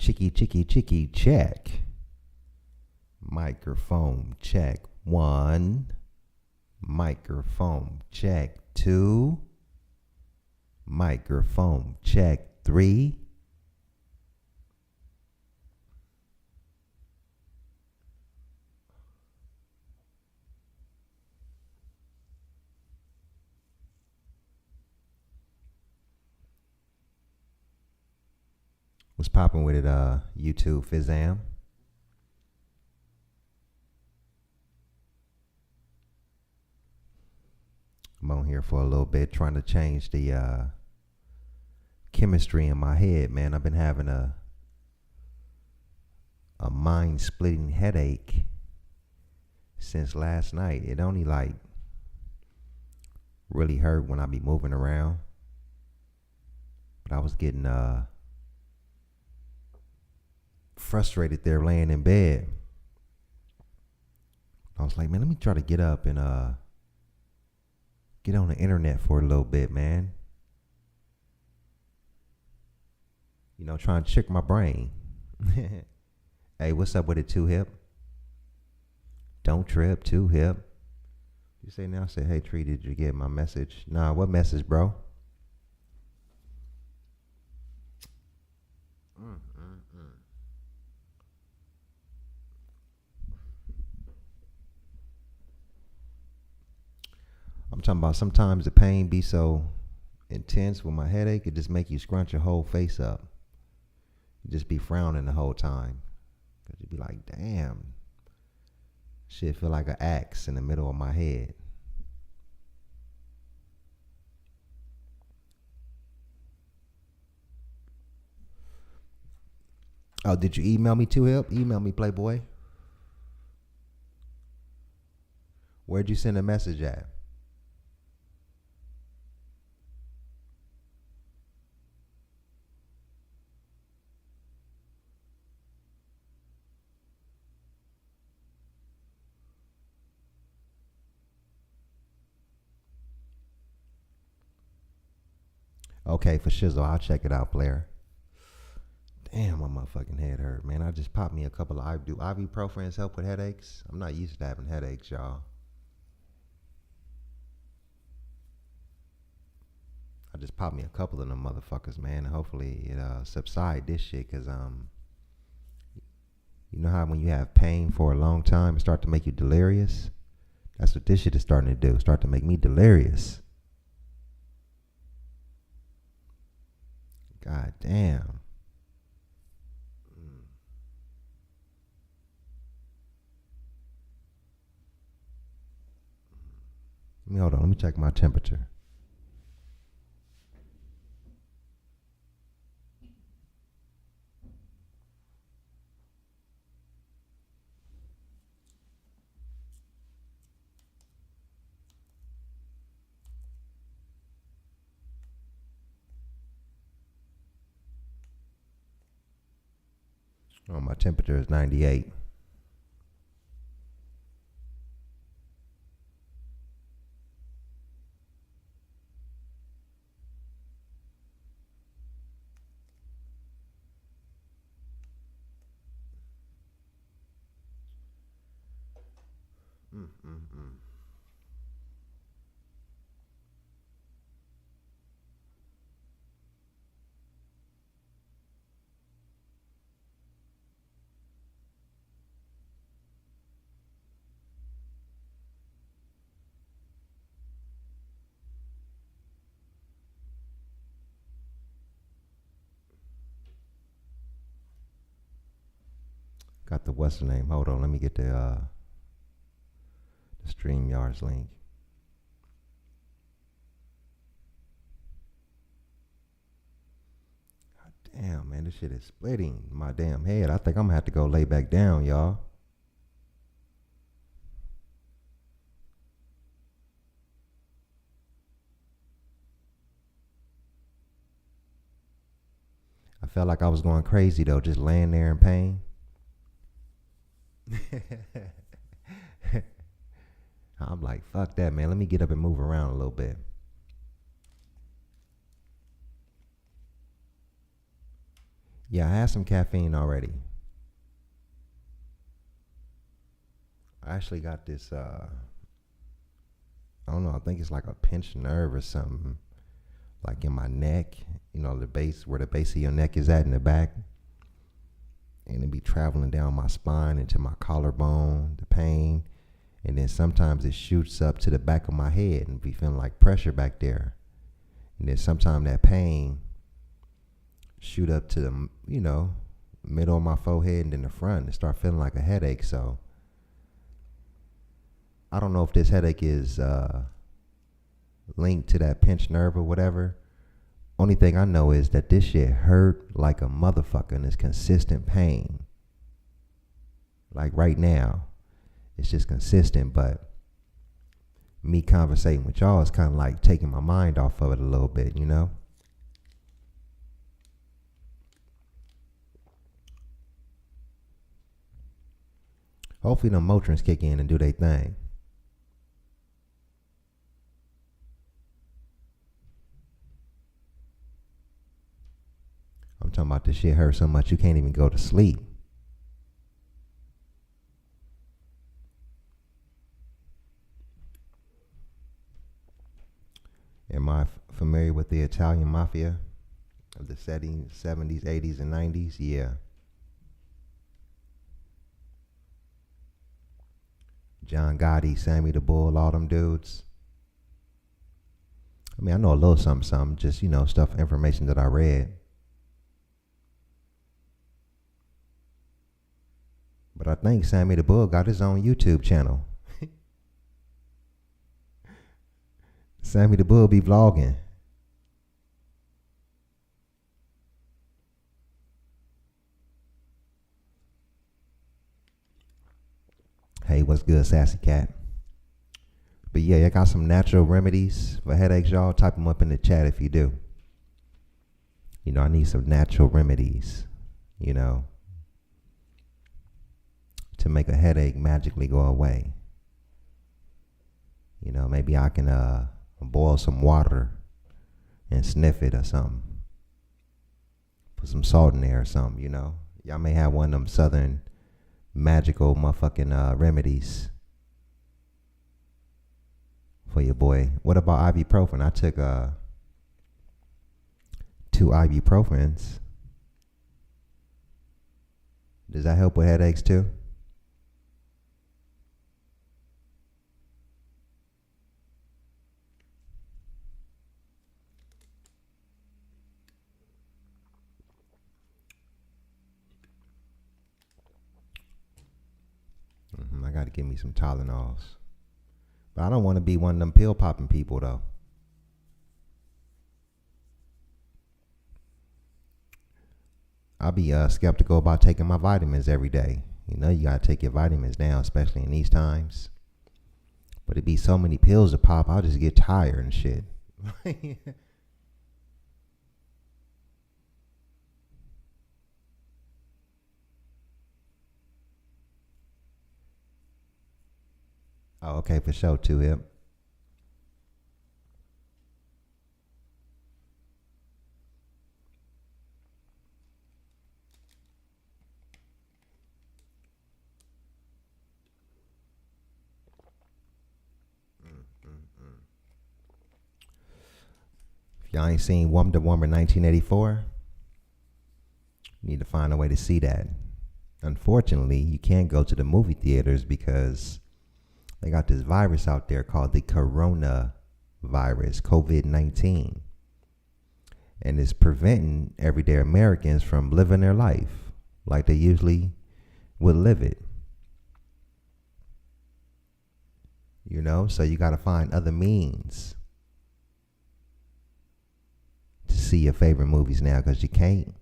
Chicky, check. Microphone check 1. Microphone check 2. Microphone check 3. What's popping with it, YouTube Fizam? I'm on here for a little bit trying to change the chemistry in my head, man. I've been having a mind-splitting headache since last night. It only like really hurt when I be moving around, but I was getting frustrated there laying in bed. I was like, man, let me try to get up and get on the internet for a little bit, man. You know, trying to trick my brain. Hey, what's up with it, Too Hip? Don't trip, Too Hip. You say now, I say, hey, Tree, did you get my message? Nah, what message, bro? I'm talking about sometimes the pain be so intense with my headache, it just make you scrunch your whole face up. You just be frowning the whole time. Cause you be like, damn, shit feel like an axe in the middle of my head. Oh, did you email me, Too Hip? Email me, Playboy. Where'd you send a message at? Okay, for shizzle, I'll check it out, player. Damn, my motherfucking head hurt, man. I just popped me a couple of do ibuprofens help with headaches? I'm not used to having headaches, y'all. I just popped me a couple of them motherfuckers, man. Hopefully it subside this shit, cause you know how when you have pain for a long time, it start to make you delirious. That's what this shit is starting to do. Start to make me delirious. God damn. Hold on. Let me check my temperature. Oh, my temperature is 98. Got the what's the name? Hold on, let me get the StreamYards link. God damn, man, this shit is splitting my damn head. I think I'm gonna have to go lay back down, y'all. I felt like I was going crazy though, just laying there in pain. I'm like, fuck that, man. Let me get up and move around a little bit. Yeah, I had some caffeine already. I actually got this I don't know, I think it's like a pinched nerve or something, like in my neck, the base where the base of your neck is at in the back. And it be traveling down my spine into my collarbone, the pain. And then sometimes it shoots up to the back of my head and be feeling like pressure back there. And then sometimes that pain shoot up to the, middle of my forehead and then the front and start feeling like a headache. So I don't know if this headache is linked to that pinched nerve or whatever. Only thing I know is that this shit hurt like a motherfucker and it's consistent pain. Like right now, it's just consistent, but me conversating with y'all is kind of like taking my mind off of it a little bit, Hopefully the Motrins kick in and do their thing. I'm talking about this shit hurt so much you can't even go to sleep. Am I familiar with the Italian mafia of the 70s, 80s, and 90s? Yeah. John Gotti, Sammy the Bull, all them dudes. I mean, I know a little something, just, stuff, information that I read. But I think Sammy the Bull got his own YouTube channel. Sammy the Bull be vlogging. Hey, what's good, Sassy Cat? But yeah, I got some natural remedies for headaches, y'all. Type them up in the chat if you do. I need some natural remedies, to make a headache magically go away. Maybe I can boil some water and sniff it or something. Put some salt in there or something, Y'all may have one of them southern magical motherfucking remedies for your boy. What about ibuprofen? I took 2 ibuprofens. Does that help with headaches too? I got to give me some Tylenols. But I don't want to be one of them pill popping people though. I'll be skeptical about taking my vitamins every day. You got to take your vitamins now, especially in these times. But it'd be so many pills to pop, I'll just get tired and shit. Oh, okay, for sure, too, hip. If y'all ain't seen Wonder Woman 1984, you need to find a way to see that. Unfortunately, you can't go to the movie theaters because they got this virus out there called the coronavirus, COVID-19. And it's preventing everyday Americans from living their life like they usually would live it. So you got to find other means to see your favorite movies now, because you can't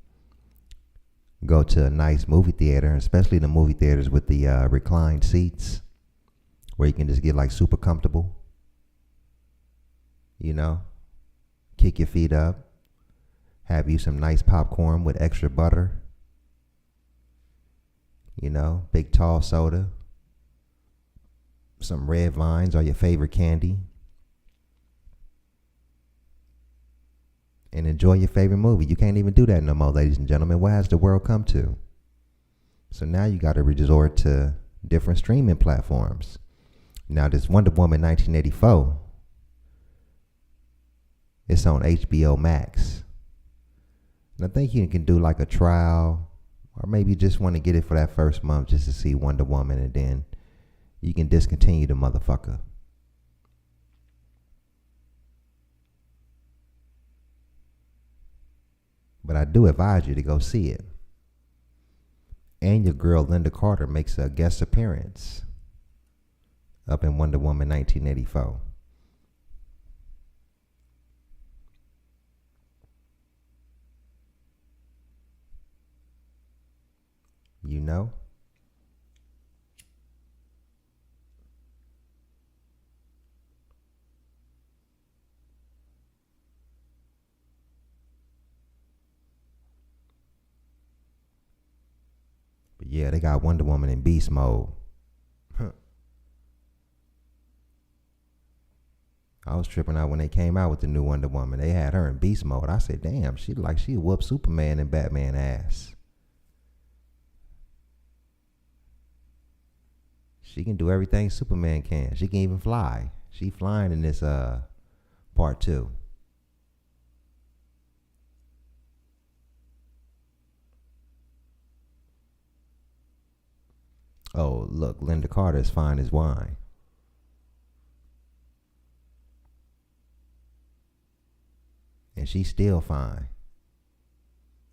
go to a nice movie theater, especially the movie theaters with the reclined seats where you can just get like super comfortable, kick your feet up, have you some nice popcorn with extra butter, big tall soda, some red vines or your favorite candy, and enjoy your favorite movie. You can't even do that no more, ladies and gentlemen. What has the world come to? So now you got to resort to different streaming platforms. Now this Wonder Woman 1984, it's on HBO Max. And I think you can do like a trial, or maybe you just want to get it for that first month just to see Wonder Woman, and then you can discontinue the motherfucker. But I do advise you to go see it. And your girl Linda Carter makes a guest appearance up in Wonder Woman 1984. You know? But yeah, they got Wonder Woman in beast mode. I was tripping out when they came out with the new Wonder Woman. They had her in beast mode. I said, damn, she whooped Superman and Batman ass. She can do everything Superman can. She can even fly. She flying in this part 2. Oh, look, Linda Carter is fine as wine. And she's still fine.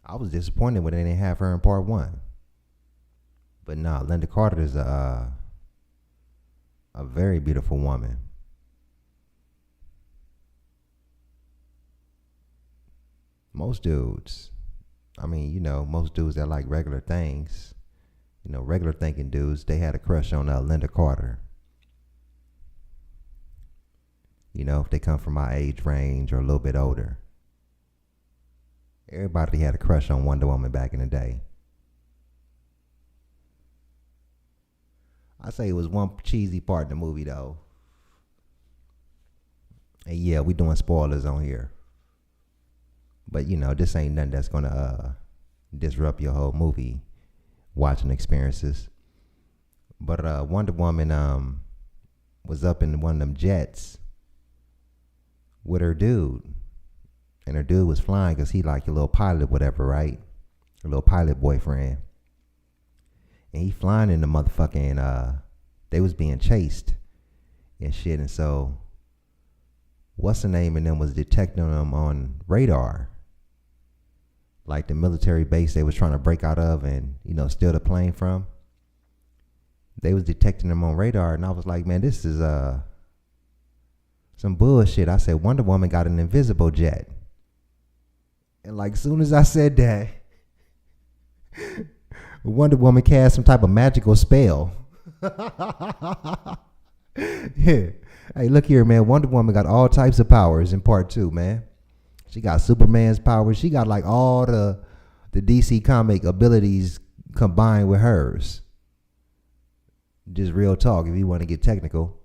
I was disappointed when they didn't have her in part 1. But nah, Linda Carter is a very beautiful woman. Most dudes, most dudes that like regular things, regular thinking dudes, they had a crush on Linda Carter. If they come from my age range or a little bit older. Everybody had a crush on Wonder Woman back in the day. I say it was one cheesy part in the movie though. And yeah, we doing spoilers on here. But this ain't nothing that's gonna disrupt your whole movie watching experiences. But Wonder Woman was up in one of them jets with her dude. And her dude was flying because he like a little pilot, whatever, right? A little pilot boyfriend. And he flying in the motherfucking, they was being chased and shit. And so, what's the name of them was detecting them on radar. Like the military base they was trying to break out of and, steal the plane from. They was detecting them on radar. And I was like, man, this is some bullshit. I said, Wonder Woman got an invisible jet. And like soon as I said that, Wonder Woman cast some type of magical spell. Yeah. Hey, look here, man. Wonder Woman got all types of powers in part 2, man. She got Superman's powers. She got like all the DC comic abilities combined with hers. Just real talk if you want to get technical.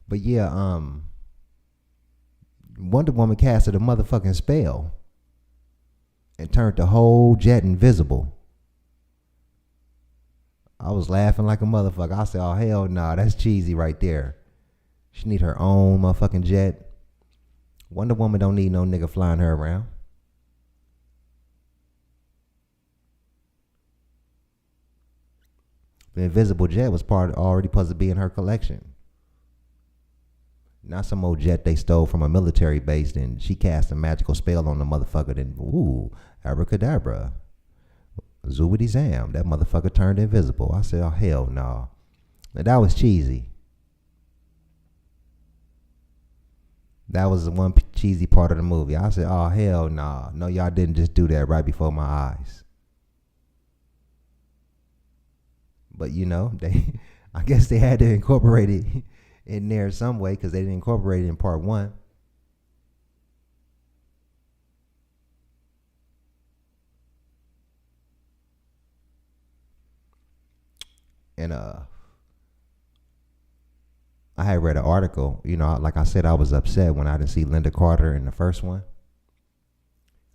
But yeah, Wonder Woman casted a motherfucking spell and turned the whole jet invisible. I was laughing like a motherfucker. I said, oh, hell nah, that's cheesy right there. She need her own motherfucking jet. Wonder Woman don't need no nigga flying her around. The invisible jet was already supposed to be in her collection. Not some old jet they stole from a military base, then she cast a magical spell on the motherfucker, then ooh, abracadabra. Zoobity zam, that motherfucker turned invisible. I said, oh hell no. Nah. Now, that was cheesy. That was the one cheesy part of the movie. I said, oh hell no. Nah. No, y'all didn't just do that right before my eyes. But I guess they had to incorporate it in there some way because they didn't incorporate it in part 1. And I had read an article, like I said, I was upset when I didn't see Linda Carter in the first one.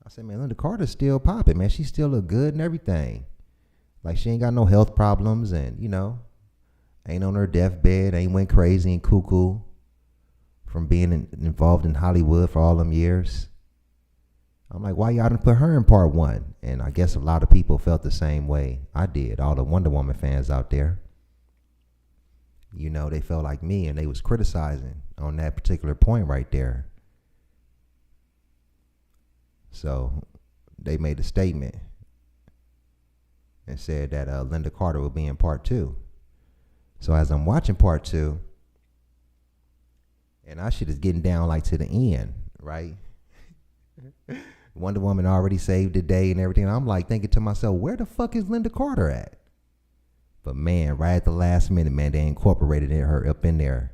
I said, man, Linda Carter's still popping, man. She still look good and everything. Like she ain't got no health problems and, ain't on her deathbed, ain't went crazy and cuckoo from being involved in Hollywood for all them years. I'm like, why y'all didn't put her in part 1? And I guess a lot of people felt the same way I did, all the Wonder Woman fans out there. They felt like me and they was criticizing on that particular point right there. So they made a statement and said that Linda Carter will be in part 2. So as I'm watching part 2, and our shit is getting down like to the end, right? Wonder Woman already saved the day and everything. I'm like thinking to myself, where the fuck is Linda Carter at? But man, right at the last minute, man, they incorporated her up in there.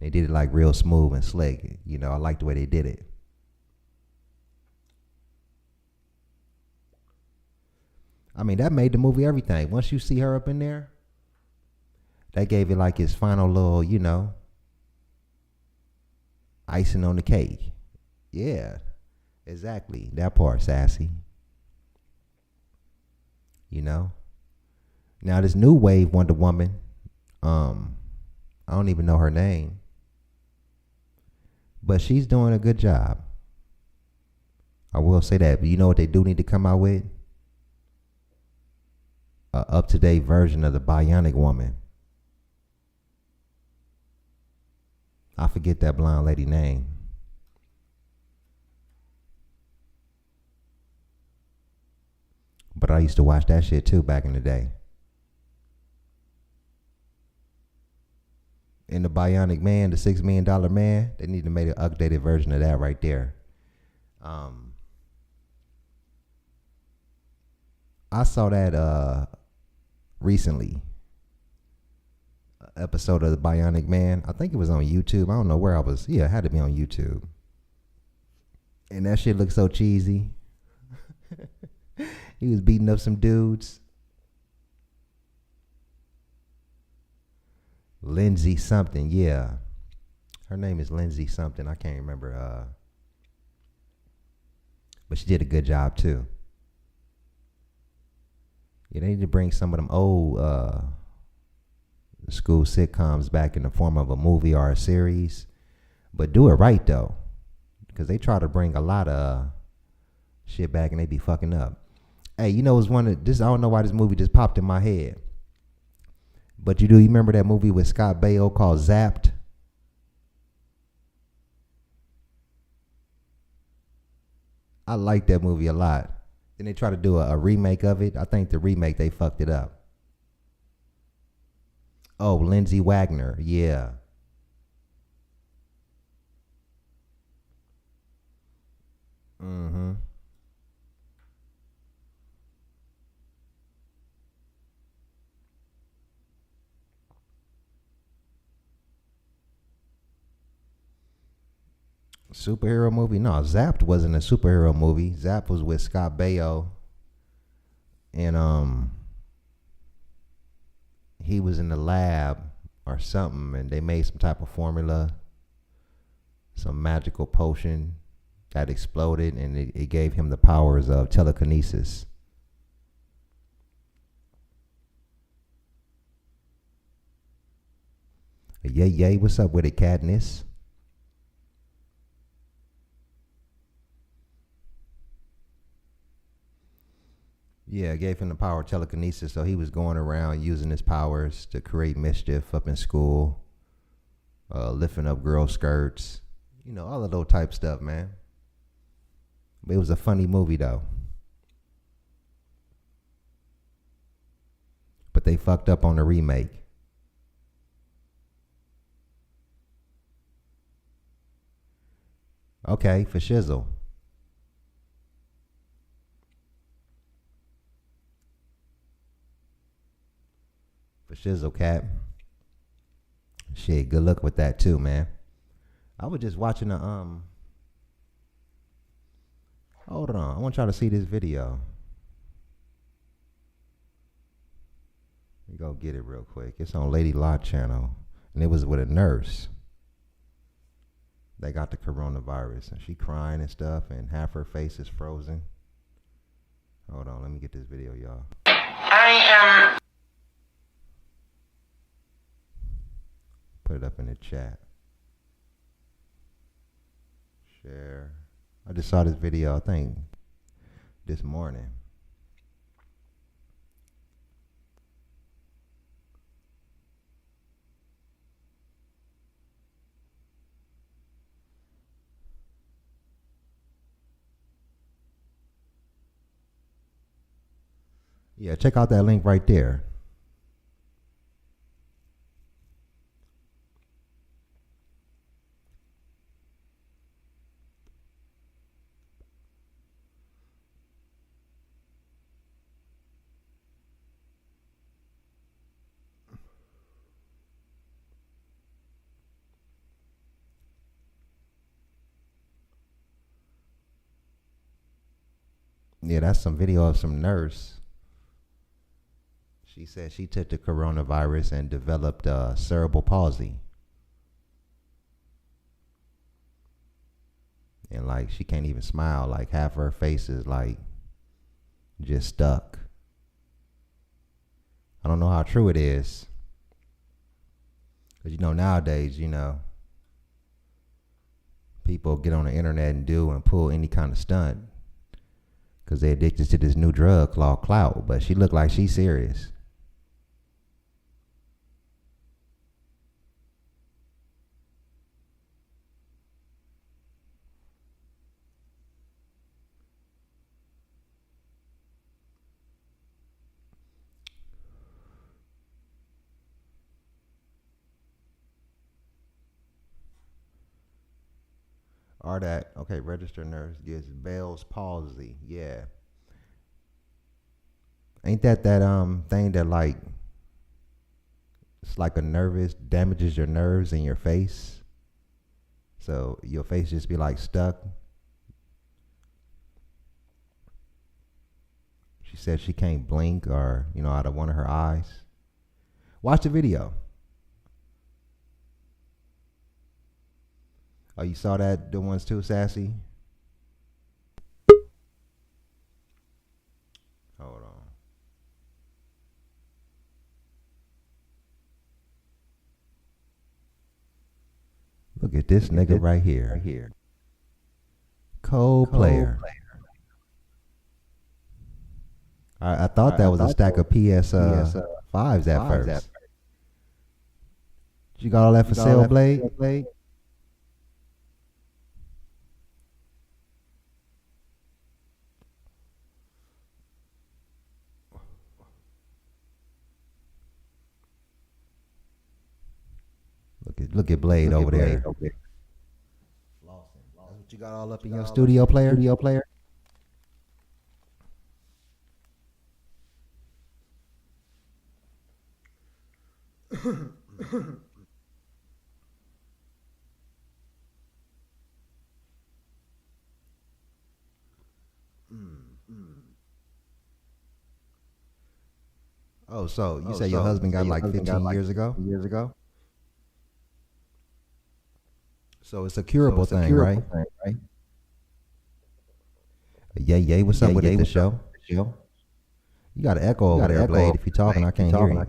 They did it like real smooth and slick. I like the way they did it. I mean, that made the movie everything. Once you see her up in there, that gave it like its final little, icing on the cake. Yeah, exactly. That part, sassy. Now this new wave Wonder Woman, I don't even know her name, but she's doing a good job. I will say that. But you know what they do need to come out with? A up-to-date version of the Bionic Woman. I forget that blonde lady name. But I used to watch that shit too back in the day. In the Bionic Man, the $6 Million Man, they need to make an updated version of that right there. I saw that recently. Episode of the Bionic Man. I think it was on YouTube. I don't know where I was. Yeah, it had to be on YouTube. And that shit looked so cheesy. He was beating up some dudes. Lindsay something, yeah. Her name is Lindsay something. I can't remember. But she did a good job too. Yeah, they need to bring some of them old school sitcoms back in the form of a movie or a series. But do it right though. Because they try to bring a lot of shit back and they be fucking up. Hey, it's one of this. I don't know why this movie just popped in my head. But you remember that movie with Scott Baio called Zapped? I like that movie a lot. Then they try to do a remake of it. I think the remake, they fucked it up. Oh, Lindsay Wagner. Yeah. Mm-hmm. Superhero movie? No, Zapped wasn't a superhero movie. Zapped was with Scott Baio. And he was in the lab or something, and they made some type of formula, some magical potion that exploded, and it gave him the powers of telekinesis. Yay, what's up with it, Katniss? Yeah, it gave him the power of telekinesis, so he was going around using his powers to create mischief up in school, lifting up girl skirts, all of those type stuff, man. But it was a funny movie, though. But they fucked up on the remake. Okay, for shizzle. For shizzle, cat. Shit, good luck with that too, man. I was just watching the hold on, I want y'all to see this video. Let me go get it real quick. It's on Lady Lot channel, and it was with a nurse. they got the coronavirus, and she crying and stuff, and half her face is frozen. Hold on, let me get this video, y'all. Put it up in the chat. Share. I just saw this video, I think, this morning. Yeah, check out that link right there. Yeah, that's some video of some nurse. She said she took the coronavirus and developed cerebral palsy. And like she can't even smile. Like half her face is like just stuck. I don't know how true it is. Because nowadays, people get on the internet and do and pull any kind of stunt. Because they're addicted to this new drug called clout. But she looked like she's serious. Or that, okay, registered nurse gives Bell's palsy. Yeah. Ain't that thing that like, it's like a nervous, damages your nerves in your face. So your face just be like stuck. She said she can't blink or, out of one of her eyes. Watch the video. Oh, you saw the ones too, Sassy? Hold on. Look at this nigga right here. Co-player. I thought that was a stack of PS5s at first. You got all that for sale, Blade? Look at Blade over there. That's what you got all up in your studio player? Oh, so you say your husband got like 15 years ago? So it's a curable thing, right? Yeah. What's up with it, the show? You got an echo over there, Blade. If you're talking, I can't hear you.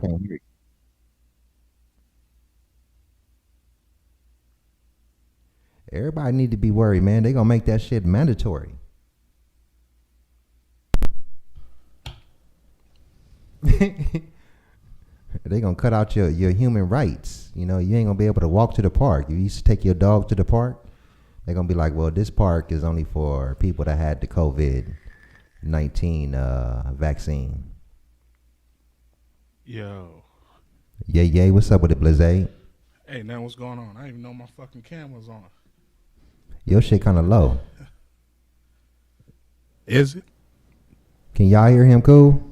Everybody need to be worried, man. They gonna make that shit mandatory. They gonna cut out your human rights. You ain't gonna be able to walk to the park. You used to take your dog to the park. They're gonna be like, well, this park is only for people that had the COVID-19 vaccine. Yo. Yeah. What's up with it, Blizzade? Hey, now what's going on? I didn't even know my fucking camera's on. Your shit kind of low. Is it? Can y'all hear him cool?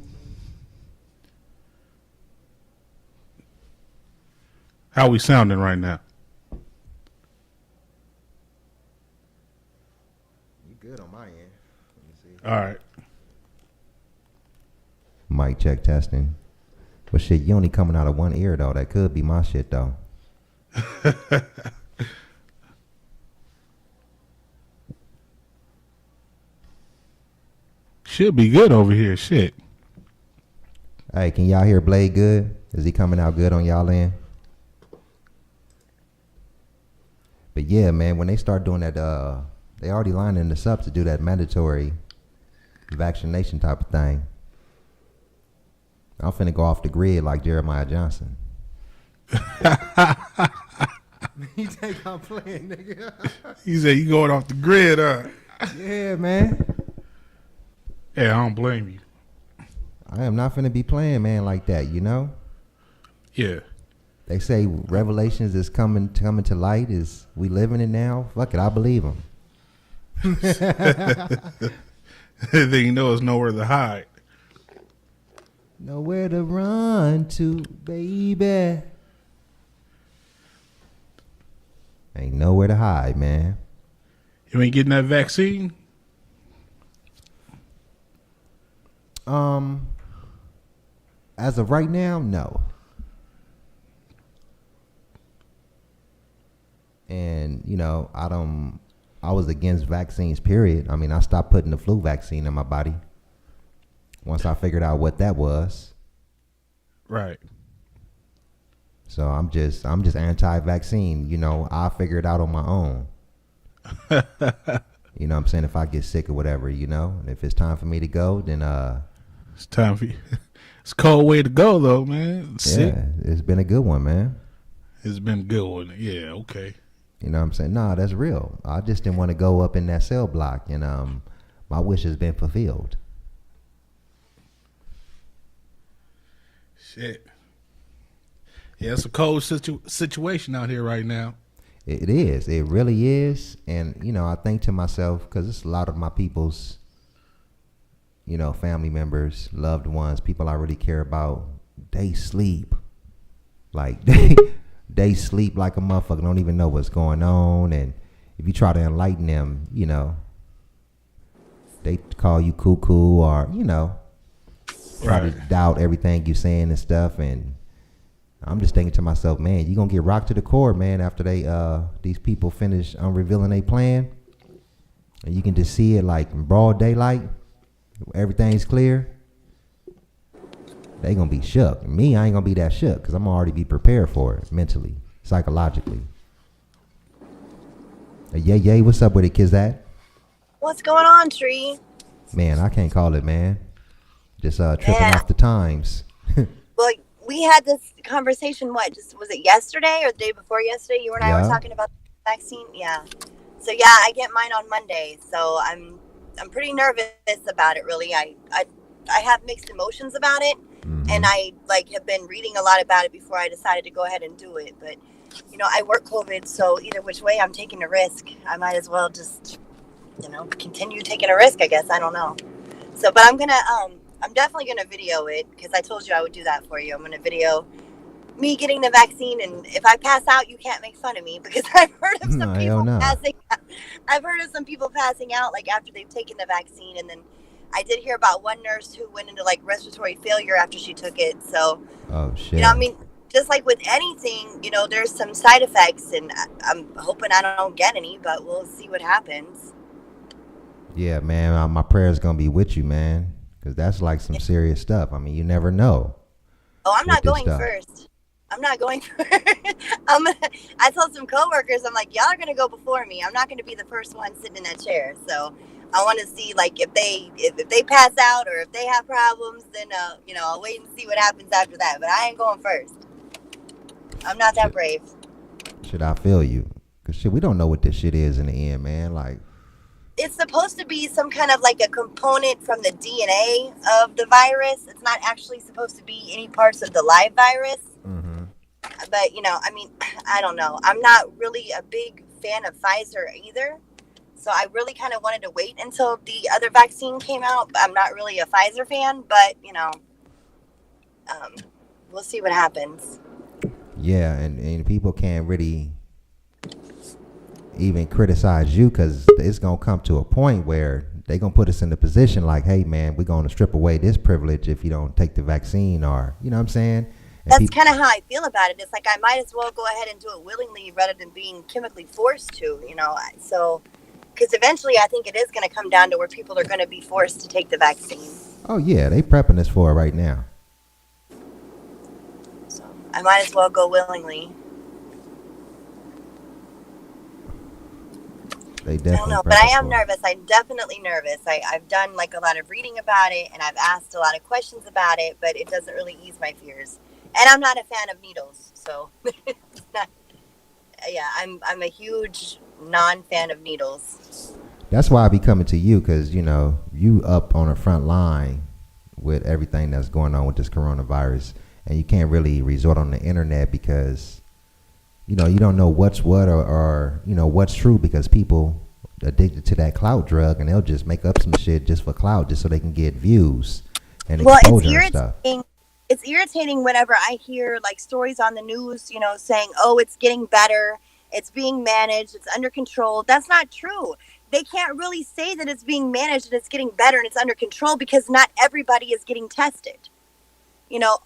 How we sounding right now? You good on my end. Let me see. All right. Mic check testing. But shit, you only coming out of one ear though. That could be my shit though. should be good over here. Shit. Hey, can y'all hear Blade good? Is he coming out good on y'all end? But yeah, man, when they start doing that, they already lining this up to do that mandatory vaccination type of thing. I'm finna go off the grid like Jeremiah Johnson. You think I'm playing, nigga? He said you going off the grid, huh? Yeah, man. Yeah, I don't blame you. I am not finna be playing, man, like that, you know? Yeah. They say revelations is coming to light. Is we living it now? Fuck it, I believe them. Then you know there's nowhere to hide. Nowhere to run to, baby. Ain't nowhere to hide, man. You ain't getting that vaccine? As of right now, no. And, you know, I was against vaccines, period. I mean, I stopped putting the flu vaccine in my body once I figured out what that was. Right. So I'm just anti-vaccine. You know, I figure it out on my own. You know what I'm saying? If I get sick or whatever, you know, and if it's time for me to go, then it's time for you. It's a cold way to go, though, man. Sick. Yeah, it's been a good one, man. It's been a good one. Yeah, okay. You know what I'm saying? Nah, that's real. I just didn't want to go up in that cell block, and my wish has been fulfilled. Shit. Yeah, it's a cold situation out here right now. It is. It really is. And, you know, I think to myself, because it's a lot of my people's, you know, family members, loved ones, people I really care about, they sleep. Like, they sleep like a motherfucker, don't even know what's going on. And if you try to enlighten them, you know, they call you cuckoo or, you know, try to doubt everything you're saying and stuff. And I'm just thinking to myself, man, you gonna get rocked to the core, man, after these people finish revealing their plan. And you can just see it like in broad daylight. Everything's clear. They gonna be shook. Me, I ain't gonna be that shook because I'm already be prepared for it mentally, psychologically. Yay, what's up with it, Kizat? What's going on, Tree? Man, I can't call it, man. Just tripping off the times. Well, we had this conversation, was it yesterday or the day before yesterday? You and I were talking about the vaccine? Yeah. So, yeah, I get mine on Monday. So, I'm pretty nervous about it, really. I have mixed emotions about it. Mm-hmm. And I, have been reading a lot about it before I decided to go ahead and do it. But, you know, I work COVID, so either which way I'm taking a risk. I might as well just, you know, continue taking a risk, I guess. I don't know. So, but I'm definitely going to video it because I told you I would do that for you. I'm going to video me getting the vaccine, and if I pass out, you can't make fun of me because I've heard of some people passing out. I've heard of some people passing out after they've taken the vaccine, and then I did hear about one nurse who went into respiratory failure after she took it. So, oh shit. You know, I mean, just like with anything, you know, there's some side effects, and I'm hoping I don't get any, but we'll see what happens. Yeah, man, my prayers gonna be with you, man. Because that's some serious stuff. I mean, you never know. Oh, I'm not going first. I'm not going first. I told some coworkers, I'm like, y'all are going to go before me. I'm not going to be the first one sitting in that chair. So I want to see, if they pass out or if they have problems, then, you know, I'll wait and see what happens after that. But I ain't going first. I'm not that brave. Shit, I feel you. Because, shit, we don't know what this shit is in the end, man. It's supposed to be some kind of a component from the DNA of the virus. It's not actually supposed to be any parts of the live virus. Mm-hmm. But, you know, I mean, I don't know. I'm not really a big fan of Pfizer either. So I really kind of wanted to wait until the other vaccine came out. I'm not really a Pfizer fan, but, you know, we'll see what happens. Yeah, and people can't really even criticize you because it's going to come to a point where they're going to put us in the position hey, man, we're going to strip away this privilege if you don't take the vaccine or, you know what I'm saying? And that's kind of how I feel about it. It's I might as well go ahead and do it willingly rather than being chemically forced to, you know. So Because eventually, I think it is going to come down to where people are going to be forced to take the vaccine. Oh yeah, they prepping us for it right now. So I might as well go willingly. They I don't definitely know, but I prepping am for it. nervous. I'm definitely nervous. I've done like a lot of reading about it, and I've asked a lot of questions about it, but it doesn't really ease my fears. And I'm not a fan of needles, so it's not, yeah, I'm a huge non-fan of needles. That's why I be coming to you, because you up on the front line with everything that's going on with this coronavirus, and you can't really resort on the internet because you don't know what's what, or what's true, because people addicted to that clout drug, and they'll just make up some shit just for clout, just so they can get views and Well, it's exposure and stuff. irritating. It's irritating whenever I hear like stories on the news, saying, "Oh, it's getting better. It's being managed. It's under control." That's not true. They can't really say that it's being managed and it's getting better and it's under control because not everybody is getting tested.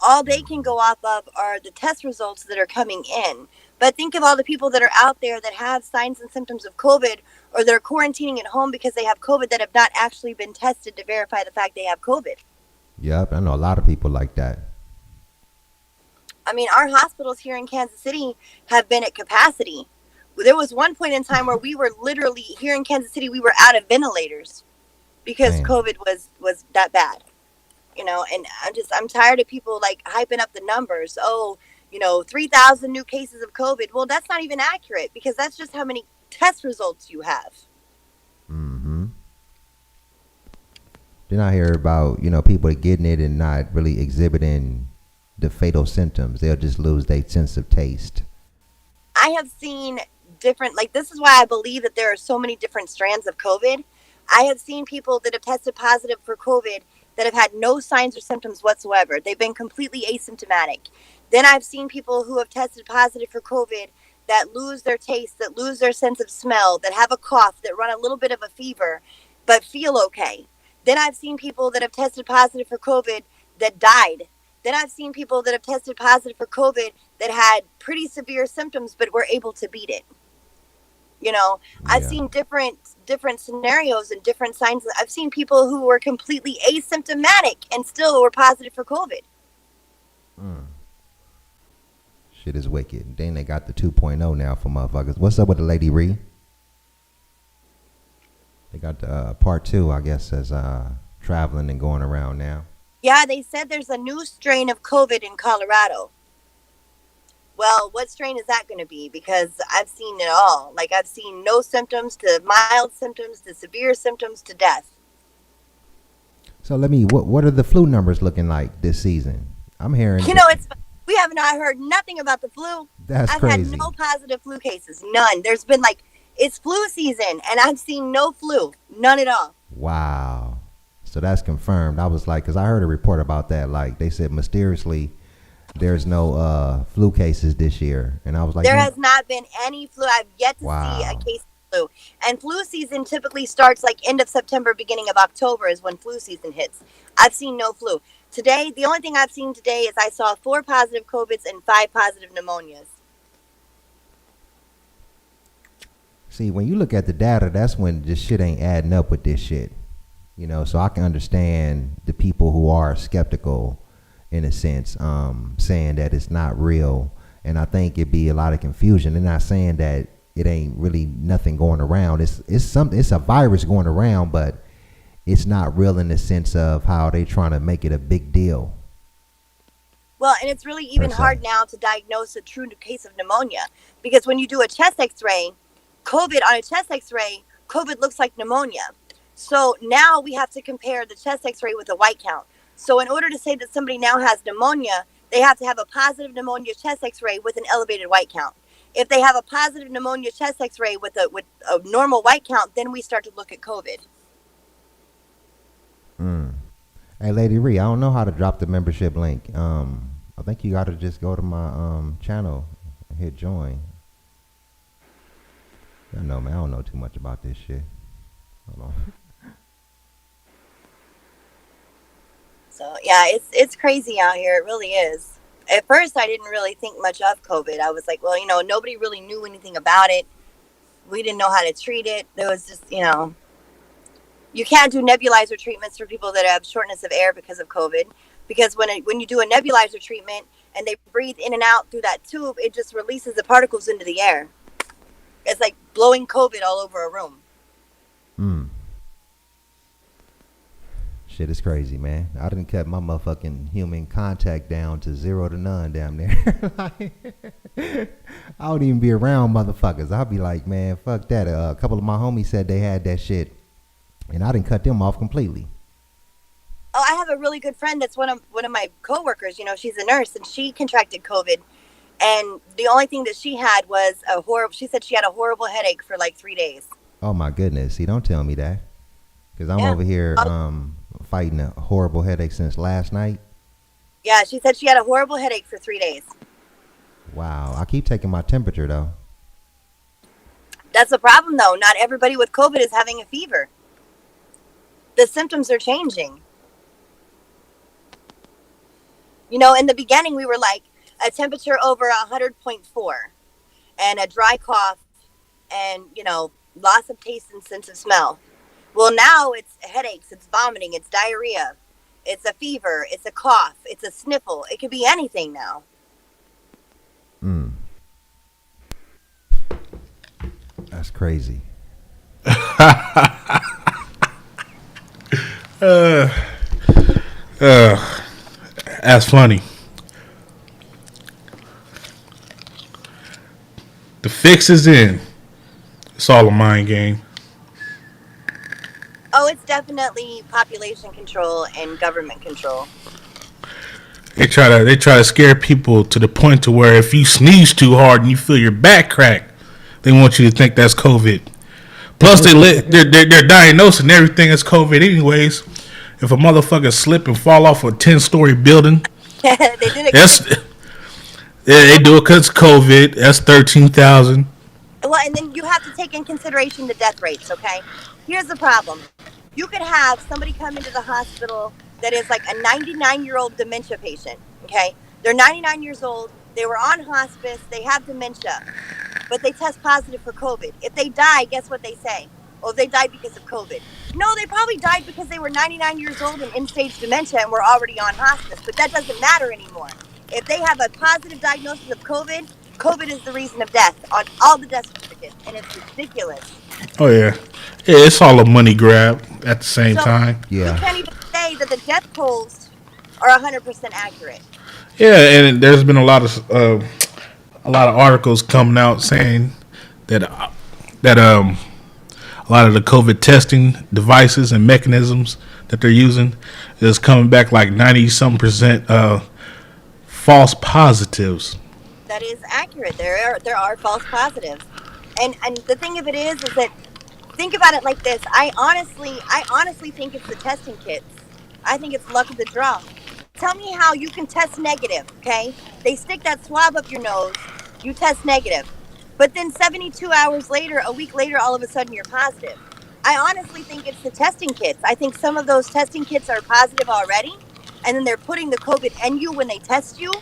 All they can Hmm. go off of are the test results that are coming in. But think of all the people that are out there that have signs and symptoms of COVID, or they're quarantining at home because they have COVID, that have not actually been tested to verify the fact they have COVID. Yep, I know a lot of people like that. I mean, our hospitals here in Kansas City have been at capacity. There was one point in time where we were literally here in Kansas City, we were out of ventilators because Damn. COVID was that bad. And I'm tired of people like hyping up the numbers. Oh, 3,000 new cases of COVID. Well, that's not even accurate because that's just how many test results you have. Mm-hmm. Then I hear about people getting it and not really exhibiting the fatal symptoms. They'll just lose their sense of taste. I have seen different, like, this is why I believe that there are so many different strands of COVID. I have seen people that have tested positive for COVID that have had no signs or symptoms whatsoever. They've been completely asymptomatic. Then I've seen people who have tested positive for COVID that lose their taste, that lose their sense of smell, that have a cough, that run a little bit of a fever, but feel okay. Then I've seen people that have tested positive for COVID that died. Then I've seen people that have tested positive for COVID that had pretty severe symptoms but were able to beat it. You know, I've Yeah. seen different scenarios and different signs. I've seen people who were completely asymptomatic and still were positive for COVID. Mm. Shit is wicked. Then they got the 2.0 now for motherfuckers. What's up with the Lady Ree? They got the part two, I guess, as traveling and going around now. Yeah, they said there's a new strain of COVID in Colorado. Well, what strain is that going to be? Because I've seen it all. Like, I've seen no symptoms to mild symptoms to severe symptoms to death. So what are the flu numbers looking like this season? I'm hearing It's we have not heard nothing about the flu. that's I've had crazy. no positive flu cases, none. There's been like it's flu season, and I've seen no flu, none at all. Wow. So that's confirmed. I was like, because I heard a report about that. Like they said, mysteriously, there's no flu cases this year, and I was like, There has not been any flu. I've yet to see a wow. case of flu. And flu season typically starts like end of September, beginning of October is when flu season hits. I've seen no flu. Today, the only thing I've seen today is I saw 4 positive COVIDs and 5 positive pneumonias. See, when you look at the data, that's when this shit ain't adding up with this shit. So I can understand the people who are skeptical, in a sense, saying that it's not real, and I think it'd be a lot of confusion. They're not saying that it ain't really nothing going around. It's a virus going around, but it's not real in the sense of how they trying to make it a big deal Well, and it's really per even se. hard now to diagnose a true case of pneumonia because when you do a chest x-ray, COVID on a chest x-ray, COVID looks like pneumonia. So now we have to compare the chest x-ray with a white count. So in order to say that somebody now has pneumonia, they have to have a positive pneumonia chest x-ray with an elevated white count. If they have a positive pneumonia chest x-ray with a normal white count, then we start to look at COVID. Mm. Hey, Lady Ree, I don't know how to drop the membership link. I think you got to just go to my channel and hit join. I know, man. I don't know too much about this shit. Hold on. So yeah, it's crazy out here. It really is. At first, I didn't really think much of COVID. I was like, well, nobody really knew anything about it. We didn't know how to treat it. There was just, you can't do nebulizer treatments for people that have shortness of air because of COVID. Because when you do a nebulizer treatment and they breathe in and out through that tube, it just releases the particles into the air. It's like blowing COVID all over a room. Mm. Shit is crazy, man. I done cut my motherfucking human contact down to 0 to none, damn near. I don't even be around motherfuckers. I'll be like, man, fuck that. A couple of my homies said they had that shit, and I didn't cut them off completely. Oh, I have a really good friend that's one of my coworkers. She's a nurse and she contracted COVID, and the only thing that she had was a horrible. She said she had a horrible headache for like 3 days. Oh my goodness. See, don't tell me that, because I'm Yeah. over here fighting a horrible headache since last night. Yeah, she said she had a horrible headache for 3 days. Wow. I keep taking my temperature though. That's the problem, though. Not everybody with COVID is having a fever. The symptoms are changing. In the beginning, we were like a temperature over 100.4 and a dry cough and, loss of taste and sense of smell. Well, now it's headaches, it's vomiting, it's diarrhea, it's a fever, it's a cough, it's a sniffle. It could be anything now. Mm. That's crazy. That's funny. The fix is in. It's all a mind game. Oh, it's definitely population control and government control. They try to scare people to the point to where if you sneeze too hard and you feel your back crack, they want you to think that's COVID. Plus, they're diagnosing everything as COVID anyways. If a motherfucker slip and fall off a 10-story building, They did it. they do it because it's COVID. That's 13,000. Well, and then you have to take in consideration the death rates, okay? Here's the problem. You could have somebody come into the hospital that is like a 99-year-old dementia patient, okay? They're 99 years old. They were on hospice. They have dementia, but they test positive for COVID. If they die, guess what they say? Oh, they died because of COVID. No, they probably died because they were 99 years old and end-stage dementia and were already on hospice, but that doesn't matter anymore. If they have a positive diagnosis of COVID, COVID is the reason of death on all the death certificates, and it's ridiculous. Oh yeah, it's all a money grab at the same time. Yeah. You can't even say that the death tolls are 100% accurate. Yeah, and there's been a lot of articles coming out saying that a lot of the COVID testing devices and mechanisms that they're using is coming back like 90-some% false positives. That is accurate. There are false positives, and the thing of it is that think about it like this. I honestly think it's the testing kits. I think it's luck of the draw. Tell me how you can test negative. Okay, they stick that swab up your nose. You test negative, but then 72 hours later, a week later, all of a sudden you're positive. I honestly think it's the testing kits. I think some of those testing kits are positive already, and then they're putting the COVID in you when they test you.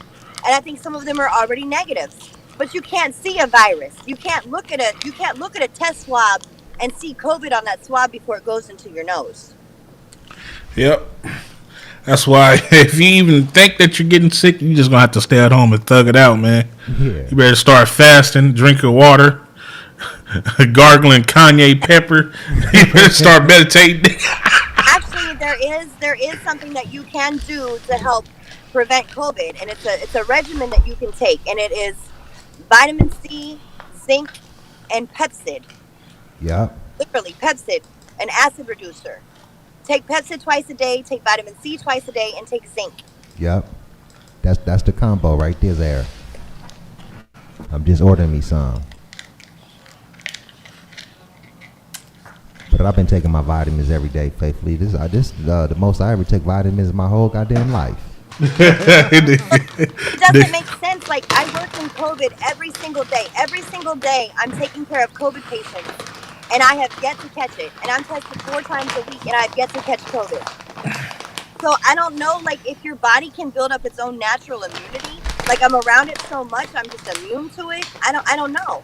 And I think some of them are already negatives. But you can't see a virus. You can't look at a test swab and see COVID on that swab before it goes into your nose. Yep. That's why if you even think that you're getting sick, you're just gonna have to stay at home and thug it out, man. Yeah. You better start fasting, drinking water, gargling Kanye pepper. You better start meditating. Actually, there is something that you can do to help prevent COVID, and it's a regimen that you can take, and it is vitamin C, zinc, and Pepsid. Yep. Literally, Pepsid, an acid reducer. Take Pepsid twice a day, take vitamin C twice a day, and take zinc. Yep. That's the combo right there. I'm just ordering me some. But I've been taking my vitamins every day faithfully. This the most I ever took vitamins in my whole goddamn life. It doesn't make sense. Like, I work in COVID every single day. Every single day, I'm taking care of COVID patients, and I have yet to catch it. And I'm tested 4 times a week, and I've yet to catch COVID. So I don't know, like, if your body can build up its own natural immunity. Like, I'm around it so much, I'm just immune to it. I don't know.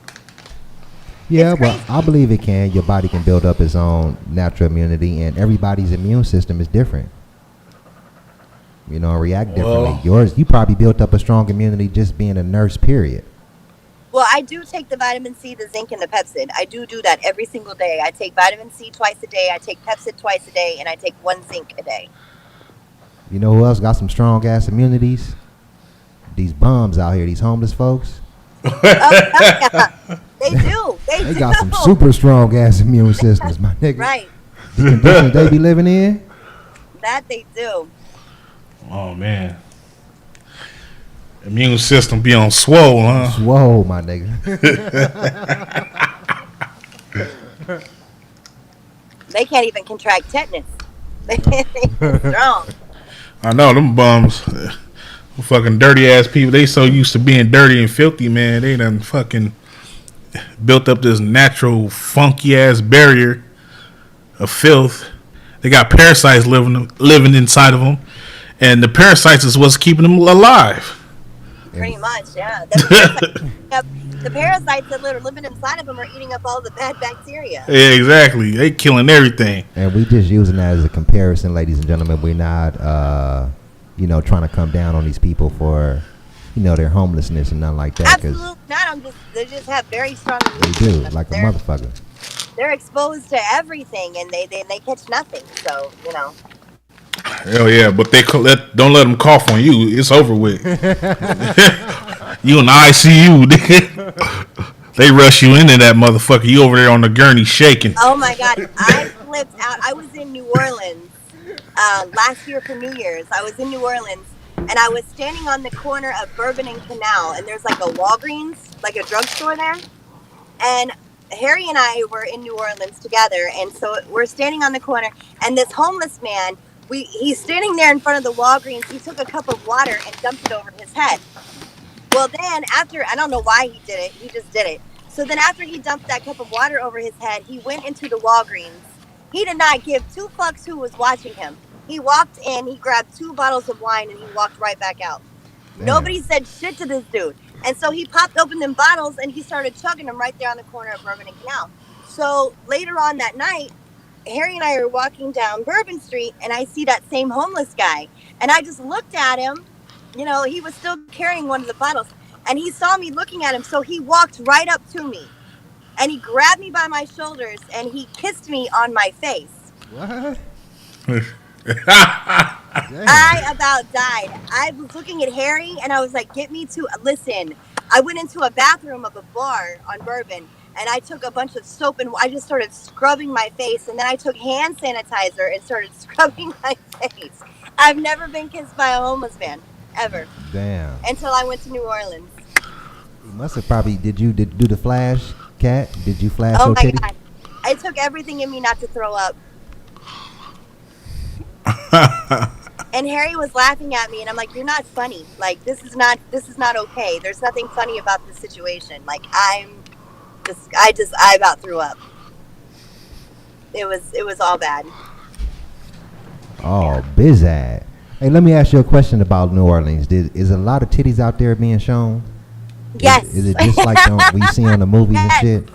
Yeah, well, I believe it can. Your body can build up its own natural immunity, and everybody's immune system is different. React differently. Well, Yours, you probably built up a strong immunity just being a nurse, period. Well, I do take the vitamin C, the zinc, and the Pepsid. I do that every single day. I take vitamin C twice a day. I take Pepsid twice a day, and I take one zinc a day. You know who else got some strong ass immunities? These bums out here, these homeless folks. Oh, yeah. They do. They got some super strong ass immune systems, my nigga. Right. The conditions they be living in. That they do. oh man, immune system be on swole, huh? Swole, my nigga. They can't even contract tetanus. They strong. I know them bums, fucking dirty ass people. They so used to being dirty and filthy, man. They done fucking built up this natural funky ass barrier of filth. They got parasites living inside of them, and the parasites is what's keeping them alive. Pretty much, yeah. The parasites that are living inside of them are eating up all the bad bacteria. Yeah, exactly. They killing everything. And we just using that as a comparison, ladies and gentlemen. We're not, trying to come down on these people for, their homelessness and nothing like that. Absolutely not. They just have very strong They immune do, systems. like a motherfucker. They're exposed to everything, and they catch nothing. So Hell yeah, but don't let them cough on you. It's over with. You in the ICU, nigga. They rush you into that motherfucker. You over there on the gurney shaking. Oh my God, I flipped out. I was in New Orleans last year for New Year's. I was in New Orleans, and I was standing on the corner of Bourbon and Canal, and there's like a Walgreens, like a drugstore there. And Harry and I were in New Orleans together, and so we're standing on the corner, and this homeless man, he's standing there in front of the Walgreens. He took a cup of water and dumped it over his head. Well, then after, I don't know why he did it. He just did it. So then after he dumped that cup of water over his head, he went into the Walgreens. He did not give two fucks who was watching him. He walked in, he grabbed 2 bottles of wine, and he walked right back out. Damn. Nobody said shit to this dude. And so he popped open them bottles, and he started chugging them right there on the corner of Bourbon and Canal. So later on that night, Harry and I are walking down Bourbon Street, and I see that same homeless guy. And I just looked at him. He was still carrying one of the bottles. And he saw me looking at him, so he walked right up to me. And he grabbed me by my shoulders, and he kissed me on my face. What? I about died. I was looking at Harry, and I was like, listen. I went into a bathroom of a bar on Bourbon, and I took a bunch of soap, and I just started scrubbing my face, and then I took hand sanitizer and started scrubbing my face. I've never been kissed by a homeless man, ever. Damn. Until I went to New Orleans. You must have probably, did you do the flash, Cat? Did you flash Oh your my titty? God. It took everything in me not to throw up. And Harry was laughing at me, and I'm like, "You're not funny. Like, this is not okay. There's nothing funny about this situation. Like, I about threw up. It was all bad." Oh, bizad. Hey, let me ask you a question about New Orleans. Is a lot of titties out there being shown? Yes. Is it just like we see on the movies and shit?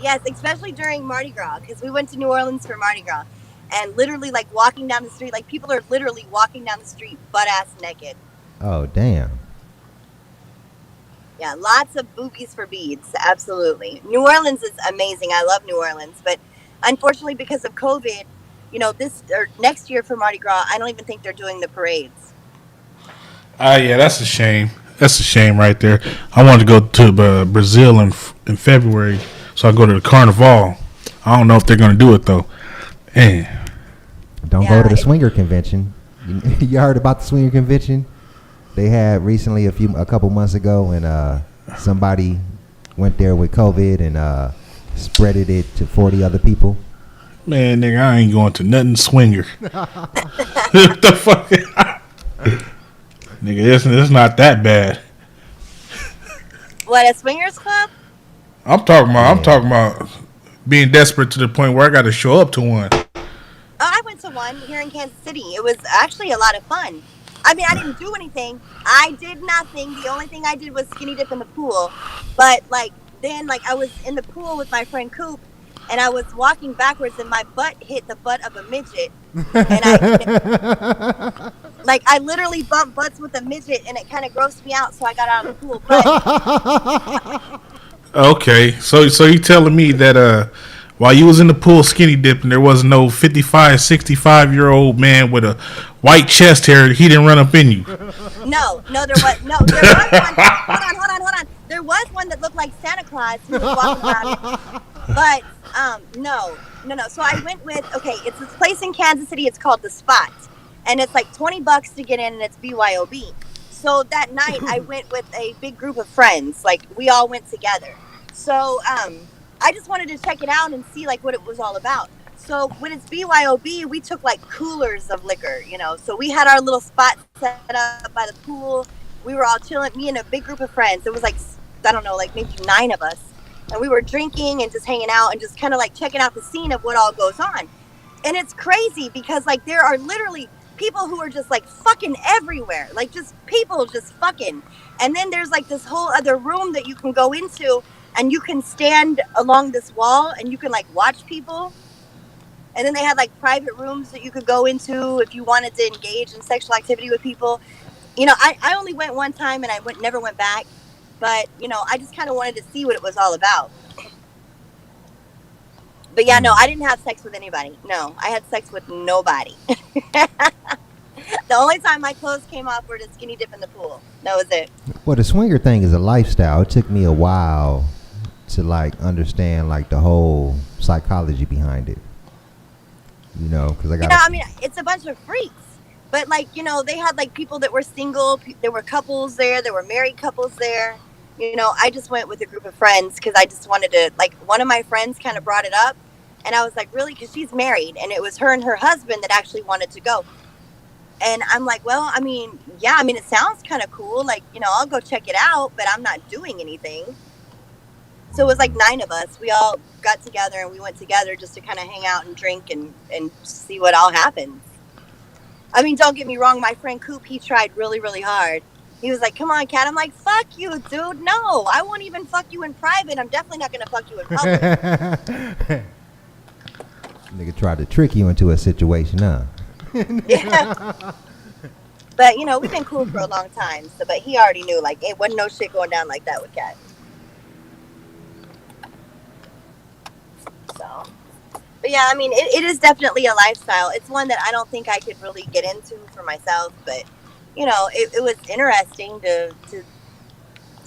Yes, especially during Mardi Gras, because we went to New Orleans for Mardi Gras. And literally, like, walking down the street, like, people are literally walking down the street butt-ass naked. Oh, damn. Yeah, lots of boobies for beads, absolutely. New Orleans is amazing. I love New Orleans. But unfortunately, because of COVID, next year for Mardi Gras, I don't even think they're doing the parades. Yeah, that's a shame. That's a shame right there. I wanted to go to Brazil in February, so I go to the Carnival. I don't know if they're going to do it, though. Man. Don't go to the swinger convention. You heard about the swinger convention? They had recently a couple months ago, and somebody went there with COVID and spreaded it to 40 other people. Man, nigga, I ain't going to nothing swinger. What the fuck? Nigga, it's not that bad. What, a swingers club? I'm talking about being desperate to the point where I got to show up to one. Oh, I went to one here in Kansas City. It was actually a lot of fun. I mean, I didn't do anything. I did nothing. The only thing I did was skinny dip in the pool. But, like, then like I was in the pool with my friend Coop, and I was walking backwards, and my butt hit the butt of a midget, and I literally bumped butts with a midget, and it kind of grossed me out, so I got out of the pool. But Okay, so you telling me that while you was in the pool skinny dipping, there was no 55, 65-year-old man with a white chest hair. He didn't run up in you. no, there was one. Hold on. There was one that looked like Santa Claus who was walking around. But no. So I went with it's this place in Kansas City. It's called The Spot, and it's like $20 to get in, and it's BYOB. So that night I went with a big group of friends. Like we all went together. So I just wanted to check it out and see like what it was all about. So when it's BYOB, we took like coolers of liquor, So we had our little spot set up by the pool. We were all chilling, me and a big group of friends. It was like, I don't know, like maybe 9 of us. And we were drinking and just hanging out and just kind of like checking out the scene of what all goes on. And it's crazy because like there are literally people who are just like fucking everywhere. Like just people just fucking. And then there's like this whole other room that you can go into and you can stand along this wall and you can like watch people. And then they had like private rooms that you could go into if you wanted to engage in sexual activity with people. I only went one time and I never went back. But, I just kind of wanted to see what it was all about. But yeah, no, I didn't have sex with anybody. No, I had sex with nobody. The only time my clothes came off were to skinny dip in the pool. That was it. Well, the swinger thing is a lifestyle. It took me a while to like understand like the whole psychology behind it. Because I got. It's a bunch of freaks. But like, they had like people that were single. There were couples there. There were married couples there. I just went with a group of friends because I just wanted to, like, one of my friends kind of brought it up. And I was like, really? Because she's married. And it was her and her husband that actually wanted to go. And I'm like, well, it sounds kind of cool. Like, I'll go check it out, but I'm not doing anything. So it was like 9 of us. We all got together and we went together just to kind of hang out and drink and see what all happens. Don't get me wrong. My friend Coop, he tried really, really hard. He was like, come on, Kat. I'm like, fuck you, dude. No, I won't even fuck you in private. I'm definitely not going to fuck you in public. Nigga tried to trick you into a situation, huh? Yeah. But, we've been cool for a long time. So, but he already knew, like, it wasn't no shit going down like that with Kat. So, but yeah, it is definitely a lifestyle. It's one that I don't think I could really get into for myself, but it was interesting to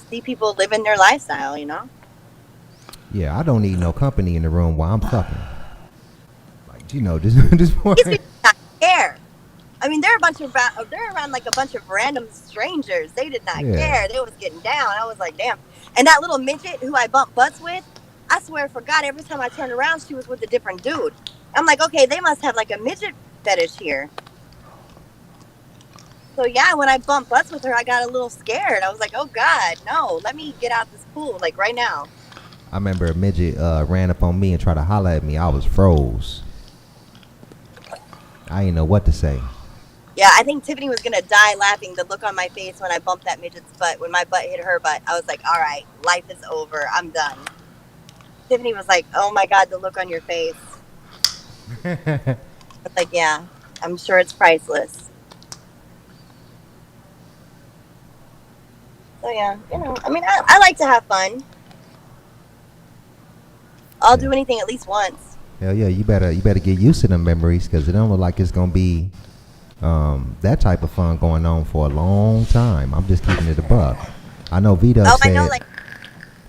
see people living their lifestyle, Yeah, I don't need no company in the room while I'm fucking. Like, just more. These people did not care. They're around like a bunch of random strangers. They did not care. They was getting down. I was like, damn. And that little midget who I bumped butts with, I swear for God, every time I turned around, she was with a different dude. I'm like, okay, they must have like a midget fetish here. So yeah, when I bumped butts with her, I got a little scared. I was like, oh God, no, let me get out this pool, like right now. I remember a midget ran up on me and tried to holler at me. I was froze. I didn't know what to say. Yeah, I think Tiffany was going to die laughing. The look on my face when I bumped that midget's butt, when my butt hit her butt, I was like, all right, life is over. I'm done. Tiffany was like, oh my God, the look on your face. I was like, yeah, I'm sure it's priceless. So yeah, I like to have fun. I'll do anything at least once. Hell yeah, you better get used to them memories because it don't look like it's gonna be that type of fun going on for a long time. I'm just keeping it a buck. I know Vita said. I know, like.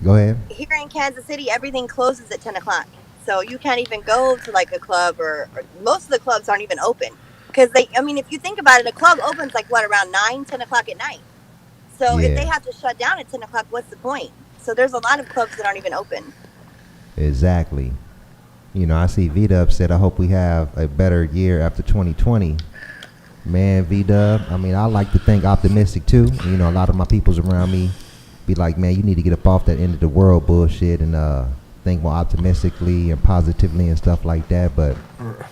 Go ahead. Here in Kansas City, everything closes at 10 o'clock, so you can't even go to like a club or most of the clubs aren't even open because if you think about it, a club opens like around 10 o'clock at night. So if they have to shut down at 10 o'clock, what's the point? So there's a lot of clubs that aren't even open. Exactly. I see V-Dub said, I hope we have a better year after 2020. Man, V-Dub, I like to think optimistic too. A lot of my peoples around me be like, man, you need to get up off that end of the world bullshit and think more optimistically and positively and stuff like that. But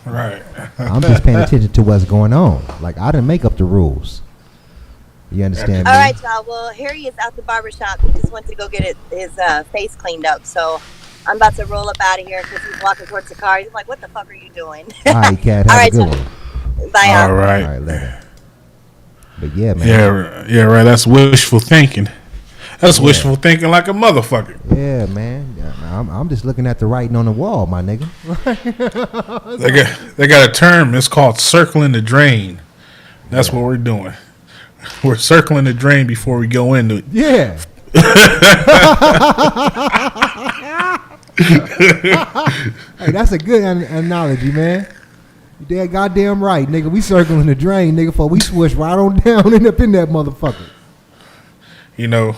right. I'm just paying attention to what's going on. Like, I didn't make up the rules. You understand me? All right, y'all. Well, here he is out the barbershop. He just went to go get his face cleaned up. So I'm about to roll up out of here because he's walking towards the car. He's like, "What the fuck are you doing?" All right, Cat. All Have a right, good y'all. one. Bye, y'all. All right. All right, later. But yeah, man. Yeah, right. That's wishful thinking. That's Yeah. wishful thinking like a motherfucker. Yeah, man. Yeah, I'm just looking at the writing on the wall, my nigga. They got a term. It's called circling the drain. That's what we're doing. We're circling the drain before we go into it. Yeah. Hey, that's a good analogy, man. You damn goddamn right, nigga. We circling the drain, nigga, before we switch right on down and up in that motherfucker. You know,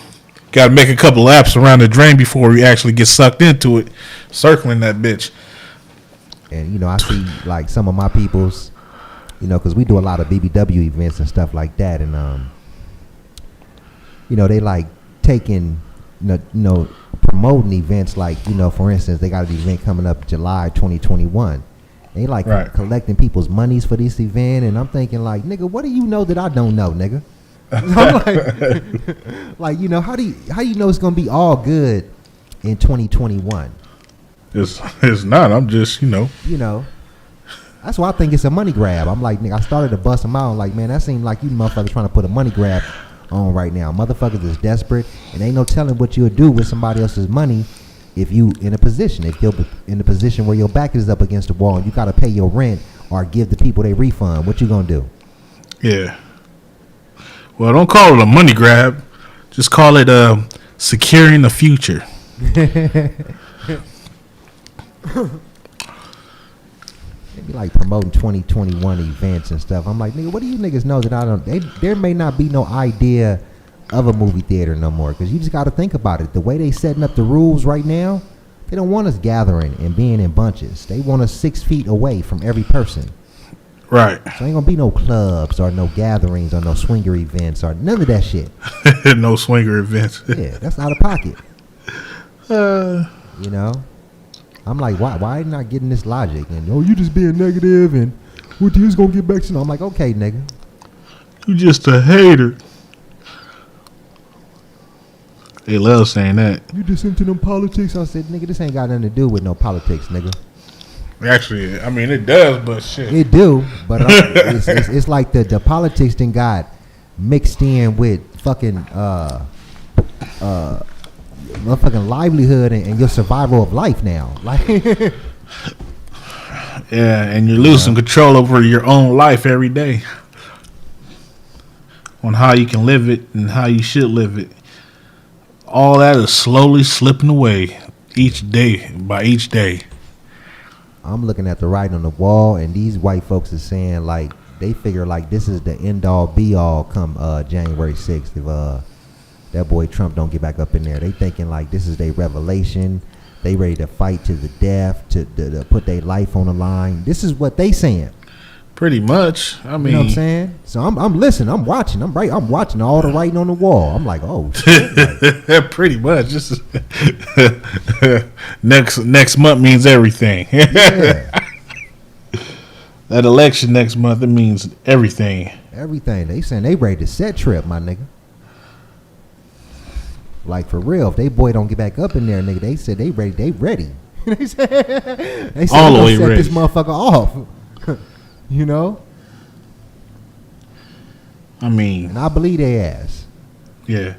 got to make a couple laps around the drain before we actually get sucked into it. Circling that bitch. And, you know, I see, like, some of my peoples, you know, because we do a lot of BBW events and stuff like that. And, you know, they, like, taking, you know, promoting events like, you know, for instance, they got an event coming up July 2021. They, like, collecting people's monies for this event. And I'm thinking, like, nigga, what do you know that I don't know, nigga? I'm like, you know, how do you know it's going to be all good in 2021? It's not. I'm just, you know. That's why I think it's a money grab. I'm like, nigga, I started to bust them out. Like, man, that seemed like you motherfuckers trying to put a money grab on right now. Motherfuckers is desperate, and ain't no telling what you'll do with somebody else's money if you in a position. If you're in a position where your back is up against the wall and you got to pay your rent or give the people their refund, what you gonna do? Yeah. Well, don't call it a money grab. Just call it securing the future. They be like promoting 2021 events and stuff. I'm like, nigga, what do you niggas know that I don't? There may not be no idea of a movie theater no more, because you just got to think about it. The way they setting up the rules right now, they don't want us gathering and being in bunches. They want us 6 feet away from every person. Right. So ain't gonna be no clubs or no gatherings or no swinger events or none of that shit. No swinger events. Yeah, that's out of pocket. You know, I'm like, why not getting this logic? And you just being negative and what you gonna get back to? I'm like, okay, nigga, You just a hater. They love saying that. you just into them politics. I said, nigga, this ain't got nothing to do with no politics, nigga. Actually, I mean, it does, but shit. It do, but it's like the politics then got mixed in with fucking motherfucking livelihood and your survival of life now. Like, Yeah, and you're losing control over your own life every day. On how you can live it and how you should live it. All that is slowly slipping away each day by each day. I'm looking at the writing on the wall, and these white folks are saying, like, they figure like this is the end all be all come January 6th if that boy Trump don't get back up in there. They thinking like this is their revelation. They ready to fight to the death, to put their life on the line. This is what they saying. Pretty much. I mean, you know what I'm saying? So I'm listening. I'm watching. I'm watching all the writing on the wall. I'm like, oh shit. Like, pretty much. This is next month means everything. yeah, That election next month, it means everything. everything. They saying they ready to set trip, my nigga. Like for real, if they boy don't get back up in there, nigga, they said they ready. They said All the way set ready. this motherfucker off. You know? I mean, And I believe they ass. yeah.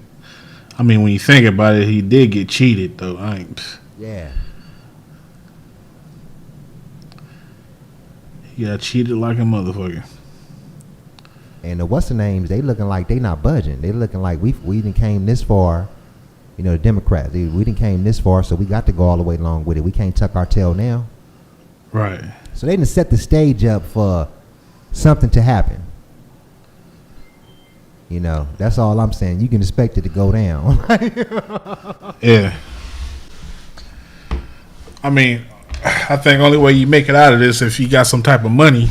I mean, when you think about it, he did get cheated, though. Yeah. He got cheated like a motherfucker. And the what's the names, they looking like they not budging. They looking like we done came this far. You know, the Democrats, we done came this far, so we got to go all the way along with it. We can't tuck our tail now. Right. So they done set the stage up for something to happen. You know, that's all I'm saying. You can expect it to go down. Yeah. I mean, I think only way you make it out of this if you got some type of money.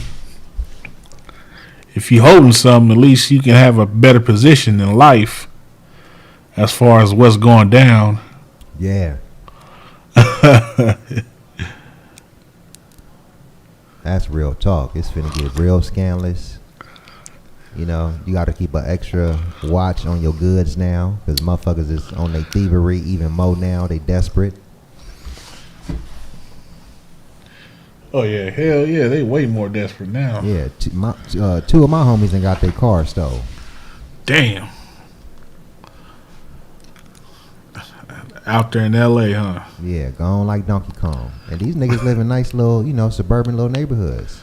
If you holding something, at least you can have a better position in life as far as what's going down. Yeah. That's real talk. It's finna get real scandalous. You know, you got to keep an extra watch on your goods now because motherfuckers is on their thievery even more now. They desperate. Oh yeah, hell yeah, they way more desperate now. Yeah, two of my homies ain't got their car stole. Damn. Out there in L.A., huh? Yeah, gone like Donkey Kong. And these niggas live in nice little, suburban little neighborhoods.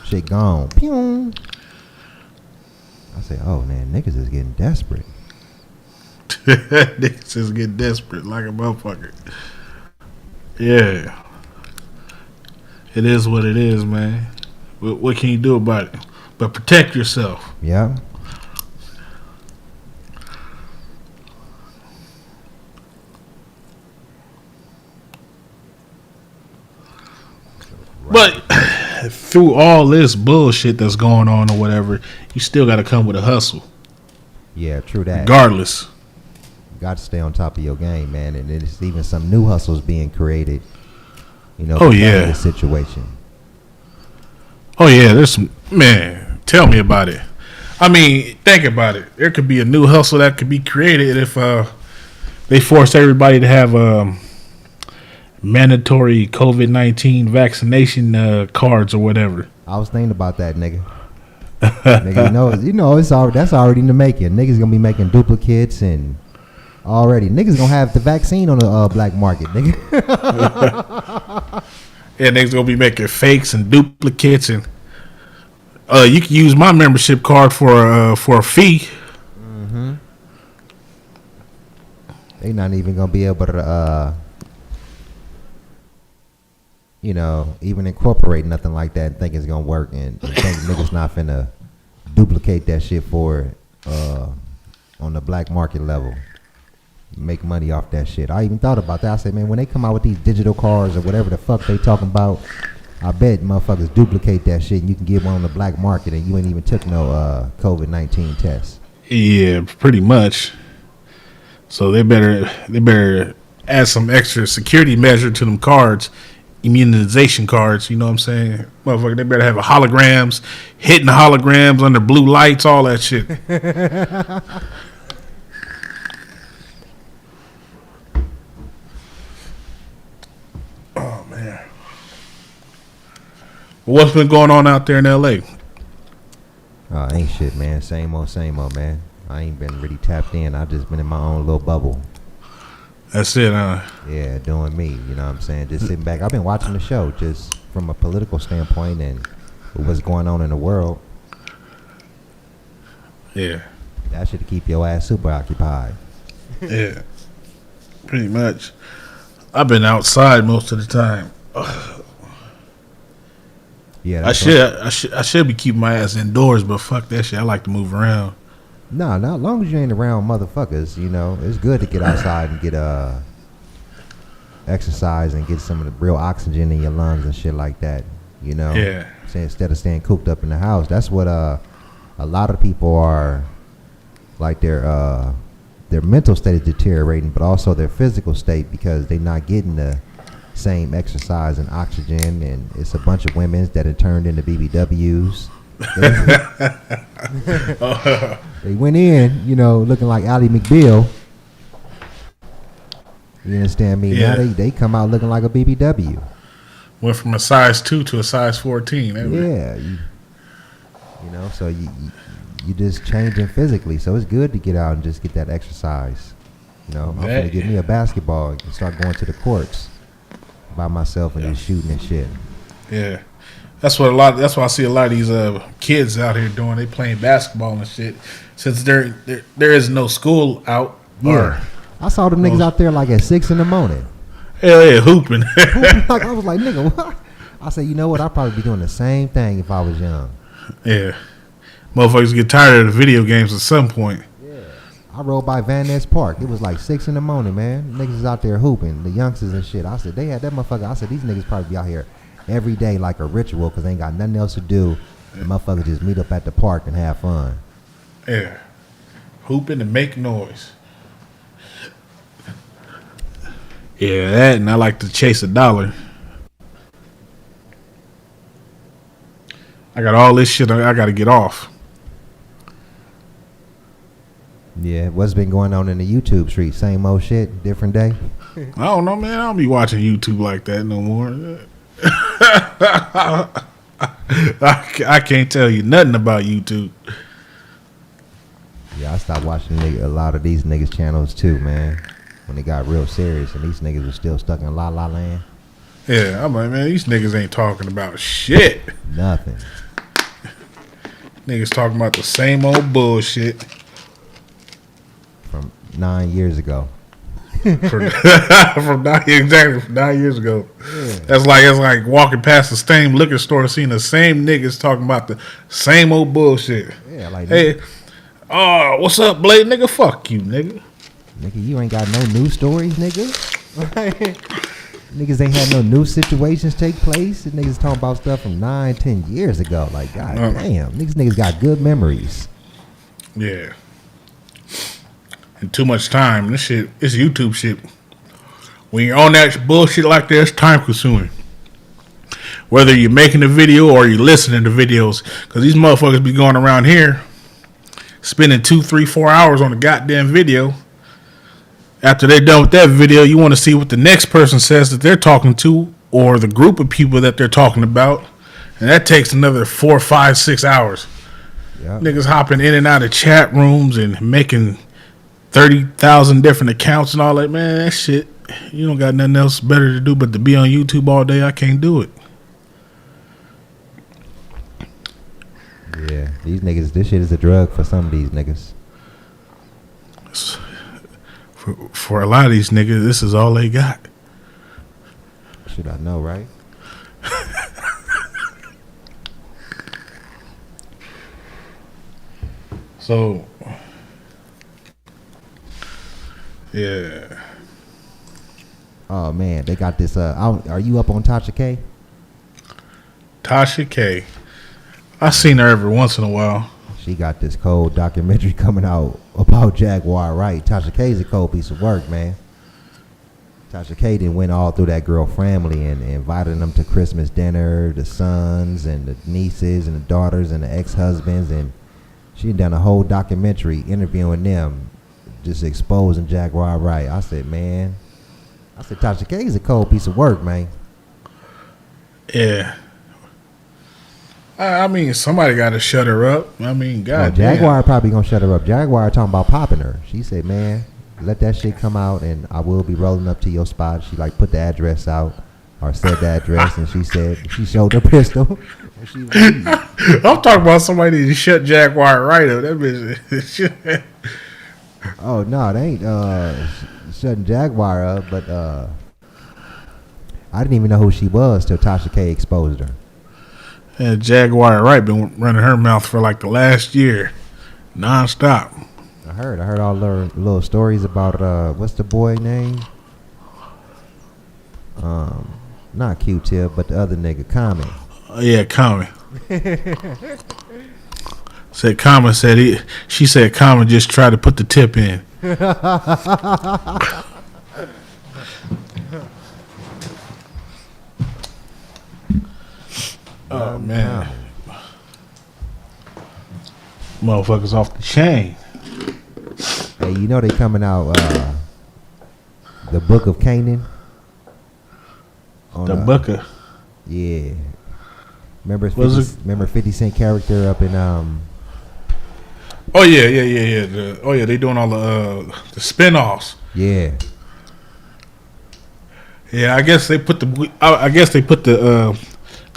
Shit gone. Pew. I say, oh man, niggas is getting desperate. Niggas is getting desperate like a motherfucker. Yeah. It is what it is, man. What can you do about it? But protect yourself. Yeah. But through all this bullshit that's going on or whatever, you still got to come with a hustle. Yeah, true that. Regardless. You got to stay on top of your game, man. And there's even some new hustles being created, oh, yeah. This situation. Oh, yeah. There's some, man, tell me about it. I mean, think about it. There could be a new hustle that could be created if they force everybody to have mandatory COVID-19 vaccination cards or whatever. I was thinking about that, nigga. Nigga, that's already in the making. Niggas gonna be making duplicates and already niggas gonna have the vaccine on the black market, nigga. Yeah, niggas gonna be making fakes and duplicates and you can use my membership card for a fee. Mm-hmm. They not even gonna be able to even incorporate nothing like that and think it's gonna work and think niggas not finna duplicate that shit for on the black market level. Make money off that shit. I even thought about that. I said, man, when they come out with these digital cards or whatever the fuck they talking about, I bet motherfuckers duplicate that shit and you can get one on the black market and you ain't even took no COVID-19 test. Yeah, pretty much. So they better add some extra security measure to them cards. Immunization cards, you know what I'm saying? Motherfucker, they better have a holograms, hitting the holograms under blue lights, all that shit. Oh, man. What's been going on out there in L.A.? Ain't shit, man. Same old, man. I ain't been really tapped in. I've just been in my own little bubble. That's it, huh? Yeah, doing me, you know what I'm saying? Just sitting back. I've been watching the show just from a political standpoint and what's going on in the world. Yeah. That should keep your ass super occupied. Yeah. Pretty much. I've been outside most of the time. Yeah, I should be keeping my ass indoors, but fuck that shit. I like to move around. No, not as long as you ain't around motherfuckers, it's good to get outside and get exercise and get some of the real oxygen in your lungs and shit like that, Yeah. So instead of staying cooped up in the house. That's what a lot of people are like their mental state is deteriorating, but also their physical state because they're not getting the same exercise and oxygen, and it's a bunch of women that have turned into BBWs. They went in, looking like Ally McBeal. You understand me? Yeah. Now they come out looking like a BBW. Went from a size 2 to a size 14. Yeah. So you just changing physically. So it's good to get out and just get that exercise. I'm going to get me a basketball and start going to the courts by myself and just shooting and shit. Yeah. That's why I see a lot of these kids out here doing. They playing basketball and shit. Since there is no school out. Yeah, I saw them niggas out there like at 6 in the morning. Hell yeah, hooping. I was like, nigga, what? I said, you know what? I'd probably be doing the same thing if I was young. Yeah, motherfuckers get tired of the video games at some point. Yeah, I rode by Van Ness Park. It was like 6 in the morning, man. Niggas is out there hooping, the youngsters and shit. I said, they had that motherfucker. I said, these niggas probably be out here every day like a ritual because they ain't got nothing else to do. The motherfuckers just meet up at the park and have fun. Yeah. Hooping and make noise. Yeah, that, and I like to chase $1. I got all this shit I got to get off. Yeah, what's been going on in the YouTube street? Same old shit, different day. I don't know, man. I don't be watching YouTube like that no more. I can't tell you nothing about YouTube. Yeah, I stopped watching a lot of these niggas' channels too, man. When they got real serious and these niggas were still stuck in La La Land. Yeah, I'm like, man, these niggas ain't talking about shit. Nothing. Niggas talking about the same old bullshit. From 9 years ago. from 9 years ago. Yeah. That's like walking past the same liquor store and seeing the same niggas talking about the same old bullshit. Yeah, like hey, oh, what's up, Blade? Nigga, fuck you, nigga. Nigga, you ain't got no news stories, nigga. Niggas ain't had no new situations take place. The niggas talking about stuff from 9-10 years ago. Like, god damn, these niggas got good memories. Yeah. And too much time. This shit, it's YouTube shit. When you're on that bullshit like that, it's time consuming. Whether you're making a video or you're listening to videos. Because these motherfuckers be going around here spending 2, 3, 4 hours on a goddamn video. After they're done with that video, you want to see what the next person says that they're talking to or the group of people that they're talking about. And that takes another 4, 5, 6 hours. Yep. Niggas hopping in and out of chat rooms and making 30,000 different accounts and all that. Man, that shit, you don't got nothing else better to do but to be on YouTube all day. I can't do it. Yeah, these niggas, this shit is a drug for some of these niggas. For a lot of these niggas, this is all they got. Should I know, right? So, yeah. Oh man, they got this. Are you up on Tasha K? Tasha K. I seen her every once in a while. She got this cold documentary coming out about Jaguar Wright. Tasha K's a cold piece of work, man. Tasha K done went all through that girl family and invited them to Christmas dinner, the sons and the nieces and the daughters and the ex-husbands, and she done a whole documentary interviewing them, just exposing Jaguar Wright. I said, Tasha K's a cold piece of work, man. Yeah. I mean, somebody got to shut her up. I mean, God Jaguar probably going to shut her up. Jaguar talking about popping her. She said, man, let that shit come out and I will be rolling up to your spot. She like put the address out or said the address and she said, she showed her pistol. And she I'm talking about somebody that shut Jaguar right up. That bitch. Oh, no, they ain't shutting Jaguar up, but I didn't even know who she was till Tasha K exposed her. And Jaguar Wright been running her mouth for like the last year, nonstop. I heard all the little stories about what's the boy name? Not Q-Tip, but the other nigga, Common. Yeah, Common. She said Common just tried to put the tip in. Oh man, motherfuckers off the chain. Hey, you know they coming out the Book of Canaan. The Book of, yeah. Remember 50 Cent character up in Oh yeah. They doing all the spinoffs. Yeah. Yeah, I guess they put the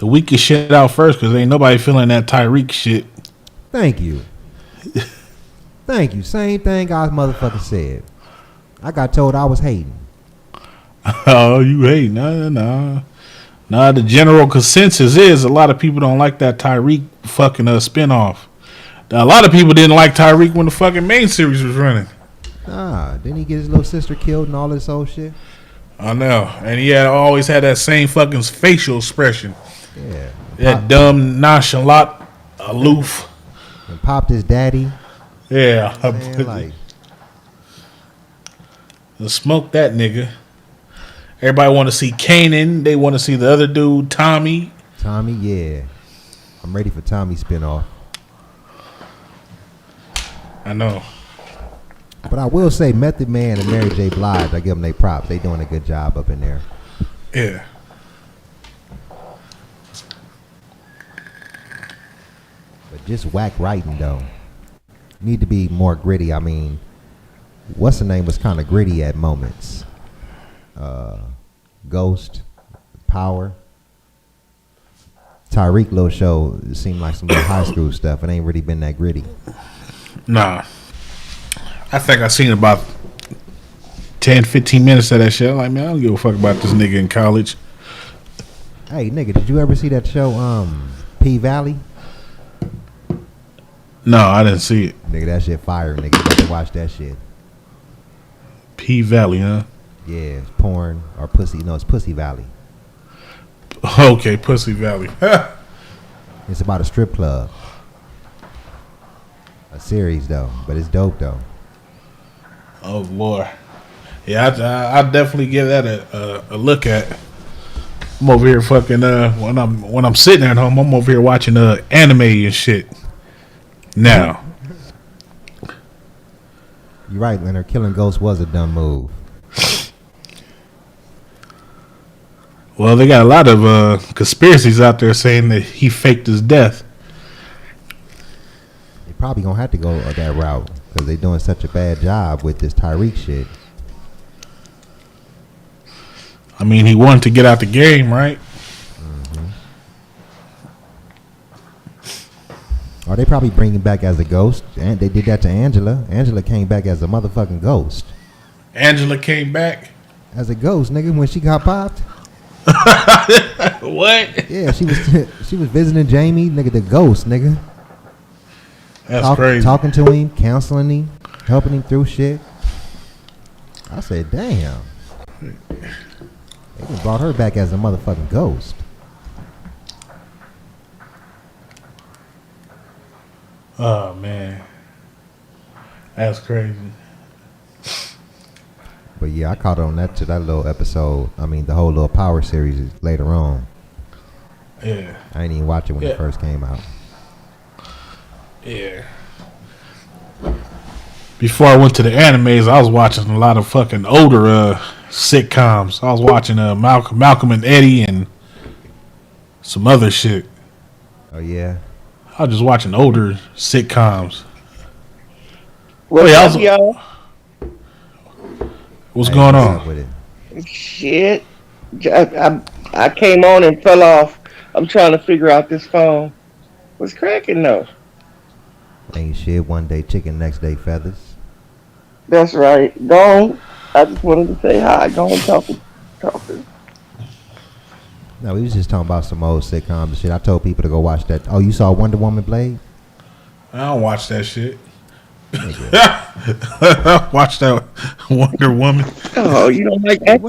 weakest shit out first because ain't nobody feeling that Tyreek shit. Thank you. Same thing I motherfucker said. I got told I was hating. Oh, you hate? No. The general consensus is a lot of people don't like that Tyreek fucking spinoff. A lot of people didn't like Tyreek when the fucking main series was running. Didn't he get his little sister killed and all this old shit? I know, and he always had that same fucking facial expression. Yeah. That dumb, nonchalant, aloof. And popped his daddy. Yeah. Man, like. Smoke that nigga. Everybody want to see Kanan. They want to see the other dude, Tommy. Yeah. I'm ready for Tommy spinoff. I know. But I will say Method Man and Mary J. Blige, I give them their props. They doing a good job up in there. Yeah. But just whack writing, though. Need to be more gritty. I mean, what's the name was kind of gritty at moments. Ghost, Power. Tyreek little show seemed like some little high school stuff. It ain't really been that gritty. Nah. I think I seen about 10, 15 minutes of that show. Like, man, I don't give a fuck about this nigga in college. Hey, nigga, did you ever see that show, P Valley? No, I didn't see it. Nigga, that shit fire, nigga. You better watch that shit. P Valley, huh? Yeah, it's porn or pussy. No, it's Pussy Valley. Okay, Pussy Valley. It's about a strip club. A series, though. But it's dope, though. Oh, Lord. Yeah, I definitely give that a look at. I'm over here fucking, when I'm sitting at home, I'm over here watching anime and shit. Now. You're right, Leonard. Killing Ghost was a dumb move. Well, they got a lot of conspiracies out there saying that he faked his death. They probably gonna have to go that route because they doing such a bad job with this Tyreek shit. I mean, he wanted to get out the game, right? Or they probably bring him back as a ghost. And they did that to Angela. Angela came back as a motherfucking ghost. Angela came back As a ghost, nigga, when she got popped. What? Yeah, she was visiting Jamie, nigga, the ghost, nigga. That's crazy. Talking to him, counseling him, helping him through shit. I said, damn. They just brought her back as a motherfucking ghost. Oh, man. That's crazy. But yeah, I caught on that to that little episode. I mean, the whole little Power series later on. Yeah. I didn't even watch it when it first came out. Yeah. Before I went to the animes, I was watching a lot of fucking older sitcoms. I was watching Malcolm and Eddie and some other shit. Oh, yeah? I was just watching older sitcoms. What's up, y'all? What's going on? With it. Shit. I came on and fell off. I'm trying to figure out this phone. What's cracking though? Ain't shit. One day chicken, next day feathers. That's right. Go on. I just wanted to say hi. Go on talking. No, we was just talking about some old sitcoms and shit. I told people to go watch that. Oh, you saw Wonder Woman Blade? I don't watch that shit. Watch that Wonder Woman. Oh, you don't like that?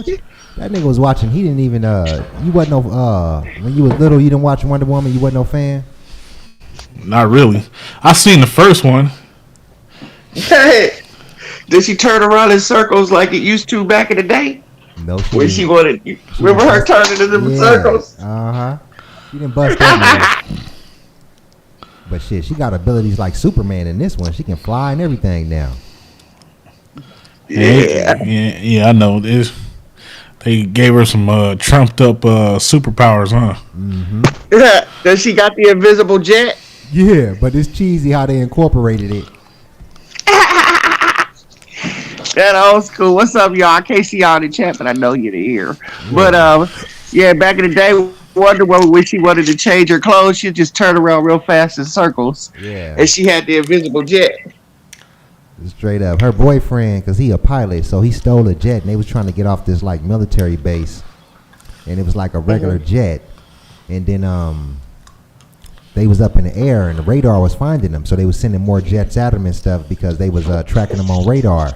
That nigga was watching. He didn't even. You wasn't no. When you was little, you didn't watch Wonder Woman. You wasn't no fan. Not really. I seen the first one. Hey, did she turn around in circles like it used to back in the day? No, when she wanted. Remember her turning in them circles? She didn't bust that man. But shit, she got abilities like Superman in this one. She can fly and everything now. Yeah, I know this. They gave her some trumped up superpowers, huh? Mm-hmm. Does she got the invisible jet? Yeah, but it's cheesy how they incorporated it. That old school. What's up, y'all? I can't see y'all in the chat, but I know you're here. Yeah. But yeah, back in the day, Wonder Woman, when she wanted to change her clothes, she'd just turn around real fast in circles. Yeah. And she had the invisible jet. Straight up. Her boyfriend, because he a pilot, so he stole a jet, and they was trying to get off this, like, military base. And it was like a regular jet. And then they was up in the air, and the radar was finding them. So they was sending more jets at them and stuff because they was tracking them on radar.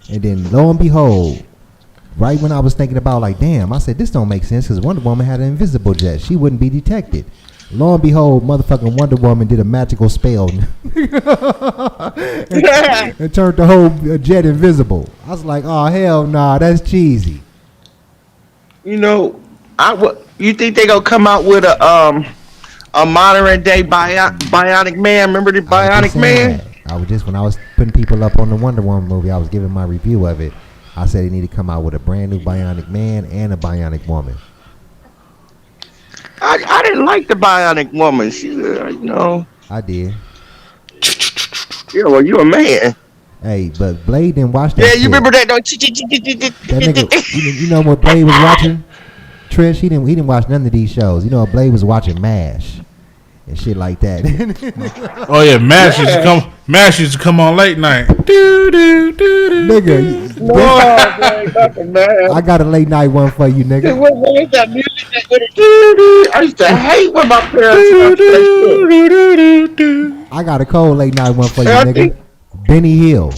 And then, lo and behold, right when I was thinking about, like, damn, I said, this don't make sense because Wonder Woman had an invisible jet. She wouldn't be detected. Lo and behold, motherfucking Wonder Woman did a magical spell and turned the whole jet invisible. I was like, oh, hell nah, that's cheesy. You know, you think they gonna come out with a modern day Bionic Man. Remember the I was just Bionic saying Man? that. I was just when I was putting people up on the Wonder Woman movie, I was giving my review of it. I said he need to come out with a brand new Bionic Man and a Bionic Woman. I didn't like the Bionic Woman. She, I did. well, you a man. Hey, but Blade didn't watch that Yeah, you shit. remember that? Don't That nigga, you know what Blade was watching? Trish, he didn't watch none of these shows. You know, Blade was watching MASH and shit like that. Oh yeah, Mash used to come on late night. Nigga, No, man, not the man. I got a late night one for you, nigga. What was that music that would have? I used to hate when my parents watched that shit. I got a cold late night one for you, I nigga. think- Benny Hill.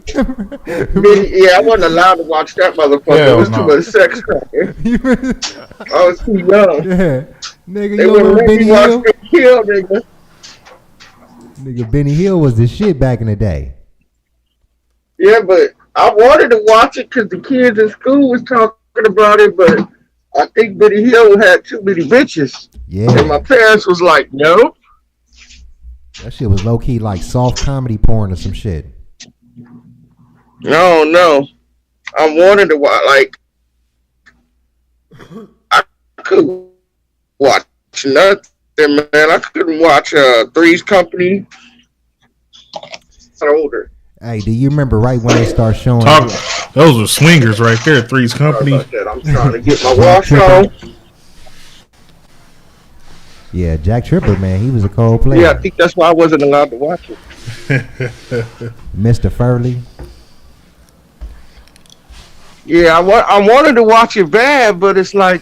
Yeah, I wasn't allowed to watch that motherfucker. Hell It was no. too much sex cracking. I was too young. Yeah. Nigga, They you wouldn't remember let Benny me watch Hill? Benny Hill, nigga. Nigga, Benny Hill was the shit back in the day. Yeah, but I wanted to watch it because the kids in school was talking about it, but I think Benny Hill had too many bitches. And my Yeah. parents was like, nope. That shit was low key like soft comedy porn or some shit. No. I wanted to watch, like, I could watch nothing, man. I couldn't watch Three's Company. Older. Hey, do you remember right when they start showing? Those were swingers right there. Three's Sorry Company. about that. I'm trying to get my wash on. Yeah, Jack Tripper, man, he was a cold player. Yeah, I think that's why I wasn't allowed to watch it. Mr. Furley. Yeah, I wanted to watch it bad, but it's like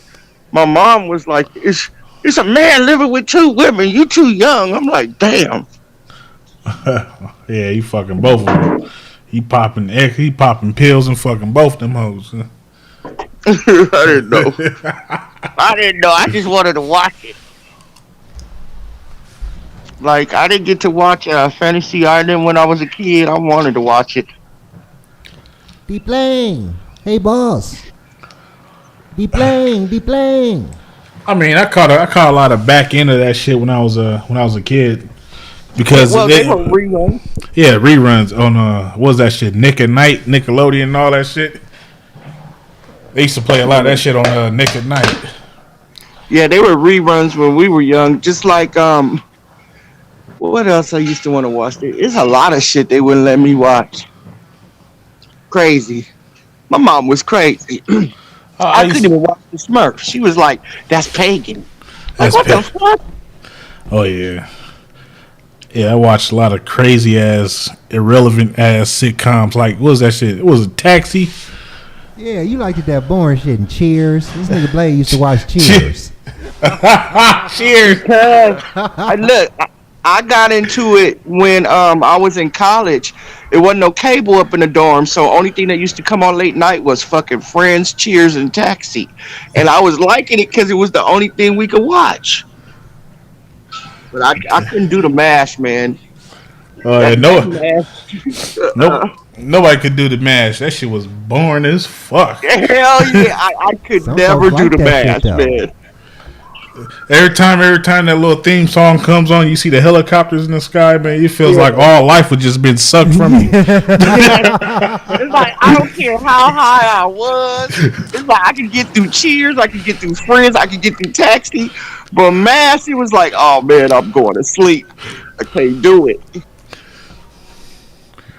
my mom was like, "It's a man living with two women. You too young." I'm like, "Damn." Yeah, he fucking both of them. He popping pills and fucking both them hoes. I didn't know. I didn't know. I just wanted to watch it. Like I didn't get to watch Fantasy Island when I was a kid. I wanted to watch it. Be playing. Hey, boss. Be playing. I mean, I caught a lot of back end of that shit when I was a kid because They were reruns. yeah, reruns on what was that shit, Nick at Night, Nickelodeon, and all that shit. They used to play a lot of that shit on Nick at Night. Yeah, they were reruns when we were young. Just like what else I used to want to watch? There's a lot of shit they wouldn't let me watch. Crazy. My mom was crazy. I couldn't even watch the Smurfs. She was like, "That's pagan." Like, what the fuck? Oh yeah. Yeah, I watched a lot of crazy ass, irrelevant ass sitcoms. Like, what was that shit? It was a Taxi. Yeah, you liked it, that boring shit and Cheers. This nigga Blade used to watch Cheers. Cheers. I got into it when I was in college. It wasn't no cable up in the dorm, so only thing that used to come on late night was fucking Friends, Cheers, and Taxi. And I was liking it because it was the only thing we could watch. But I couldn't do the MASH, man. Nobody could do the MASH. That shit was boring as fuck. Hell yeah, I could Some never folks do like the that MASH, shit, though. man. Every time that little theme song comes on, you see the helicopters in the sky, man. It feels like all life would just been sucked from you. It's like I don't care how high I was. It's like I could get through Cheers, I could get through Friends, I could get through Taxi, but MASH, it was like, oh man, I'm going to sleep. I can't do it.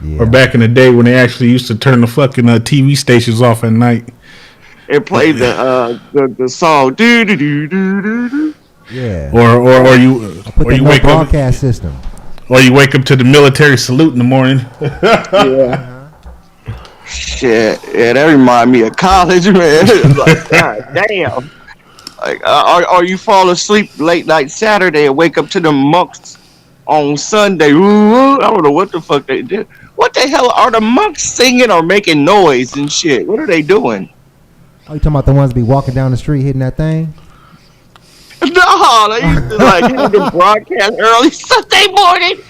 Yeah. Or back in the day when they actually used to turn the fucking TV stations off at night. And play the song. Do do do do do do. Yeah. Or you Put that you no wake up broadcast system. or you wake up to the military salute in the morning. Yeah. Shit. Yeah, that remind me of college, man. It's like, god damn. Like, or you fall asleep late night Saturday and wake up to the monks on Sunday. Ooh, I don't know what the fuck they did. What the hell are the monks singing or making noise and shit? What are they doing? Oh, you talking about the ones that be walking down the street hitting that thing? No, they used to like hit the broadcast early Sunday morning,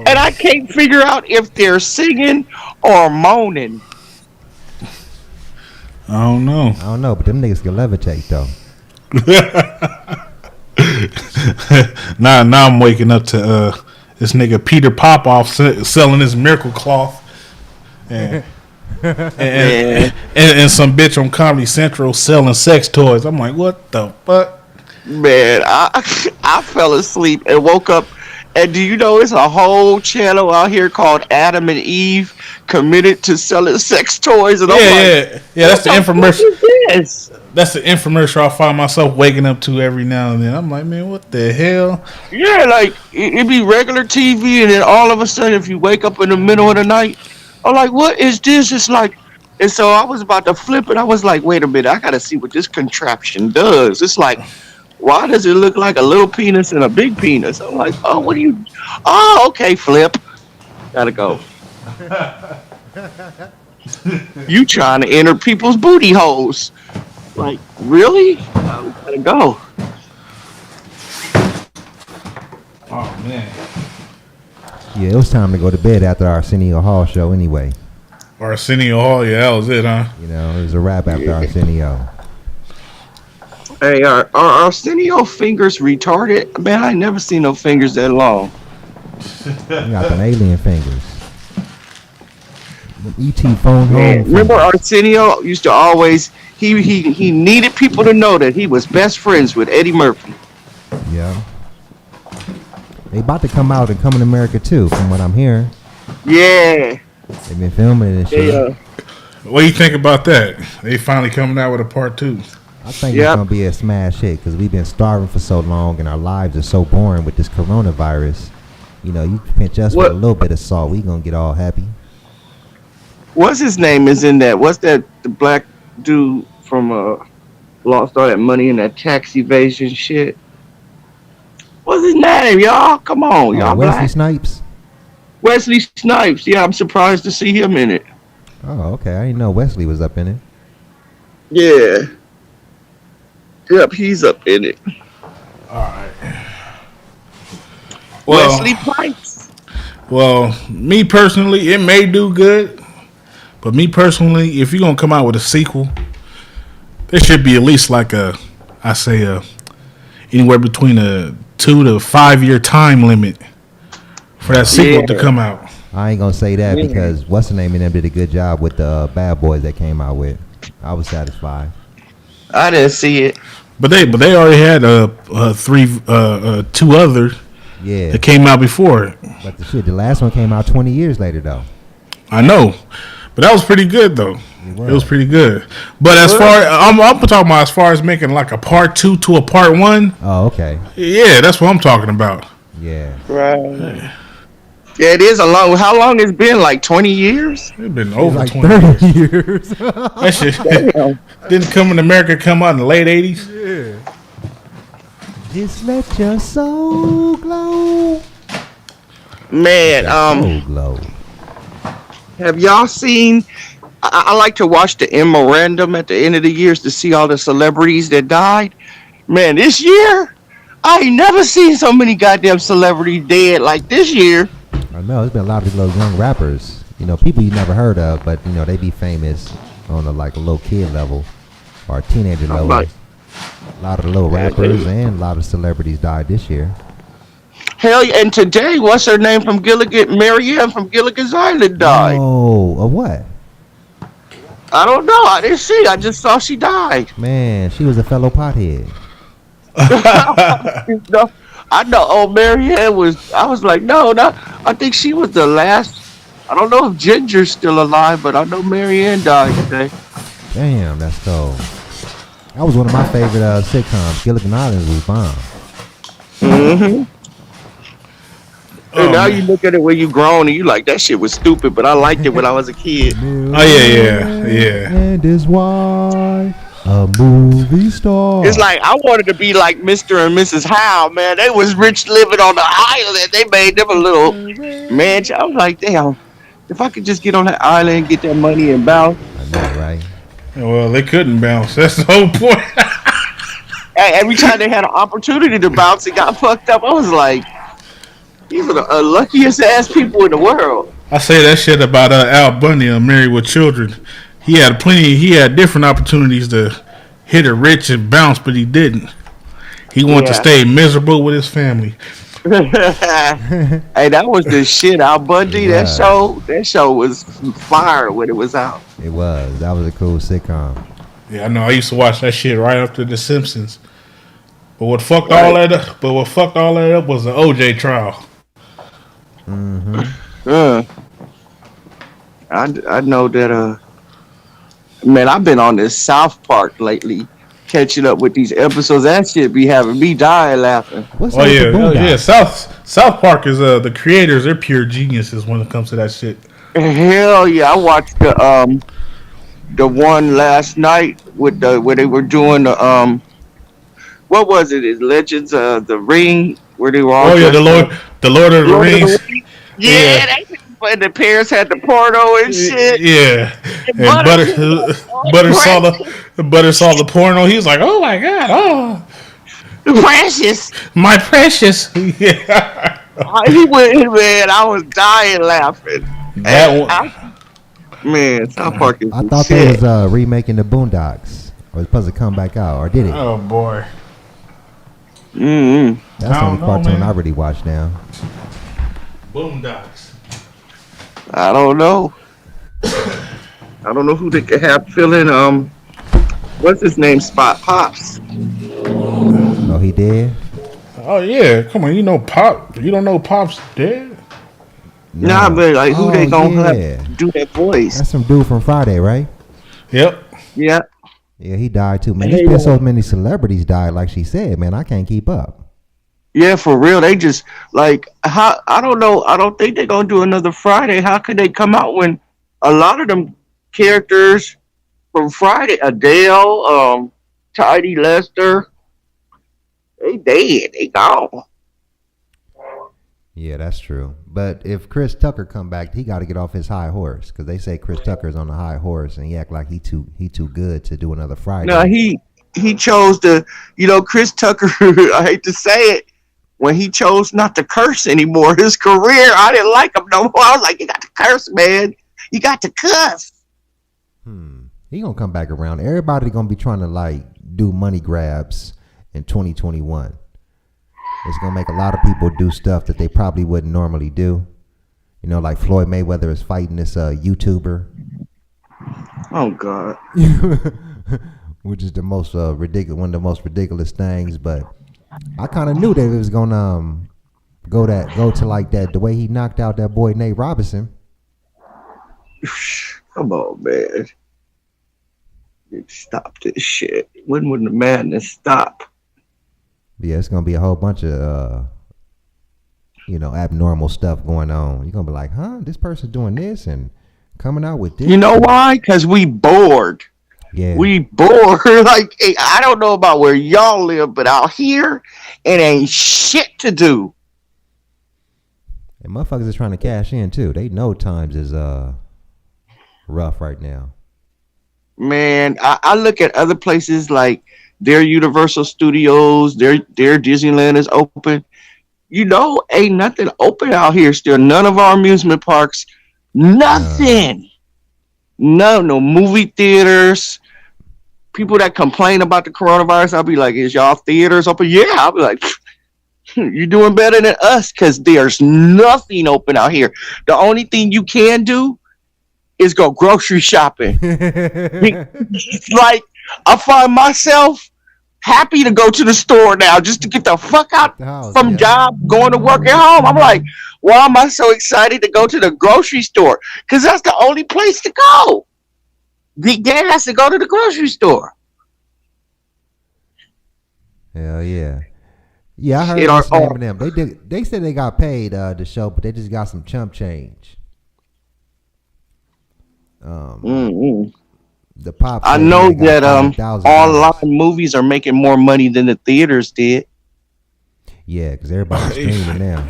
and I can't figure out if they're singing or moaning. I don't know. I don't know, but them niggas can levitate though. Now I'm waking up to this nigga Peter Popoff selling his miracle cloth, and and some bitch on Comedy Central selling sex toys. I'm like, what the fuck? Man, I fell asleep and woke up. And do you know it's a whole channel out here called Adam and Eve committed to selling sex toys? And I'm like, yeah. That's the infomercial. Yes. That's the infomercial I find myself waking up to every now and then. I'm like, man, what the hell? Yeah, like it'd be regular TV, and then all of a sudden, if you wake up in the middle of the night, I'm like, what is this? It's like, and so I was about to flip it. I was like, wait a minute, I gotta see what this contraption does. It's like, why does it look like a little penis and a big penis? I'm like, oh, what do you? Oh, okay, flip. Gotta go. You trying to enter people's booty holes? Like, really? Oh, gotta go. Oh man. Yeah, it was time to go to bed after our Arsenio Hall show anyway. Arsenio Hall, yeah, that was it, huh? You know, it was a wrap after Arsenio. Hey, are Arsenio fingers retarded? Man, I ain't never seen no fingers that long. You got them alien fingers. The E.T. phone Man, home. remember Arsenio used to always he needed people to know that he was best friends with Eddie Murphy. Yeah. They about to come out and Coming to America too, from what I'm hearing. Yeah. They've been filming it and shit. They, What do you think about that? They finally coming out with a part 2. I think it's gonna be a smash hit because we've been starving for so long and our lives are so boring with this coronavirus. You know, you pinch us with a little bit of salt, we gonna get all happy. What's his name is in that? What's that? The black dude from lost all that money in that tax evasion shit. What's his name, y'all? Come on, y'all. Wesley black. Snipes. Wesley Snipes. Yeah, I'm surprised to see him in it. Oh, okay. I didn't know Wesley was up in it. Yeah. Yep, he's up in it. All right. Well, Wesley Pipes. Well, me personally, it may do good, but me personally, if you're gonna come out with a sequel, there should be at least like anywhere between a 2 to 5 year time limit for that sequel to come out. I ain't gonna say that because what's the name of them did a good job with the Bad Boys that came out with. I was satisfied. I didn't see it. But they already had two other that came out before it. But the last one came out 20 years later though. I know, but that was pretty good though. It was pretty good. But as far I'm talking about as far as making like a part 2 to a part 1. Oh, okay. Yeah, that's what I'm talking about. Yeah. Right. Yeah, it is a long. How long it's been? Like 20 years? It's been over like 20 30 years. years. That shit didn't Coming to America come out in the late 80s? Yeah. Just let your soul glow. Man, Soul glow. have y'all seen? I like to watch the memorandum at the end of the years to see all the celebrities that died. Man, this year I ain't never seen so many goddamn celebrities dead like this year. I know there's been a lot of little young rappers. You know, people you never heard of, but you know they be famous on a little kid level or teenager level. Right. A lot of the little rappers and a lot of celebrities died this year. Hell yeah, and today, what's her name from Gilligan? Marianne from Gilligan's Island died. Oh, of what? I don't know. I didn't see. I just saw she died. Man, she was a fellow pothead. No, I know. Oh, Marianne was. I was like, no. I think she was the last. I don't know if Ginger's still alive, but I know Marianne died today. Damn, that's cold. That was one of my favorite sitcoms. Gilligan Island was bomb. Mm-hmm. And now you look at it when you grown and you like that shit was stupid, but I liked it when I was a kid. Oh yeah. And is why a movie star. It's like I wanted to be like Mr. and Mrs. Howe, man. They was rich living on the island. They made them a little mansion. I was like, damn, if I could just get on that island and get that money and bounce. I know, right? Well, they couldn't bounce. That's the whole point. Hey, every time they had an opportunity to bounce, it got fucked up. I was like, these are the luckiest ass people in the world. I say that shit about Al Bundy on Married with Children. He had different opportunities to hit it rich and bounce, but he didn't. He wanted to stay miserable with his family. Hey, that was the shit. Al Bundy. That show was fire when it was out. It was. That was a cool sitcom. Yeah, I know. I used to watch that shit right after The Simpsons. But what fucked all that up? But what fucked all that up was the OJ trial. I know that. Man, I've been on this South Park lately, catching up with these episodes. That shit be having me dying laughing. What's up with the Boondocks? South Park is the creators. They're pure geniuses when it comes to that shit. Hell yeah! I watched the one last night with where they were doing the what was it? It's Legends of the Ring, where they were all the Lord of the Rings. Yeah, when the parents had the porno and shit. Yeah, and Butter saw the porno. He was like, "Oh my god, precious, my precious." Yeah, he went, man. I was dying laughing. Man, South Park is. I thought they was remaking the Boondocks, or was supposed to come back out, or did it? Oh boy. Mm-hmm. That's the only cartoon I really watch now. Boondocks. I don't know. I don't know who they could have filling. What's his name? Spot Pops. Oh, he dead? Oh yeah, come on. You know Pop. You don't know Pop's dead? No. Nah, but like who they gonna have do that voice? That's some dude from Friday, right? Yep. Yeah. Yeah, he died too. Man, there's been so many celebrities died. Like she said, man, I can't keep up. Yeah, for real. They just like how I don't know. I don't think they're gonna do another Friday. How could they come out when a lot of them characters from Friday, Adele, Tidy Lester, they dead. They gone. Yeah, that's true. But if Chris Tucker come back, he got to get off his high horse because they say Chris Tucker's on the high horse and he act like he too good to do another Friday. No, he chose to. Chris Tucker. I hate to say it. When he chose not to curse anymore, his career, I didn't like him no more. I was like, you got to curse, man. You got to cuss. He gonna come back around. Everybody gonna be trying to like do money grabs in 2021. It's gonna make a lot of people do stuff that they probably wouldn't normally do. Like Floyd Mayweather is fighting this YouTuber. Oh God. Which is the most ridiculous, one of the most ridiculous things. But I kind of knew that it was gonna go to like that. The way he knocked out that boy Nate Robinson. Come on, man. Stop this shit. When would the madness stop? Yeah, it's gonna be a whole bunch of abnormal stuff going on. You're gonna be like, huh? This person's doing this and coming out with this. You know why? Because we bored. Yeah. We bored. Like, I don't know about where y'all live, but out here, it ain't shit to do. And motherfuckers are trying to cash in too. They know times is rough right now. Man, I look at other places like their Universal Studios, their Disneyland is open. Ain't nothing open out here still. None of our amusement parks, nothing. No movie theaters. People that complain about the coronavirus, I'll be like, is y'all theaters open? Yeah, I'll be like, you're doing better than us because there's nothing open out here. The only thing you can do is go grocery shopping. Like, I find myself happy to go to the store now just to get the fuck out from job, going to work at home. I'm like, why am I so excited to go to the grocery store? Because that's the only place to go. Get gas to go to the grocery store. Hell yeah. Yeah, I heard what's the name of them. They said they got paid the show, but they just got some chump change. The pop. I know that online movies are making more money than the theaters did. Yeah, because everybody's streaming now.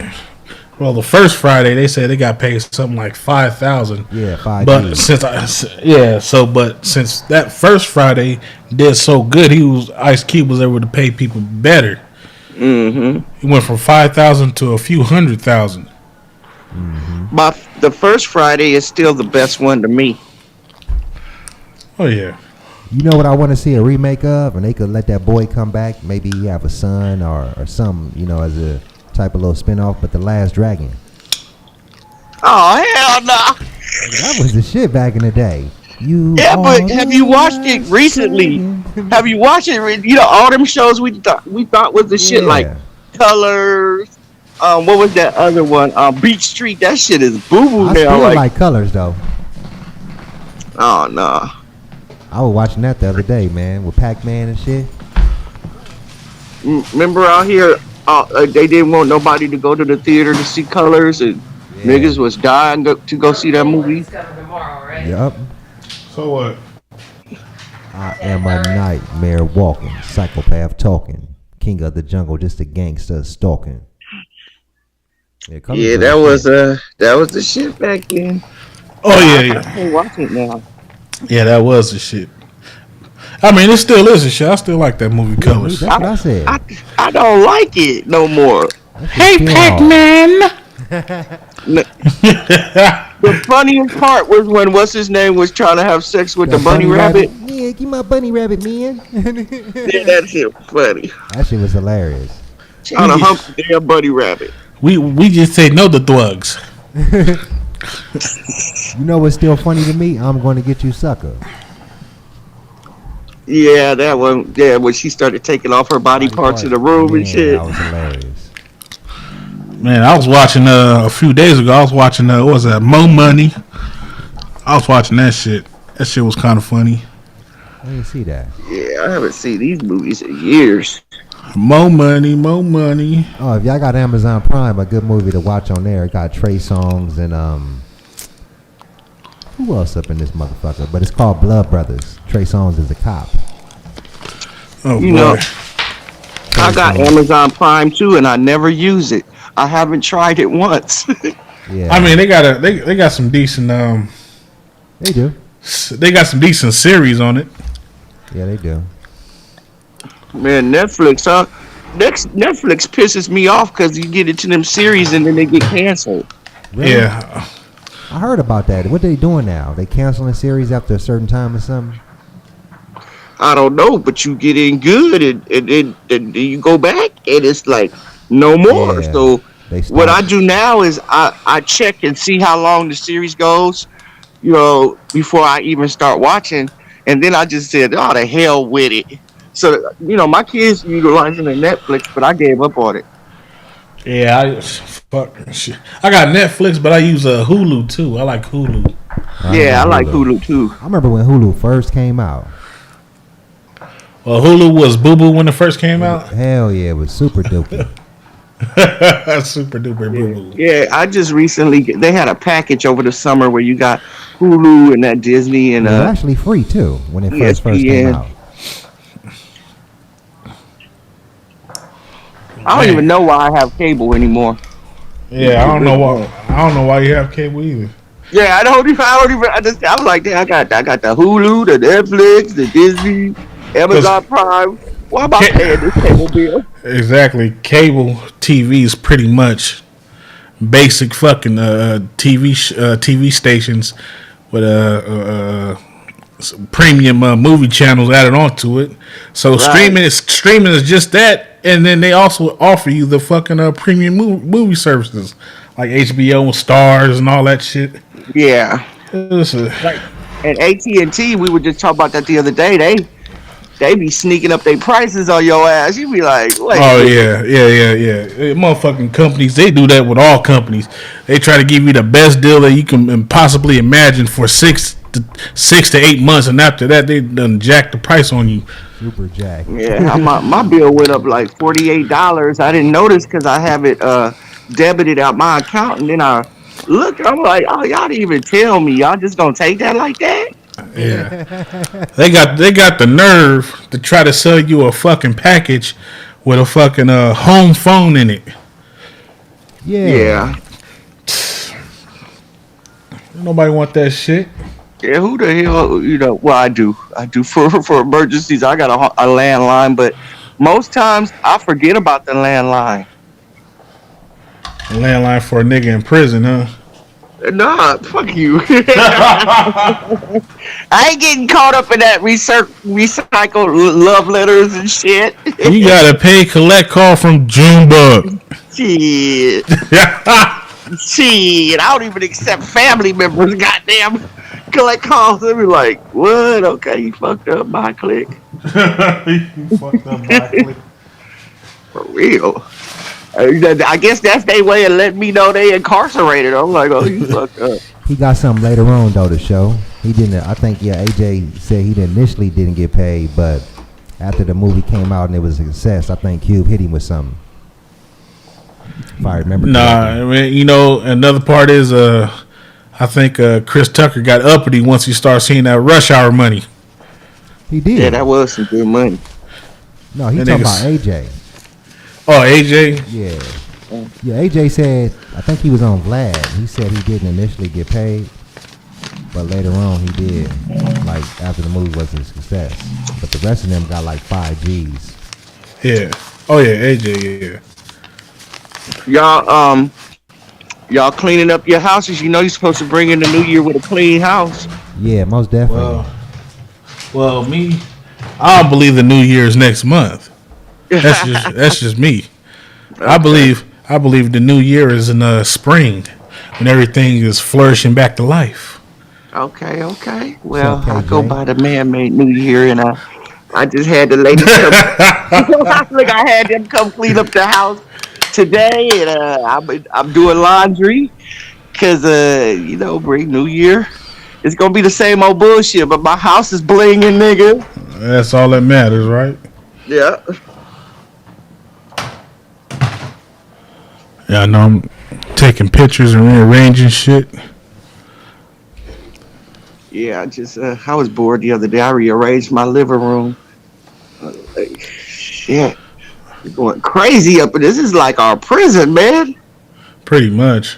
Well, the first Friday they said they got paid something like $5,000. Yeah, $5,000. But since that first Friday did so good, Ice Cube was able to pay people better. Mm-hmm. He went from 5,000 to a few 100,000. Mm-hmm. But the first Friday is still the best one to me. Oh yeah. You know what I want to see a remake of, and they could let that boy come back. Maybe he have a son or some, as a type of little spinoff. But The Last Dragon. Oh hell no! That was the shit back in the day. Yeah, but have you watched it recently? Have you watched it? All them shows we thought was the shit like Colors. What was that other one? Beach Street. That shit is boo boo now. I still like Colors though. Oh no! I was watching that the other day, man, with Pac-Man and shit. Remember out here, they didn't want nobody to go to the theater to see Colors, and niggas was dying to go see that movie. Yup. So what? I am a nightmare walking, psychopath talking, king of the jungle, just a gangster stalking. Yeah, that was the shit back then. Oh yeah. I can't watch it now. Yeah, that was the shit. I mean, it still is a shit. I still like that movie Colors. That's what I said. I don't like it no more. Hey, Pac-Man. The funniest part was when what's his name was trying to have sex with the bunny rabbit. Yeah, give my bunny rabbit, man. Yeah, that shit funny. That shit was hilarious. Trying to hump the damn bunny rabbit. We just say no to thugs. You know what's still funny to me? I'm going to get you, sucker. Yeah, that one. Yeah, when she started taking off her body parts in the room and shit. That was hilarious. Man, I was watching a few days ago. I was watching what was that? Mo Money. I was watching that shit. That shit was kind of funny. I didn't see that. Yeah, I haven't seen these movies in years. Mo Money, Mo Money. Oh, if y'all got Amazon Prime, a good movie to watch on there. It got Trey Songz and who else up in this motherfucker? But it's called Blood Brothers. Trey Songz is a cop. Oh, you boy. know, I got Amazon Prime too, and I never use it. I haven't tried it once. Yeah. I mean, they got some decent They do. They got some decent series on it. Yeah, they do. Man, Netflix, huh? Netflix pisses me off because you get into them series and then they get canceled. Really? Yeah. I heard about that. What they doing now? They canceling series after a certain time or something? I don't know, but you get in good and you go back and it's like no more. Yeah, so what I do now is I check and see how long the series goes, before I even start watching. And then I just said, oh, the hell with it. So, my kids utilizing the Netflix, but I gave up on it. Yeah, I got Netflix, but I use Hulu too. I like Hulu. I like Hulu too. I remember when Hulu first came out. Well, Hulu was boo boo when it first came out. Hell yeah, it was super dopey. Super duper boo boo. Yeah, I just recently they had a package over the summer where you got Hulu and that Disney and it was actually free too when it first came out. I don't even know why I have cable anymore. Yeah, I don't know why you have cable either. Yeah, I don't even. I'm like, damn, I got the Hulu, the Netflix, the Disney, Amazon Prime. Why am I paying this cable bill? Exactly, cable TV is pretty much basic fucking TV stations with premium movie channels added onto it. So right. streaming is just that, and then they also offer you the fucking premium movie services like HBO and Stars and all that shit. Yeah. Like, and AT&T, we were just talking about that the other day. They be sneaking up their prices on your ass. You be like, wait. Oh yeah. Motherfucking companies, they do that with all companies. They try to give you the best deal that you can possibly imagine for 6 to 8 months, and after that, they done jack the price on you. Super jack. Yeah, my bill went up like $48. I didn't notice because I have it debited out my account, and then I look, I'm like, oh, y'all didn't even tell me. Y'all just gonna take that like that? Yeah, they got the nerve to try to sell you a fucking package with a fucking home phone in it. Yeah. Nobody want that shit. Yeah, who the hell, well, I do for emergencies. I got a landline, but most times I forget about the landline. A landline for a nigga in prison, huh? Nah, fuck you. I ain't getting caught up in that recycled love letters and shit. You gotta pay collect call from Junebug. Shit. Shit. I don't even accept family members, goddamn. Collect calls. They be like, what? Okay, you fucked up. Bye, click. You fucked up my click. For real. I guess that's their way of letting me know they incarcerated. I'm like, oh, you fucked up. He got something later on though to show. He didn't. I think AJ said he initially didn't get paid, but after the movie came out and it was a success, I think Cube hit him with something. If I remember. Nah, correctly. I mean, you know, another part is I think Chris Tucker got uppity once he started seeing that rush hour money. He did. Yeah, that was some good money. No, he That talking nigga's- about AJ. Oh, AJ. Yeah. Yeah, AJ said, I think he was on Vlad. He said he didn't initially get paid, but later on he did, like after the movie was a success. But the rest of them got like 5 G's. Yeah. Oh yeah, AJ. Yeah. Y'all cleaning up your houses. You know you're supposed to bring in the new year with a clean house. Yeah, most definitely. Well, me, I don't believe the New Year's next month. That's just me. Okay. I believe the New Year is in spring when everything is flourishing back to life. Okay. Well, Okay, I go Jay. by the man-made New Year, and I just had the ladies come. Look, I had them come clean up the house today, and I'm doing laundry because you know, bring New Year. It's gonna be the same old bullshit, but my house is blinging, nigga. That's all that matters, right? Yeah. Yeah, I know. I'm taking pictures and rearranging shit. Yeah, I was bored the other day. I rearranged my living room. Shit, we're going crazy up in this. Is like our prison, man. Pretty much.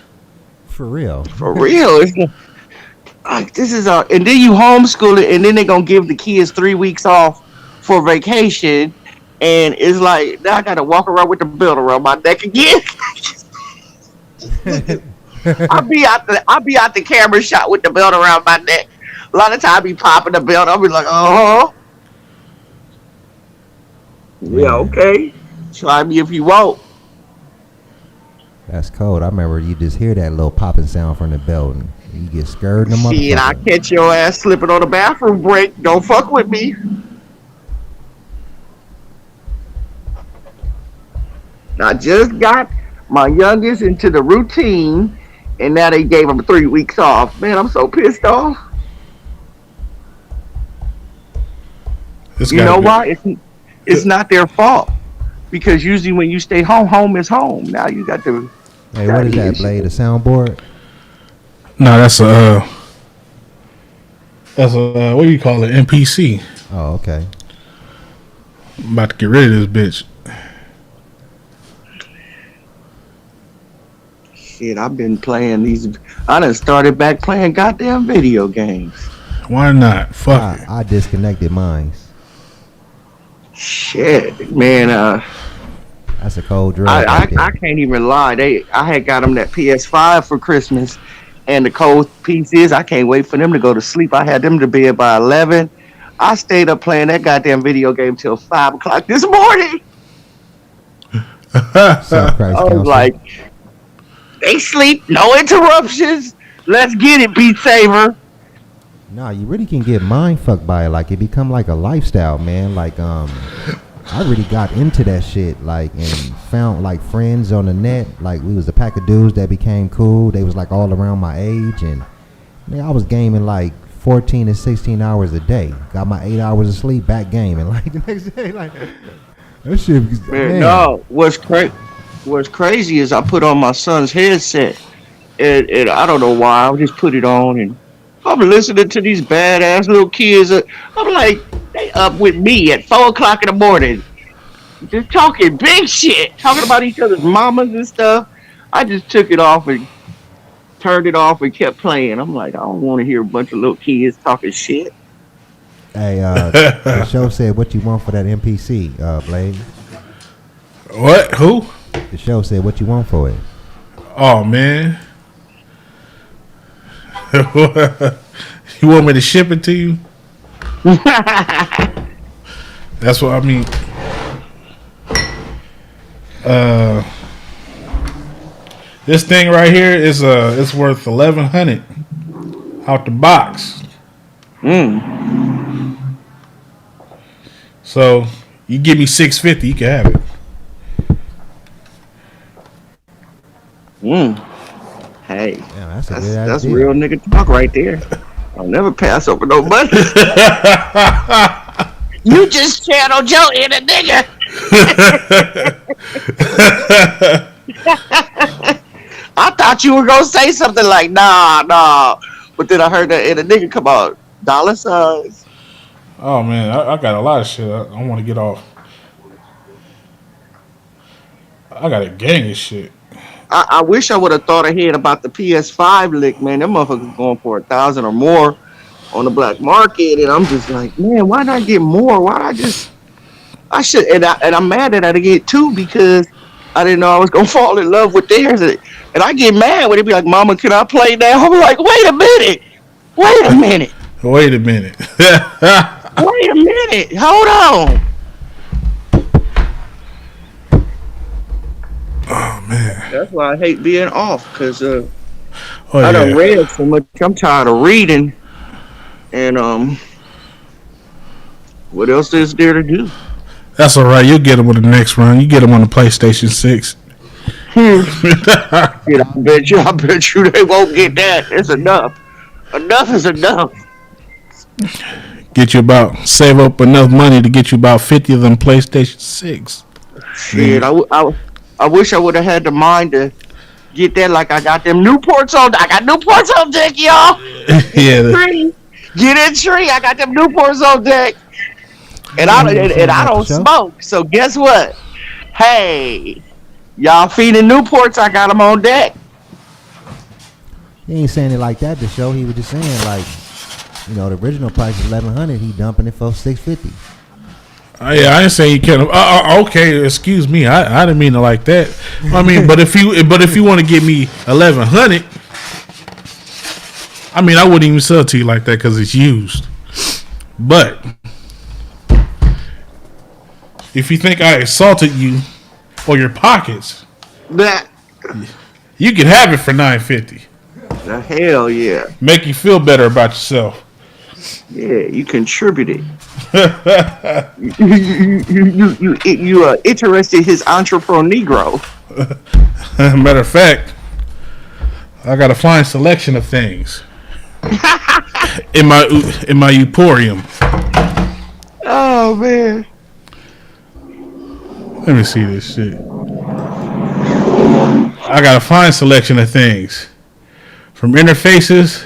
For real. For real. This is and then you homeschool it, and then they're gonna give the kids 3 weeks off for vacation, and it's like now I gotta walk around with the belt around my neck again. I'll be out the camera shot with the belt around my neck. A lot of times I be popping the belt. I'll be like, yeah, okay. Try me if you want. That's cold. I remember you just hear that little popping sound from the belt and you get scared in the Shit, I motherfucker. catch your ass slipping on the bathroom break. Don't fuck with me. I just got my youngest into the routine, and now they gave him 3 weeks off. Man, I'm so pissed off. It's You gotta know be- why? It's not their fault. Because usually when you stay home, home is home. Now you got to. Hey, what is that, Blade? A soundboard? No, that's what do you call it? NPC. Oh, okay. I'm about to get rid of this bitch. Shit, I've been playing these. I done started back playing goddamn video games. Why not? Fuck it. I disconnected mine. Shit, man. That's a cold drug. I right there. can't even lie. I had got them that PS5 for Christmas, and the cold piece is I can't wait for them to go to sleep. I had them to bed by 11. I stayed up playing that goddamn video game till 5 o'clock this morning. South Christ I was Council. like, they sleep, no interruptions. Let's get it, Beat Saber. Nah, you really can get mind fucked by it. Like it become like a lifestyle, man. Like I really got into that shit. Like and found like friends on the net. Like we was a pack of dudes that became cool. They was like all around my age, and man, I was gaming like 14 to 16 hours a day. Got my 8 hours of sleep, back gaming. Like the next day, like that shit. Man, no, what's crazy is I put on my son's headset, and I don't know why. I just put it on, and I'm listening to these badass little kids. I'm like, they up with me at 4 o'clock in the morning, just talking big shit, talking about each other's mamas and stuff. I just took it off and turned it off and kept playing. I'm like, I don't want to hear a bunch of little kids talking shit. Hey, the show said what you want for that NPC, Blade. What? Who? The show said what you want for it. Oh man. You want me to ship it to you? That's what I mean. This thing right here is it's worth $1,100 out the box. So you give me $650, you can have it. Hey, Yeah, that's a that's good idea. real nigga talk right there. I'll never pass over no money. You just channeled your inner nigga. I thought you were gonna say something like nah, but then I heard that inner nigga come out. Dollar signs. Oh man, I got a lot of shit I want to get off. I got a gang of shit. I wish I would have thought ahead about the PS5 lick, man. Them motherfuckers going for 1,000 or more on the black market, and I'm just like, man, why not get more? Why not just? I should, and I'm mad that I didn't get two because I didn't know I was gonna fall in love with theirs, and I get mad when they be like, "Mama, can I play now?" I'm like, wait a minute, Wait a minute. wait a minute, hold on. Oh man. That's why I hate being off because Oh I done yeah. read so much. I'm tired of reading, and what else is there to do? That's all right. You'll get them on the next run. You get them on the PlayStation 6. Shit, I bet you they won't get that. It's enough. Enough is enough. Get you about save up enough money to get you about 50 of them PlayStation 6. Shit, I wish I would have had the mind to get that like I got them Newports on. I got Newports on deck, y'all. Yeah. Get in tree. I got them Newports on deck. And I don't smoke. So guess what? Hey, y'all feeding Newports. I got them on deck. He ain't saying it like that. The show he was just saying like, you know, the original price is $1,100. He dumping it for $650. Yeah, I didn't say you can't. Okay, excuse me. I didn't mean it like that. I mean, but if you want to give me $1,100, I mean, I wouldn't even sell it to you like that because it's used. But if you think I assaulted you or your pockets, That you can have it for $950. the hell yeah. Make you feel better about yourself. Yeah, you contributed. you interested his entrepreneur. Matter of fact, I got a fine selection of things in my Emporium. Oh man. Let me see this shit. I got a fine selection of things, from interfaces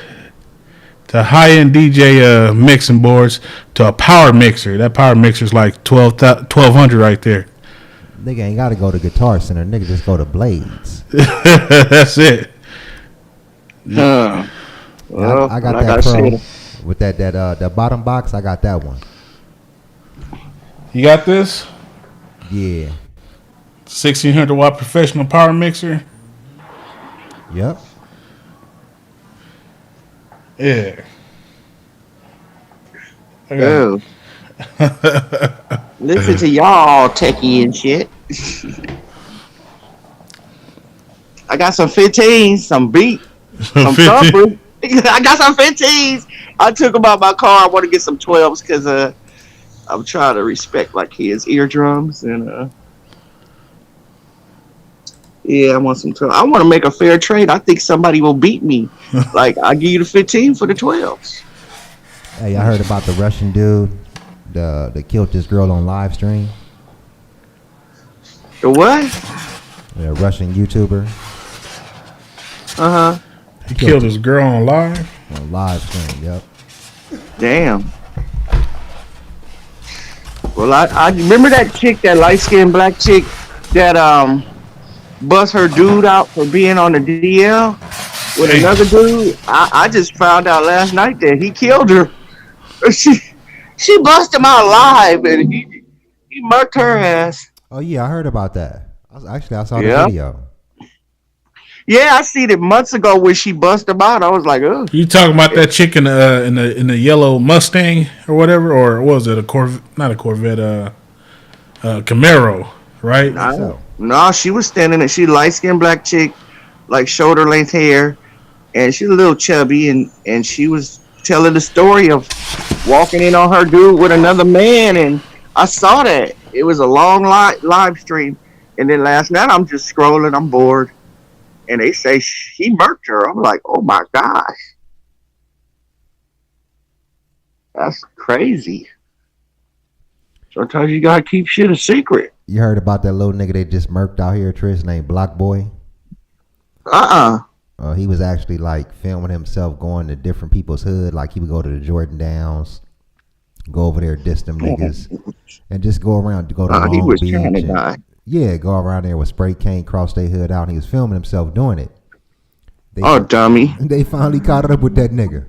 to high-end DJ mixing boards to a power mixer. That power mixer is like $1,200 right there. Nigga ain't got to go to Guitar Center. Nigga just go to Blades. That's it. Well, I got like that I Pro said, with that bottom box. I got that one. You got this Yeah. 1,600 watt professional power mixer. Yep. Yeah. oh. Listen to y'all techie and shit. I got some 15s, some beat, some 50. thumpers. I got some 15s. I took them out my car. I want to get some 12s because I'm trying to respect like his eardrums and yeah, I want some 12. I want to make a fair trade. I think somebody will beat me. Like I give you the 15 for the 12s. Hey, I heard about the Russian dude that killed this girl on live stream. The what? The Russian YouTuber He killed his girl on live. on live stream. Yep. Damn. Well, I remember that chick, that light skinned black chick that bust her dude out for being on the DL with Hey. another dude. I just found out last night that he killed her. She bust him out live and he murked her ass. Oh yeah, I heard about that. I saw Yeah. the video. Yeah, I seen it months ago when she bust him out. I was like, oh. You talking about that chick in the yellow Mustang or whatever, or what was it a Corvette? Not a Corvette, Camaro, right? I think so. No, she was standing there. She light skinned black chick, like shoulder length hair, and she's a little chubby, and she was telling the story of walking in on her dude with another man, and I saw that. It was a long live stream, and then last night I'm just scrolling. I'm bored, and they say he murked her. I'm like, oh my gosh, that's crazy. Sometimes you gotta keep shit a secret. You heard about that little nigga they just murked out here, Trish, named Block Boy? He was actually like filming himself going to different people's hood. Like he would go to the Jordan Downs, go over there, diss them niggas, and just go around, go to Long He was Beach. trying to die. Yeah, go around there with spray cane, cross their hood out. And he was filming himself doing it. Dummy. They finally caught up with that nigga.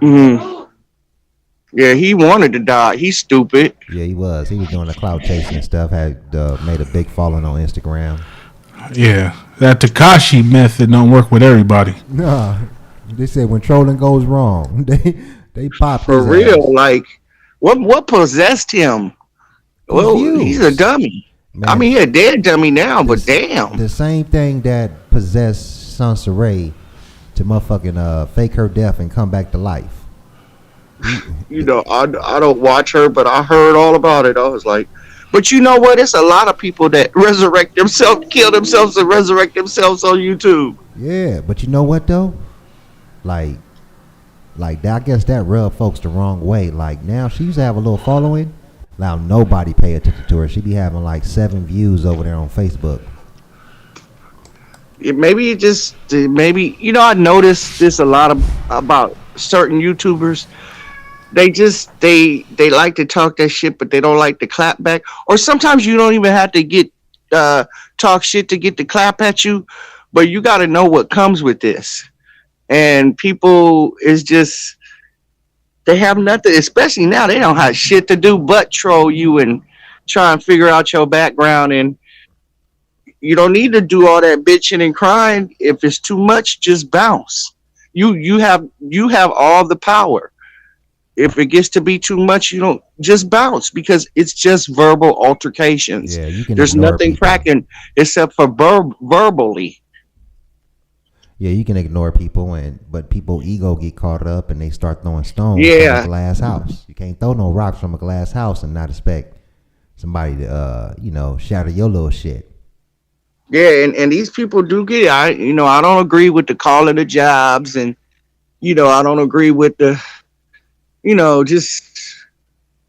Mm-hmm. Yeah, he wanted to die. He's stupid. Yeah, he was. He was doing the clout chasing and stuff. Had made a big following on Instagram. Yeah, that Takashi method don't work with everybody. Nah, they said when trolling goes wrong, they pop For his real. ass. Like, what possessed him? Well, Views. he's a dummy. Man, I mean, he's a dead dummy now, but damn. The same thing that possessed Sansaray to motherfucking fake her death and come back to life. You know, I don't watch her, but I heard all about it. I was like, but you know what? It's a lot of people that resurrect themselves, kill themselves, and resurrect themselves on YouTube. Yeah, but you know what though? Like that, I guess that rubbed folks the wrong way. Like now she used to have a little following. Now nobody pay attention to her. She be having like 7 views over there on Facebook. Maybe you know, I noticed this a lot about certain YouTubers. They like to talk that shit, but they don't like to clap back. Or sometimes you don't even have to get talk shit to get the clap at you, but you got to know what comes with this. And people is just, they have nothing, especially now. They don't have shit to do but troll you and try and figure out your background. And you don't need to do all that bitching and crying. If it's too much, just bounce. You have all the power. If it gets to be too much, you don't, just bounce, because it's just verbal altercations. Yeah, you can. There's nothing people. cracking except for verbally. Yeah, you can ignore people, but people ego get caught up and they start throwing stones Yeah. from a glass house. You can't throw no rocks from a glass house and not expect somebody to shatter your little shit. Yeah, and these people do get it. I don't agree with the calling of jobs, and I don't agree with the just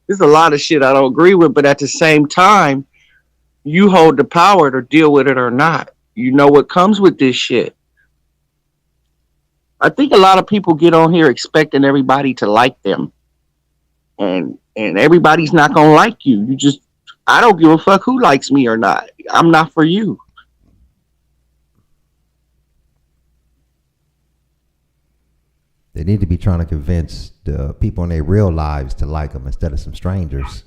there's a lot of shit I don't agree with, but at the same time, you hold the power to deal with it or not. You know what comes with this shit. I think a lot of people get on here expecting everybody to like them. And everybody's not gonna like you. I don't give a fuck who likes me or not. I'm not for you. They need to be trying to convince the people in their real lives to like them instead of some strangers.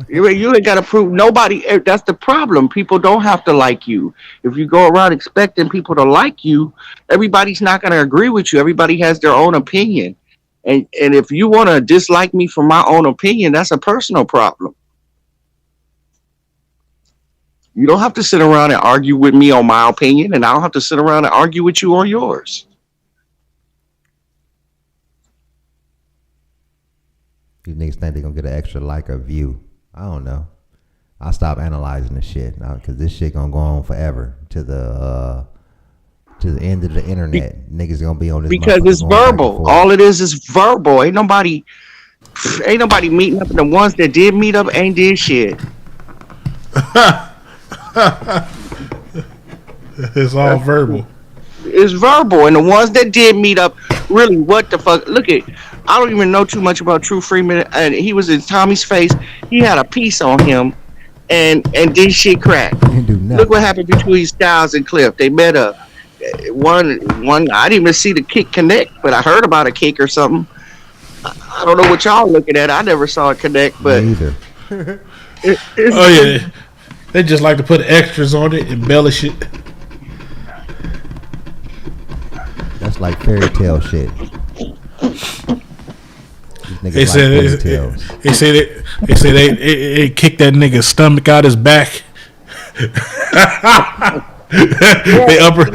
You ain't got to prove nobody. That's the problem. People don't have to like you. If you go around expecting people to like you, everybody's not going to agree with you. Everybody has their own opinion. And if you want to dislike me for my own opinion, that's a personal problem. You don't have to sit around and argue with me on my opinion, and I don't have to sit around and argue with you on yours. These niggas think they're going to get an extra like or view. I don't know. I'll stop analyzing this shit now because this shit going to go on forever to the end of the internet. Niggas going to be on this because it's verbal. All it is verbal. Ain't nobody meeting up. And the ones that did meet up ain't did shit. It's all verbal. It's verbal, and the ones that did meet up, really, what the fuck? Look at, I don't even know too much about True Freeman, and he was in Tommy's face. He had a piece on him, and did shit crack. Look what happened between Styles and Cliff. They met up. One. I didn't even see the kick connect, but I heard about a kick or something. I don't know what y'all looking at. I never saw it connect, but me either. Oh yeah, they just like to put extras on it, embellish it. It's like fairy tale shit. They said it kicked that nigga's stomach out his back. they upper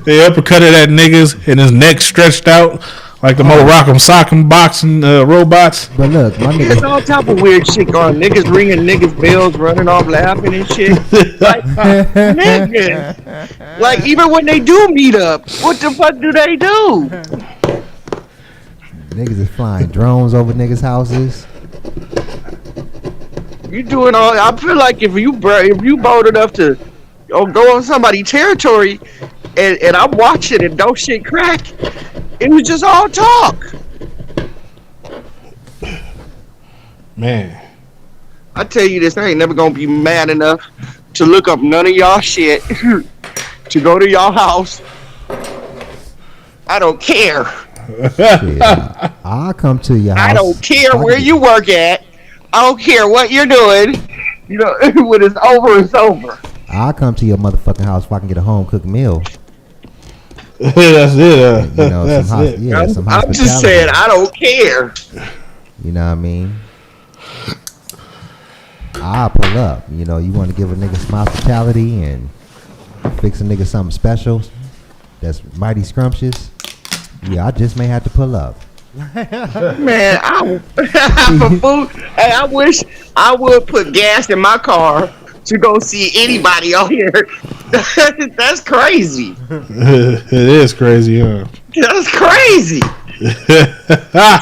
they uppercutted that niggas and his neck stretched out like the old rock'em sock'em boxing robots. But look, my There's nigga. all type of weird shit going. Niggas ringing niggas bells, running off laughing and shit. Like, niggas. Like, even when they do meet up, what the fuck do they do? Niggas is flying drones over niggas' houses. You doing all? I feel like if you bold enough to go on somebody's territory, and I'm watching and don't shit crack, it was just all talk. Man, I tell you this, I ain't never gonna be mad enough to look up none of y'all shit to go to y'all house. I don't care. Shit, I'll come to your house. I don't care where you work at. I don't care what you're doing. You know, when it's over, it's over. I'll come to your motherfucking house if I can get a home cooked meal. that's it. You know, That's some it. I'm just saying, I don't care. You know what I mean? I'll pull up. You know, you want to give a nigga some hospitality and fix a nigga something special that's mighty scrumptious. Yeah, I just may have to pull up. Man, for food, hey, I wish I would put gas in my car to go see anybody out here. That's crazy. It is crazy, huh? That's crazy.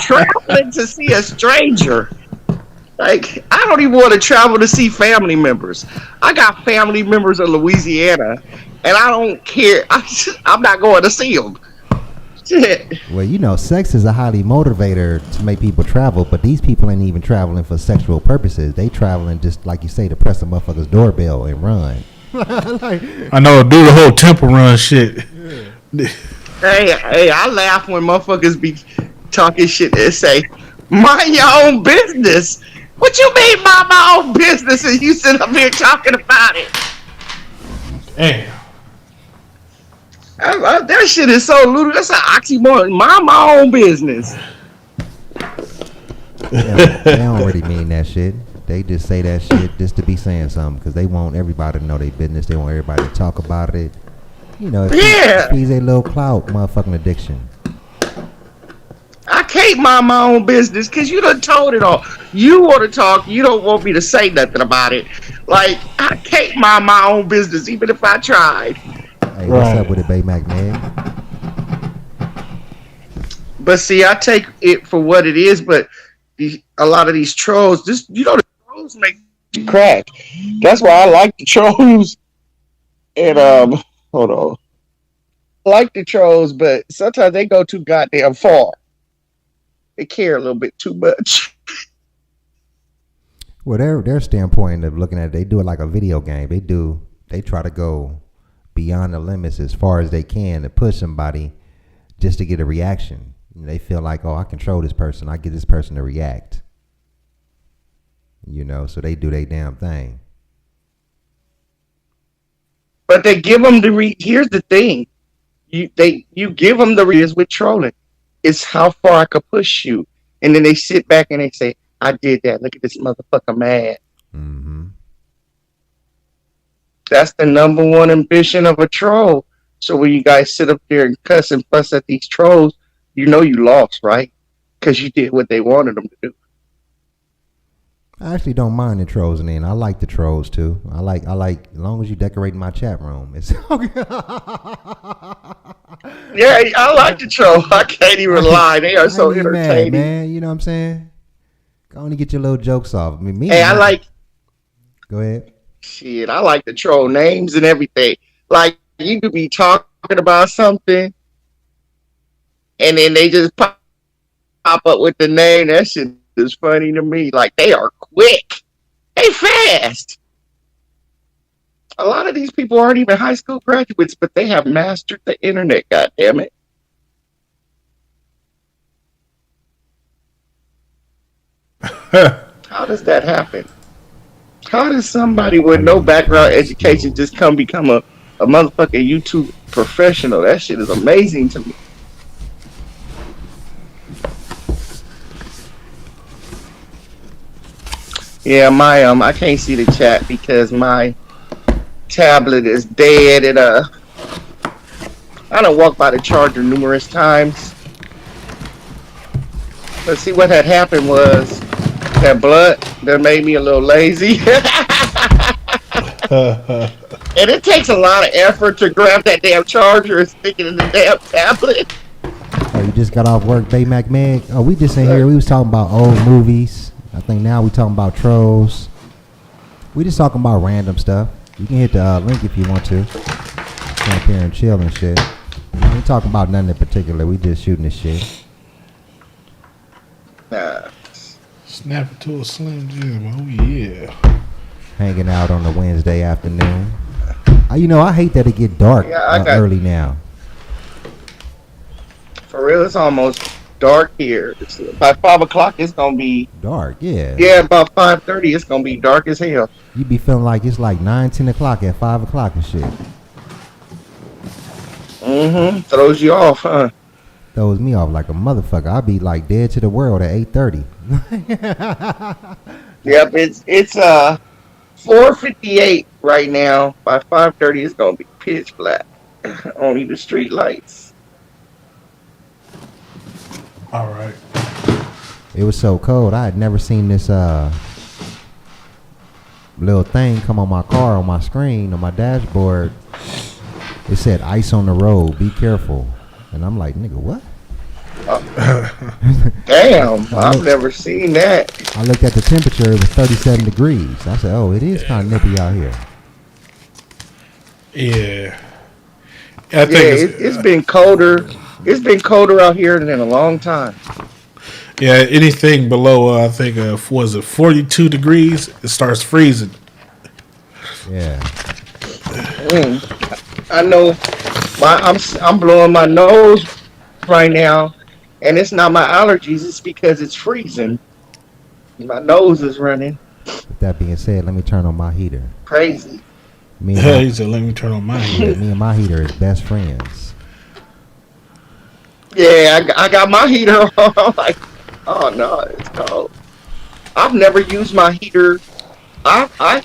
Traveling to see a stranger. Like, I don't even want to travel to see family members. I got family members in Louisiana, and I don't care. I'm not going to see them. Shit. Well, you know, sex is a highly motivator to make people travel, but these people ain't even traveling for sexual purposes. They traveling just, like you say, to press a motherfucker's doorbell and run. I know, do the whole temple run shit. Hey, I laugh when motherfuckers be talking shit and say, mind your own business. What you mean mind my own business and you sit up here talking about it? Damn. That shit is so ludicrous. That's an oxymoron. Mind my own business. They don't really mean that shit. They just say that shit just to be saying something because they want everybody to know their business. They want everybody to talk about it. You know, it feeds a little clout motherfucking addiction. I can't mind my own business because you done told it all. You want to talk. You don't want me to say nothing about it. Like, I can't mind my own business even if I tried. Hey, what's up with it, Baymac, man? But see, I take it for what it is, but a lot of these trolls, the trolls make you crack. That's why I like the trolls. And, hold on. I like the trolls, but sometimes they go too goddamn far. They care a little bit too much. Well, their standpoint of looking at it, they do it like a video game. They try to go beyond the limits as far as they can to push somebody just to get a reaction. They feel like, oh, I control this person. I get this person to react. You know, so they do their damn thing. But they give them here's the thing. You give them the reasons with trolling. It's how far I could push you. And then they sit back and they say, I did that. Look at this motherfucker mad. Mm-hmm. That's the number one ambition of a troll. So when you guys sit up there and cuss and fuss at these trolls, you know you lost, right? Because you did what they wanted them to do. I actually don't mind the trolls in. I like the trolls too. I like as long as you decorate my chat room. It's Yeah, I like the troll. I can't even lie. They are so entertaining. Mad, man. You know what I'm saying? Go on and get your little jokes off. I mean, Go ahead. Shit, I like the troll names and everything. Like, you could be talking about something, and then they just pop up with the name. That shit is funny to me. Like, they are quick. They fast. A lot of these people aren't even high school graduates, but they have mastered the internet, goddammit. How does that happen? How does somebody with no background education just become a a motherfucking YouTube professional. That shit is amazing to me. Yeah, my I can't see the chat because my tablet is dead. And I done walked by the charger numerous times. But see, what had happened was that blood that made me a little lazy. And it takes a lot of effort to grab that damn charger and stick it in the damn tablet. Oh, you just got off work, Baymac Meg? Oh, we just in here. We was talking about old movies. I think now we talking about trolls. We just talking about random stuff. You can hit the link if you want to. Come up here and chill and shit. We ain't talking about nothing in particular. We just shooting this shit. Nah. Snap it to a Slim Jim. Oh, yeah. Hanging out on a Wednesday afternoon. You know, I hate that it get dark early now. For real, it's almost dark here. By 5 o'clock, it's gonna be dark. Yeah. Yeah, about 5:30, it's gonna be dark as hell. You be feeling like it's like 9, 10 o'clock at 5 o'clock and shit. Throws you off, huh? Throws me off like a motherfucker. I be like dead to the world at 8:30. Yep, it's 4:58 right now. By 5:30, it's gonna be pitch black. Only the street lights. All right. It was so cold. I had never seen this little thing come on my car, on my screen, on my dashboard. It said ice on the road, be careful. And I'm like, nigga, what? Damn, I've never seen that. I looked at the temperature, it was 37 degrees. I said, oh, it is kind of nippy out here. Yeah. I think it's been colder. It's been colder out here than in a long time. Yeah, anything below, I think, was it 42 degrees, it starts freezing. Yeah. I know. I'm blowing my nose right now, and it's not my allergies. It's because it's freezing. My nose is running. With that being said, let me turn on my heater. Crazy. He said, let me turn on my heater. Me and my heater is best friends. Yeah, I got my heater on. I'm like, oh no, it's cold. I've never used my heater. I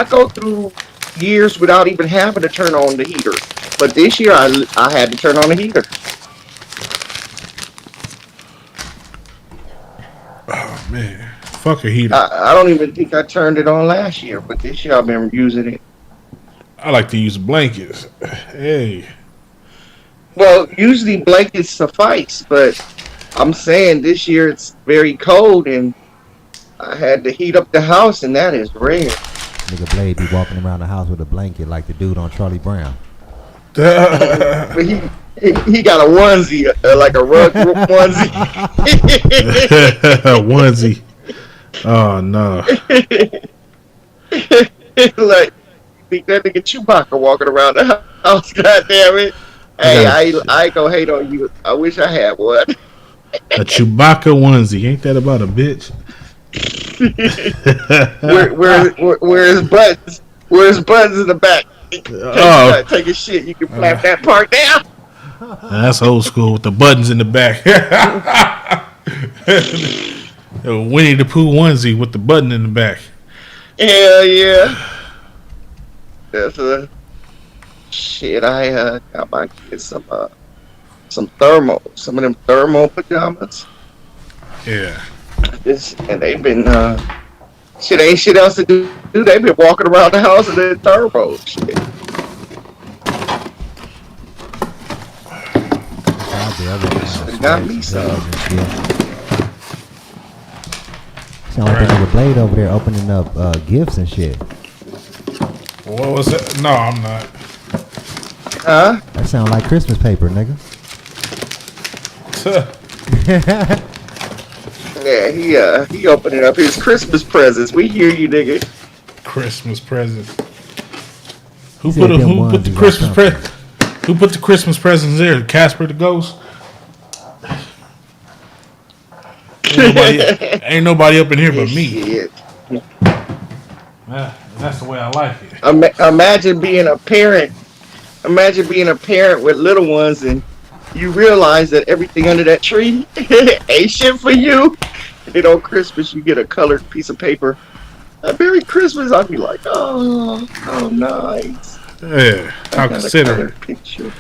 go through years without even having to turn on the heater. But this year I had to turn on the heater. Oh man, fuck a heater. I don't even think I turned it on last year, but this year I've been using it. I like to use blankets. Hey. Well, usually blankets suffice, but I'm saying this year it's very cold and I had to heat up the house, and that is rare. Nigga Blade be walking around the house with a blanket like the dude on Charlie Brown. But he got a onesie, like a rug onesie. Onesie. Oh no. Like, think that nigga Chewbacca walking around the house, goddamn it. Hey, I ain't gonna hate on you. I wish I had one. A Chewbacca onesie. Ain't that about a bitch? where his buttons? Where his buttons in the back? Take a shit. You can flap that part down. That's old school with the buttons in the back. Winnie the Pooh onesie with the button in the back. Hell yeah. That's a shit. I got my kids some thermal, some of them thermal pajamas. Yeah. And they've been shit. Ain't shit else to do. They've been walking around the house in their thermal shit. Got me some. Sound like that nigga Blade over there opening up gifts and shit. What was that? No, I'm not. Huh? That sound like Christmas paper, nigga. Yeah, he opening up his Christmas presents. We hear you, nigga. Christmas presents. Who He put said the Christmas presents? Who put the Christmas presents there? Casper the Ghost? Ain't nobody up in here but me. Shit. That's the way I like it. Imagine being a parent Imagine being a parent with little ones and you realize that everything under that tree ain't shit for you. And then on Christmas you get a colored piece of paper. A Merry Christmas. I'd be like, oh, nice. Yeah, I how got a colored considerate. picture.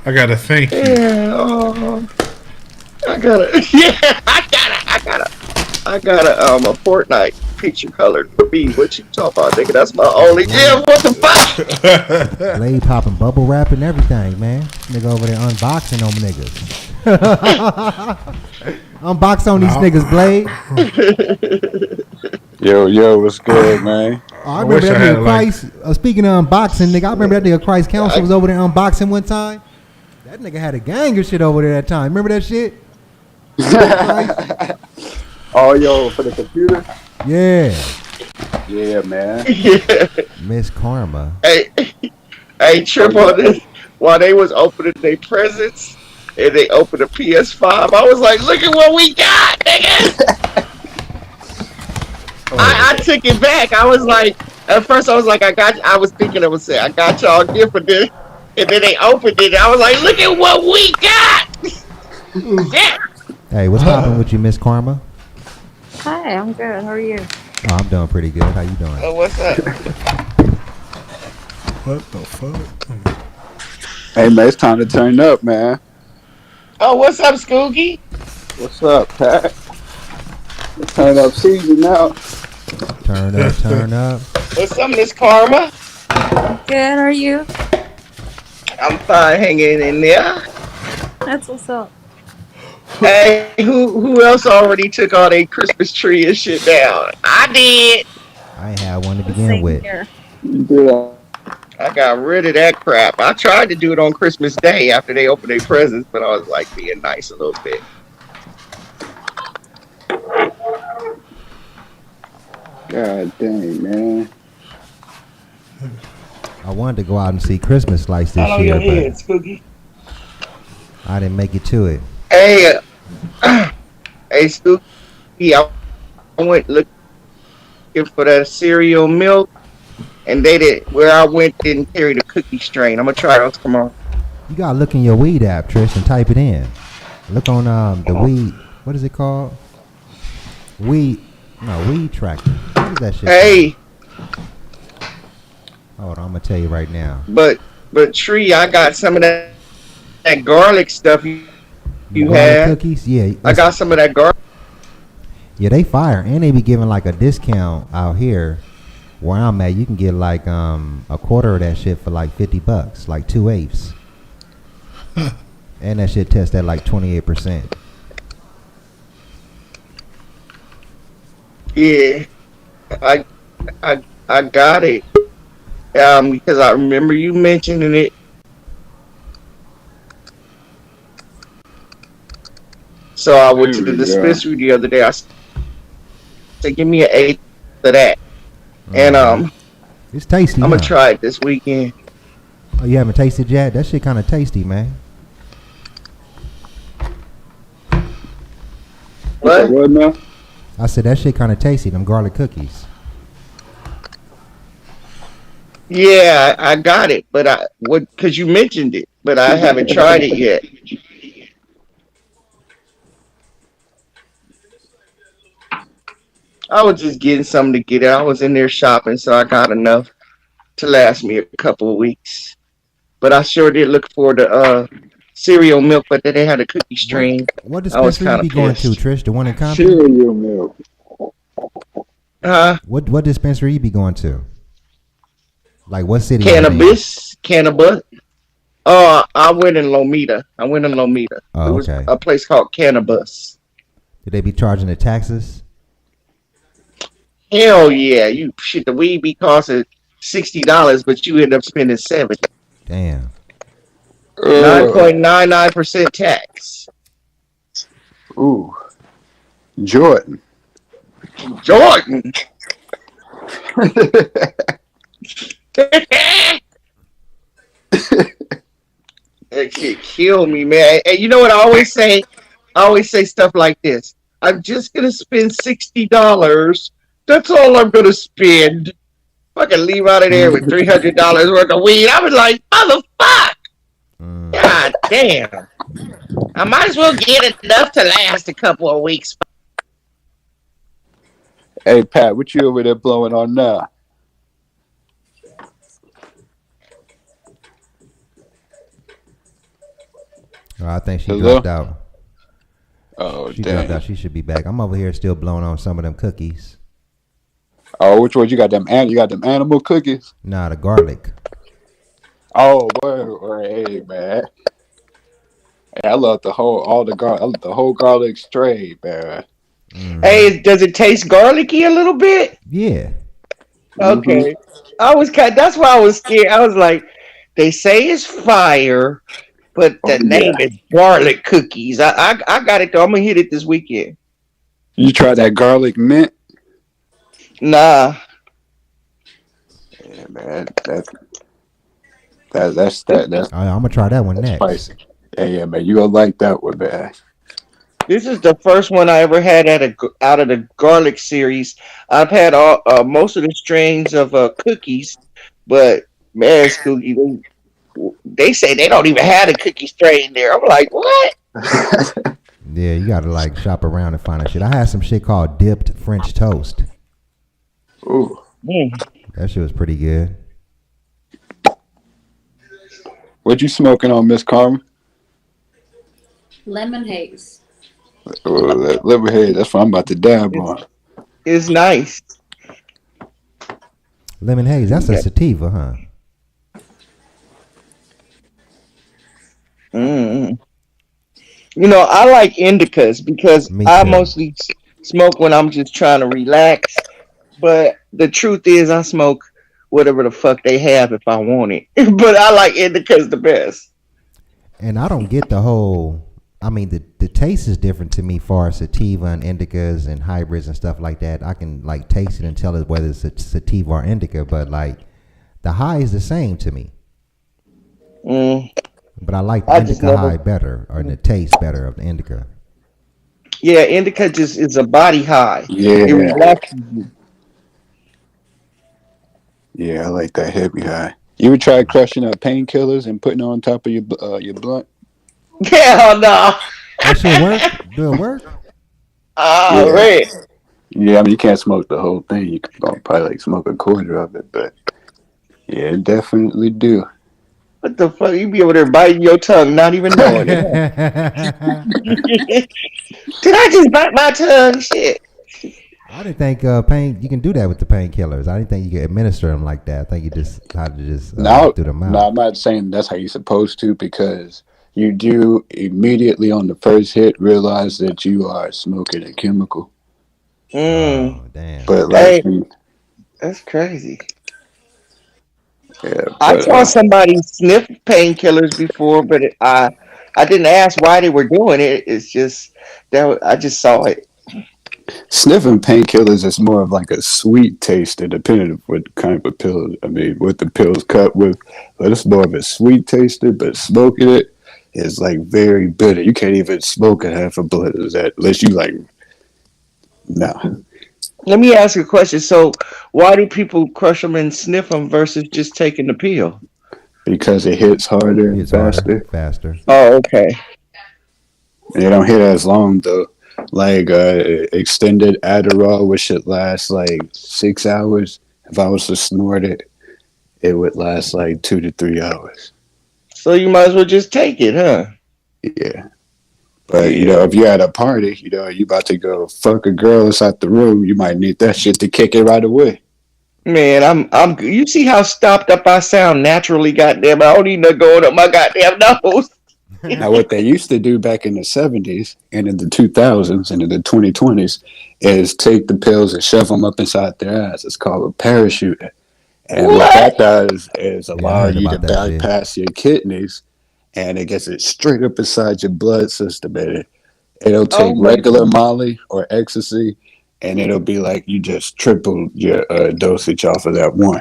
I gotta thank you. Yeah, oh, I got a yeah, I got a Fortnite picture colored for me. What you talking about, nigga? That's my only. Yeah, Blade, what the fuck? Blade popping bubble wrap and everything, man. Nigga over there unboxing them niggas. Unbox on these No. niggas, Blade. Yo, what's good, man? Oh, I I remember wish that I had nigga like. Christ. Speaking of unboxing, nigga, I remember that nigga Christ Council was over there unboxing one time. That nigga had a gang of shit over there that time. Remember that shit? Christ? Oh, yo, for the computer? Yeah. Yeah, man. Yeah. Miss Karma. Hey, hey, Oh, trip yeah. on this. While they was opening their presents and they opened a PS5, I was like, look at what we got, nigga. Oh, I took it back. I was like, at first I was like, I was thinking I was saying, I got y'all a gift for this. And then they opened it. I was like, look at what we got. Yeah. hey, what's poppin' with you, Miss Karma? Hi, I'm good. How are you? Oh, I'm doing pretty good. How you doing? Oh, what's up? What the fuck? Hey, man, it's time to turn up, man. Oh, what's up, Skookie? What's up, Pat? It's turn up season now. Turn up, turn up. What's up, Miss Karma? Good. How are you? I'm fine, hanging in there. That's what's up. Hey, who else already took all their Christmas tree and shit down? I did. I ain't had one to begin Same with. here. You do that. I got rid of that crap. I tried to do it on Christmas Day after they opened their presents, but I was like being nice a little bit. God dang, man. I wanted to go out and see Christmas lights Not this on your year, head, Skookie. but I didn't make it to it. Hey, hey, Skookie, I went looking for that cereal milk, and they did. Where I went didn't carry the cookie strain. I'm gonna try those tomorrow. You gotta look in your weed app, Trish, and type it in. Look on the weed. What is it called? Weed tracker. What is that shit? Hey, Hold on, I'm gonna tell you right now. but Tree, I got some of that garlic stuff you Garlic had. cookies? Yeah. I got some of that garlic. Yeah, they fire, and they be giving like a discount out here. Where I'm at, you can get like a quarter of that shit for like $50, like 2/8. And that shit test at like 28%. Yeah, I I got it. Because I remember you mentioning it. So I went There to the we go. dispensary the other day. I said, "Give me an eighth of that," and It's tasty, I'm huh? gonna try it this weekend. Oh, you haven't tasted yet? That shit kind of tasty, man. You said What? what now? I said that shit kind of tasty. Them garlic cookies. Yeah, I got it, but I what? Because you mentioned it, but I haven't tried it yet. I was just getting something to get it. I was in there shopping, so I got enough to last me a couple of weeks. But I sure did look for the cereal milk, but then they had a cookie What strain. what I was dispensary you kind of be going to, pissed. Trish? The one in Compton? Cereal milk. What dispensary you be going to? Like what city are they in? Cannabis. Oh, I went in Lomita. I went in Lomita. It Oh, was okay. a place called Cannabis. Did they be charging the taxes? Hell yeah, you shit. The weed be costing $60, but you end up spending 70. Damn. 9.99% tax. Ooh. Jordan. Jordan. That shit killed me, man. And you know what I always say? I always say stuff like this. I'm just gonna spend $60. That's all I'm gonna spend. Fucking leave out of there with $300 worth of weed. I was like, motherfucker. Mm. God damn. I might as well get enough to last a couple of weeks. Hey Pat, what you over there blowing on now? Oh, I think she Hello? dropped out. Oh She dropped damn. out. She should be back. I'm over here still blowing on some of them cookies. Oh, which one you got them? You got them animal cookies? Nah, the garlic. Oh, word. Hey man, hey, I love I love the whole garlic straight, man. Hmm. Hey, does it taste garlicky a little bit? Yeah. Hmm. Okay. That's why I was scared. I was like, they say it's fire, but Oh the yeah. name is garlic cookies. I got it though. I'm gonna hit it this weekend. You try that garlic mint? Nah. Yeah, man. That's This, I'm gonna try that one that's next. spicy. Yeah, man. You gonna like that one, man. this is the first one I ever had out of the garlic series. I've had all most of the strains of cookies, but man's cookie they say they don't even have a cookie strain there. I'm like, what? Yeah, you gotta like shop around and find that shit. I had some shit called dipped French toast. Ooh. Mm. That shit was pretty good. What you smoking on, Miss Carmen? Lemon haze. Oh, that liver head. That's what I'm about to dab It's, on. it's nice. Lemon haze. That's a Yeah. sativa, huh? Mm. I like indicas because Me I too. mostly smoke when I'm just trying to relax. But the truth is, I smoke whatever the fuck they have if I want it. But I like indicas the best. And I don't get the whole. I mean, the taste is different to me, far as sativa and indicas and hybrids and stuff like that. I can like taste it and tell it whether it's a sativa or indica, but like the high is the same to me. Mm. But I like the I just indica never. high better, or the taste better of the indica. Yeah, indica just is a body high. It Yeah. relaxes you. Yeah, I like that heavy high. You ever try crushing up painkillers and putting it on top of your blunt? Hell no. That shit work? Do it work? Oh, Yeah. man. Yeah, I mean, you can't smoke the whole thing. You can probably like smoke a quarter of it, but yeah, it definitely do. What the fuck? You be over there biting your tongue, not even knowing it, huh? Did I just bite my tongue? Shit. I didn't think pain. You can do that with the painkillers. I didn't think you could administer them like that. I think you just had to just Now, through the no, mouth. I'm not saying that's how you're supposed to because you do immediately on the first hit realize that you are smoking a chemical. Mm. Oh damn. But like, Hey, that's crazy. yeah, I but saw somebody sniff painkillers before, but I didn't ask why they were doing it. It's just I just saw it. sniffing painkillers is more of like a sweet taste, depending on what kind of pill. I mean, what the pills cut with, but it's more of a sweet taster. But smoking it is like very bitter. You can't even smoke a half a blunt of that unless you like. No, Let me ask you a question. So, why do people crush them and sniff them versus just taking the pill? because it hits harder and It's harder, faster. faster. Oh, okay. And they don't hit as long though. Like extended Adderall, which should last like 6 hours. If I was to snort it, it would last like 2 to 3 hours. So you might as well just take it, huh? Yeah. But Yeah. if you're at a party, you about to go fuck a girl inside the room, you might need that shit to kick it right away. Man, I'm. You see how stopped up I sound naturally? Goddamn, I don't need nothing going up my goddamn nose. Now, what they used to do back in the 70s and in the 2000s and in the 2020s is take the pills and shove them up inside their ass. It's called a parachute. And what What? that does is Yeah, I allow heard you to about that shit. bypass your kidneys and it gets it straight up inside your blood system. And it'll take Oh my. regular Molly or ecstasy and it'll be like you just tripled your dosage off of that one.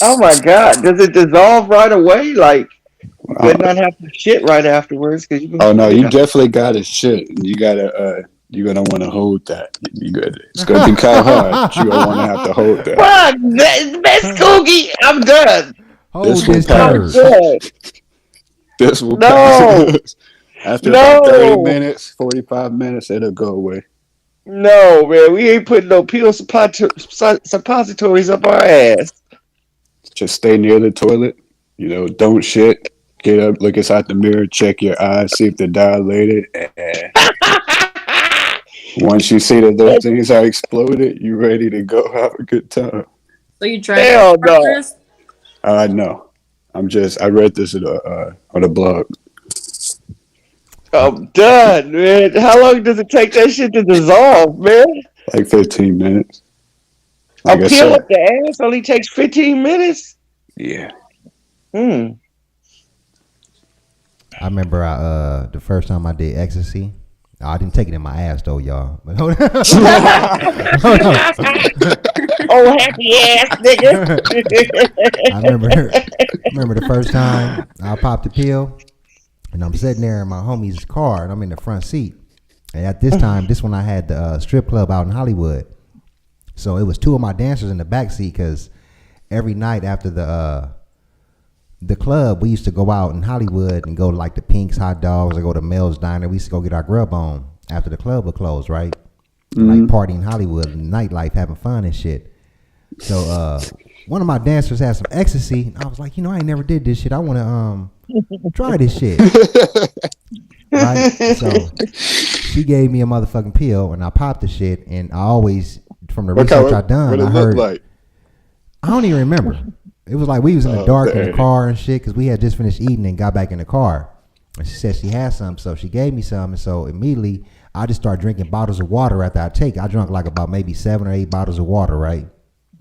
Oh my God. Does it dissolve right away? Like you Uh, better not have to shit right afterwards because you can oh no, shit it you out. definitely got to shit. You got to. you're gonna want to hold that. You good? It's gonna be kind of hard. But you're gonna want to have to hold that. Fuck, Miss Cookie, I'm done. Hold This this will I'm turd. pass. done. This will No, pass. After about 30 no, minutes, 45 minutes, it'll go away. no, man. We ain't putting no pill suppositories up our ass. Just stay near the toilet. Don't shit. Get up, look inside the mirror, check your eyes, see if they're dilated. And once you see that those things are exploded, you ready to go have a good time. So you drank Hell before, no. Chris? No. I read this on a blog. I'm done, man. How long does it take that shit to dissolve, man? Like 15 minutes. A Like I peel said. up the ass only takes 15 minutes. Yeah. Hmm. I remember the first time I did ecstasy. I didn't take it in my ass though, y'all. But hold on. Hold on. Oh, happy ass nigga. I remember the first time I popped the pill, and I'm sitting there in my homie's car, and I'm in the front seat. And at this time, this one I had the strip club out in Hollywood, so it was two of my dancers in the back seat because every night after the club, we used to go out in Hollywood and go to like the Pink's Hot Dogs or go to Mel's Diner. We used to go get our grub on after the club would close, right? Like partying in Hollywood and nightlife, having fun and shit. So one of my dancers had some ecstasy. I was like, I ain't never did this shit. I want to try this shit. Right? So she gave me a motherfucking pill and I popped the shit. And I always, from the research I done, what it I heard, look like? I don't even remember. It was like we was in the dark in the dang. car and shit because we had just finished eating and got back in the car. And she said she had some, so she gave me some. And so immediately I just started drinking bottles of water after I drank like about maybe 7 or 8 bottles of water, right?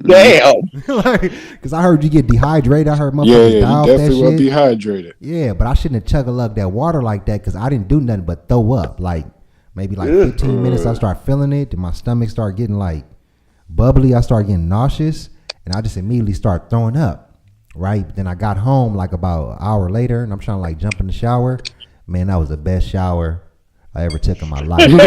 Damn. Because I heard you get dehydrated. I heard Yeah, motherfuckers die you off that definitely will shit. be hydrated. Yeah, but I shouldn't have chug-a-lugged that water like that because I didn't do nothing but throw up. Like maybe like 15 minutes, I start feeling it. And my stomach started getting like bubbly. I started getting nauseous. And I just immediately start throwing up. Right? But then I got home like about an hour later and I'm trying to like jump in the shower. Man, that was the best shower I ever took in my life. Man,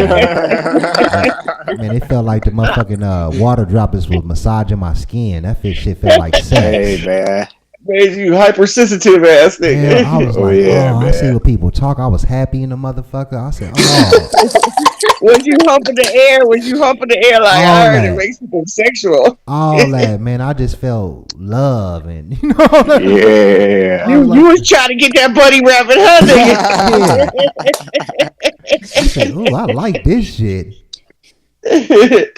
it felt like the motherfucking water droplets was massaging my skin. That shit felt like sex. Hey, man. Made you hypersensitive ass nigga. Man, I was Oh, like, yeah, I see man. what people talk. I was happy in the motherfucker. I said, oh, Was you humping the air? Was you humping the air like All I heard that. it makes people sexual? all that, man. I just felt love and Yeah. I was like- You was trying to get that buddy rabbit, huh, yeah. I said, ooh, I like this shit. nigga?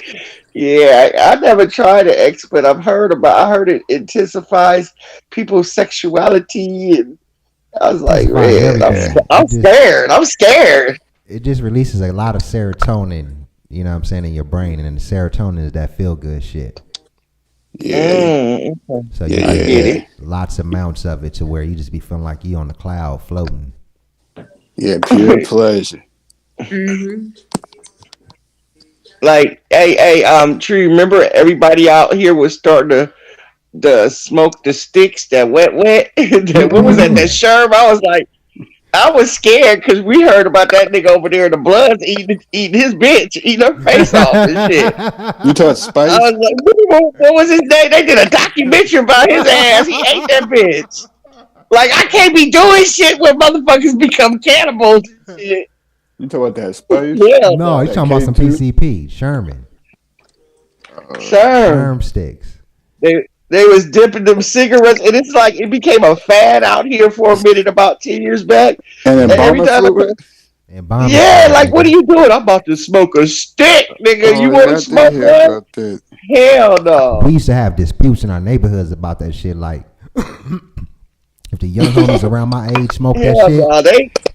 Yeah, I never tried an X, but I heard it intensifies people's sexuality, and I was like, Intensifies man, everything. I'm It just- scared. I'm scared. It just releases a lot of serotonin, you know what I'm saying, in your brain. And then the serotonin is that feel good shit. Yeah. So Yeah, you yeah, get yeah. lots of amounts of it to where you just be feeling like you on the cloud floating. Yeah, pure pleasure. Mm-hmm. Like, hey, Tree, remember everybody out here was starting to smoke the sticks that wet. What was that? That Sherm? I was scared because we heard about that nigga over there in the Bloods eating his bitch, eating her face off and shit. You talk Spice? I was like, what was his name? They did a documentary about his ass. He ate that bitch. Like, I can't be doing shit when motherfuckers become cannibals and shit. You talk about that Spice? Yeah, No, he's that talking about some came too? PCP, Sherman, sure. Sherm sticks. They was dipping them cigarettes, and it's like it became a fad out here for a minute about 10 years back. And then And every bomber time I fluid? And bomb yeah, it, like, what are nigga. you doing? I'm about to smoke a stick, nigga. You want to smoke hear one? about that. Hell We no. used to have disputes in our neighborhoods about that shit. Like, if the young homies around my age smoked that Hell shit, no.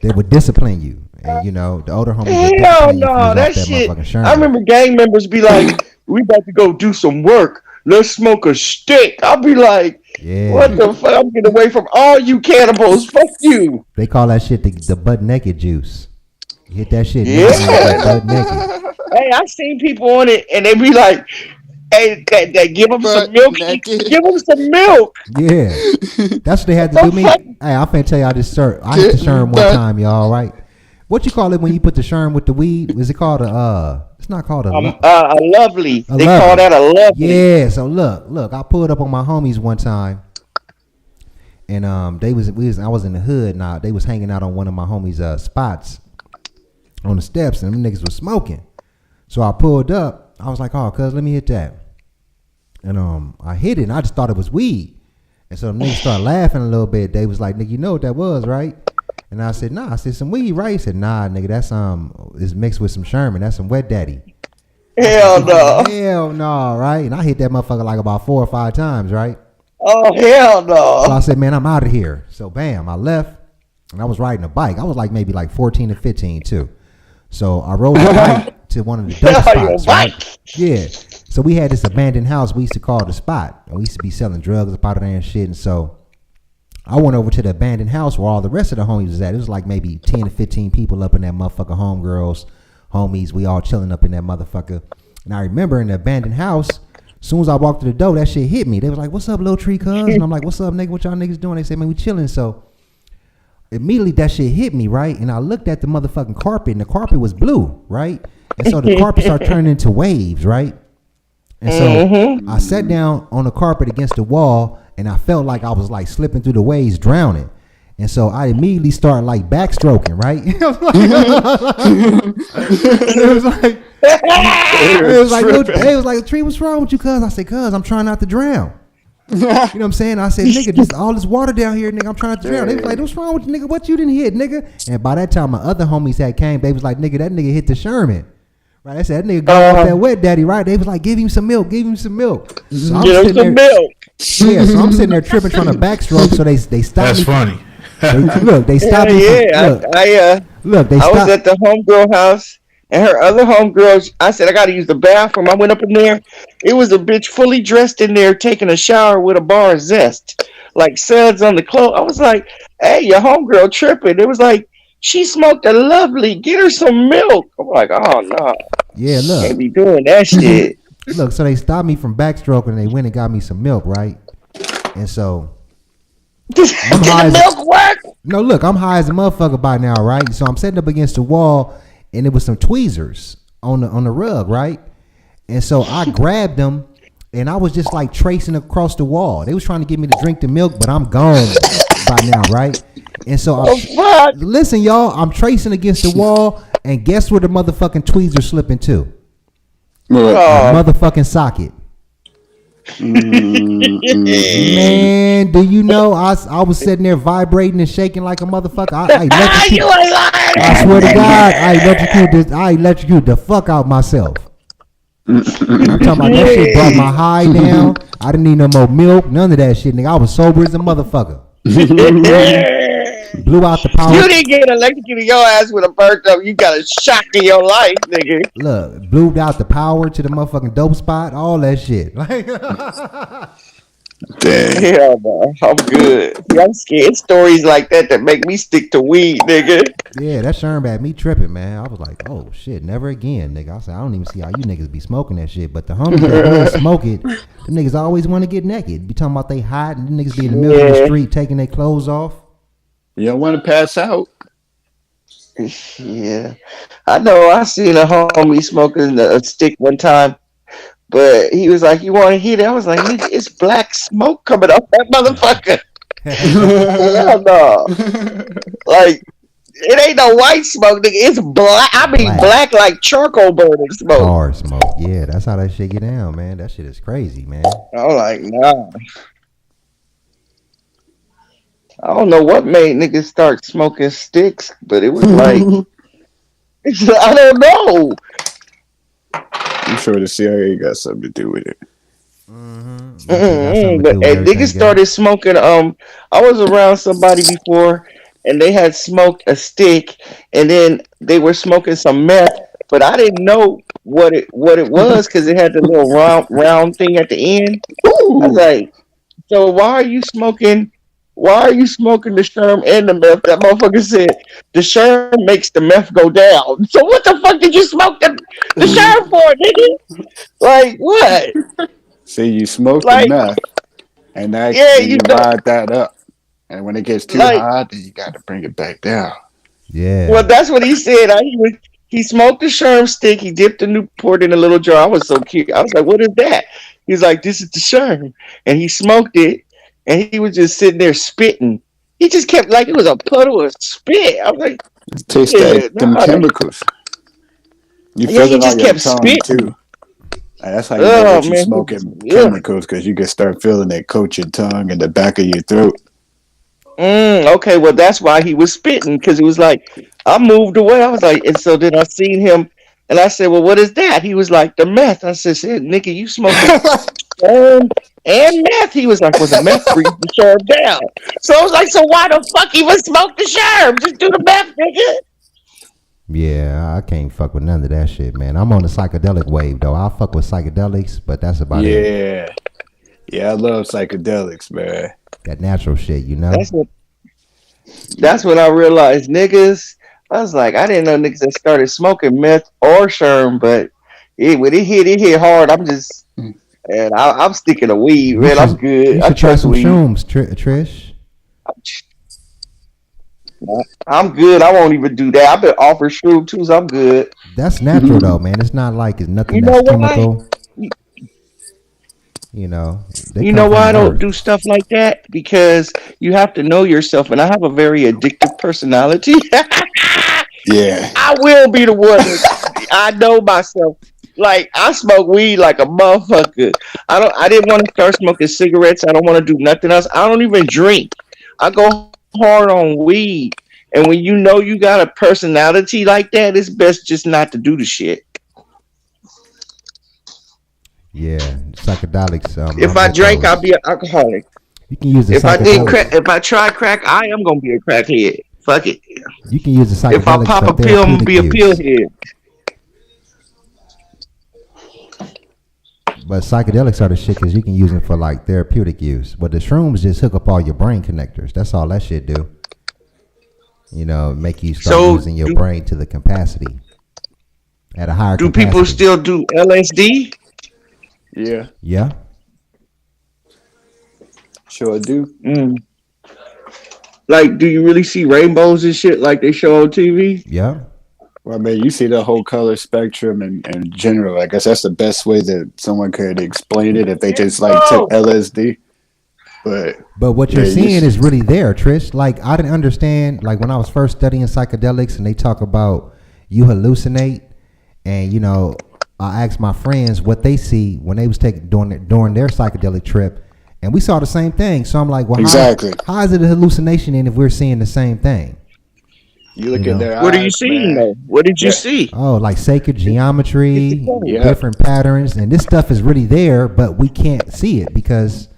they would discipline you. And, you know, the older homies would Hell discipline you if you no. was That off that shit. motherfucking Sherman. I remember gang members be like, we about to go do some work. Let's smoke a stick. I'll be like, Yeah. what the fuck? I'm getting away from all you cannibals. Fuck you. They call that shit the butt naked juice. You hit that shit, Yeah. butt naked. Hey, I seen people on it, and they be like, hey, they give them some Butt milk. naked. Give them some milk. Yeah, that's what they had to do me. Hey, I'm finna tell y'all this, sir. I hit the Sherm one time, y'all. Right, What you call it when you put the sherm with the weed? Is it called a? It's not called A lovely. a They call lovely. that a lovely. Yeah. So look, I pulled up on my homies one time, and I was in the hood. Now they was hanging out on one of my homies' spots on the steps, and them niggas was smoking. So I pulled up. I was like, oh, cuz, let me hit that. And I hit it, and I just thought it was weed. And so them niggas started laughing a little bit. They was like, nigga, you know what that was, right? And I said, nah. I said, some weed, right? He said, nah, nigga, that's is mixed with some Sherman. That's some wet daddy. Hell no. Hell no, right? And I hit that motherfucker like about 4 or 5 times, right? Oh hell So I no. said, man, I'm out of here. So bam, I left, and I was riding a bike. I was like maybe like 14 or 15 too. So I rode the bike to one of the dope Your spots, right? bike. Yeah. So we had this abandoned house we used to call the spot. And we used to be selling drugs up out of there and shit. And so I went over to the abandoned house where all the rest of the homies was at. It was like maybe 10 to 15 people up in that motherfucker, homegirls, homies. We all chilling up in that motherfucker. And I remember in the abandoned house, as soon as I walked to the door, that shit hit me. They was like, what's up, little tree cuz? And I'm like, what's up, nigga? What y'all niggas doing? They said, man, we chilling. So immediately that shit hit me, right? And I looked at the motherfucking carpet, and the carpet was blue, right? And so the carpet started turning into waves, right? And so I sat down on the carpet against the wall, and I felt like I was like slipping through the waves, drowning. And so I immediately started like backstroking, right? It was like, it was like, Tree, what's wrong with you, cuz? I said, cuz, I'm trying not to drown. You know what I'm saying? I said, nigga, just all this water down here, nigga, I'm trying not to drown. They was like, what's wrong with you, nigga? What you didn't hit, nigga? And by that time, my other homies had came. They was like, nigga, that nigga hit the Sherman. Right? I said, that nigga got off that wet daddy, right? They was like, give him some milk, give him some milk. So I'm Get him sitting some there, milk. yeah, so I'm sitting there tripping, trying to backstroke. So they stopped That's me. funny. They stopped me. Yeah. Look, they I was stopped. at the homegirl house, and her other homegirl, I said, I got to use the bathroom. I went up in there. It was a bitch fully dressed in there taking a shower with a bar of zest, like suds on the clothes. I was like, hey, your homegirl tripping. It was like, she smoked a lovely. Get her some milk. I'm like, oh, no. Yeah, Can't look, be doing that shit. look. So they stopped me from backstroking, and they went and got me some milk, right? And so Did I'm high the as milk work? no, look, I'm high as a motherfucker by now, right? So I'm sitting up against the wall, and it was some tweezers on the rug, right? And so I grabbed them, and I was just like tracing across the wall. They was trying to get me to drink the milk, but I'm gone by now, right? And so Oh, fuck. listen, y'all, I'm tracing against the wall, and guess where the motherfucking tweezers slipping to? What? My Oh. motherfucking socket. Man, do you know I was sitting there vibrating and shaking like a motherfucker. I electrocuted. You a liar. I swear to God, I electrocuted the fuck out myself. I'm talking about that shit brought my high down. I didn't need no more milk, none of that shit, nigga. I was sober as a motherfucker. Blew out the power. You didn't get electrocuted your ass with a burnt up. You got a shock in your life, nigga. Look, blew out the power to the motherfucking dope spot, all that shit. Like, Dang. Hell no, I'm good. See, I'm scared. It's stories like that make me stick to weed, nigga. yeah, that Sherm had me tripping, man. I was like, oh shit, never again, nigga. I said, I don't even see how you niggas be smoking that shit. But the homies that do smoke it, them niggas always want to get naked. Be talking about they hot and them niggas be in the middle of the Yeah. street taking their clothes off. You don't want to pass out. Yeah, I know. I seen a homie smoking a stick one time, but he was like, "You want to hit it?" I was like, "Nigga, it's black smoke coming off that motherfucker." Hell no, like it ain't no white smoke, nigga. It's black. I mean, Black. black like charcoal burning smoke. Hard smoke. Yeah, that's how that shit get down, man. That shit is crazy, man. I'm like, nah. I don't know what made niggas start smoking sticks, but it was like, I don't know. I'm sure the CIA got something to do with it. But niggas started smoking. I was around somebody before, and they had smoked a stick, and then they were smoking some meth, but I didn't know what it was because it had the little round thing at the end. I was like, so why are you smoking? Why are you smoking the sherm and the meth? That motherfucker said the sherm makes the meth go down. So what the fuck did you smoke the sherm for, nigga? Like what? See, you smoke the Like meth, and yeah, then you you know, ride that up. And when it gets too like hot, then you got to bring it back down. Yeah. Well, that's what he said. He smoked the sherm stick. He dipped the Newport in a little jar. I was so cute. I was like, "What is that?" He's like, "This is the sherm," and he smoked it, and he was just sitting there spitting. He just kept like it was a puddle of spit. I was like, Taste that "Yeah, them nah, chemicals. You yeah." feel He it on just your kept tongue too. spitting. And that's how you know Oh that you're man, smoking yeah. chemicals because you can start feeling it coat your tongue and the back of your throat. Okay, well that's why he was spitting because he was like, I moved away. I was like, and so then I seen him, and I said, well, what is that? He was like, the meth. I said, nigga, you smoking sherm and meth. He was like, well, the meth brings the sherm down. So I was like, so why the fuck even smoke the sherm? Just do the meth, nigga. Yeah, I can't fuck with none of that shit, man. I'm on the psychedelic wave though. I'll fuck with psychedelics, but that's about it. Yeah. Yeah, I love psychedelics, man. That natural shit, you know? That's what. That's when I realized niggas. I was like, I didn't know niggas that started smoking meth or sherm, but when it hit hard. I'm just, and I'm sticking to weed, You man. I'm should good. you I should try trust some weed. shrooms, Trish. I'm good. I won't even do that. I've been offered shroom too, so I'm good. That's natural though, man. It's not like it's nothing You that's know why? chemical. You know, they You come know from why the I don't earth. do stuff like that? Because you have to know yourself, and I have a very addictive personality. Yeah. I will be the one that I know myself. Like I smoke weed like a motherfucker. I didn't want to start smoking cigarettes. I don't want to do nothing else. I don't even drink. I go hard on weed. And when you know you got a personality like that, it's best just not to do the shit. Yeah, psychedelics. If I'm I with drank, I'll those. be an alcoholic. You can use the If I did psychedelics. crack, if I try crack, I am gonna be a crackhead. Fuck it. You can use the If I psychedelics pop for a pill, I'm gonna therapeutic be a pill use. head. But psychedelics are the shit because you can use them for like therapeutic use. But the shrooms just hook up all your brain connectors. That's all that shit do. You know, make you start So using your brain to the capacity at a higher do people capacity. still do LSD? Yeah. Yeah, Sure do. Mm. Like, do you really see rainbows and shit like they show on TV? yeah, Well, I mean, you see the whole color spectrum in general. I guess that's the best way that someone could explain it if they just like took Oh, LSD. But but what yeah, you're seeing is really there, Trish. Like I didn't understand. Like when I was first studying psychedelics, and they talk about you hallucinate, and you know, I asked my friends what they see when they was taking during their psychedelic trip, and we saw the same thing. So I'm like, well, exactly. how is it a hallucination? And if we're seeing the same thing, You you look at know, their what are you eyes, seeing man. though? What did you Yeah. see? oh, like sacred It's the geometry, color. Yep. different patterns, and this stuff is really there, but we can't see it because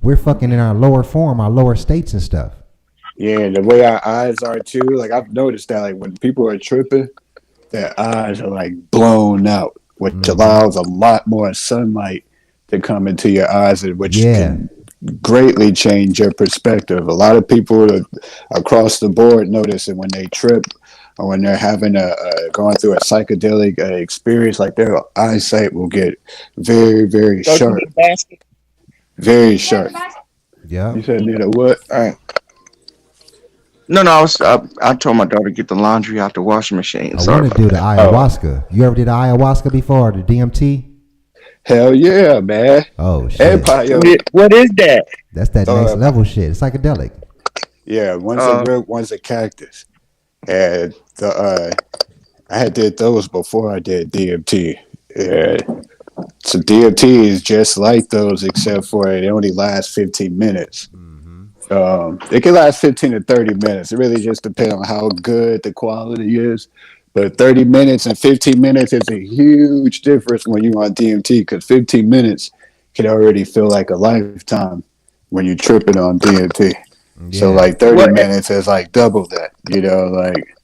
we're fucking in our lower form, our lower states and stuff. Yeah, and the way our eyes are too. Like I've noticed that, like when people are tripping, their eyes are like blown out, which Hmm. allows a lot more sunlight to come into your eyes, and which Yeah, can greatly change your perspective. A lot of people across the board notice it when they trip or when they're having a going through a psychedelic experience, like their eyesight will get very, very Go to sharp, the basket. very sharp. yeah. You said need a what? All right. No, no. I told my daughter to get the laundry out the washing machine. I Sorry want to about do the that. Oh, ayahuasca. You ever did the ayahuasca before, the DMT? hell yeah, man! Oh shit, Everybody, yo, What is that? that's that next uh, level shit. It's psychedelic. yeah, one's a Uh, root, one's a cactus, and the I had did those before I did DMT. Yeah, so DMT is just like those, except for it only lasts 15 minutes. Hmm. It can last 15 to 30 minutes. It really just depends on how good the quality is. But 30 minutes and 15 minutes is a huge difference when you're on DMT because 15 minutes can already feel like a lifetime when you're tripping on DMT. So Yeah, like 30 what? minutes is like double that, like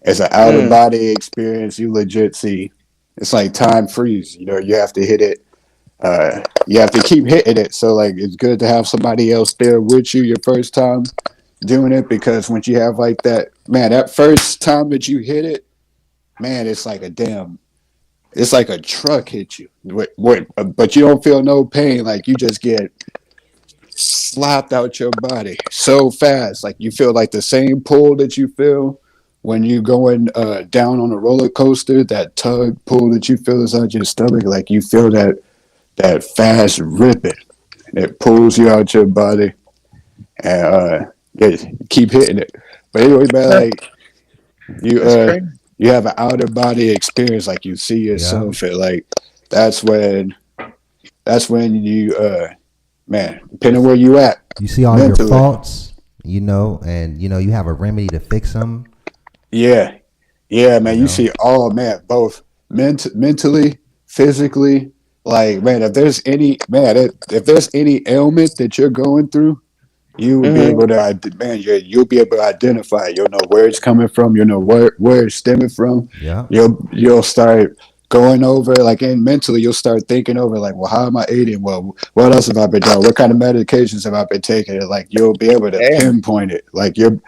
it's an out of Mm, body experience. You legit see it's like time freeze. You have to hit it. You have to keep hitting it. So like it's good to have somebody else there with you your first time doing it because once you have like that, man, that first time that you hit it, man, it's like it's like a truck hit you. But you don't feel no pain. Like you just get slapped out your body so fast. Like you feel like the same pull that you feel when you going down on a roller coaster, that tug pull that you feel inside your stomach, like you feel that fast ripping, and it pulls you out your body, and yeah, keep hitting it. But anyway, man, like you That's crazy. you have an outer body experience, like you see Yeah. yourself, and like that's when you man, depending where you at You see all your mentally, faults, and you have a remedy to fix them. yeah, yeah, You man, you know. see all man, both mentally, physically, like man, if there's any ailment that you're going through, you will be Hmm. able to man, you'll be able to identify it. You'll know where it's coming from, you'll know where it's stemming from. Yeah. You'll start going over, like, and mentally you'll start thinking over, like, well, how am I eating, well, what else have I been doing, what kind of medications have I been taking, and like you'll be able to Yeah. pinpoint it, like you're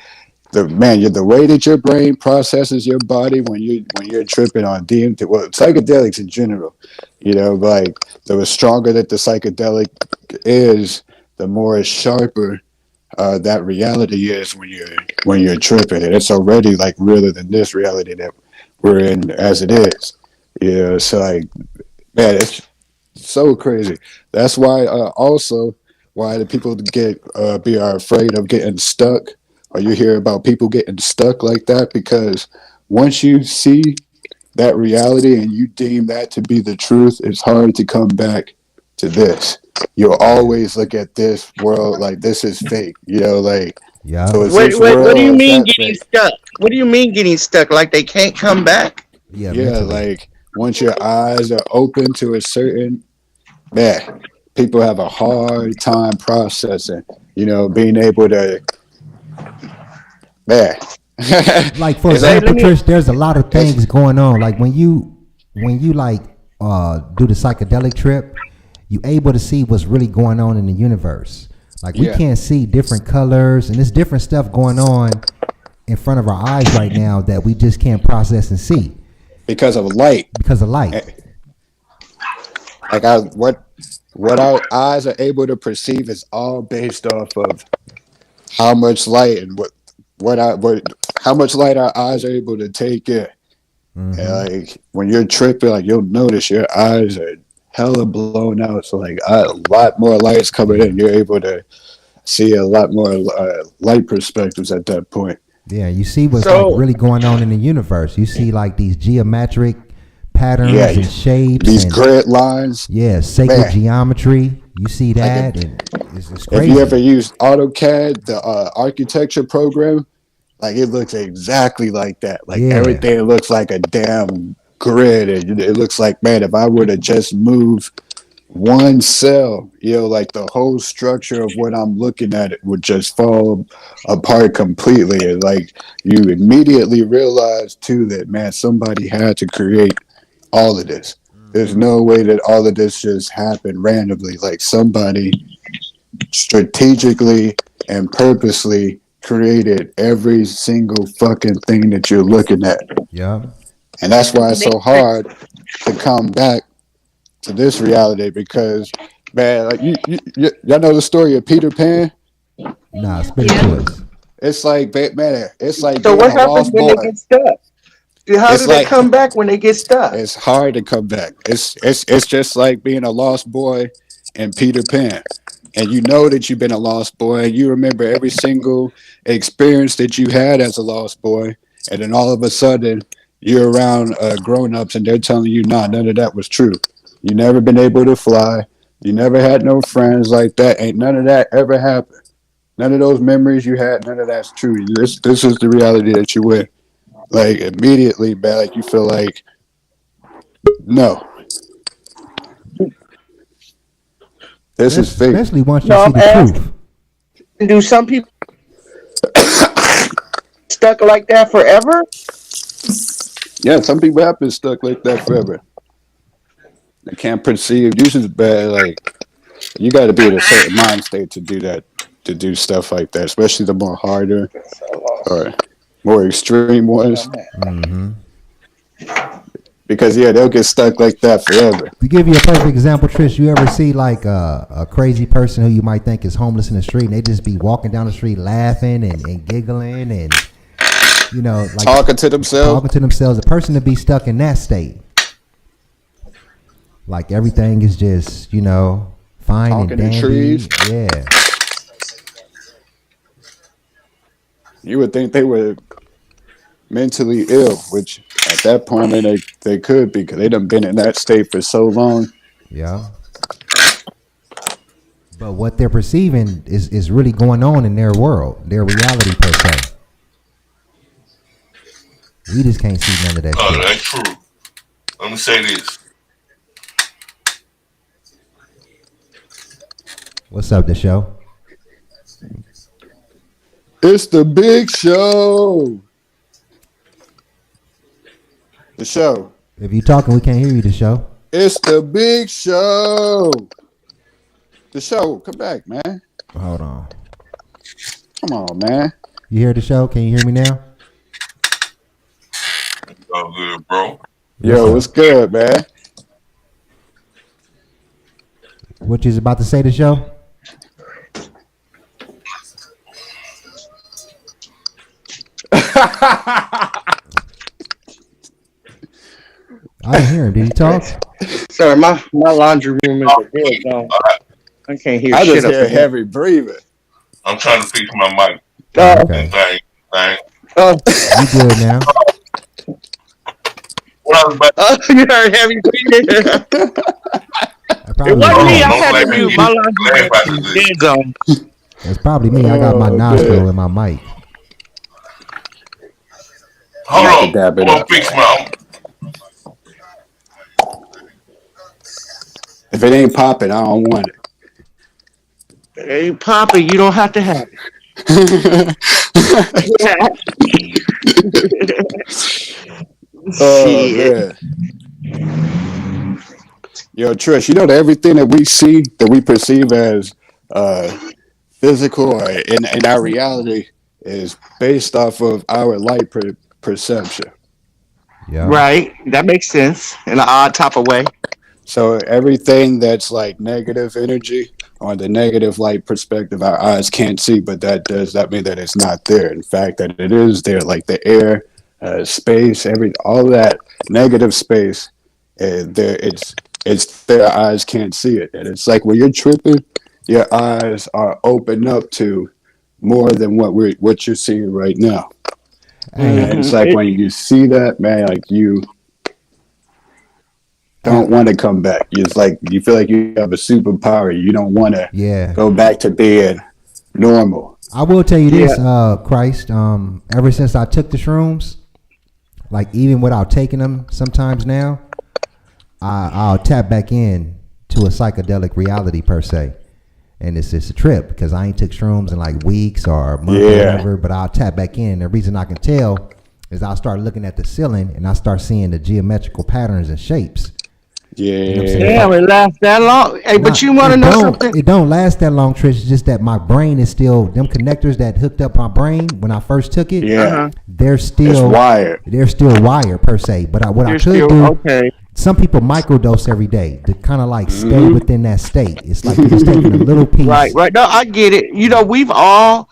the way that your brain processes your body when you're tripping on DMT, well, psychedelics in general, like the stronger that the psychedelic is, the more sharper that reality is when you're tripping, and it's already like realer than this reality that we're in as it is. Yeah, so like, man, it's so crazy. That's why also why the people are afraid of getting stuck, or you hear about people getting stuck like that, because once you see that reality and you deem that to be the truth, it's hard to come back to this. You'll always look at this world like this is fake, like, Yeah. so is What, this what do real you or is mean that getting fake? stuck? What do you mean getting stuck? Like they can't come back? Yeah. Yeah, Mentally. like once your eyes are open to a certain, man, people have a hard time processing, being able to, man. Like for It's Hey, like, example, let me. Trish, there's a lot of it's, things going on. Like when you like do the psychedelic trip, you able to see what's really going on in the universe. Like we yeah, can't see different colors and there's different stuff going on in front of our eyes right now that we just can't process and see because of light. because of light. Like what our eyes are able to perceive is all based off of how much light and what how much light our eyes are able to take in. And Mm-hmm. like when you're tripping, like you'll notice your eyes are hella blown out. So like a lot more light's coming in. You're able to see a lot more light perspectives at that point. Yeah, you see what's like So, really going on in the universe. You see like these geometric Yeah, patterns and shapes these and grid lines, yeah, sacred man. geometry. You see Like that and it's if you ever crazy. used AutoCAD, the architecture program, like it looks exactly like that. Like Yeah. everything looks like a damn grid, and it looks like, man, if I were to just move one cell, like the whole structure of what I'm looking at it would just fall apart completely. And like you immediately realize too that, man, somebody had to create all of this. There's no way that all of this just happened randomly. Like somebody strategically and purposely created every single fucking thing that you're looking at. Yeah. And that's why it's so Matrix. hard to come back to this reality, because, man, like y'all know the story of Peter Pan. Nah, spit it to Yeah. us. It's like, man, it's like So being what a happens lost when they boy. get stuck? How It's do they like come back when they get stuck? it's hard to come back. It's just like being a lost boy in Peter Pan. And you know that you've been a lost boy, and you remember every single experience that you had as a lost boy, and then all of a sudden you're around grown-ups and they're telling you, nah, none of that was true. You never been able to fly, you never had no friends like that, ain't none of that ever happened. None of those memories you had, none of that's true. This is the reality that you in. Like immediately, man, like you feel like, no, this is fake. Especially once you No, see I'm the asking. truth. Do some people stuck like that forever? Yeah, some people have been stuck like that forever. They can't perceive. This is bad. Like you got to be in a certain mind state to do that, to do stuff like that, especially the more harder or more extreme ones. Mm-hmm. Because yeah, they'll get stuck like that forever. To give you a perfect example, Trish, you ever see like a crazy person who you might think is homeless in the street and they just be walking down the street laughing and giggling and You know, like Talking to themselves. talking to themselves. A person to be stuck in that state, like everything is just, you know, fine Talking and to dandy. trees. Yeah, You would think they were mentally ill, which at that point, I mean, they could be because they done been in that state for so long. yeah. But what they're perceiving is really going on in their world, their reality per se. We just can't see none of that Oh, shit. that's true. Let me say this. What's up, the show? It's the big show. The show. If you talking, we can't hear you. The show. It's the big show. The show. Come back, man. Hold on. Come on, man. You hear the show? Can you hear me now? All good, bro. Yo, what's good, man? What you was about to say? The show. I didn't hear him. Did he talk? Sorry, my laundry room is a dead zone. I can't hear I shit just up hear in here. heavy breathing. I'm trying to fix my mic Oh, and okay. thing. You good now? What I was about to You heard heavy breathing? That It probably wasn't me. I don't had to blame mute me. my laundry Glad room about is this. dead zone. It's probably me. I got my nostril in my mic. Hold I have to on. dab I'm it gonna up. fix my. If it ain't popping, I don't want Hey, Papa, you don't have to have it. it. Oh Shit. man. Yo, Trish, you know that everything that we see, that we perceive as physical or in our reality is based off of our light perception. Yeah. Right. That makes sense in an odd type of way. So everything that's like negative energy or the negative light perspective, our eyes can't see, but that does not mean that it's not there. In fact, that it is there, like the air, space, all that negative space, there it's there. Our eyes can't see it, and it's like when you're tripping, your eyes are open up to more than what you're seeing right now. Hey, And it's like when you see that, man, like you don't want to come back. It's like you feel like you have a superpower. You don't want to yeah. go back to being normal. I will tell you this, Christ. Ever since I took the shrooms, like even without taking them, sometimes now, I'll tap back in to a psychedelic reality per se, and it's a trip because I ain't took shrooms in like weeks or a month or whatever. But I'll tap back in. The reason I can tell is I'll start looking at the ceiling and I start seeing the geometrical patterns and shapes. Yeah. You know what I'm saying? Damn, it lasts that long. Hey, but you want to know something? It don't last that long, Trish. It's just that my brain is still them connectors that hooked up my brain when I first took it. Yeah. They're It's still wired. They're still wired per se. But what I You're could still do, okay. some people microdose every day to kind of like stay within that state. It's like you're just taking a little piece. Right. No, I get it. You know, we've all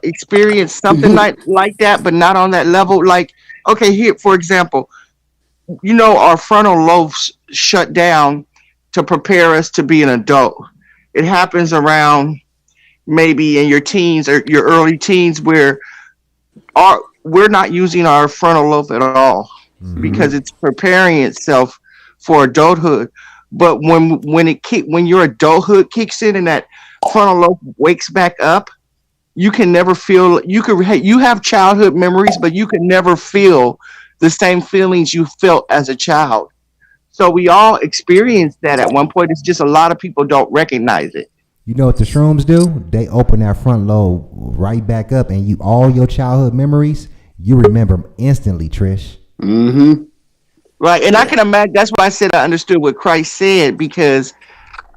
experienced something like that, but not on that level. Like, okay, here for example, you know, our frontal lobes shut down to prepare us to be an adult. It happens around maybe in your teens or your early teens where we're not using our frontal lobe at all because it's preparing itself for adulthood. But when your adulthood kicks in and that frontal lobe wakes back up, you can never feel you have childhood memories, but you can never feel the same feelings you felt as a child. So we all experienced that at one point. It's just a lot of people don't recognize it. You know what the shrooms do? They open that front lobe right back up, and all your childhood memories you remember 'em instantly, Trish. Mm-hmm. Right. And I can imagine that's why I said I understood what Christ said, because,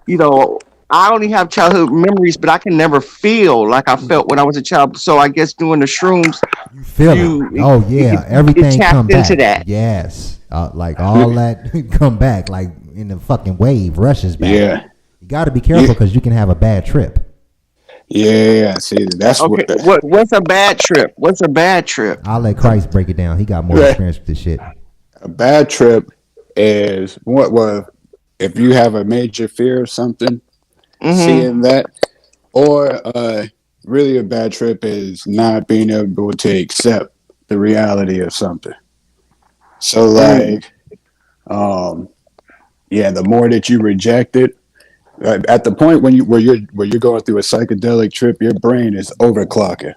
you know, I only have childhood memories, but I can never feel like I felt when I was a child. So I guess doing the shrooms, You feel it. Oh yeah, everything tapped come back. into that. Yes, like all that come back, like in the fucking wave rushes back. Yeah. You got to be careful because you can have a bad trip. Yeah, see, that's Okay, what what's a bad trip? What's a bad trip? I'll let Christ break it down. He got more experience with this shit. a bad trip is. What well, if you have a major fear of something, Mm-hmm. seeing that, or really a bad trip is not being able to accept the reality of something. So Mm. like, um, yeah, the more that you reject it, at the point when you're going through a psychedelic trip, your brain is overclocking.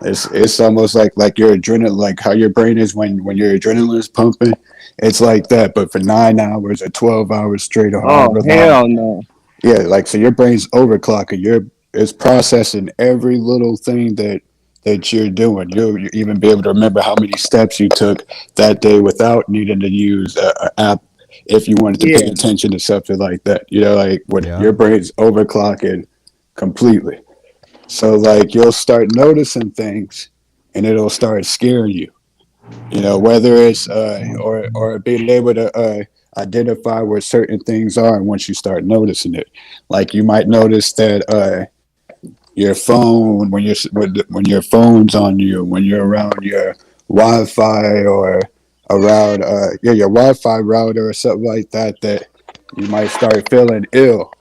It's almost like your adrenaline, like how your brain is when your adrenaline is pumping. It's like that, but for 9 hours or 12 hours straight or Oh however long. hell no. Yeah, like so your brain's overclocking. It's processing every little thing that you're doing. You'll even be able to remember how many steps you took that day without needing to use a app if you wanted to pay Yeah, attention to something like that. You know, like when Yeah. your brain's overclocking completely. So like you'll start noticing things and it'll start scaring you. You know, whether it's or being able to identify where certain things are once you start noticing it. Like you might notice that your phone when your phone's on you, when you're around your Wi-Fi or around your Wi-Fi router or something like that, that you might start feeling ill.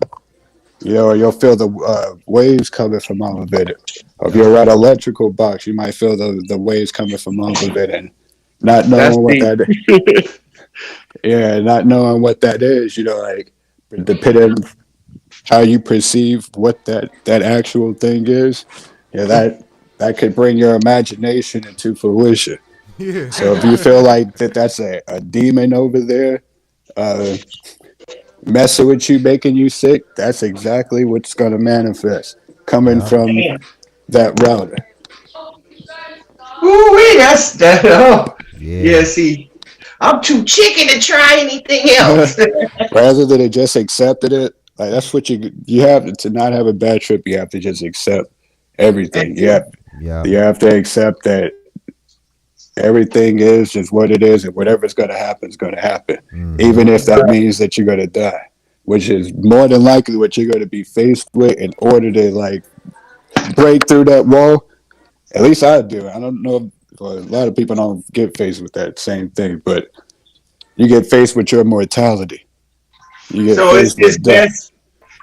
You know, or you'll feel the waves coming from all of it. Or if Yep. you're around an electrical box, you might feel the waves coming from all of it, and not that's knowing what the. that yeah, not knowing what that is. You know, like depending how you perceive what that actual thing is, yeah, that could bring your imagination into fruition. So if you feel like that's a demon over there uh, messing with you, making you sick, that's exactly what's going to manifest coming Yep. from Damn. that router. Ooh, that's that. Oh, yeah. Yeah. See, I'm too chicken to try anything else. Rather than just accepting it, like that's what you have to not have a bad trip. You have to just accept everything. Yep. You have to accept that everything is just what it is, and whatever's going to happen is going to happen, Mm-hmm. even if that means that you're going to die, which is more than likely what you're going to be faced with in order to like break through that wall. At least I do. I don't know. Well, a lot of people don't get faced with that same thing, but you get faced with your mortality. You get So faced it's with death. best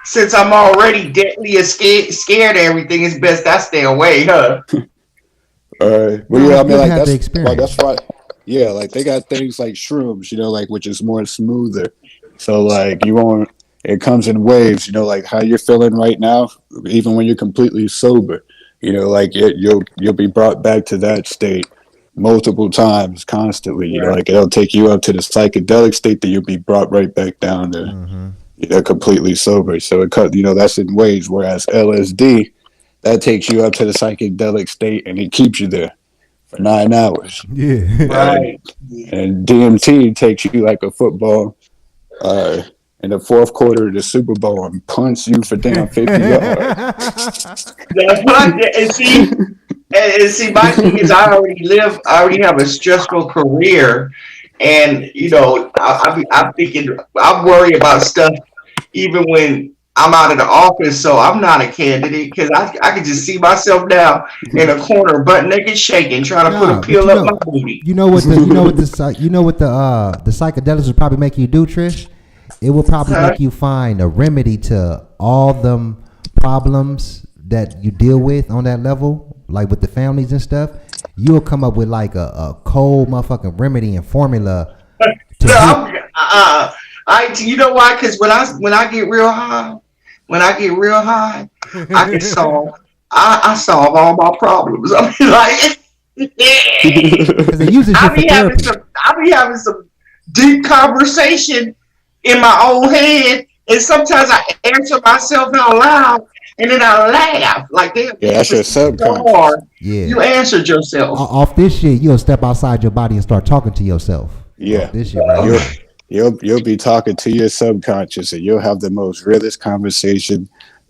since I'm already deadly scared of everything. It's best I stay away, huh? Well, No, yeah, it's I mean, good to like have the that's experience. why, yeah, like they got things like shrooms, you know, like which is more smoother. So like you won't. It comes in waves, you know, like how you're feeling right now, even when you're completely sober. You know, like you'll be brought back to that state multiple times, constantly. You know, Right. like it'll take you up to the psychedelic state that you'll be brought right back down to, Mm-hmm. you know, completely sober. So it cut, you know, that's in waves. Whereas LSD, that takes you up to the psychedelic state and it keeps you there for 9 hours. Yeah. And Right. and DMT takes you like a football uh, in the fourth quarter of the Super Bowl and punts you for down 50 yards. That's what. And see, and see, my thing is, I already have a stressful career, and I'm thinking, I'm worried about stuff even when I'm out of the office. So I'm not a candidate because I can just see myself now in a corner, butt naked, shaking, trying to put a Nah, but pill up my booty. the psychedelics would probably make you do, Trish. It will probably Huh? make you find a remedy to all them problems that you deal with on that level, like with the families and stuff. You'll come up with like a cold motherfucking remedy and formula to No, heal. you know why? Because when I get real high, when I get real high, I can solve. I solve all my problems. I mean, like, Because they use this shit for therapy. I be having some deep conversation in my own head, and sometimes I answer myself out loud, and then I laugh. Like, damn, Yeah, you that's your just so hard. subconscious. Yeah. You answered yourself. Off this shit, you'll step outside your body and start talking to yourself. Off Yeah, this shit right you'll here. you'll be talking to your subconscious, and you'll have the most realest conversation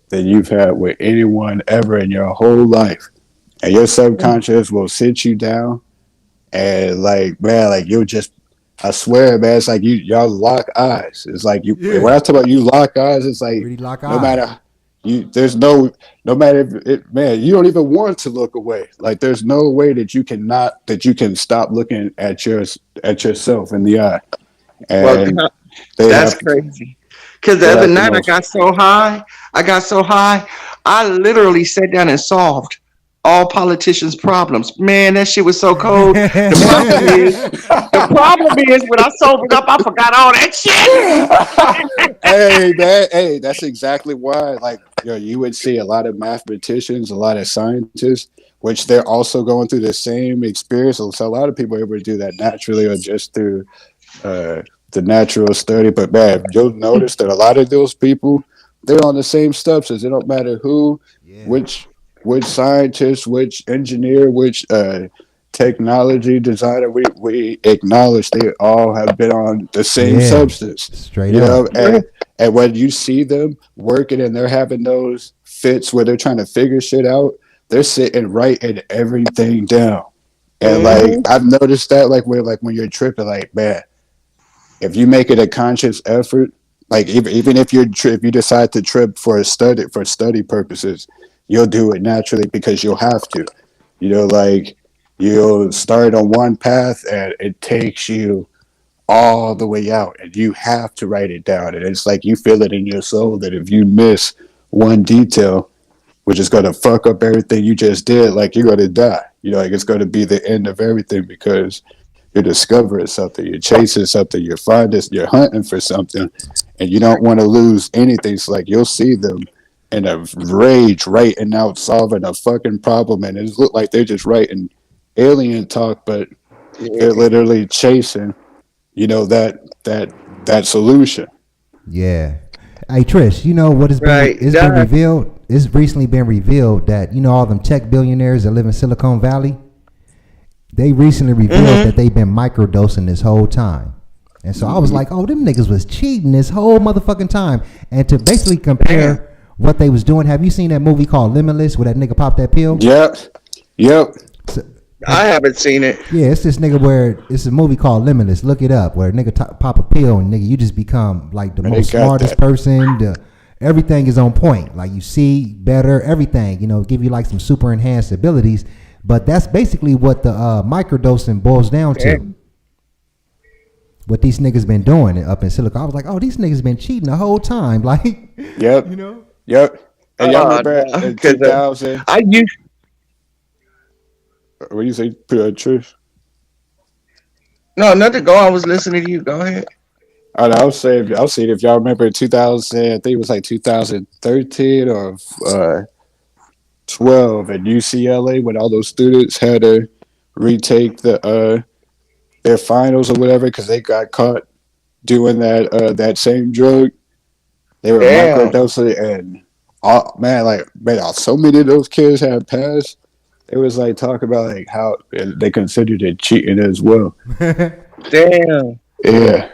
that you've had with anyone ever in your whole life. And your subconscious will sit you down and like man, like you'll just I swear, man, it's like y'all lock eyes. It's like you when Yeah. I talk about you lock eyes, it's like Really lock no eyes. matter there's no matter if it, man, you don't even want to look away. Like there's no way that you can stop looking at yourself in the eye. Well, And they that's have crazy. Because the they other have the night most. I got so high, I literally sat down and solved all politicians' problems. Man, that shit was so cold. The problem is, the problem is when I sobered up, I forgot all that shit. Hey man, hey, that's exactly why. Like, you would see a lot of mathematicians, a lot of scientists, which they're also going through the same experience. So a lot of people are able to do that naturally or just through uh, the natural study. But man, you'll notice that a lot of those people, they're on the same substance. It don't matter who, Yeah. which scientist, which engineer, which technology designer. We acknowledge they all have been on the same Yeah. substance. Straight You know, up. and when you see them working and they're having those fits where they're trying to figure shit out, they're sitting writing everything down. And like Hmm. I've noticed that like when you're tripping, like man, if you make it a conscious effort, like even if if you decide to trip for study purposes, you'll do it naturally because you'll have to. Like you'll start on one path and it takes you all the way out, and you have to write it down. And it's like you feel it in your soul that if you miss one detail, which is going to fuck up everything you just did, like you're going to die. Like it's going to be the end of everything because you're discovering something, you're chasing something, you're hunting for something, and you don't want to lose anything. So like you'll see them in a rage writing out solving a fucking problem, and it look like they're just writing alien talk, but they're literally chasing, that solution. Yeah. Hey Trish, you know what has been Right. it's been revealed? It's recently been revealed that all them tech billionaires that live in Silicon Valley, they recently revealed that they've been microdosing this whole time. And so I was like, oh, them niggas was cheating this whole motherfucking time. And to basically compare what they was doing, have you seen that movie called Limitless where that nigga popped that pill? Yep. Yep. So, I haven't seen it. yeah, it's this nigga where it's a movie called Limitless. Look it up. Where a nigga pop a pill and nigga, you just become like the They most got smartest that. person. Everything is on point. Like you see better, everything. Give you like some super enhanced abilities. But that's basically what the microdosing boils down to. What these niggas been doing up in Silicon. I was like, oh, these niggas been cheating the whole time. Like, Yep. you know. Yep. And y'all remember No, in because 2000, I used. what do you say, Trish? No, nothing. Go. I was listening to you. Go ahead. I was saying if y'all remember in 2000, I think it was like 2013 or 12 at UCLA when all those students had to retake their finals or whatever because they got caught doing that same drug. They were Damn. microdosing, and so many of those kids had passed. It was like talk about like how they considered it cheating as well. Damn. Yeah.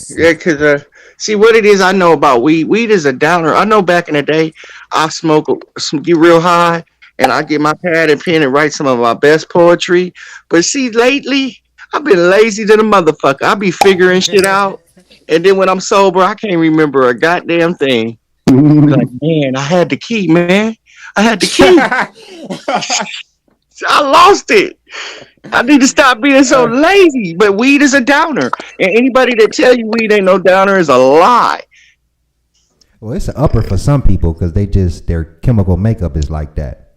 Yeah, because see what it is. I know about weed. Weed is a downer. I know back in the day, I get real high, and I get my pad and pen and write some of my best poetry. But see, lately, I've been lazy than a motherfucker. I be figuring shit out, and then when I'm sober, I can't remember a goddamn thing. Be like, man, I had the key, man. I had the key. I lost it. I need to stop being so lazy. But weed is a downer. And anybody that tell you weed ain't no downer is a lie. Well, it's an upper for some people because their chemical makeup is like that.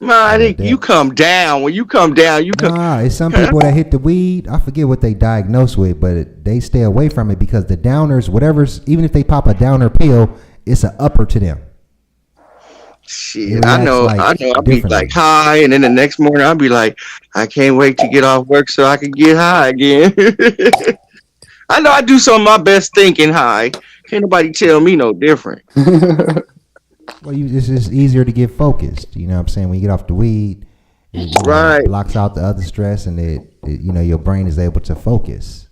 Man, I think you That come down. When you come down, you come. Nah, it's some people that hit the weed. I forget what they diagnosed with, but they stay away from it because the downers, whatever's, even if they pop a downer pill, it's an upper to them. It Shit, I reacts know. like I know. I'll be like differently. high, and then the next morning I'll be like, I can't wait to get off work so I can get high again. I know I do some of my best thinking high. Can't nobody tell me no different. Well, it's just easier to get focused. You know what I'm saying? When you get off the weed, it Right. blocks out the other stress, and your brain is able to focus.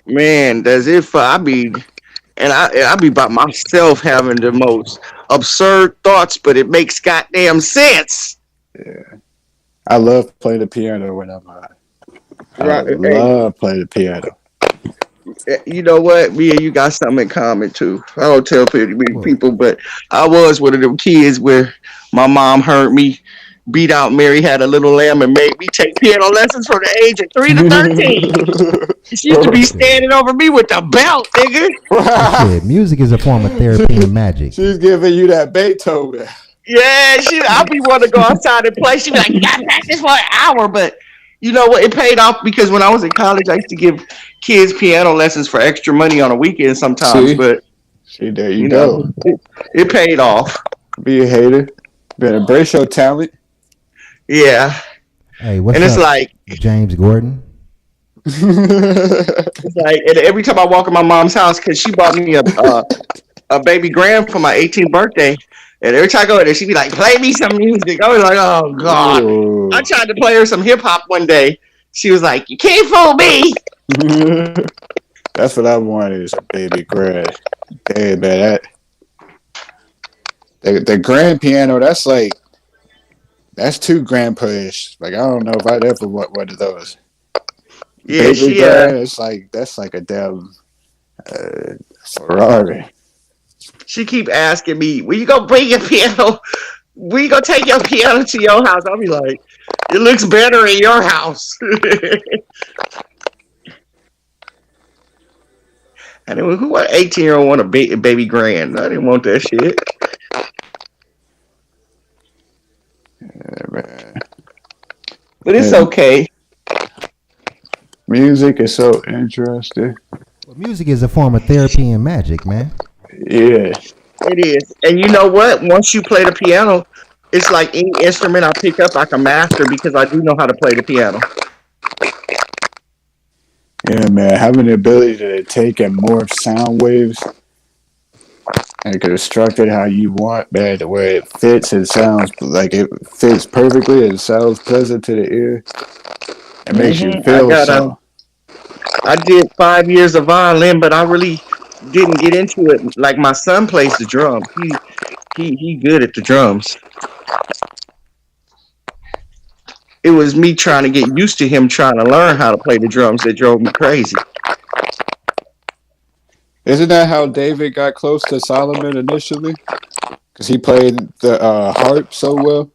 Man, that's it for I be by myself having the most absurd thoughts, but it makes goddamn sense. I love playing the piano when I'm high. I Right? Hey, love playing the piano. You know what? Me and you got something in common too. I don't tell What? people, but I was one of them kids where my mom heard me beat out Mary Had a Little Lamb and made me take piano lessons from the age of 3 to 13. She used to be Shit. standing over me with the belt, nigga. Well, shit. Music is a form of therapy and magic. She's giving you that Beethoven. Yeah, I be wanting to go outside and play. She be like, "You got to practice for an hour," but you know what? It paid off because when I was in college, I used to give kids piano lessons for extra money on a weekend sometimes. See, But see, there you you go. know, it paid off. Be a hater. Better embrace your talent. Yeah, Hey, and what's up, James Gordon? it's like, and every time I walk in my mom's house, because she bought me a baby grand for my 18th birthday, and every time I go in there, she be like, "Play me some music." I was like, "Oh God!" I Ooh. tried to play her some hip hop one day. She was like, "You can't fool me." That's what I wanted is a baby grand. Hey man, the grand piano, that's 2 grand per ish. Like I don't know if I'd ever want one of those. Yeah, Baby grand, it's like that's like a damn uh, Ferrari. she keep asking me, "When you gonna bring your piano? When you gonna take your piano to your house?" I'll be like, "It looks better in your house." And then who what 18-year-old want a baby grand? I didn't want that shit. Yeah, man. But it's And okay. music is so interesting. Well, music is a form of therapy and magic, man. Yeah. It is. And you know what? Once you play the piano, it's like any instrument I pick up, I can master because I do know how to play the piano. Yeah, man. Having the ability to take and morph sound waves and construct it how you want, man, the way it fits and sounds like it fits perfectly and sounds pleasant to the ear. It makes you I feel got something. I did 5 years of violin, but I really didn't get into it. Like my son plays the drums. He good at the drums. It was me trying to get used to him trying to learn how to play the drums that drove me crazy. Isn't that how David got close to Solomon initially? Because he played the harp so well.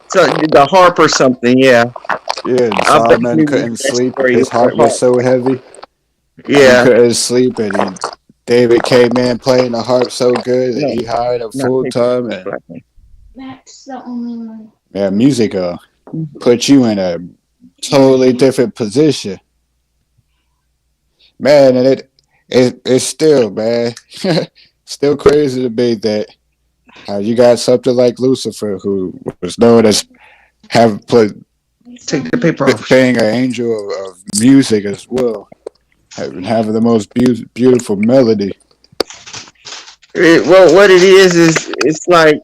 So the harp or something, yeah. Yeah, and I Solomon basically read couldn't that sleep. story His with the heart was harp. so heavy. He Yeah. couldn't sleep, and David came in playing the harp so good that No, he hired a not full paper. time and That's the only one. yeah, music put you in a totally different position, man. And it's still man, still crazy to me that how you got something like Lucifer who was known as have played Take the paper off. being an angel of music as well, having the most beautiful melody. Well, what it is it's like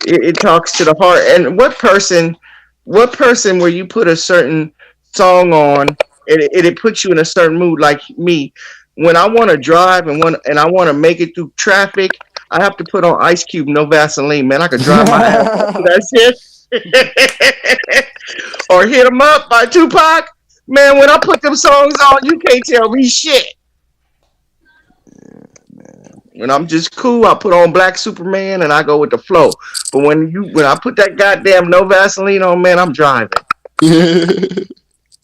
it talks to the heart. And what person where you put a certain song on, it puts you in a certain mood. Like me, when I want to drive and I want to make it through traffic, I have to put on Ice Cube, no Vaseline. Man, I could drive my ass off to that shit. Or Hit 'Em Up by Tupac. Man, when I put them songs on, you can't tell me shit. When I'm just cool, I put on Black Superman and I go with the flow. But when I put that goddamn no Vaseline on, man, I'm driving.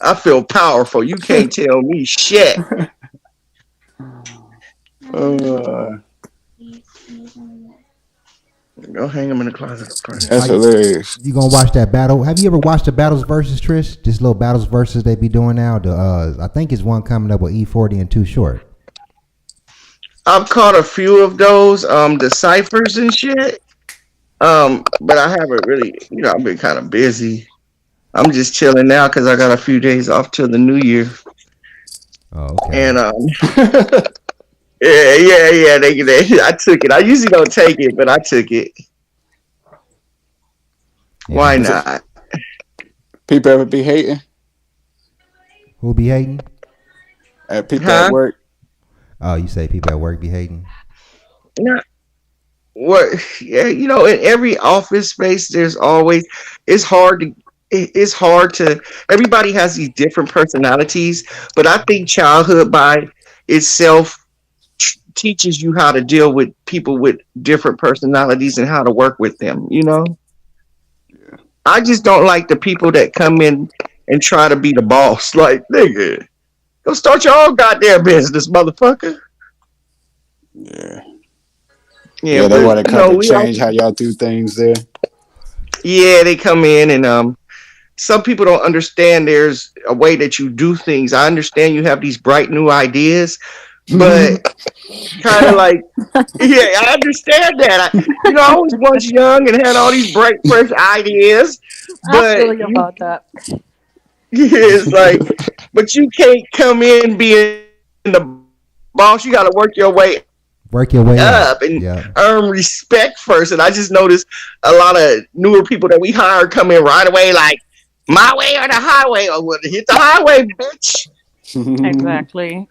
I feel powerful. You can't tell me shit. uh, Go hang them in the closet. that's Are hilarious. you gonna watch that battle? Have you ever watched the battles versus Trish? Just little battles versus they be doing now. The I think it's one coming up with E40 and Too Short. I've caught a few of those, the ciphers and shit. But I haven't really, I've been kind of busy. I'm just chilling now because I got a few days off till the new year. Oh, okay. And yeah. I took it. I usually don't take it, but I took it. Yeah. Why Is it, not? people ever be hating Who be hating? at people at Huh? work? Oh, you say people at work be hating? Not what? Yeah, in every office space, there's always. It's hard to. It's hard to. Everybody has these different personalities, but I think childhood by itself teaches you how to deal with people with different personalities and how to work with them. I just don't like the people that come in and try to be the boss. Like, nigga, go start your own goddamn business, motherfucker. Yeah. Yeah, They but want to come and change how y'all do things there. Yeah, they come in and some people don't understand there's a way that you do things. I understand you have these bright new ideas, but kind of like, yeah, I understand that. I was once young and had all these bright, fresh ideas, I feel but you about that. it's like, but you can't come in being the boss. You got to work your way up and earn respect first. And I just noticed a lot of newer people that we hire come in right away, like, my way or the highway, or hit the highway, bitch. Exactly.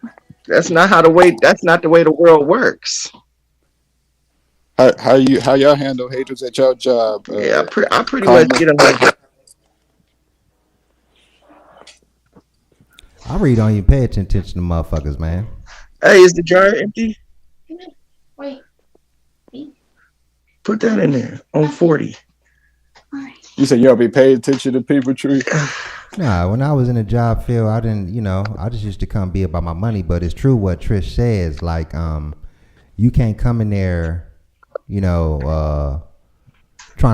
That's not That's not the way the world works. How y'all handle haters at your job? Yeah, I pretty much get them like. I really don't even pay attention to motherfuckers, man. Hey, is the jar empty? Wait. Put that in there on 40. You said you don't be paying attention to people, Tree? Nah, when I was in the job field, I didn't, I just used to come be about my money. But it's true what Trish says. Like, you can't come in there, trying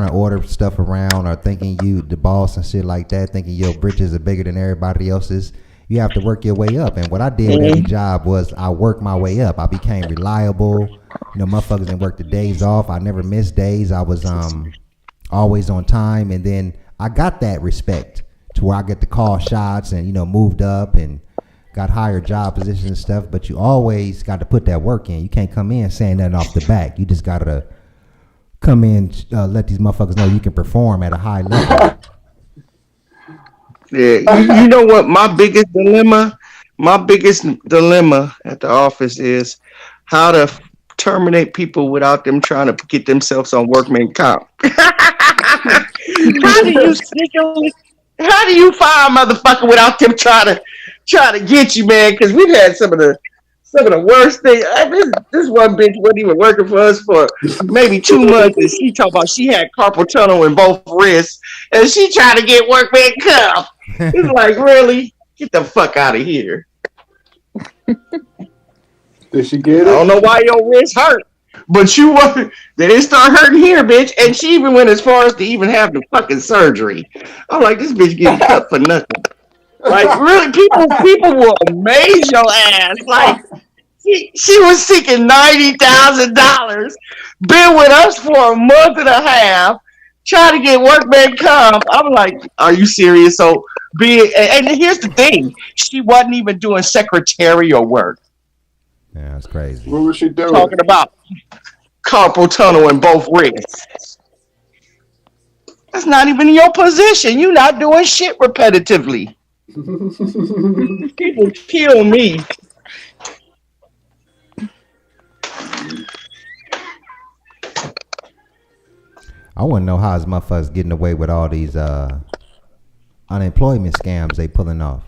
to order stuff around or thinking you the boss and shit like that, thinking your britches are bigger than everybody else's. You have to work your way up. And what I did with every job was I worked my way up. I became reliable. Motherfuckers didn't work the days off. I never missed days. I was always on time. And then I got that respect to where I get to call shots and, moved up and got higher job positions and stuff. But you always got to put that work in. You can't come in saying nothing off the back. You just got to come in, let these motherfuckers know you can perform at a high level. Yeah, you know what? My biggest dilemma at the office is how to terminate people without them trying to get themselves on workman comp. How do you fire a motherfucker without them trying to get you, man? Because we've had some of the worst things. This one bitch wasn't even working for us for maybe 2 months, and she talked about she had carpal tunnel in both wrists, and she tried to get workman comp. It's like, really? Get the fuck out of here. Did she get it? I don't know why your wrist hurt, but they didn't start hurting here, bitch. And she even went as far as to even have the fucking surgery. I'm like, this bitch getting cut for nothing. Like, really, people will amaze your ass. Like, she was seeking $90,000, been with us for a month and a half, trying to get workman comp. I'm like, are you serious? So, and here's the thing, she wasn't even doing secretarial work. Yeah, that's crazy. What was she doing? Talking about carpal tunnel in both wrists. That's not even your position. You're not doing shit repetitively. People kill me. I want to know how his motherfuckers getting away with all these unemployment scams they pulling off.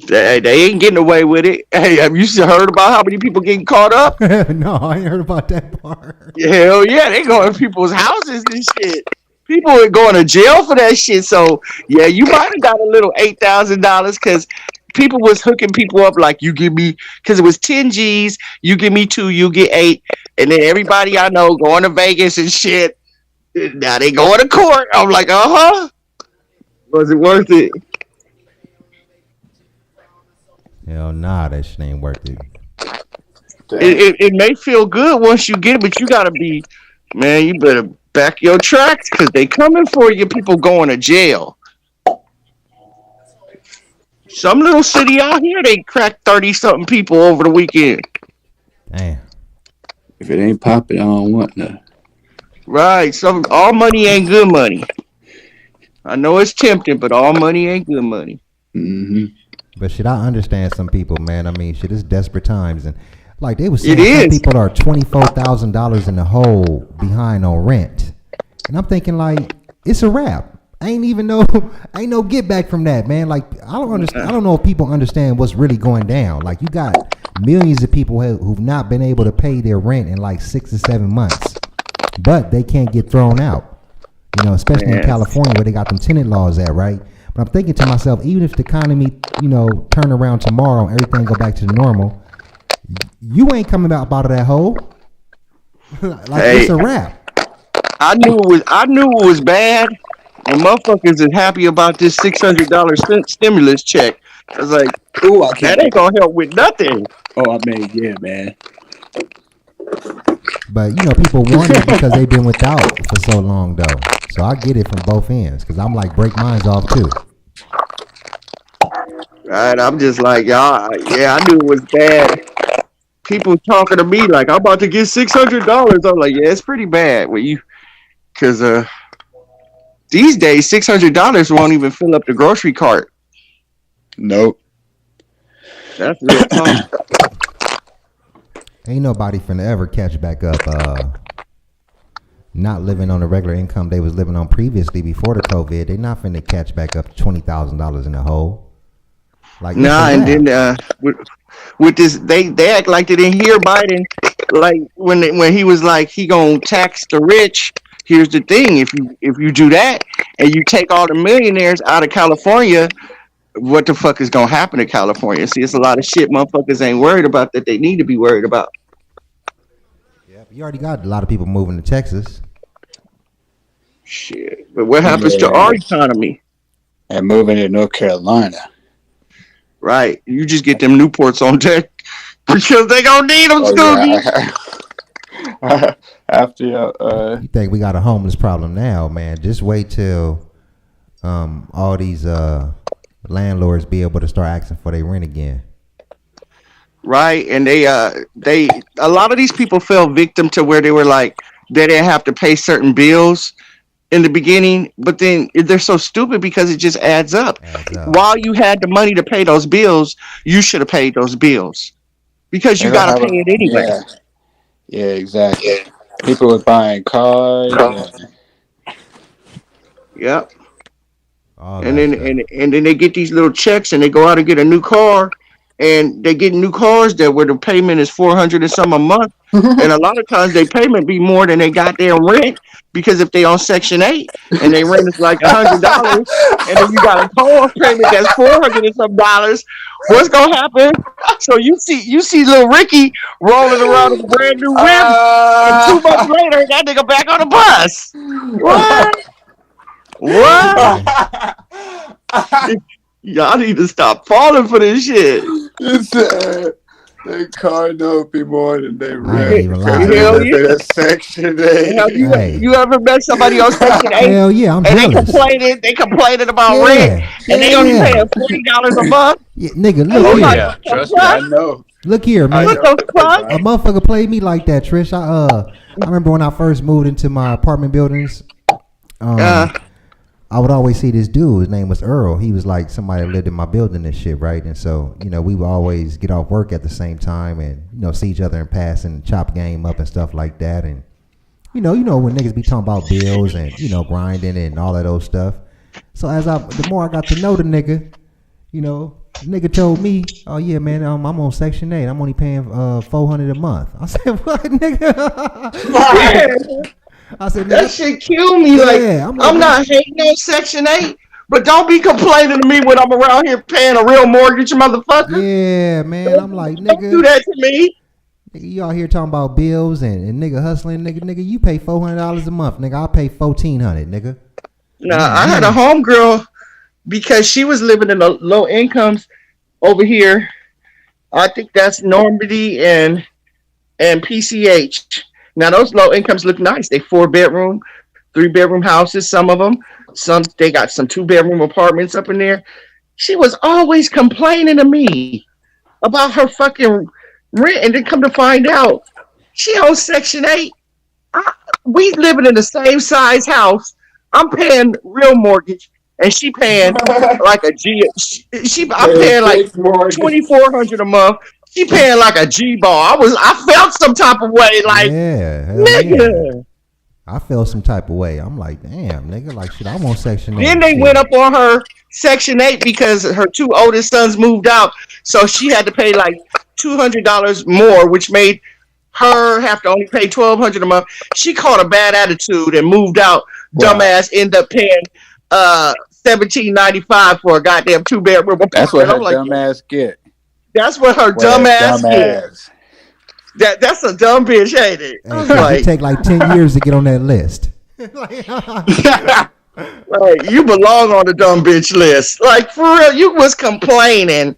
They ain't getting away with it. Hey, have you heard about how many people getting caught up? No, I ain't heard about that part. Hell yeah, they going to people's houses and shit. People are going to jail for that shit. So yeah, you might have got a little $8,000 because people was hooking people up like, you give me, because it was 10 G's, you give me 2, you get 8, and then everybody I know going to Vegas and shit. Now they going to court. I'm like, was it worth it? Hell nah, that shit ain't worth it. It may feel good once you get it, but you gotta be, man, you better back your tracks because they coming for you. People going to jail. Some little city out here, they cracked 30-something people over the weekend. Damn. If it ain't popping, I don't want none. Right. All money ain't good money. I know it's tempting, but all money ain't good money. Mm-hmm. But shit, I understand some people, man. I mean, shit, it's desperate times, and like they was saying, some people are $24,000 in the hole behind on rent, and I'm thinking like it's a wrap. ain't even no ain't no get back from that, man. Like I don't understand. I don't know if people understand what's really going down. Like you got millions of people who've not been able to pay their rent in like 6 or 7 months, but they can't get thrown out. You know, especially in California where they got them tenant laws at, right? But I'm thinking to myself, even if the economy, you know, turn around tomorrow and everything go back to the normal, you ain't coming out of that hole. Like it's a wrap. I knew it was bad, and motherfuckers is happy about this $600 stimulus check. I was like, Ooh, I that can't. ain't gonna help with nothing. Oh, I mean, yeah, man. But you know, people want it because they've been without for so long, though. So I get it from both ends because I'm like break mines off too. Right? I'm just like, y'all. Yeah, I knew it was bad. People talking to me like I'm about to get $600. I'm like, yeah, it's pretty bad when you, cause these days $600 won't even fill up the grocery cart. Nope. That's real talk. Ain't nobody finna ever catch back up. Not living on the regular income they was living on previously before the COVID. They not finna catch back up to $20,000 in the hole. Like Nah, and then with this, they act like they didn't hear Biden. Like when he was like he gonna tax the rich. Here's the thing: if you do that and you take all the millionaires out of California, what the fuck is gonna happen to California? See, it's a lot of shit motherfuckers ain't worried about that they need to be worried about. yeah, you already got a lot of people moving to Texas. Shit, but what happens to Yeah. our economy? And moving to North Carolina. Right, you just get them Newports on deck because they gonna need them, Oh, Scooby. yeah. After You think we got a homeless problem now, man? Just wait till all these landlords be able to start asking for their rent again. Right, and they a lot of these people fell victim to where they were like they didn't have to pay certain bills in the beginning, but then they're so stupid because it just adds up. Adds up. While you had the money to pay those bills, you should have paid those bills because they you don't got to have pay it anyway. yeah, exactly. People was buying cars. Yep. All And that then stuff. and then they get these little checks and they go out and get a new car, and they get new cars that where the payment is 400 and some a month, and a lot of times their payment be more than they got their rent because if they on Section 8 and they rent is like $100, and then you got a car payment that's 400 and some dollars, what's gonna happen? So you see little Ricky rolling around in a brand new whip, and 2 months later that nigga back on the bus. What? What? Yeah. Y'all need to stop falling for this shit. It's their car note be more than they I ain't rent even because lying. they Hell live yeah. in a Section Have 8. you Hey. you ever met somebody on Section 8 Hell yeah, I'm and they jealous. complaining? They complaining about rent Yeah. and they Hell only yeah. paying $40 a month. Yeah, nigga, And look Oh you here. like, yeah, what the trust me, I fuck? know. Look here, I man. What know. the fuck? A motherfucker played me like that, Trish. I remember when I first moved into my apartment buildings. Uh, I would always see this dude. His name was Earl. He was like somebody that lived in my building and shit, right? And so, you know, we would always get off work at the same time and, you know, see each other and pass and chop game up and stuff like that. And, you know when niggas be talking about bills and, you know, grinding and all of those stuff. So the more I got to know the nigga, you know, the nigga told me, oh yeah, man, I'm on Section 8. I'm only paying $400 a month. I said, what, nigga? yeah, I said, that nigga, shit kill me. Like, yeah. I'm like, I'm not hating on Section 8, but don't be complaining to me when I'm around here paying a real mortgage, motherfucker. yeah, man. I'm like, Don't do nigga. that to me. Nigga, you out here talking about bills and nigga hustling, nigga, you pay $400 a month, nigga. I pay $1,400, nigga. Nah, I had a homegirl because she was living in the low incomes over here. I think that's Normandy and PCH. Now those low incomes look nice. They 4 bedroom, 3 bedroom houses. Some of them, some they got some 2 bedroom apartments up in there. She was always complaining to me about her fucking rent, and then come to find out, she owns Section 8. I, we living in the same size house. I'm paying real mortgage, and she paying like a G. I'm paying like Fixed mortgage. 2,400 a month. She paying like a G ball. I felt some type of way, like Yeah, hell yeah. nigga. I felt some type of way. I'm like, damn, nigga, like shit. I want Section Then 8. they went Shit. up on her Section 8 because her two oldest sons moved out. So she had to pay like $200 more, which made her have to only pay $1,200 a month. She caught a bad attitude and moved out. Wow. Dumbass ended up paying $17.95 for a goddamn 2 bedroom That's what apartment. her I'm like, dumb ass get. that's what her What a dumbass dumb get. ass. That's a dumb bitch, ain't it? I Hey, was cause it like, take like 10 years to get on that list. like, you belong on the dumb bitch list. Like, for real, you was complaining.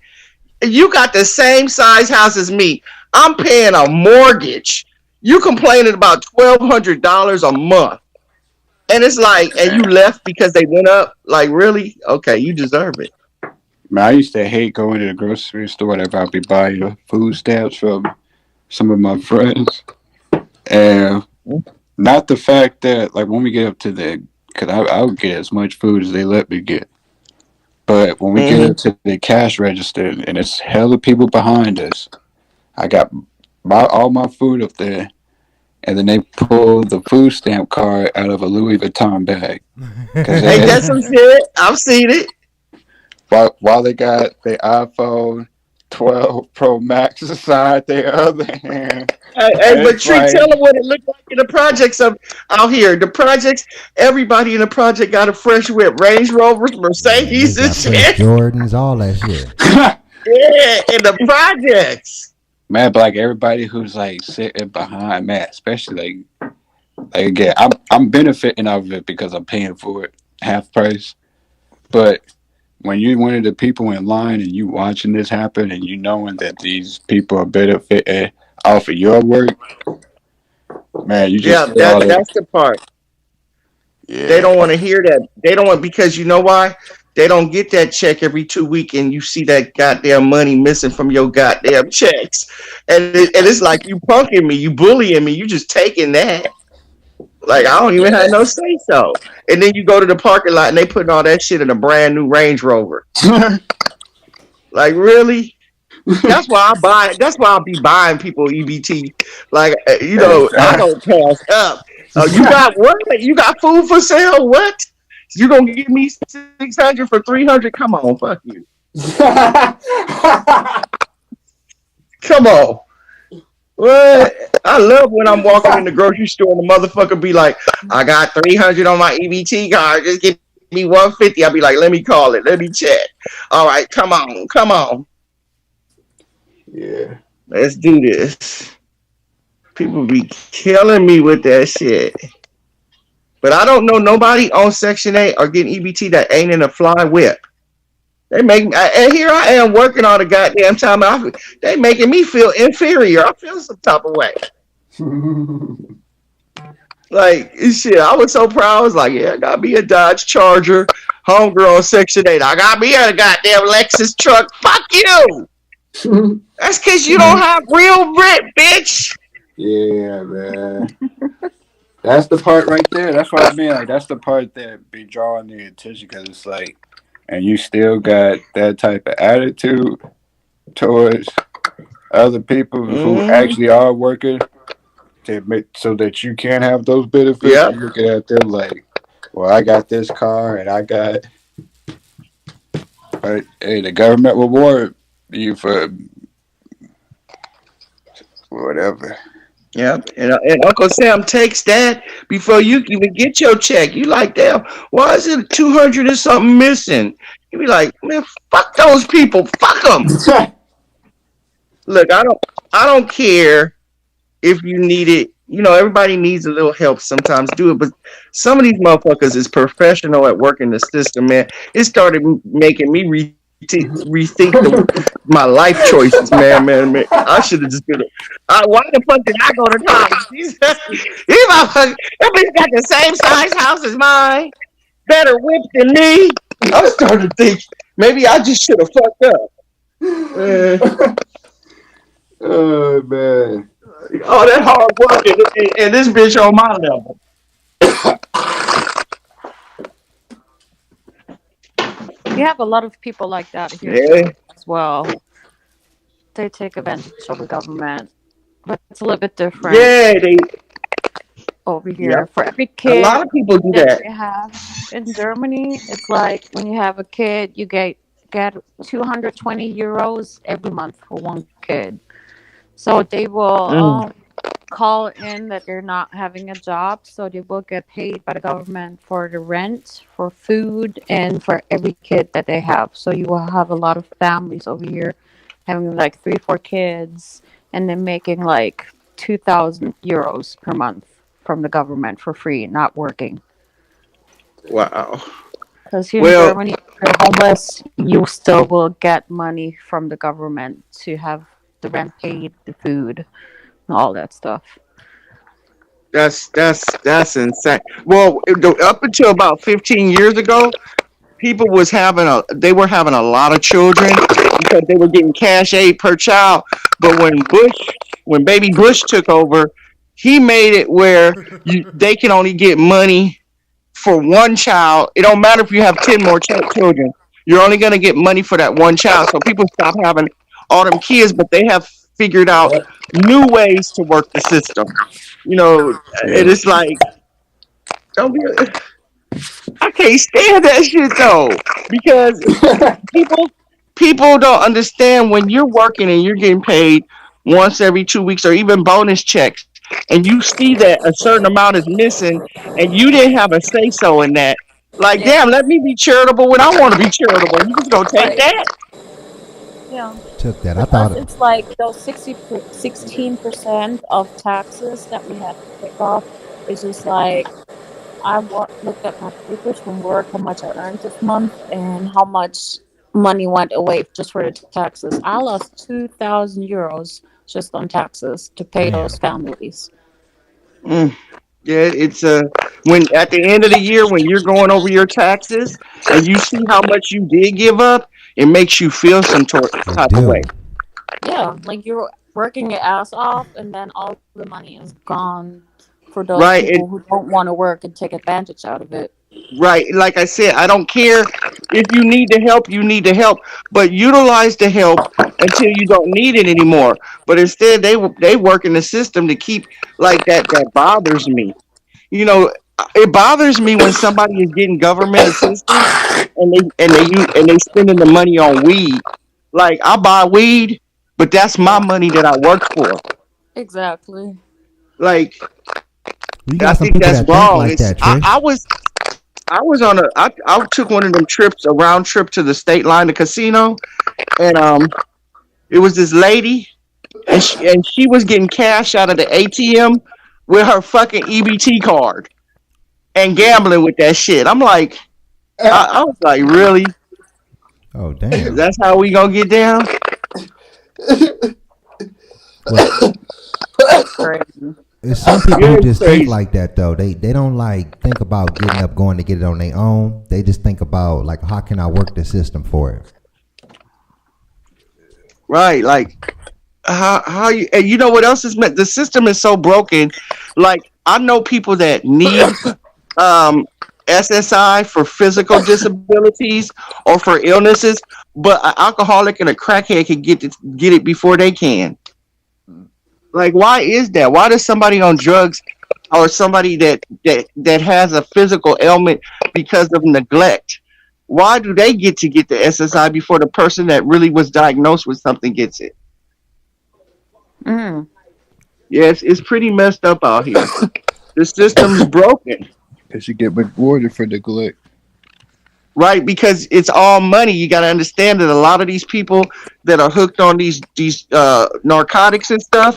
You got the same size house as me. I'm paying a mortgage. You complaining about $1,200 a month. And it's like, and you Man, left because they went up? Like, really? Okay, you deserve it. I used to hate going to the grocery store whenever I'd be buying food stamps from some of my friends. And not the fact that, like, when we get up to because I would get as much food as they let me get. But when we get Mm-hmm. up to the cash register and it's hella people behind us, I got all my food up there, and then they pull the food stamp card out of a Louis Vuitton bag. Because Ain't that some shit? I've seen it. while they got the iPhone 12 Pro Max aside their other hand, Hey, and but it's Tree, tell like, them what it looked like in the projects of out here. The projects, everybody in the project got a fresh whip. Range Rovers, Man, Mercedes, niggas and got fresh shit. Jordans, all that shit. Yeah, in the projects. man, but like everybody who's like sitting behind, man, especially like again, I'm benefiting off of it because I'm paying for it half price. But when you one of the people in line and you watching this happen and you knowing that these people are benefiting off of your work, man, you just Yeah, see all that. that's the part. They Yeah. don't want to hear that. They don't want because you know why? They don't get that check every 2 weeks, and you see that goddamn money missing from your goddamn checks, and it's like you punking me, you bullying me, you just taking that. Like I don't even have no say so. And then you go to the parking lot and they putting all that shit in a brand new Range Rover. Like really? That's why I buy. That's why I be buying people EBT. Like I don't pass up. You got what? You got food for sale? What? You gonna give me 600 for 300? Come on, fuck you. Come on. What? I love when I'm walking in the grocery store and the motherfucker be like, I got 300 on my EBT card. Just give me 150. I'll be like, let me call it. Let me check. All right, come on. Come on. Yeah. Let's do this. People be killing me with that shit. But I don't know nobody on Section 8 or getting EBT that ain't in a fly whip. They make me, and here I am working all the goddamn time. They making me feel inferior. I feel some type of way. Like shit, I was so proud. I was like, yeah, I got me a Dodge Charger, homegirl on Section 8. I got me a goddamn Lexus truck. Fuck you. That's because you don't have real grit, bitch. Yeah, man. That's the part right there. That's what I mean. Like, that's the part that be drawing the attention because it's like, and you still got that type of attitude towards other people who Mm-hmm. actually are working to make so that you can have those benefits. Yep. You're looking at them like, well, I got this car and I got, but hey, the government reward you for whatever. Yep. And Uncle Sam takes that before you even get your check. You like, damn, why is it 200 or something missing? You be like, man, fuck those people. Fuck them. Look, I don't care if you need it. Everybody needs a little help sometimes. Do it, but some of these motherfuckers is professional at working the system, man. It started making me rethink my life choices, man. I should have just been. Why the fuck did I go to college? These motherfuckers, that bitch got the same size house as mine, better whip than me. I'm starting to think maybe I just should have fucked up. Oh man. All that hard work and this bitch on my level. We have a lot of people like that here Yeah, as well. They take advantage of the government, but it's a little bit different. yeah. over Yep. here. For every A lot kid of people do that that. they have in Germany, it's like when you have a kid, you get 220 euros every month for one kid. So they will Mm. call in that they're not having a job, so they will get paid by the government for the rent, for food, and for every kid that they have. So you will have a lot of families over here having like three, four kids, and then making like 2,000 euros per month from the government for free, not working. Wow. Because here in Well, Germany, if you're homeless, you still will get money from the government to have the rent paid, the food, and all that stuff. that's insane. Well, up until about 15 years ago, people was having a they were having a lot of children because they were getting cash aid per child. But when baby Bush took over, he made it where they can only get money for one child. It don't matter if you have 10 more children. You're only going to get money for that one child. So people stop having all them kids, but they have figured out new ways to work the system. You know, it Yeah. is like don't be. I can't stand that shit though because people people don't understand when you're working and you're getting paid once every 2 weeks or even bonus checks and you see that a certain amount is missing and you didn't have a say so in that. Like, Yeah, damn, let me be charitable when I want to be charitable. You just gonna take right. that? Yeah. Took that. I With us, thought, it's like those 16% of taxes that we had to pick off. It's just like looked at my papers from work, how much I earned this month, and how much money went away just for the taxes. I lost 2,000 euros just on taxes to pay those damn. families. Mm. Yeah, it's when at the end of the year when you're going over your taxes and you see how much you did give up, it makes you feel some It type of way. do. Yeah, like you're working your ass off, and then all the money is gone for those Right? people who don't want to work and take advantage out of it. Right. Like I said, I don't care if you need the help, you need the help, but utilize the help until you don't need it anymore. But instead, they work in the system to keep like that. That bothers me. You know, it bothers me when somebody is getting government assistance and they spending the money on weed. Like I buy weed, but that's my Yeah, money that I worked for. exactly. Like You I got some think people that's that think wrong. like It's that, Trish. I was on I took one of them trips, a round trip to the state line, the casino, and it was this lady, and she was getting cash out of the ATM with her fucking EBT card and gambling with that shit. I'm like, I was like, really? Oh, damn. That's how we gonna get down? Well, That's crazy. it's some people Yeah, who it's just think crazy. like that though. They don't like think about getting up, going to get it on their own. They just think about like how can I work the system for it. Right? Like how you and you know what else is meant? The system is so broken. Like I know people that need um, SSI for physical disabilities or for illnesses, but an alcoholic and a crackhead can get it before they can. Like, why is that? Why does somebody on drugs or somebody that has a physical ailment because of neglect? Why do they get the SSI before the person that really was diagnosed with something gets it? Mm. Yes, it's pretty messed up out here. The system's broken. Because you get rewarded for neglect. Right, because it's all money. You got to understand that a lot of these people that are hooked on these narcotics and stuff,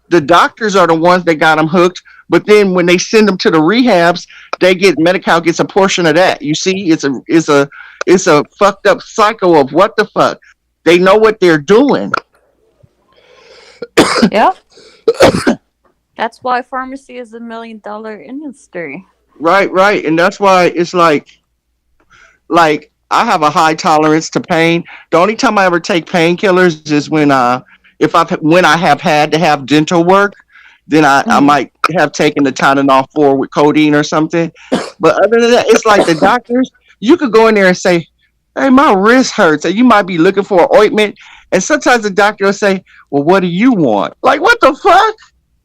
the doctors are the ones that got them hooked. But then when they send them to the rehabs, they get Medi-Cal gets a portion of that. You see, it's a fucked up cycle of what the fuck. They know what they're doing. Yep. That's why pharmacy is a $1 million industry. Right, right, and that's why it's like I have a high tolerance to pain. The only time I ever take painkillers is when I have had to have dental work, then I Hmm. might have taken the Tylenol 4 with codeine or something. But other than that, it's like the doctors. You could go in there and say, "Hey, my wrist hurts," and you might be looking for an ointment. And sometimes the doctor will say, "Well, what do you want?" Like, what the fuck?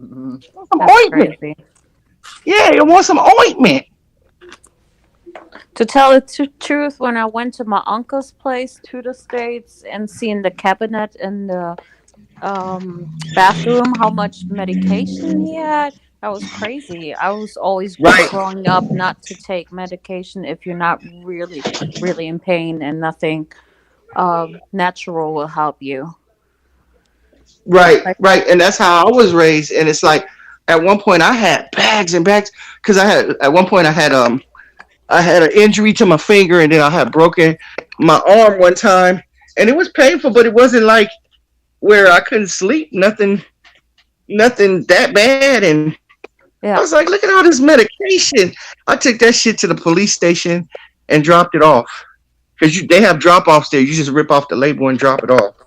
Mhm. Some That's ointment crazy. Yeah, you want some ointment. To tell the truth, when I went to my uncle's place to the States and seeing the cabinet in the bathroom, how much medication he had, that was crazy. I was always Right, growing up not to take medication if you're not really, really in pain, and nothing natural will help you. right, Like, right. And that's how I was raised. And it's like at one point I had bags and bags because I had at one point I had an injury to my finger and then I had broken my arm one time and it was painful, but it wasn't like where I couldn't sleep, nothing that bad. And I was yeah. like, look at all this medication. I took that shit to the police station and dropped it off because they have drop offs there. You just rip off the label and drop it off. I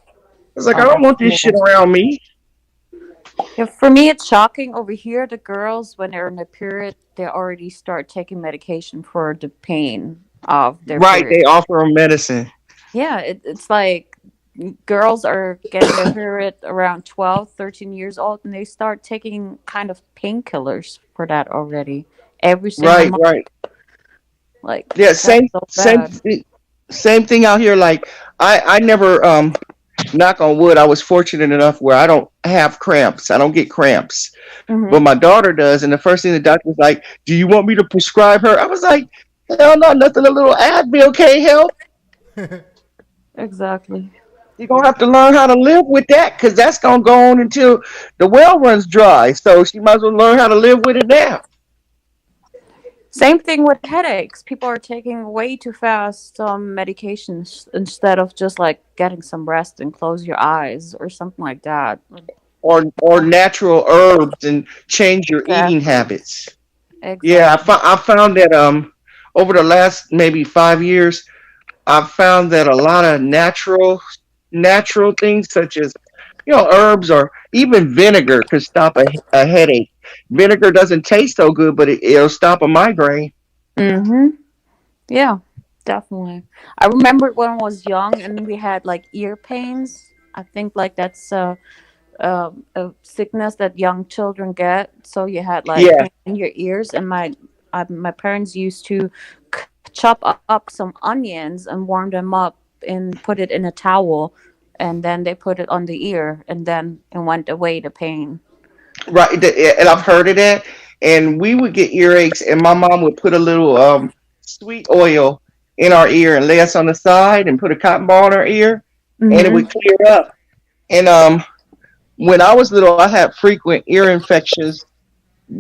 was like, I Oh, don't that's want this shit cool. around me. Yeah, for me, it's shocking over here. The girls, when they're in the period, they already start taking medication for the pain of their Right? period. They offer them medicine. Yeah, it's like girls are getting their period around 12, 13 years old, and they start taking kind of painkillers for that already every single Right, month. right. Like, Yeah, that's so bad. same thing out here. Like I never knock on wood. I was fortunate enough where I don't have cramps. I don't get cramps, but Hmm. my daughter does. And the first thing the doctor was like, "Do you want me to prescribe her?" I was like, "Hell no, nothing. A little Advil can't help. Exactly. You're gonna have to learn how to live with that because that's gonna go on until the well runs dry. So she might as well learn how to live with it now." Same thing with headaches. People are taking way too fast some medications instead of just like getting some rest and close your eyes or something like that. Or natural herbs and change your eating Exactly. habits. Yeah, Exactly. I found that over the last maybe 5 years, I've found that a lot of natural things such as herbs or even vinegar could stop a headache. Vinegar doesn't taste so good, but it'll stop a migraine. Mm-hmm. Yeah, definitely. I remember when I was young and we had like ear pains. I think like that's a sickness that young children get. So you had like Yeah, pain in your ears, and my parents used to chop up some onions and warm them up and put it in a towel, and then they put it on the ear, and then it went away the pain. right. And I've heard of that. And we would get earaches, and my mom would put a little sweet oil in our ear and lay us on the side and put a cotton ball in our ear, and it Mm-hmm. would clear up. And when I was little, I had frequent ear infections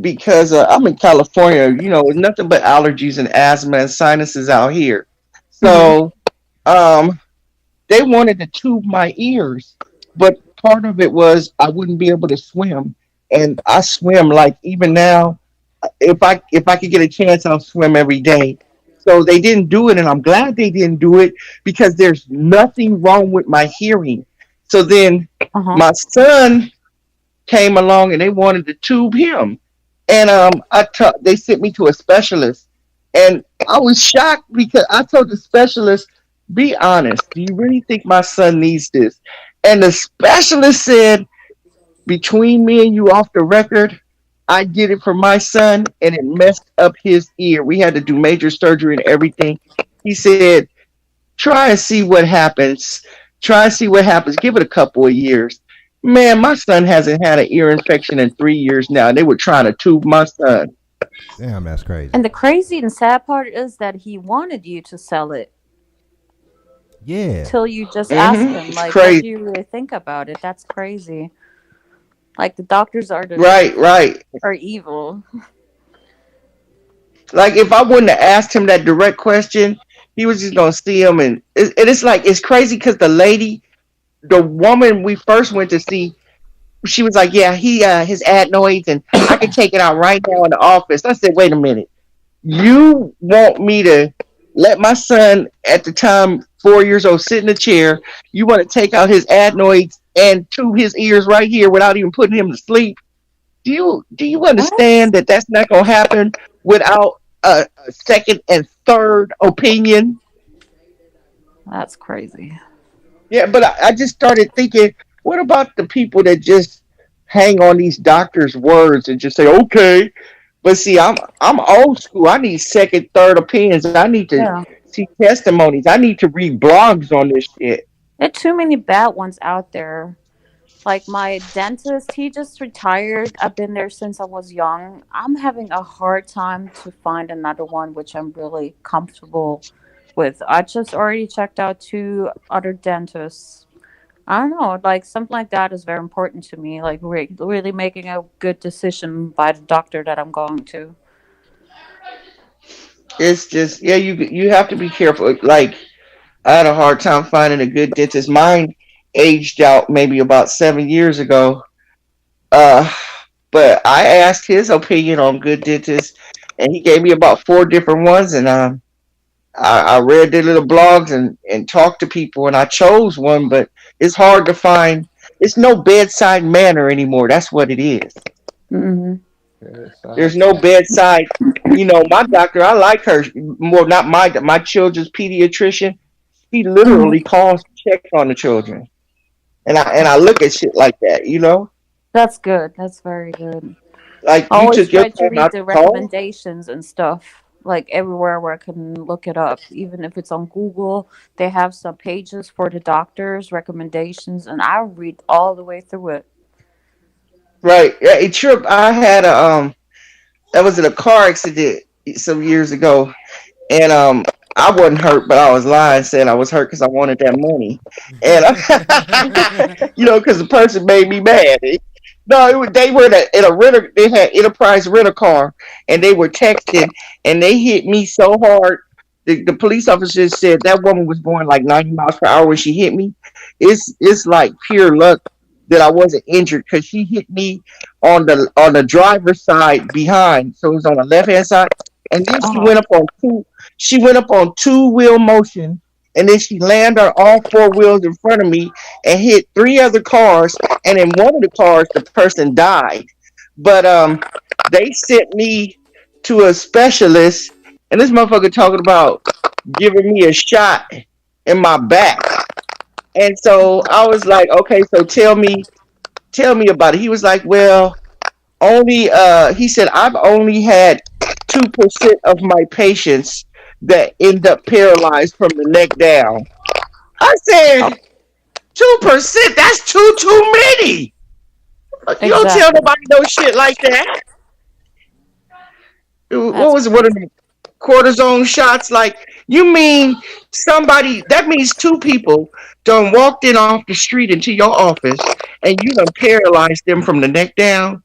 because I'm in California. It's nothing but allergies and asthma and sinuses out here. Mm-hmm. So um, they wanted to tube my ears, but part of it was I wouldn't be able to swim, and I swim like even now. If I could get a chance, I'll swim every day. So they didn't do it, and I'm glad they didn't do it because there's nothing wrong with my hearing. So then Uh-huh. my son came along and they wanted to tube him. And they sent me to a specialist. And I was shocked because I told the specialist, be honest, do you really think my son needs this? And the specialist said, between me and you off the record, I did it for my son and it messed up his ear. We had to do major surgery and everything. He said, try and see what happens. Try and see what happens. Give it a couple of years. Man, my son hasn't had an ear infection in 3 years now. They were trying to tube my son. Damn, that's crazy. And the crazy and sad part is that he wanted you to sell it Yeah. till you just ask him, It's like, what crazy. do you really think about it? That's crazy. Like the doctors Right, right. are evil. Like if I wouldn't have asked him that direct question, he was just gonna see him, and it's like it's crazy because the woman we first went to see, she was like, "Yeah, he his adenoids, and I can take it out right now in the office." I said, "Wait a minute, you want me to let my son at the time 4 years old sit in a chair? You want to take out his adenoids and tube his ears right here without even putting him to sleep? Do you What? understand that that's not gonna happen without a second and third opinion?" That's crazy. Yeah, but I just started thinking, what about the people that just hang on these doctors' words and just say, okay? But see, I'm old school. I need second, third opinions. I need to Yeah. see testimonies. I need to read blogs on this shit. There are too many bad ones out there. Like my dentist, he just retired. I've been there since I was young. I'm having a hard time to find another one which I'm really comfortable with. I just already checked out two other dentists. I don't know, like something like that is very important to me. Like really making a good decision by the doctor that I'm going to. It's just yeah, you have to be careful. Like I had a hard time finding a good dentist. Mine aged out maybe about 7 years ago. Uh, but I asked his opinion on good dentists, and he gave me about four different ones, and I read their little blogs and talked to people, and I chose one. But it's hard to find. It's no bedside manner anymore. That's what it is. Hmm. There's no bedside. You know, my doctor, I like her more. Not my children's pediatrician. He Hmm. literally calls to check on the children, and I look at shit like that. You know, That's good. That's very good. like I you always took your try to time read out the to call. recommendations and stuff, like everywhere where I can look it up. Even if it's on Google, they have some pages for the doctors, recommendations, and I read all the way through it. Right. Yeah, it trip. I had a that was in a car accident some years ago, and I wasn't hurt, but I was lying saying I was hurt because I wanted that money, and because the person made me mad. No, they were in a renter. They had Enterprise rent a car, and they were texting, and they hit me so hard. The police officer said that woman was going like 90 miles per hour when she hit me. It's like pure luck that I wasn't injured because she hit me on the driver's side behind, so it was on the left hand side, and then Uh huh. she went up on two wheel motion, and then she landed on all four wheels in front of me and hit three other cars, and in one of the cars the person died. But they sent me to a specialist, and this motherfucker talking about giving me a shot in my back. And so I was like, okay, so tell me about it. He was like, well, only he said I've only had 2% of my patients that end up paralyzed from the neck down. I Oh, said 2%. That's too many. You don't tell exactly. nobody no shit like that. What That's was it? One of crazy. the cortisone shots? Like you mean somebody? That means two people done walked in off the street into your office, and you done paralyzed them from the neck down.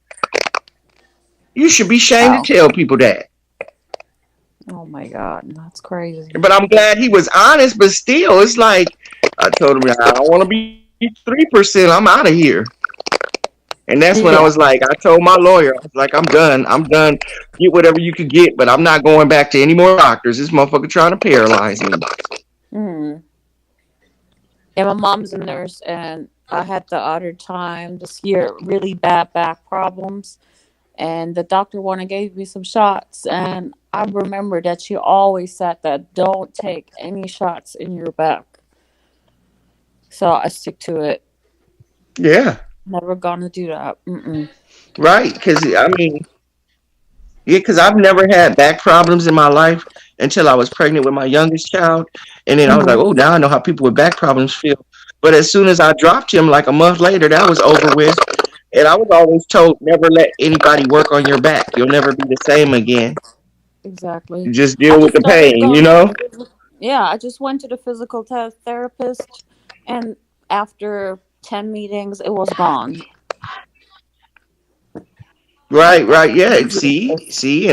You should be ashamed to Wow. tell people that. Oh my God, that's crazy. But I'm glad he was honest. But still, it's like I told him I don't want to be 3%. I'm out of here. And that's when I was Yeah. like, I told my lawyer, I was like, I'm done. I'm done. Get whatever you could get, but I'm not going back to any more doctors. This motherfucker trying to paralyze me. Hmm. Yeah, my mom's a nurse, and I had the other time this year really bad back problems, and the doctor went and gave me some shots, and I remember that she always said that don't take any shots in your back. So I stick to it. Yeah, Never gonna do that. Mm-mm. right. Because I mean, yeah, because I've never had back problems in my life until I was pregnant with my youngest child, and then I was like, Hmm. oh, now I know how people with back problems feel. But as soon as I dropped him, like a month later, that was over with. And I was always told never let anybody work on your back. You'll never be the same again. Exactly. You just I deal with just the started pain, you going to know? the yeah. I just went to the physical therapist, and after 10 meetings, it was gone. Right, right. Yeah. Easy to See, fix. see,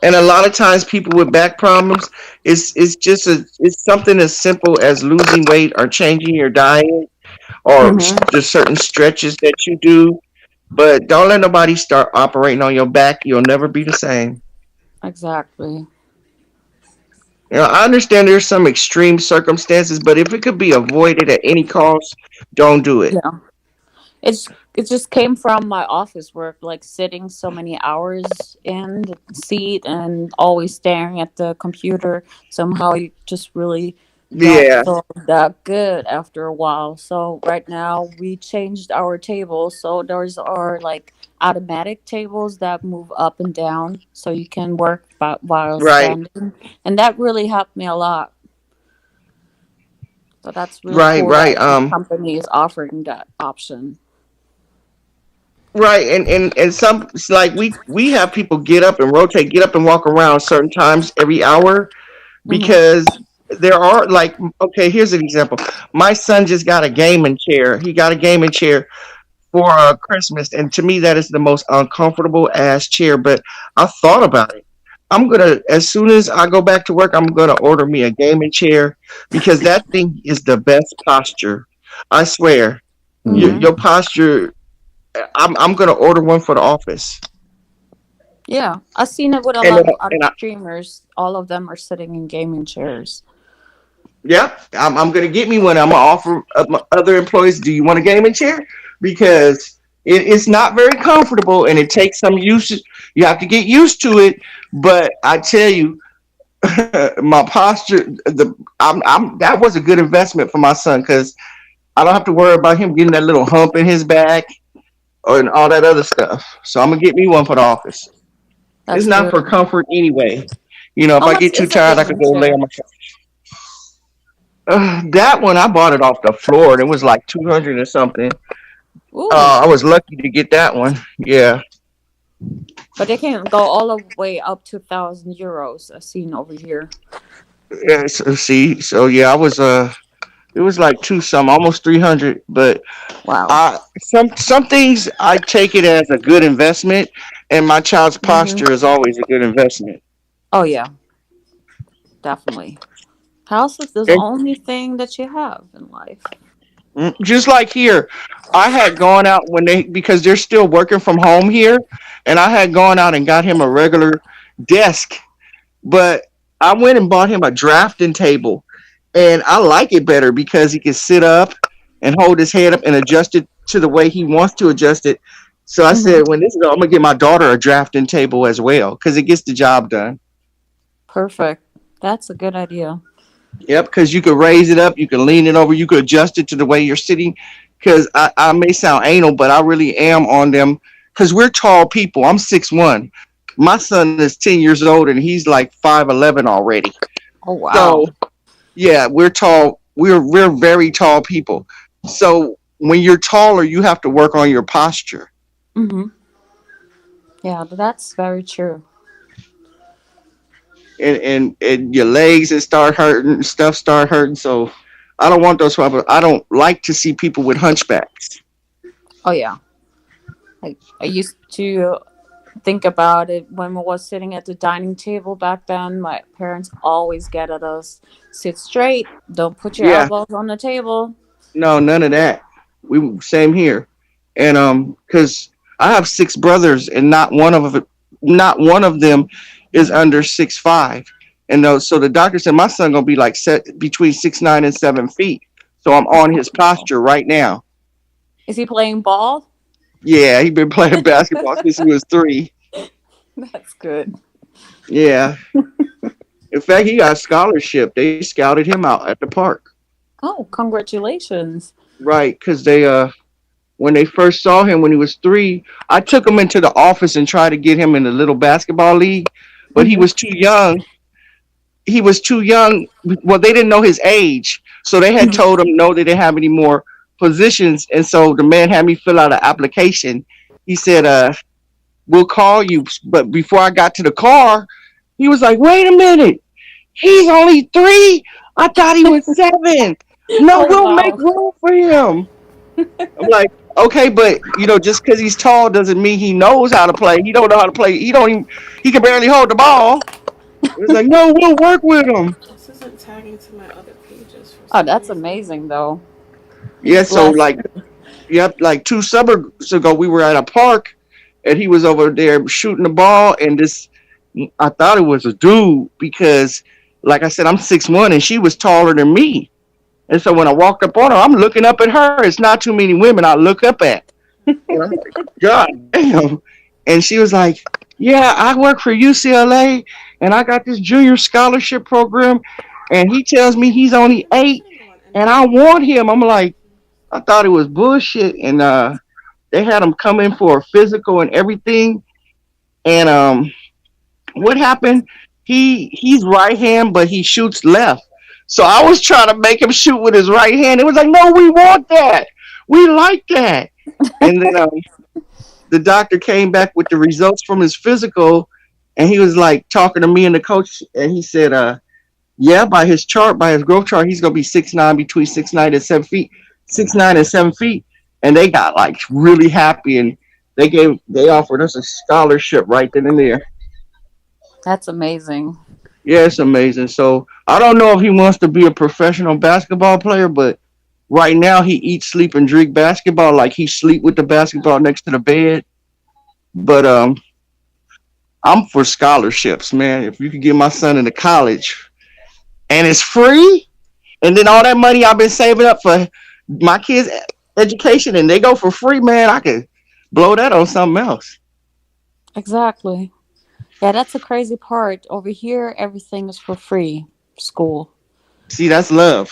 and a lot of times people with back problems, it's something as simple as losing weight or changing your diet or Hmm. just certain stretches that you do. But don't let nobody start operating on your back. You'll never be the same. Exactly. I understand there's some extreme circumstances, but if it could be avoided at any cost, don't do it. Yeah. It just came from my office work, like sitting so many hours in the seat and always staring at the computer. Somehow you just really don't Yeah. feel that good after a while. So right now we changed our tables. So those are like automatic tables that move up and down, so you can work while Right. standing, and that really helped me a lot. So that's real Right. cool Right. that this company is offering that option. Right. And some it's like we have people get up and rotate, get up and walk around certain times every hour Mm-hmm. because there are like okay, here's an example. My son just got a gaming chair. He got a gaming chair for Christmas, and to me that is the most uncomfortable ass chair. But I thought about it. I'm gonna as soon as I go back to work, I'm gonna order me a gaming chair because that thing is the best posture. I swear, Mm-hmm. your posture. I'm gonna order one for the office, Yeah, I've seen it with a and lot of other and I, streamers. All of them are sitting in gaming chairs. yeah, I'm gonna get me one. I'm gonna offer my other employees. Do you want a gaming chair? Because it's not very comfortable and it takes some use. You have to get used to it. But I tell you, my posture, I'm that was a good investment for my son because I don't have to worry about him getting that little hump in his back or and all that other stuff. So I'm gonna get me one for the office. It's That's not for good. comfort anyway. You know, if How I much get too is a tired, I could gaming go lay on chair? my. That one I bought it off the floor and it was like 200 or something. Ooh, I was lucky to get that one. Yeah. but they can go all the way up to €1,000. I've seen over here. Yeah. So, see, so yeah, I was it was like two some, almost 300. But Wow. some things I take it as a good investment, and my child's Mm-hmm. posture is always a good investment. Oh yeah, definitely. House is the And only thing that you have in life. just like here, I had gone out when they because they're still working from home here, and I had gone out and got him a regular desk. But I went and bought him a drafting table, and I like it better because he can sit up and hold his head up and adjust it to the way he wants to adjust it. So I Mm-hmm. said, when this is, I'm gonna get my daughter a drafting table as well because it gets the job done. Perfect. That's a good idea. Yep, because you could raise it up, you can lean it over, you could adjust it to the way you're sitting. Because I may sound anal, but I really am on them because we're tall people. I'm 6'1". My son is 10 years old and he's like 5'11" already. Oh So wow. yeah, we're tall. We're very tall people. So when you're taller, you have to work on your posture, Mm-hmm. Yeah, that's very true. and your legs and start hurting, stuff start hurting. So I don't want those problems. I don't like to see people with hunchbacks. Oh yeah. Like I used to think about it when we was sitting at the dining table back then. My parents always get at us, sit straight, don't put your Yeah, elbows on the table. no, none of that. We same here, and because I have six brothers, and not one of them is under 6'5", and those, so the doctor said my son gonna be like set between 6'9" and 7 feet. So I'm on his posture right now. Is he playing ball? Yeah, he been playing basketball since he was 3. That's good. Yeah, in fact, he got a scholarship. They scouted him out at the park, Oh, congratulations. right? Because they when they first saw him when he was 3, I took him into the office and tried to get him in the little basketball league, but he Mm-hmm. was too young. He was too young. Well, they didn't know his age, so they had Mm-hmm. told him no, they didn't have any more positions, and so the man had me fill out an application. He said, "We'll call you," but before I got to the car, he was like, "Wait a minute, he's only 3. I thought he was 7. No, Oh we'll make wow. room for him." I'm like, okay, but just because he's tall doesn't mean he knows how to play. He don't know how to play. He don't even. He can barely hold the ball. It was like, no, we'll work with him. This isn't tagging to my other pages for Oh, some that's reason. amazing though. He's Yeah. So blessed. like, yep, like 2 summers ago, we were at a park, and he was over there shooting the ball, and this, I thought it was a dude because, like I said, I'm 6'1", and she was taller than me. And so when I walked up on her, I'm looking up at her. It's not too many women I look up at. And I'm like, God damn. And she was like, yeah, I work for UCLA and I got this junior scholarship program. and he tells me he's only 8, and I want him. I'm like, I thought it was bullshit, and they had him come in for a physical and everything, and what happened? He's right hand, but he shoots left. So I was trying to make him shoot with his right hand. It was like, no, we want that. We like that. And then the doctor came back with the results from his physical, and he was like talking to me and the coach, and he said, yeah, by his chart, by his growth chart, he's gonna be 6'9", between 6'9" and 7 feet, 6'9" and 7 feet. And they got like really happy, and they offered us a scholarship right then and there. That's amazing. Yeah, it's amazing. So I don't know if he wants to be a professional basketball player, but right now he eats, sleep, and drink basketball. Like he sleep with the basketball next to the bed. But I'm for scholarships, man. If you could get my son into college and it's free, and then all that money I've been saving up for my kids' education, and they go for free, man, I could blow that on something else. Exactly. Yeah, that's the crazy part. Over here, everything is for free. School. See, that's love.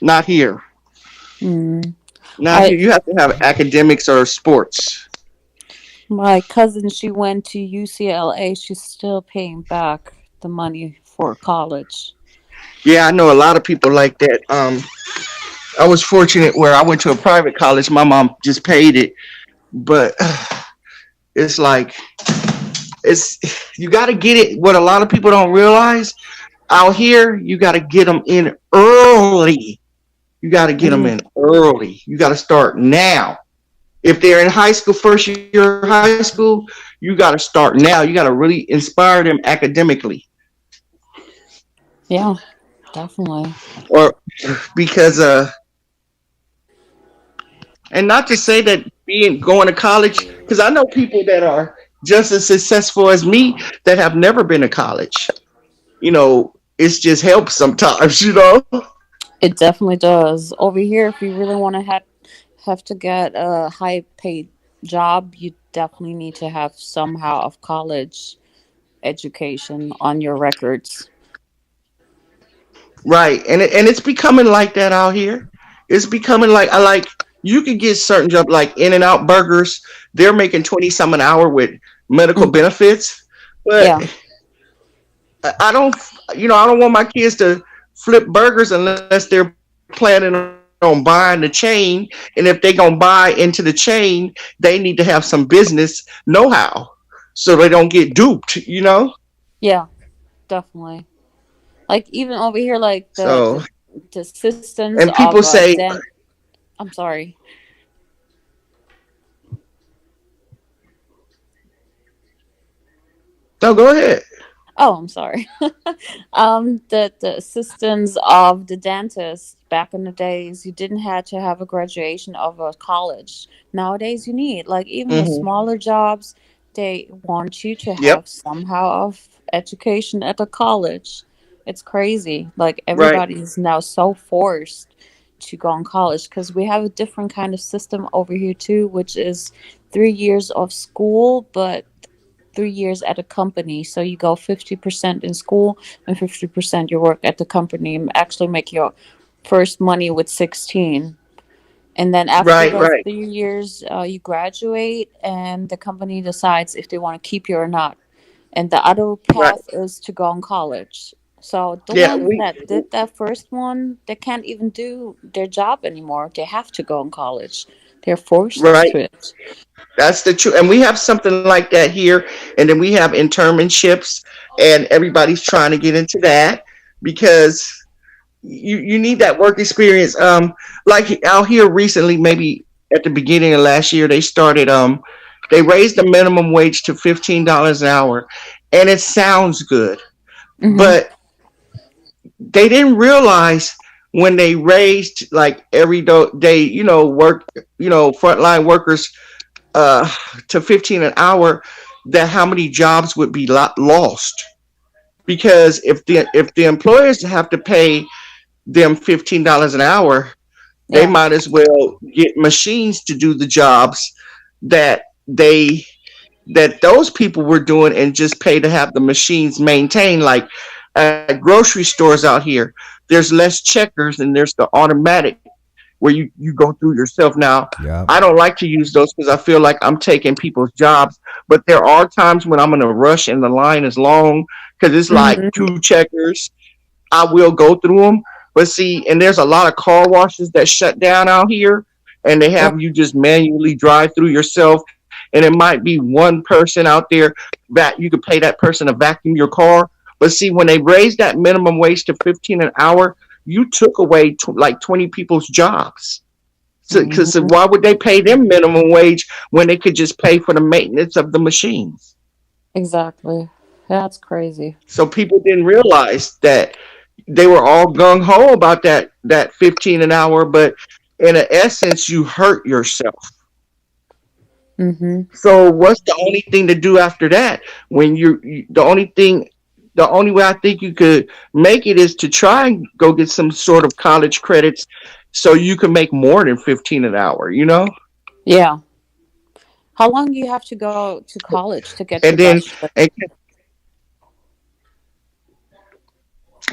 Not here. Mm. Not I here. You have to have academics or sports. My cousin, she went to UCLA. She's still paying back the money for college. Yeah, I know a lot of people like that. I was fortunate where I went to a private college. My mom just paid it, but it's like it's you got to get it. What a lot of people don't realize out here, you got to get them in early. You got to get them Mm. in early. You got to start now. If they're in high school, first year of high school, you got to start now. You got to really inspire them academically, Yeah, definitely. or because and not to say that being going to college, because I know people that are just as successful as me that have never been to college. It's just helps sometimes. It definitely does. Over here, if you really want to have to get a high paid job, you definitely need to have somehow of college education on your records. Right, and it's becoming like that out here. It's becoming like I like you could get certain jobs like In and Out Burgers. They're making 20 some an hour with medical Mm. benefits, but Yeah, I don't, I don't want my kids to flip burgers unless they're planning on buying the chain. And if they're gonna buy into the chain, they need to have some business know-how so they don't get duped. yeah, definitely. Like even over here, like So, the systems and of people say, I'm sorry. "No, go ahead." Oh, I'm sorry. The assistants of the dentist back in the days, you didn't have to have a graduation of a college. Nowadays, you need like even the Hmm. smaller jobs, they want you to Yep. have somehow of education at the college. It's crazy. Like Right. everybody is now so forced to go on college because we have a different kind of system over here too, which is 3 years of school, but 3 years at a company. So you go 50% in school and 50% you work at the company and actually make your first money with 16. And then after Right. those Right. 3 years, you graduate and the company decides if they want to keep you or not. And the other Right. path is to go on college. So the Yeah. ones that did that first one, they can't even do their job anymore. They have to go on college. They're forced Right. to it. That's the truth. And we have something like that here. And then we have internships, and everybody's trying to get into that because you need that work experience. Like out here recently, maybe at the beginning of last year, they raised the minimum wage to $15 an hour, and it sounds good, Mm-hmm. but they didn't realize when they raised like every day, work, frontline workers uh, to 15 an hour, that how many jobs would be lost. Because if the employers have to pay them $15 an hour, they Yeah. might as well get machines to do the jobs that they that those people were doing, and just pay to have the machines maintained. Like at grocery stores out here, there's less checkers and there's the automatic where you go through yourself. Now, Yep. I don't like to use those because I feel like I'm taking people's jobs, but there are times when I'm in a rush and the line is long because it's like Hmm. two checkers. I will go through them. But see, and there's a lot of car washes that shut down out here, and they Oh, have you just manually drive through yourself. And it might be one person out there that you could pay that person to vacuum your car. But see, when they raised that minimum wage to 15 an hour, you took away like 20 people's jobs. So, because hmm, why would they pay them minimum wage when they could just pay for the maintenance of the machines? exactly. That's crazy. So people didn't realize that they were all gung ho about that 15 an hour, but in essence, you hurt yourself. Hmm. So what's the only thing to do after that? When the only thing, the only way I think you could make it is to try and go get some sort of college credits, so you can make more than 15 an hour. You know, Yeah. How long do you have to go to college to get your and then bachelor? and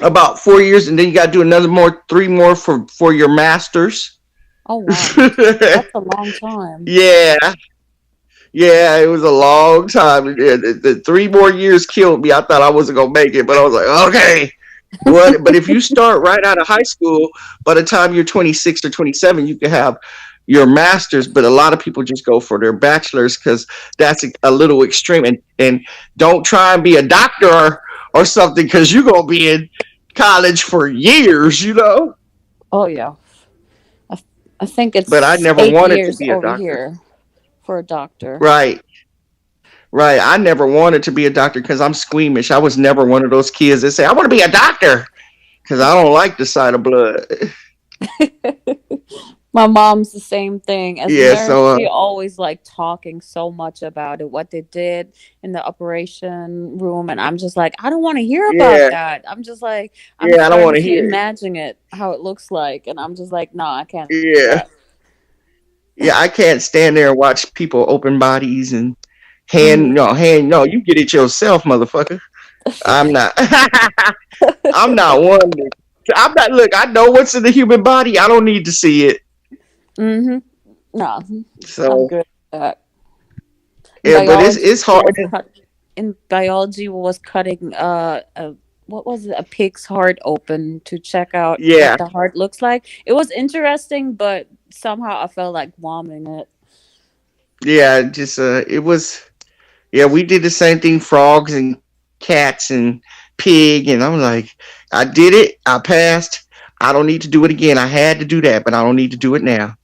about 4 years, and then you got to do another more, three more for your masters. Oh wow, that's a long time. Yeah, yeah, it was a long time. The 3 more years killed me. I thought I wasn't gonna make it, but I was like, okay. But if you start right out of high school, by the time you're 26 or 27, you can have your masters. But a lot of people just go for their bachelors because that's a little extreme. And don't try and be a doctor or something because you're gonna be in college for years, you know. Oh yeah, I, I think But I it's never eight wanted to years be a over doctor. here for a doctor. Right. Right. I never wanted to be a doctor because I'm squeamish. I was never one of those kids that say, I want to be a doctor because I don't like the sight of blood. My mom's the same thing. As a Yeah. nurse, So, she always like talking so much about it, what they did in the operation room, and I'm just like, I don't want to hear about yeah. that. I'm just like, I'm Yeah. I don't starting want to to hear it. imagine it, how it looks like, and I'm just like, no, I can't do Yeah. that. Yeah. I can't stand there and watch people open bodies and Hmm. no, you get it yourself, motherfucker. I'm not, I'm not one. I'm not, look, I know what's in the human body. I don't need to see it. Hmm. No, I'm So, good at that. In yeah, but biology, it's we hard. was cut. In biology, we was cutting what was it? A pig's heart open to check out what Yeah. the heart looks like. It was interesting, but somehow I felt like vomiting it. Yeah. Just, it was, yeah, we did the same thing, frogs and cats and pig, and I'm like, I did it, I passed. I don't need to do it again. I had to do that, but I don't need to do it now.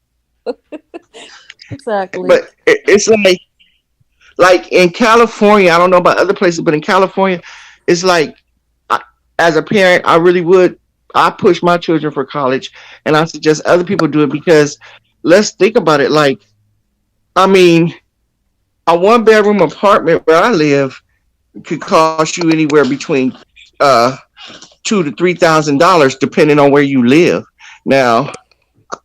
Exactly. But it's like in California, I don't know about other places, but in California, it's like I, as a parent, I really would. I push my children for college, and I suggest other people do it because let's think about it. Like, I mean, a one bedroom apartment where I live could cost you anywhere between uh $2,000 to $3,000 depending on where you live. Now,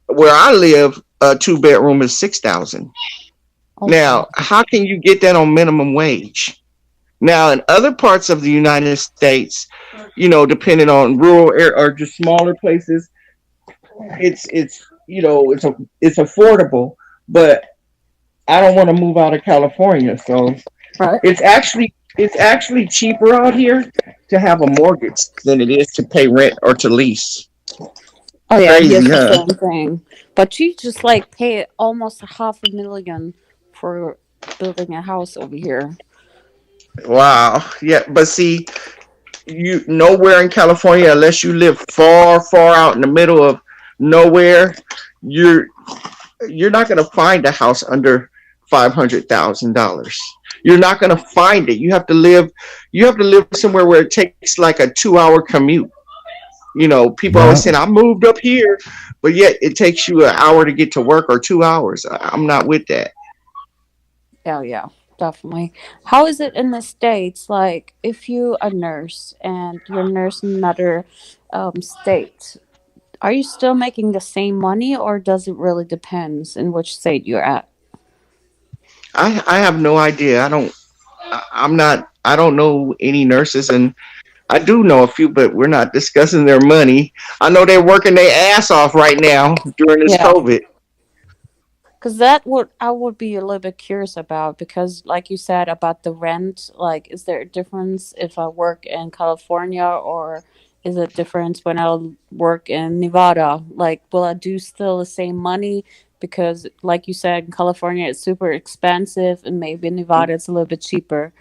where I live, a two-bedroom is 6,000. Oh Now, wow. how can you get that on minimum wage? Now, in other parts of the United States, depending on rural area or just smaller places, it's affordable. But I don't want to move out of California, so Right. it's actually cheaper out here to have a mortgage than it is to pay rent or to lease. Oh yeah, Crazy, here's the huh? same thing. But you just like pay almost 500,000 for building a house over here. Wow. Yeah, but see, you nowhere in California unless you live far, far out in the middle of nowhere, you're you're not gonna find a house under $500,000. You're not gonna find it. You have to live somewhere where it takes like a 2 hour commute. People always Yep. saying, I moved up here, but yet it takes you an hour to get to work or 2 hours. I'm not with that. Yeah, yeah, definitely. How is it in the States? Like, if you a nurse and you're a nurse in another state, are you still making the same money, or does it really depends in which state you're at? I have no idea. I'm not. I don't know any nurses, and I do know a few, but we're not discussing their money. I know they're working their ass off right now during this Yeah. COVID. Because that would I would be a little bit curious about, because like you said about the rent, like is there a difference if I work in California, or is it difference when I work in Nevada? Like will I do still the same money? Because like you said, in California it's super expensive and maybe in Nevada it's a little bit cheaper.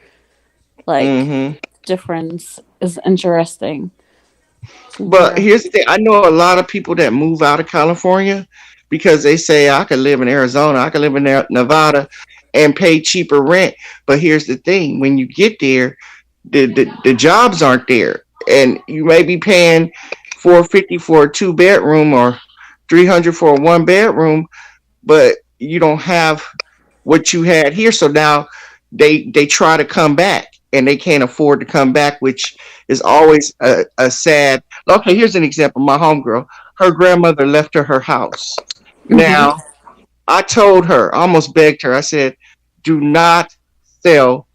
Like Hmm. difference is interesting to But hear. here's the thing: I know a lot of people that move out of California because they say I could live in Arizona, I could live in Nevada, and pay cheaper rent. But here's the thing: when you get there, the jobs aren't there, and you may be paying 450 for a two bedroom or 300 for a one bedroom, but you don't have what you had here. So now they try to come back and they can't afford to come back, which is always a sad. Okay, here's an example. My homegirl, her grandmother left her house. Mm-hmm. Now I told her, I almost begged her. I said, "Do not sell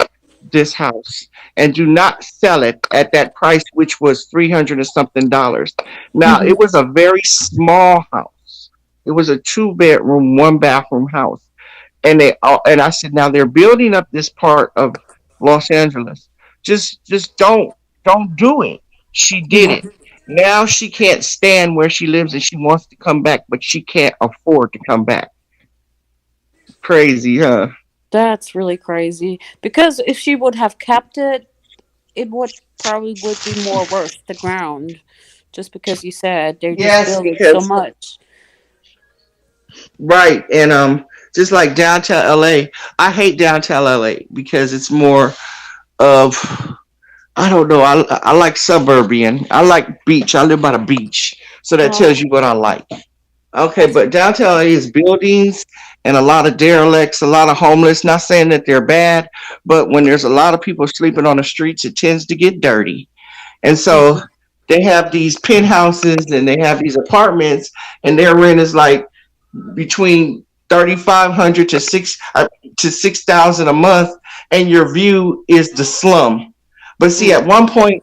this house and do not sell it at that price, which was 300 and something dollars." Now Mm-hmm. it was a very small house. It was a two bedroom, one bathroom house, and I said, now they're building up this part of Los Angeles. Just don't do it. She did Yeah. it. Now she can't stand where she lives and she wants to come back, but she can't afford to come back. Crazy, huh? That's really crazy. Because if she would have kept it, it would probably would be more worth the ground. Just because you said they're just Yes, building so because much. right, and just like downtown LA, I hate downtown LA because it's more of, I don't know. I like suburban. I like beach. I live by the beach, so that tells Oh, you what I like. Okay, that's but downtown LA is buildings and a lot of derelicts, a lot of homeless. Not saying that they're bad, but when there's a lot of people sleeping on the streets, it tends to get dirty. And so mhm. they have these penthouses and they have these apartments, and their rent is like between 3,500 to 6,000 a month, and your view is the slum. But see, Mm, at one point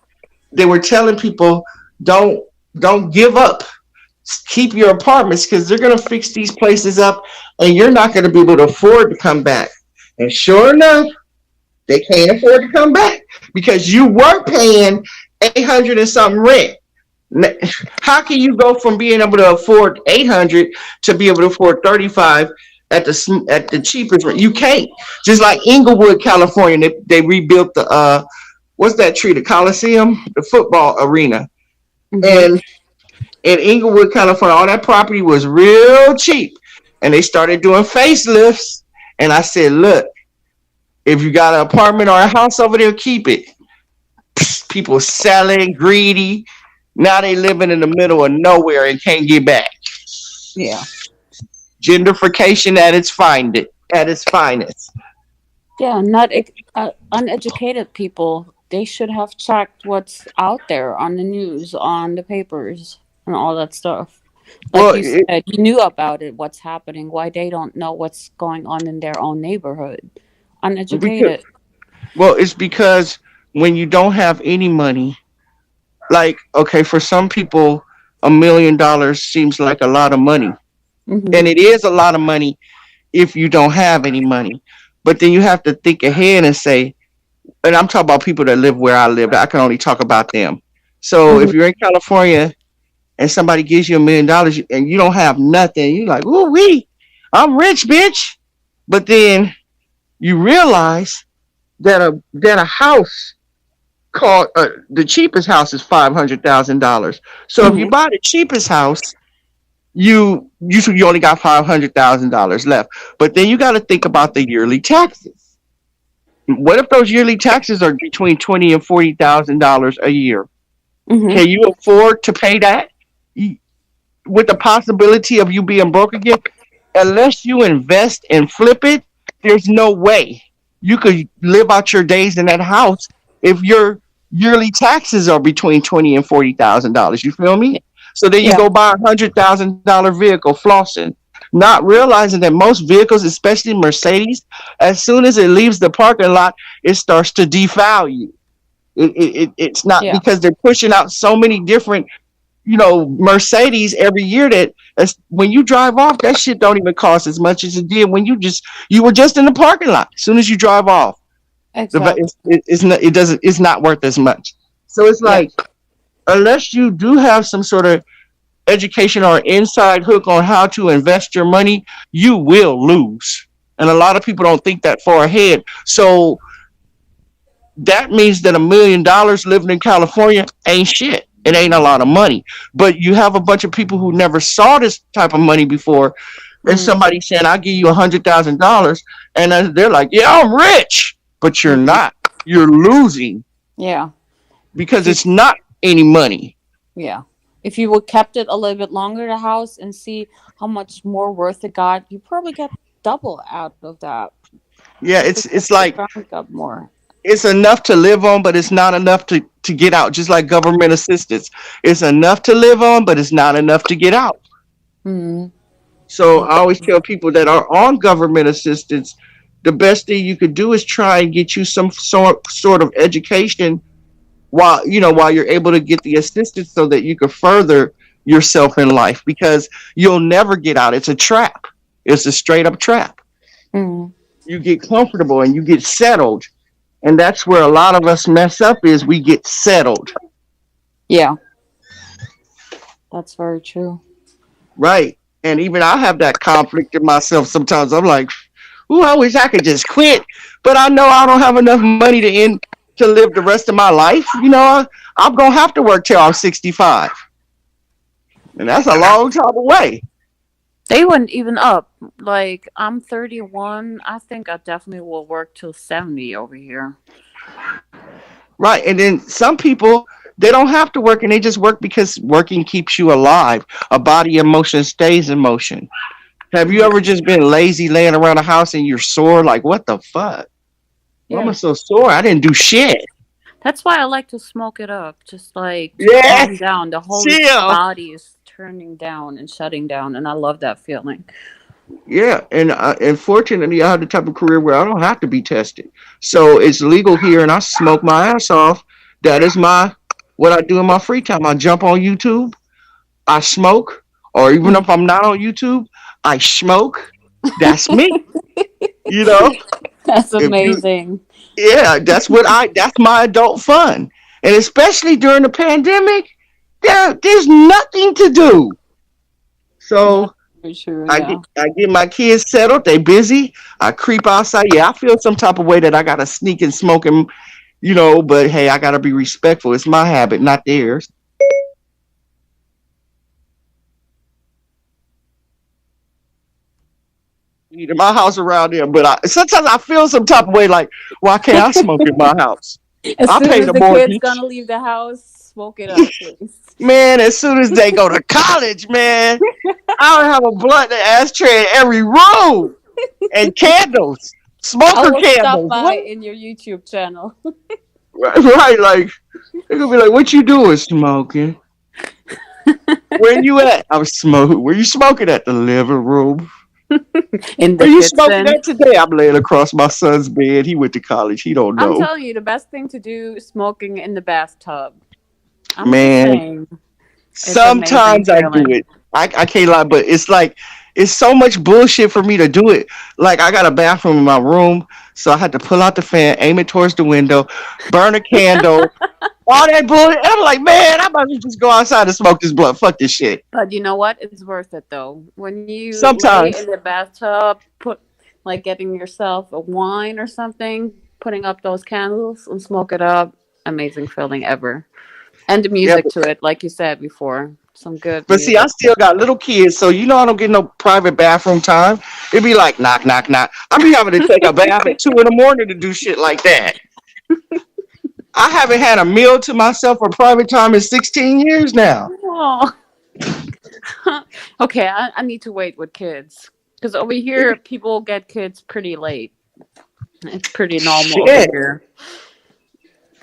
they were telling people, don't don't give up, keep your apartments because they're going to fix these places up and you're not going to be able to afford to come back. And sure enough, they can't afford to come back because you were paying 800 and something rent. How can you go from being able to afford 800 to be able to afford 35 at the cheapest rent? You can't. Just like Inglewood, California, they rebuilt the what's that tree? The Coliseum, the football arena. mhm. And in Inglewood, California, all that property was real cheap. And they started doing facelifts. And I said, look, if you got an apartment or a house over there, keep it. People selling, greedy. Now they living in the middle of nowhere and can't get back. Yeah. Gentrification at its finest. Yeah, not uneducated people. They should have checked what's out there on the news, on the papers, and all that stuff. Like Well, you said, you knew about it, what's happening, why they don't know what's going on in their own neighborhood. because Uneducated. it's because when you don't have any money, like okay, for some people, $1 million seems like a lot of money, Mm-hmm. and it is a lot of money if you don't have any money. But then you have to think ahead and say, and I'm talking about people that live where I live. I can only talk about them. So Mm-hmm. if you're in California and somebody gives you $1 million and you don't have nothing, you're like, "Ooh wee, I'm rich, bitch." But then you realize that a house called the cheapest house is $500,000. So if you Mm-hmm. buy the cheapest house, you only got $500,000 left. But then you got to think about the yearly taxes. What if those yearly taxes are between $20,000 and $40,000 a year? Mm-hmm. Can you afford to pay that? With the possibility of you being broke again, unless you invest and flip it, there's no way you could live out your days in that house if your yearly taxes are between $20,000 and $40,000. You feel me? So then you Yeah. go buy $100,000 vehicle flossing, not realizing that most vehicles, especially Mercedes, as soon as it leaves the parking lot, it starts to devalue. It's not Yeah, because they're pushing out so many different, Mercedes every year that when you drive off, that shit don't even cost as much as it did when you were just in the parking lot. As soon as you drive off, exactly. it's not worth as much. So it's Yeah. like unless you do have some sort of education or inside hook on how to invest your money, you will lose. And a lot of people don't think that far ahead. So that means that $1 million living in California ain't shit. It ain't a lot of money. But you have a bunch of people who never saw this type of money before, and Mm, somebody saying, "I'll give you $100,000," and then they're like, "Yeah, I'm rich," but you're mm, not. You're losing yeah. If because you it's not any money. Yeah. If you would kept it a little bit longer, the house, and see how much more worth it got, you probably get double out of that. Yeah, If it it's kept the like ground up more. it's enough to live on, but it's not enough to get out. Just like government assistance, it's enough to live on, but it's not enough to get out. Mm, So yeah. I always tell people that are on government assistance, the best thing you could do is try and get you some sort of education while you're able to get the assistance so that you can further yourself in life because you'll never get out. It's a trap. It's a straight up trap. Mm, You get comfortable and you get settled, and that's where a lot of us mess up is we get settled. yeah. That's very true. Right. And even I have that conflict in myself sometimes. I'm like, ooh, I wish I could just quit. But I know I don't have enough money to live the rest of my life. I'm gonna have to work till I'm 65. And that's a long time away. They went even up. Like, I'm 31. I think I definitely will work till 70 over here. Right. And then some people they don't have to work and they just work because working keeps you alive. A body in motion stays in motion. Have you Yeah. ever just been lazy laying around the house and you're sore? Like, what the fuck? Why am I Yeah. so sore? I didn't do shit. That's why I like to smoke it up. Just like to Yeah, calm down. The whole chill. body is turning down and shutting down. And I love that feeling. Yeah, and fortunately, I have the type of career where I don't have to be tested, so it's legal here, and I smoke my ass off. That is my what I do in my free time. I jump on YouTube, I smoke, or even if I'm not on YouTube, I smoke. That's me. You know, That's if you, amazing. yeah, that's my adult fun, and especially during the pandemic, there's nothing to do. That's So for sure. I get Yeah. I get my kids settled. They busy. I creep outside. Yeah, I feel some type of way that I gotta sneak and smoke and but hey, I gotta be respectful. It's my habit, not theirs. In my house around there, but sometimes I feel some type of way like, why can't I smoke in my house? As I soon pay as the the kid's mortgage. gonna leave the house, smoke it up, please. Man, as soon as they go to college, man, I would have a blunt and ashtray in every room and candles, I smoker will stop candles. by What? in your YouTube channel. Right, like they're gonna be like, "What you doing? Smoking? Where you at? I was smoking. Where you smoking at? The living room. In Where the you smoking kitchen. at today? I'm laying across my son's bed. He went to college. He don't I'm know, telling you, the best thing to do is smoking in the bathtub. I'm just man. saying, it's amazing Sometimes I do feeling. it. I can't lie, but it's like it's so much bullshit for me to do it. Like I got a bathroom in my room, so I had to pull out the fan, aim it towards the window, burn a candle, all that bullshit. And I'm like, man, I might as well just go outside and smoke this blunt. Fuck this shit. But you know what? It's worth it though. When you lay Sometimes. in the bathtub, put like getting yourself a wine or something, putting up those candles and smoke it up. Amazing feeling ever. And the Yeah, music to it, like you said before. Some good but see, I music. still got little kids, so I don't get no private bathroom time. It'd be like knock, knock, knock. I be having to take a bath at 2 in the morning to do shit like that. I haven't had a meal to myself or private time in 16 years now. Oh. Okay, I need to wait with kids. Because over here, people get kids pretty late. It's pretty normal over Shit. here.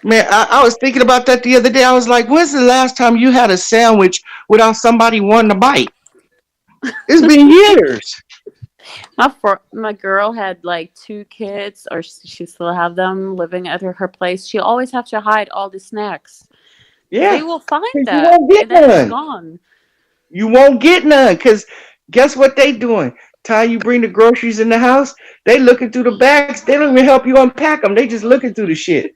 Man, I was thinking about that the other day. I was like, when's the last time you had a sandwich without somebody wanting to bite? It's been years. My girl had like two kids, or she still have them living at her place. She always have to hide all the snacks because they Yeah, will find because you that, won't get and then it's none. gone. You won't get none. Because guess what they doing? Time you bring the groceries in the house, they looking through the bags. They don't even help you unpack them. They just looking through the shit.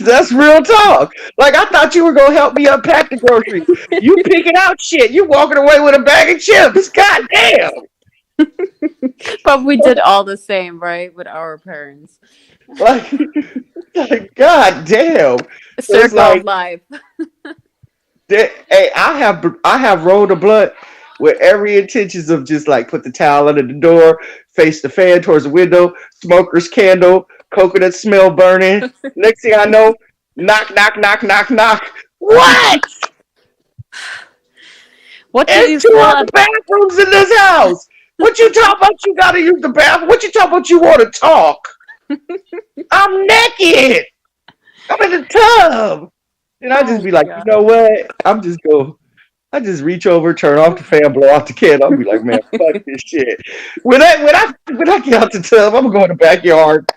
That's real talk. Like I thought you were gonna help me unpack the groceries. You picking out shit. You walking away with a bag of chips. God damn. But we did all the same, right, with our parents. Like, like God damn. So it's Circle of like life. hey, I have rolled the blunt with every intentions of just like put the towel under the door, face the fan towards the window, smoker's candle, coconut smell burning. Next thing I know, knock, knock, knock, knock, knock. What? What do And you two feel other bathrooms in this house. What you talking about? You gotta use the bathroom. What you talking about? You want to talk? I'm naked. I'm in the tub. And I just Oh be my like, you god. know what? I just reach over, turn off the fan, blow out the candle. I'll be like, man, fuck this shit. When I get out the tub, I'm gonna go in the backyard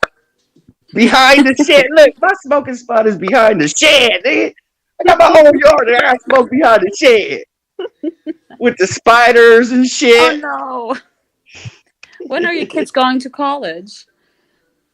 behind the shed. Look, my smoking spot is behind the shed. Nigga. I got my whole yard and I smoke behind the shed with the spiders and Oh shit. no. When are your kids going to college?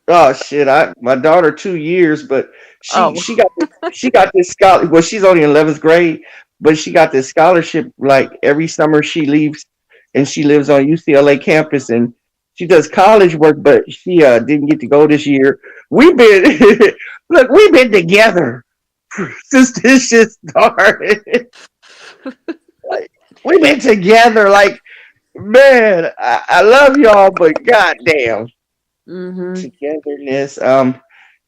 Oh shit! My daughter 2 years, but she Oh. she got she got this scholarship. Well, she's only in 11th grade, but she got this scholarship. Like every summer, she leaves and she lives on UCLA campus, and she does college work. But she didn't get to go this year. We've been look, we've been together since this shit started. Like we've been together. Like man, I love y'all, but goddamn Mhm. togetherness.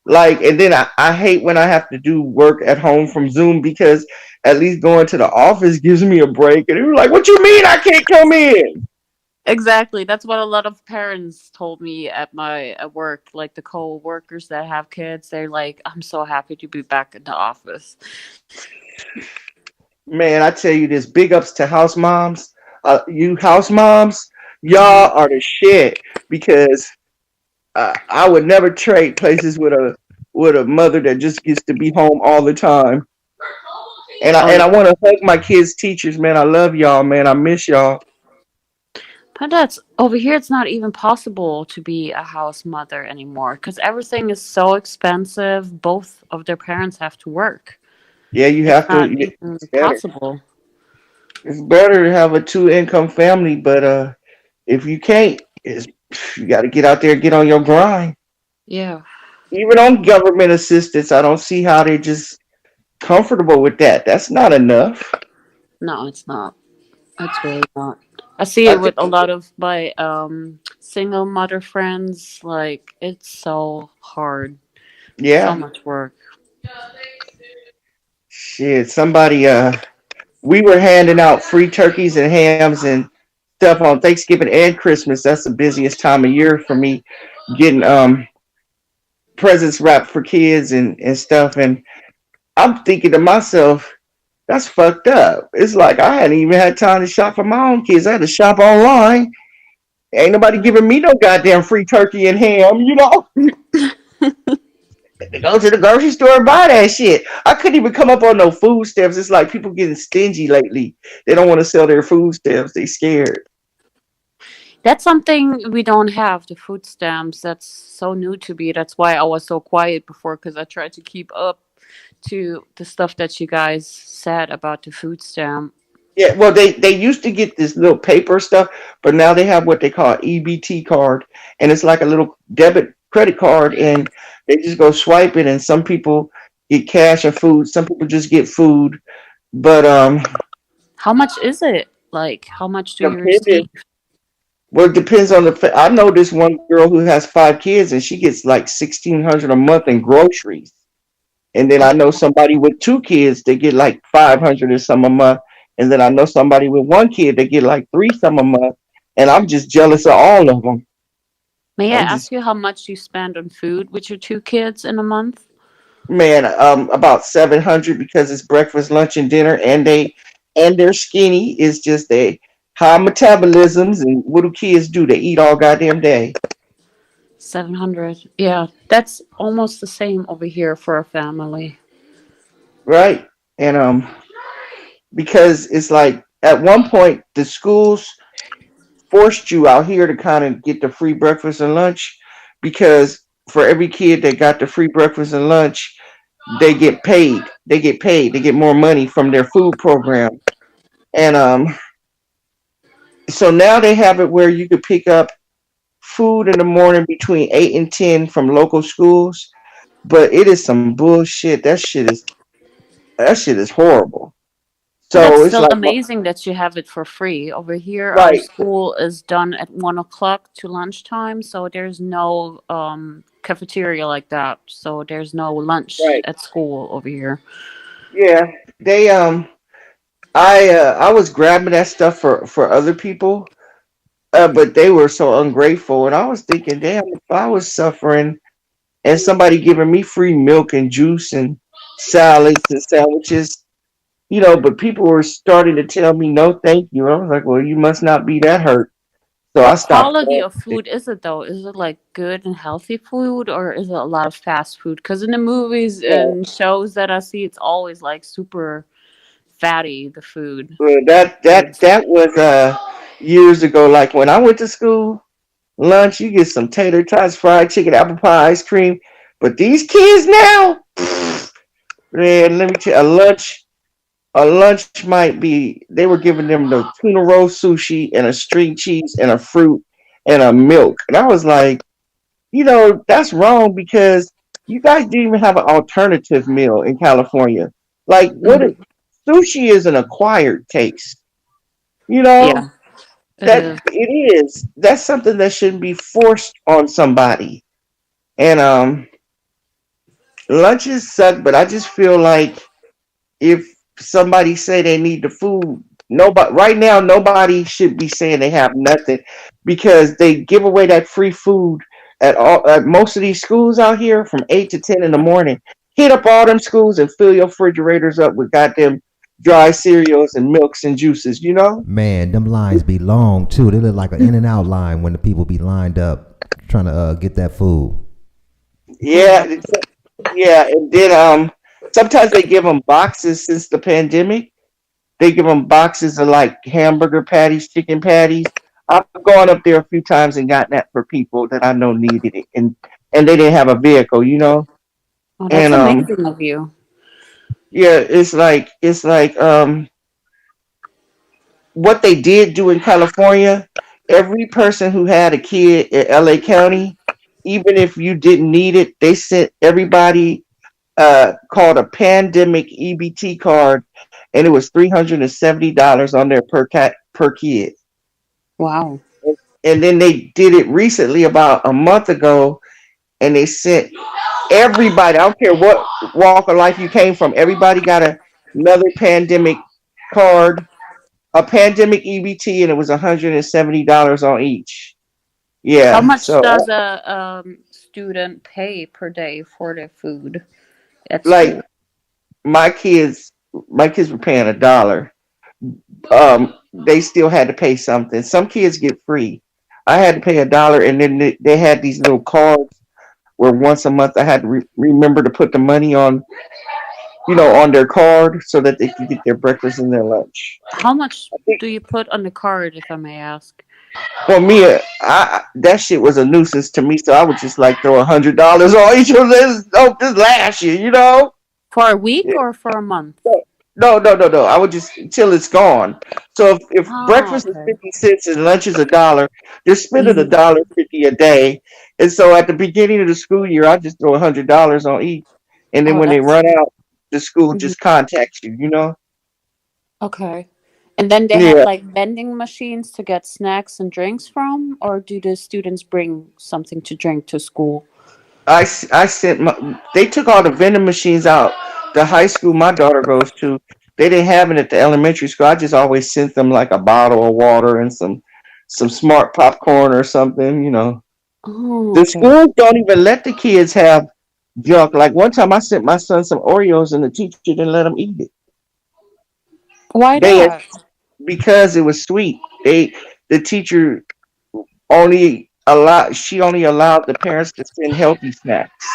Like, and then I hate when I have to do work at home from Zoom because at least going to the office gives me a break. And they were like, "What you mean I can't come in?" Exactly. That's what a lot of parents told me at work. Like the co-workers that have kids, they're like, "I'm so happy to be back in the office." Man, I tell you this, big ups to house moms. You house moms, Mhm. y'all are the shit because I would never trade places with a mother that just gets to be home all the time. And I Oh and yeah. I want to thank my kids' teachers, man. I love y'all, man. I miss y'all. But that's over here. It's not even possible to be a house mother anymore because everything is so expensive. Both of their parents have to work. Yeah, you It's have to. not even It's better. possible. It's better to have a two income family, but if you can't, you got to get out there and get on your grind. Yeah. Even on government assistance, I don't see how they're just comfortable with that. That's not enough. No, it's not. It's really not. I see I it with think, a lot of my single mother friends. Like it's so hard, so yeah, much work. shit. Somebody, we were handing out free turkeys and hams and stuff on Thanksgiving and Christmas. That's the busiest time of year for me, getting presents wrapped for kids and stuff. And I'm thinking to myself, that's fucked up. It's like I hadn't even had time to shop for my own kids. I had to shop online. Ain't nobody giving me no goddamn free turkey and ham, you know? Go to the grocery store and buy that shit. I couldn't even come up on no food stamps. It's like people getting stingy lately. They don't want to sell their food stamps. They scared. That's something we don't have. The food stamps. That's so new to me. That's why I was so quiet before because I tried to keep up to the stuff that you guys said about the food stamp. Yeah, well, they used to get this little paper stuff, but now they have what they call EBT card, and it's like a little debit credit card, and they just go swipe it, and some people get cash or food, some people just get food, but How much is it? Like, how much do you depending, receive? well, it depends on I know this one girl who has 5 kids, and she gets like 1,600 a month in groceries. And then I know somebody with 2 kids they get like 500 or some a month. And then I know somebody with one kid they get like three some a month. And I'm just jealous of all of them. May I I'm ask just you how much you spend on food with your two kids in a month? man, about 700 because it's breakfast, lunch, and dinner, and they're skinny. It's just high metabolisms, and what do kids do? They eat all goddamn day, 700. Yeah, that's almost the same over here for a family. right? And because it's like at one point the schools forced you out here to kind of get the free breakfast and lunch because for every kid that got the free breakfast and lunch, they get paid. They get paid. They get more money from their food program. And so now they have it where you could pick up food in the morning between 8 and 10 from local schools, but it is some bullshit. That shit is horrible. But that's So it's still like amazing that you have it for free. Over here, our right, school is done at 1 o'clock to lunchtime, so there's no cafeteria like that. So there's no lunch right. at school over here. Yeah. They I was grabbing that stuff for other people, but they were so ungrateful, and I was thinking, damn, if I was suffering and somebody giving me free milk and juice and salads and sandwiches, but people were starting to tell me no, thank you. I was like, well, you must not be that hurt, so I What stopped quality going. of food is it though? Is it like good and healthy food, or is it a lot of fast food? Because in the movies Yeah, and shows that I see, it's always like super fatty, the food. well, that that Foods. that was years ago. Like when I went to school, lunch you get some tater tots, fried chicken, apple pie, ice cream. But these kids now, man, let me tell you, a lunch might be they were giving them the tuna roll sushi and a string cheese and a fruit and a milk. And I was like, that's wrong because you guys didn't even have an alternative meal in California. Like Hmm. sushi is an acquired taste. You know, Yeah, it that is. it is. That's something that shouldn't be forced on somebody. And lunches suck, but I just feel like if somebody say they need the food, nobody right now nobody should be saying they have nothing because they give away that free food at most of these schools out here from 8 to 10 in the morning. Hit up all them schools and fill your refrigerators up with goddamn dry cereals and milks and juices. Man, them lines be long too. They look like an in and out line when the people be lined up trying to get that food. Yeah, yeah, and then sometimes they give them boxes since the pandemic. They give them boxes of like hamburger patties, chicken patties. I've gone up there a few times and gotten that for people that I know needed it, and they didn't have a vehicle. Oh, that's And amazing of you. yeah, it's like what they did do in California. Every person who had a kid in LA County, even if you didn't need it, they sent everybody called a pandemic EBT card, and it was $370 on there per kid. Wow. And then they did it recently about a month ago, and they sent everybody. I don't care what walk of life you came from. Everybody got another pandemic card, a pandemic EBT, and it was $170 on each. How Yeah, much so does a student pay per day for their food at like school? my kids were paying $1. They still had to pay something. Some kids get free. I had to pay $1, and then they had these little cards where once a month I had to remember to put the money on their card so that they could get their breakfast and their lunch. How much I think do you put on the card, if I may ask? for me, that shit was a nuisance to me, so I would just like throw $100 on each of this. Oh, this last year. For a week Yeah. or for a month? No, no, no, no. I would just till it's gone. So if Oh, breakfast is okay. 50 cents and lunch is $1, you're spending a Hmm. dollar 50 a day. And so at the beginning of the school year, I just throw $100 on each, and then Oh, when they that's run out, the school mhm. just contacts you. Okay. And then they have Yeah, like vending machines to get snacks and drinks from, or do the students bring something to drink to school? I sent they took all the vending machines out. The high school my daughter goes to, they didn't have it at the elementary school. I just always sent them like a bottle of water and some smart popcorn or something. Oh, The okay. schools don't even let the kids have junk. Like one time I sent my son some Oreos and the teacher didn't let him eat it. Why They that? because it was sweet. they the teacher she only allowed the parents to send healthy snacks,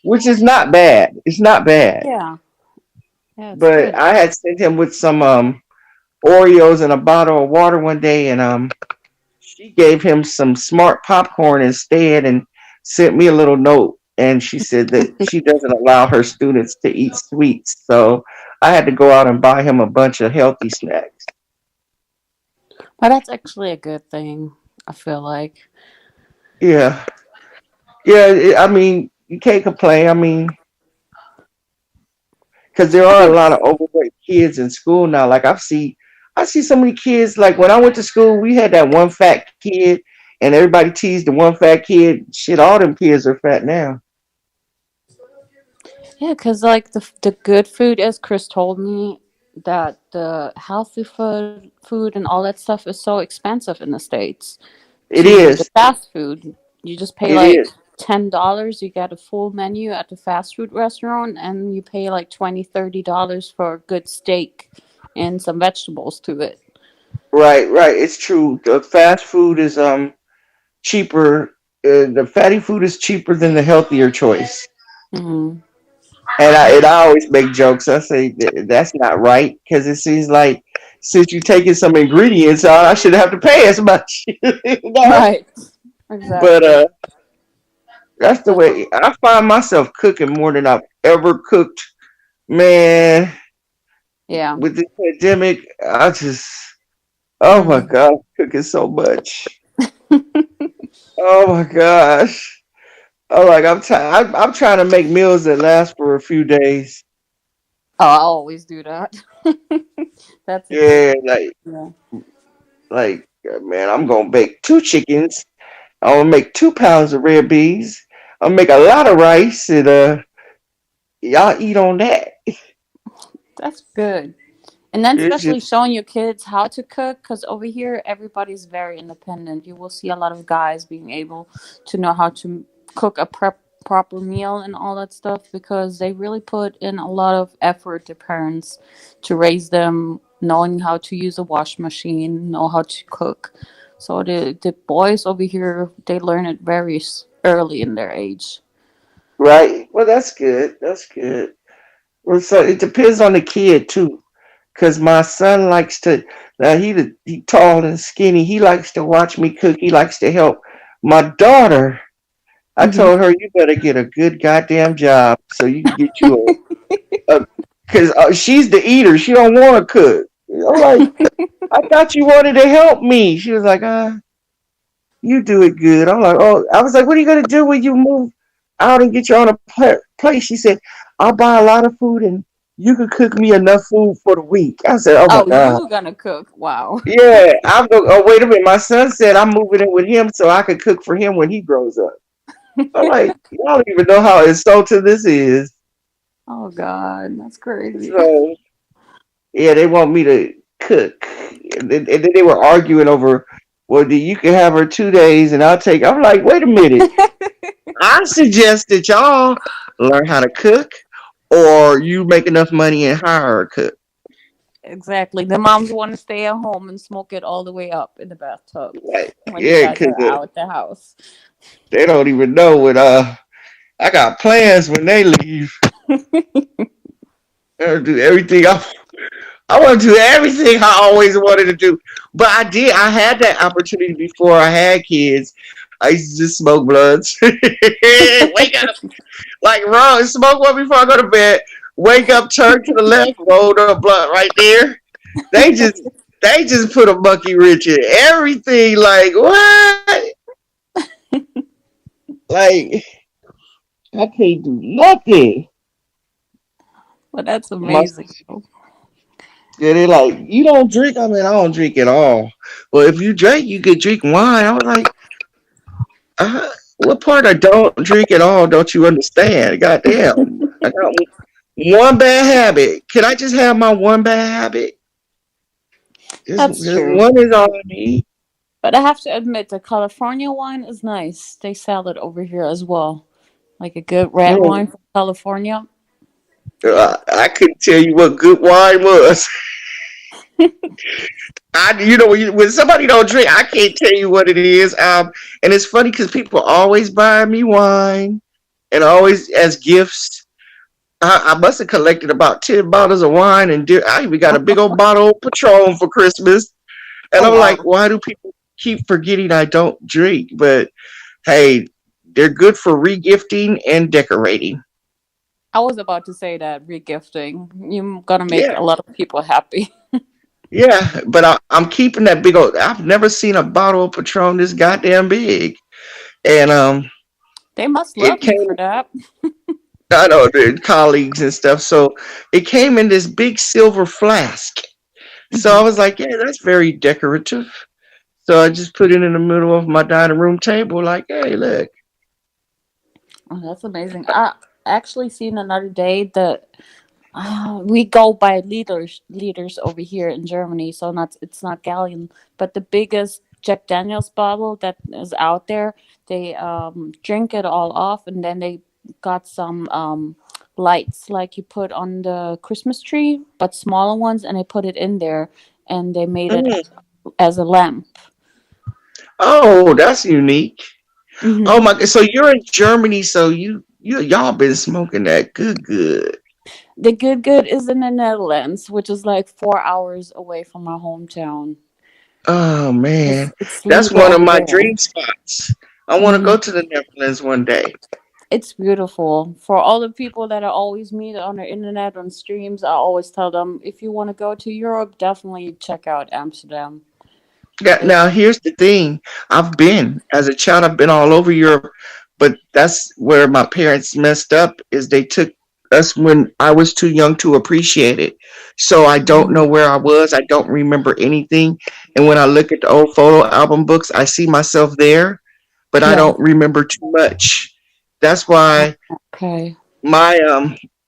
which is not bad. It's not bad. Yeah. Yeah, it's But good. I had sent him with some Oreos and a bottle of water one day, and she gave him some smart popcorn instead, and sent me a little note. And she said that she doesn't allow her students to eat sweets, so I had to go out and buy him a bunch of healthy snacks. But that's actually a good thing, I feel like. Yeah, yeah. I mean, you can't complain. I mean, because there I are a think lot of overweight kids in school now. Like I see so many kids. Like when I went to school, we had that one fat kid, and everybody teased the one fat kid. Shit, all them kids are fat now. yeah, because like the good food, as Chris told me, that the healthy food and all that stuff is so expensive in the States. It To the is. fast food, you just pay It is. like $10. You get a full menu at the fast food restaurant, and you pay like $20-$30 for a good steak and some vegetables to it. Right, right. It's true. The fast food is cheaper. The fatty food is cheaper than the healthier choice. Hmm. And I always make jokes. I say that's not right because it seems like since you're taking some ingredients out, I shouldn't have to pay as much. Right. But Exactly. that's the But way I find myself cooking more than I've ever cooked. Man, yeah. with this pandemic, I just oh my Hmm. god, cooking so much. Oh my gosh. Oh, like I'm trying to make meals that last for a few days. Oh, I always do that. That's a good. Yeah, Yeah. man, I'm gonna bake two chickens. I'm gonna make 2 pounds of red beans. I'll make a lot of rice and y'all eat on that. That's good. And then It's especially just showing your kids how to cook, because over here everybody's very independent. You will see a lot of guys being able to know how to cook a proper meal and all that stuff, because they really put in a lot of effort, their parents, to raise them knowing how to use a wash machine, know how to cook. So the boys over here, they learn it very early in their age. right. Well, that's good. That's good. Well, so it depends on the kid too. Cause my son likes to. Now he tall and skinny. He likes to watch me cook. He likes to help. My daughter, I Hmm. told her you better get a good goddamn job so you can get you a because she's the eater. She don't want to cook. I'm like, I thought you wanted to help me. She was like, you do it good. I'm like, oh, I was like, what are you gonna do when you move out and get your own place? She said, I'll buy a lot of food and you can cook me enough food for the week. I said, oh my Oh, god, you gonna cook? Wow. yeah. I'm go. Oh wait a minute, my son said I'm moving in with him so I could cook for him when he grows up. I'm like, y'all don't even know how insulting this is. Oh God, that's crazy. So yeah, they want me to cook, and then they were arguing over. Well, you can have her 2 days, and I'll take. I'm like, wait a minute. I suggest that y'all learn how to cook, or you make enough money and hire a cook. Exactly. The moms want to stay at home and smoke it all the way up in the bathtub Like, when you yeah, guys because are out the house. they don't even know what I got plans when they leave. I do everything I want to do everything I always wanted to do. But I did. I had that opportunity before I had kids. I used to just smoke blunts. Wake up, like wrong, smoke one before I go to bed. Wake up, turn to the left, roll up blunt right there. They just they just put a Bucky Rich in everything. Like what? Like I can't do nothing. Well, that's My amazing. Yeah, they like, you don't drink? I mean, I don't drink at all. Well, if you drink, you could drink wine. I was like, what part of don't drink at all don't you understand? Goddamn. I got one bad habit. Can I just have my one bad habit? That's Just true. one is all I need. But I have to admit, the California wine is nice. They sell it over here as well. Like a good red Mm. wine from California. I couldn't tell you what good wine was. when somebody don't drink, I can't tell you what it is. And it's funny because people always buy me wine and always as gifts. I must have collected about 10 bottles of wine, and I even got a big old bottle of Patron for Christmas. And Oh I'm like, wow. why do people keep forgetting I don't drink? But hey, they're good for regifting and decorating. I was about to say that regifting. You're gonna make Yeah, a lot of people happy. yeah. But I'm keeping that big old. I've never seen a bottle of Patron this goddamn big, and They must it love you came. for that. I know the colleagues and stuff. So it came in this big silver flask. So I Hmm. was like, yeah, that's very decorative. So I just put it in the middle of my dining room table, like, hey, look. Oh, that's amazing. I actually seen another day that we go by liters over here in Germany, so not it's not gallon, but the biggest Jack Daniels bottle that is out there, they drink it all off, and then they got some lights like you put on the Christmas tree, but smaller ones, and they put it in there, and they made it Mm. as a lamp. Oh, that's unique. Oh Hmm. my God. So you're in Germany, so y'all been smoking that good. The good is in the Netherlands, which is like 4 hours away from my hometown. Oh man. It's That's legal one of over my there. dream spots. I want to Hmm. go to the Netherlands one day. It's beautiful. For all the people that I always meet on the internet on streams, I always tell them if you want to go to Europe, definitely check out Amsterdam. Yeah, It, now here's the thing. I've been as a child. I've been all over Europe, but that's where my parents messed up. Is they took us when I was too young to appreciate it. So I don't Mhm. know where I was. I don't remember anything. And when I look at the old photo album books, I see myself there, but I Yeah. don't remember too much. That's why Okay. my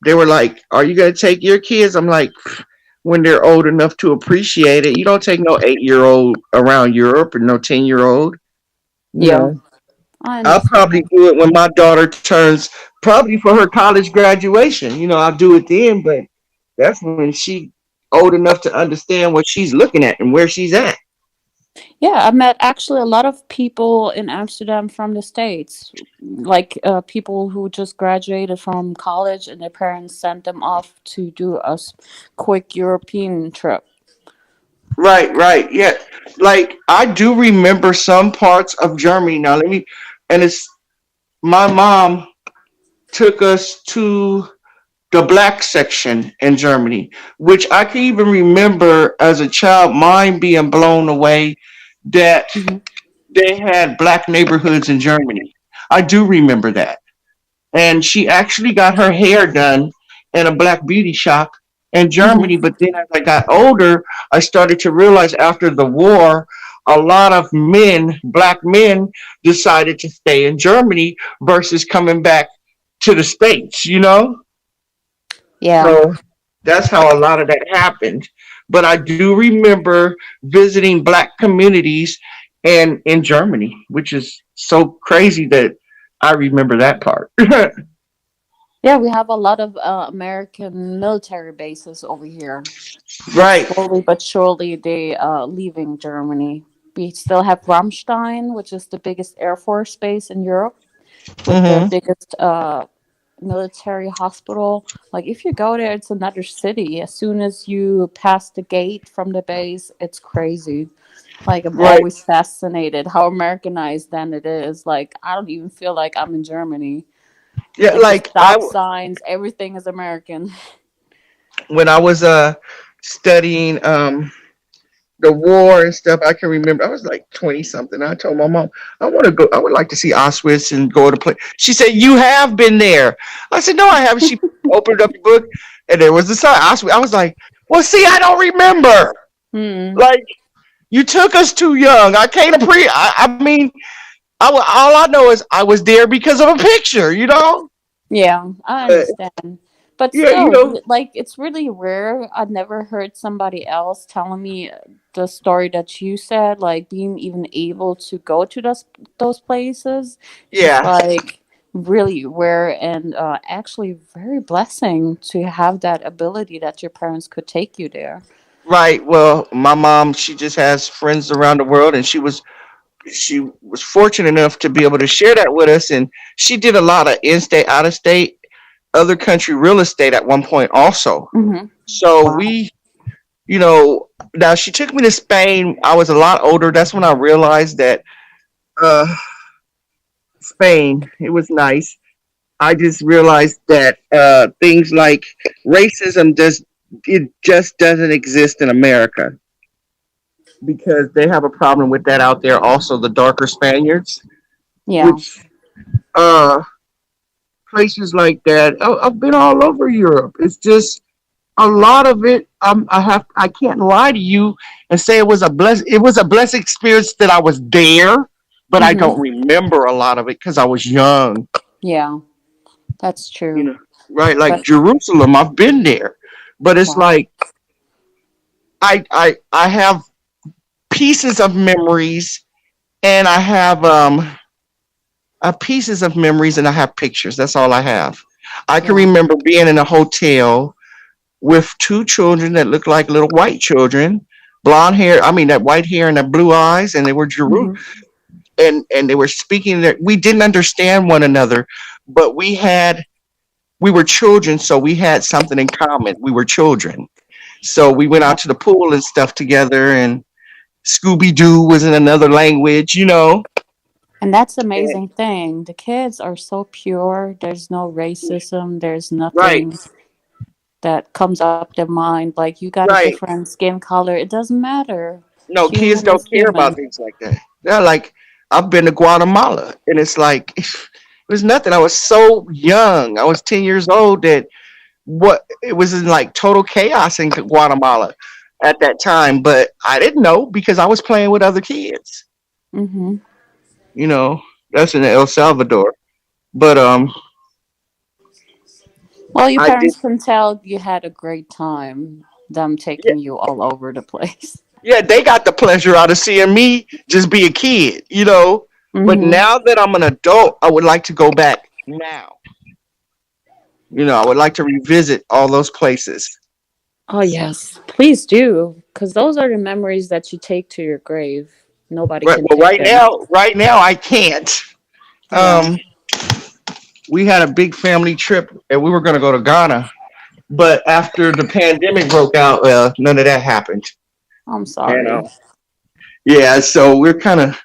they were like, "Are you gonna take your kids?" I'm like, when they're old enough to appreciate it. You don't take no 8 year old around Europe or no 10 year old. You Yeah, know, I I'll probably understand. do it when my daughter turns, probably for her college graduation. I'll do it then, but that's when she old enough to understand what she's looking at and where she's at. Yeah, I met actually a lot of people in Amsterdam from the States, like people who just graduated from college and their parents sent them off to do a quick European trip. Right, right, yeah. Like I do remember some parts of Germany. Now and it's my mom took us to the black section in Germany, which I can even remember as a child, mind being blown away that Hmm. they had black neighborhoods in Germany. I do remember that. And she actually got her hair done in a black beauty shop in Germany. Hmm. But then as I got older, I started to realize after the war, a lot of black men, decided to stay in Germany versus coming back to the States. Yeah. So that's how a lot of that happened. But I do remember visiting black communities and in Germany, which is so crazy that I remember that part. Yeah, we have a lot of American military bases over here, which Right. slowly but surely they leaving Germany. We still have Ramstein, which is the biggest air force base in Europe, with the Mm-hmm. biggest military hospital. Like if you go there, it's another city. As soon as you pass the gate from the base, it's crazy. Like I'm Right. always fascinated how Americanized then it is. Like I don't even feel like I'm in Germany. Yeah. Like the stop signs, everything is American. When I was studying the war and stuff, I can remember I was like 20 something. I told my mom, I want to go, I would like to see Auschwitz and go to play. She said, "You have been there." I said, "No, I haven't." She opened up the book and there was the sign, Auschwitz. I was like, "Well, see, I don't remember. Hmm. Like, you took us too young. I can't I mean, all I know is I was there because of a picture. Yeah, I But understand. But yeah, still, like it's really rare. I've never heard somebody else telling me the story that you said, like being even able to go to those places. It's yeah. like really rare and actually very blessing to have that ability that your parents could take you there. Right. Well, my mom, she just has friends around the world, and she was fortunate enough to be able to share that with us, and she did a lot of in-state, out-of-state, other country real estate at one point also. Mm-hmm. So Wow. now she took me to Spain. I was a lot older. That's when I realized that uh, Spain, it was nice. I just realized that things like racism just doesn't exist in America because they have a problem with that out there. Also, the darker Spaniards, Yeah. which uh, places like that. I've been all over Europe. It's just a lot of it. I can't lie to you and say it was a blessed experience that I was there, but I Mm-hmm. don't remember a lot of it because I was young. Yeah, that's You true. know, right? Like But Jerusalem, I've been there, but it's wow. like I have pieces of memories, and I have pieces of memories, and I have pictures. That's all I have. I can Yeah. remember being in a hotel with two children that looked like little white children, blonde hair. I mean, that white hair and that blue eyes, and they were Mm-hmm. and they were speaking. We didn't understand one another, but we were children, so we had something in common. We were children, so we went Yeah. out to the pool and stuff together. And Scooby Doo was in another language, you know. And that's the And- amazing thing. The kids are so pure. There's no racism. There's right, nothing that comes up their mind. Like you got a right. different skin color. It doesn't matter. No, kids Human don't is care about human. things like that. They're like, I've been to Guatemala, and it's like it was nothing. I was so young. I was 10 years old that what it was in like total chaos in Guatemala at that time. But I didn't know because I was playing with other kids. Mm-hmm. You know, that's in El Salvador. But Well, your I did. parents can tell you had a great time. Them Yeah, taking you all over the place. yeah, they got the pleasure out of seeing me just be a kid. You know. But Mm-hmm. now that I'm an adult, I would like to go back now. I would like to revisit all those places. Oh yes, please do, because those are the memories that you take to your grave. Nobody Right. can Well, take them. right now, I can't. Yeah. Um, we had a big family trip, and we were going to go to Ghana, but after the pandemic broke out, none of that happened. I'm And sorry. yeah, so we're kind of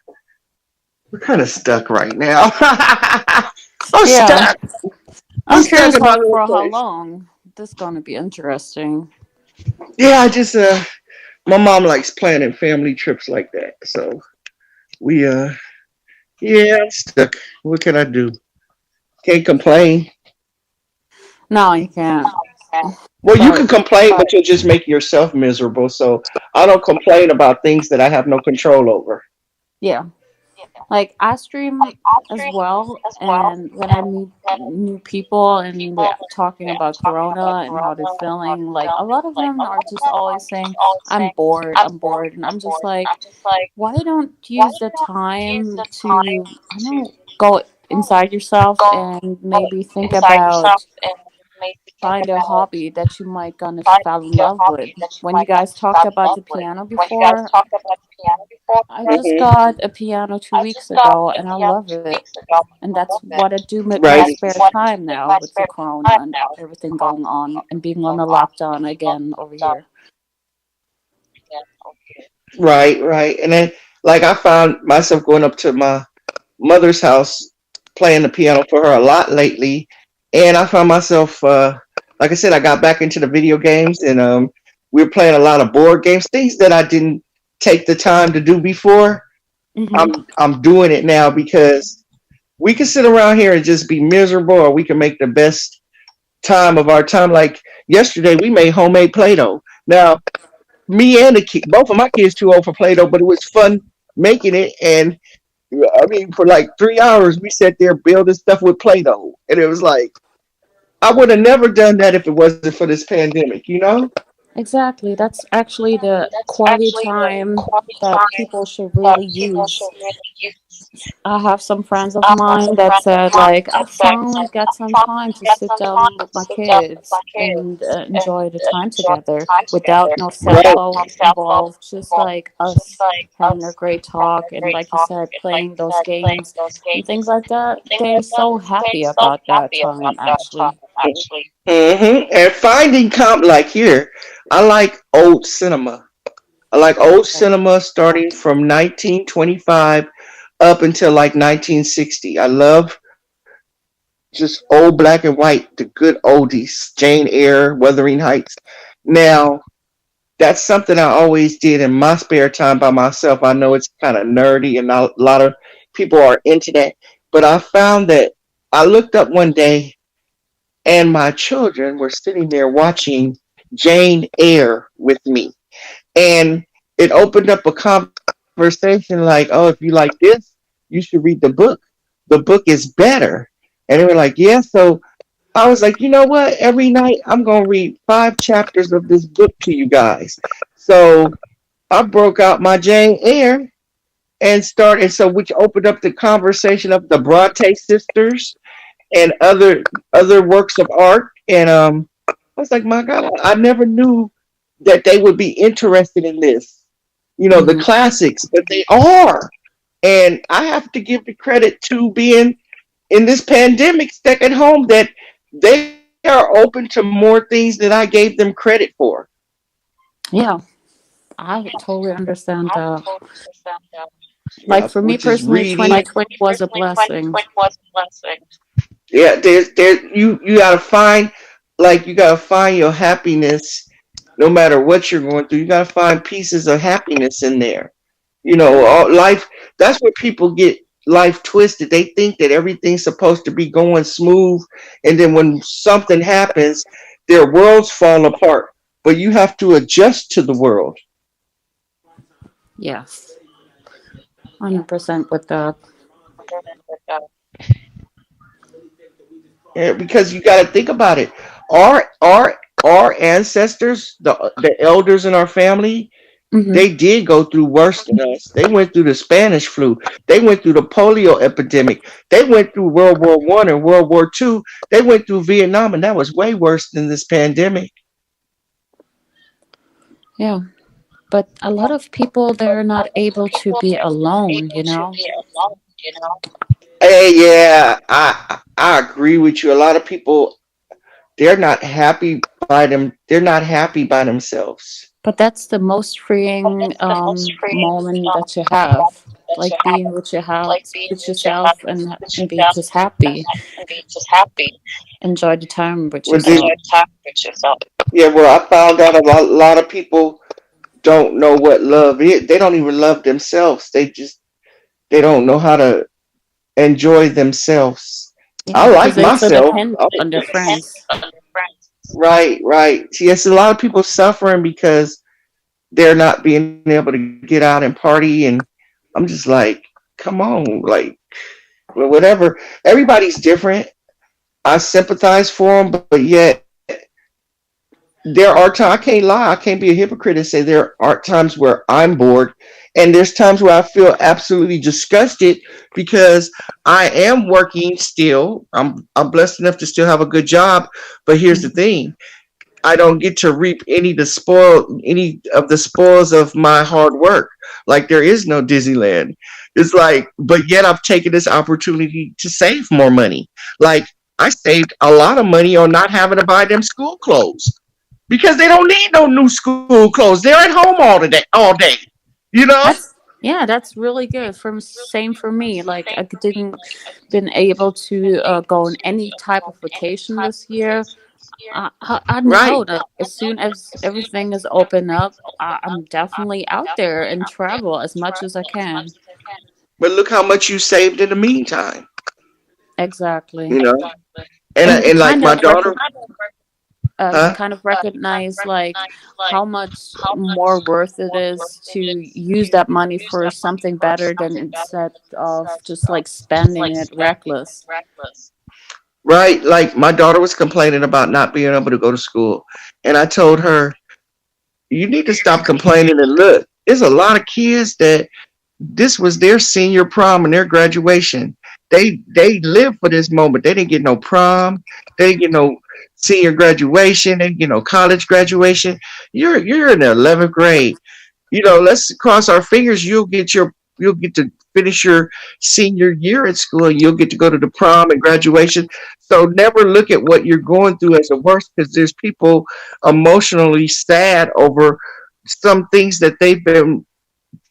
stuck right now. I'm Yeah. stuck. I'm I'm stuck curious in my how little for how place. long. This is gonna be interesting. Yeah, I just my mom likes planning family trips like that, so we yeah, I'm stuck. What can I do? Can't complain. No, you can't. Well, you can But complain, but you'll just make yourself miserable. So I don't complain about things that I have no control over. yeah, like I stream as well, and when I meet new people and we're talking about Corona and how they're feeling, like a lot of them are just always saying, I'm bored," and I'm just like, why don't you use the time to, I don't know, go inside yourself and maybe think about find a hobby that you might gonna fall in love with. When you guys talked about the piano before, I just Hmm. got a piano 2 weeks ago and I love it. And that's what I do with my Right, spare time now with the corona and everything going on and being on the lockdown again over here. right. And then, like, I found myself going up to my mother's house playing the piano for her a lot lately, and I found myself, like I said, I got back into the video games, and we were playing a lot of board games, things that I didn't take the time to do before. Hmm. I'm doing it now because we can sit around here and just be miserable, or we can make the best time of our time. Like yesterday, we made homemade Play-Doh. Now, me and the kid, both of my kids too old for Play-Doh, but it was fun making it. And I mean, for like 3 hours, we sat there building stuff with Play-Doh, and it was like I would have never done that if it wasn't for this pandemic. You know? Exactly. That's actually the quality time that people should really use. I have some friends of mine that said, like, I finally got some time to sit down with my kids and enjoy the time together without no cell Right. phone involved, just like us having a great talk and, like you said, playing those games and things like that. They're so happy about that time, actually. And finding like here, I like old cinema. I like old cinema starting from 1925 up until like 1960. I love just old black and white, the good oldies, Jane Eyre, Wuthering Heights. Now, that's something I always did in my spare time by myself. I know it's kind of nerdy and a lot of people are into that, but I found that I looked up one day and my children were sitting there watching Jane Eyre with me. And it opened up a conversation like, oh, if you like this, you should read the book. The book is better. And they were like, yeah. So I was like, you know what? Every night I'm going to read 5 chapters of this book to you guys. So I broke out my Jane Eyre and started, so which opened up the conversation of the Bronte sisters and other works of art. And I was like, my God, I never knew that they would be interested in this. You know, the Hmm. classics, but they are. And I have to give the credit to being in this pandemic stuck at home that they are open to more things than I gave them credit for. Yeah, I totally understand that. Yeah, Like, for me which is personally, reading. 2020 was a blessing. Yeah, you gotta find like you gotta find your happiness no matter what you're going through. You gotta find pieces of happiness in there. You know, all, life that's where people get life twisted. They think that everything's supposed to be going smooth and then when something happens, their worlds fall apart. But you have to adjust to the world. Yes, 100% with that. Because you got to think about it. Our ancestors, the elders in our family, Hmm. they did go through worse than us. They went through the Spanish flu. They went through the polio epidemic. They went through World War I and World War II. They went through Vietnam, and that was way worse than this pandemic. Yeah, but a lot of people, they're not able to be alone, you know? Hey, yeah, I agree with you. A lot of people they're not happy by them. They're not happy by themselves. But that's the most freeing moment that you have, like being with your house, with yourself, and be just happy. Enjoy the time with When they, yourself. yeah, well, I found out a lot of people don't know what love is. They don't even love themselves. They don't know how to enjoy themselves. I Yeah, because like they're so myself. dependent on their friends. Right, right. See, it's a lot of people suffering because they're not being able to get out and party, and I'm just like, come on, like, well, whatever. Everybody's different. I sympathize for them, but yet there are times I can't lie. I can't be a hypocrite and say there are times where I'm bored, and there's times where I feel absolutely disgusted because I am working still. I'm blessed enough to still have a good job, but here's the Mhm. thing: I don't get to reap any of the spoils of my hard work. Like there is no Disneyland. It's like, but yet I've taken this opportunity to save more money. Like I saved a lot of money on not having to buy them school clothes because they don't need no new school clothes. They're at home all day. You know? That's yeah, that's really good. From same for me. Like, I didn't been able to go on any type of vacation this year. I Right. know that as soon as everything is open up, I'm definitely out there and travel as much as I can. But look how much you saved in the meantime. Exactly. You know? And And like my daughter, huh? kind of recognize, like, how much more worth it is to use that money for something better than instead of just like spending it reckless. Right? Like my daughter was complaining about not being able to go to school. And I told her, you need to stop complaining and look. There's a lot of kids that this was their senior prom and their graduation. They lived for this moment. They didn't get no prom. They didn't get no senior graduation. They didn't get no college graduation. You're in the 11th grade. Let's cross our fingers. You'll get to finish your senior year at school. And you'll get to go to the prom and graduation. So never look at what you're going through as the worst, because there's people emotionally sad over some things that they've been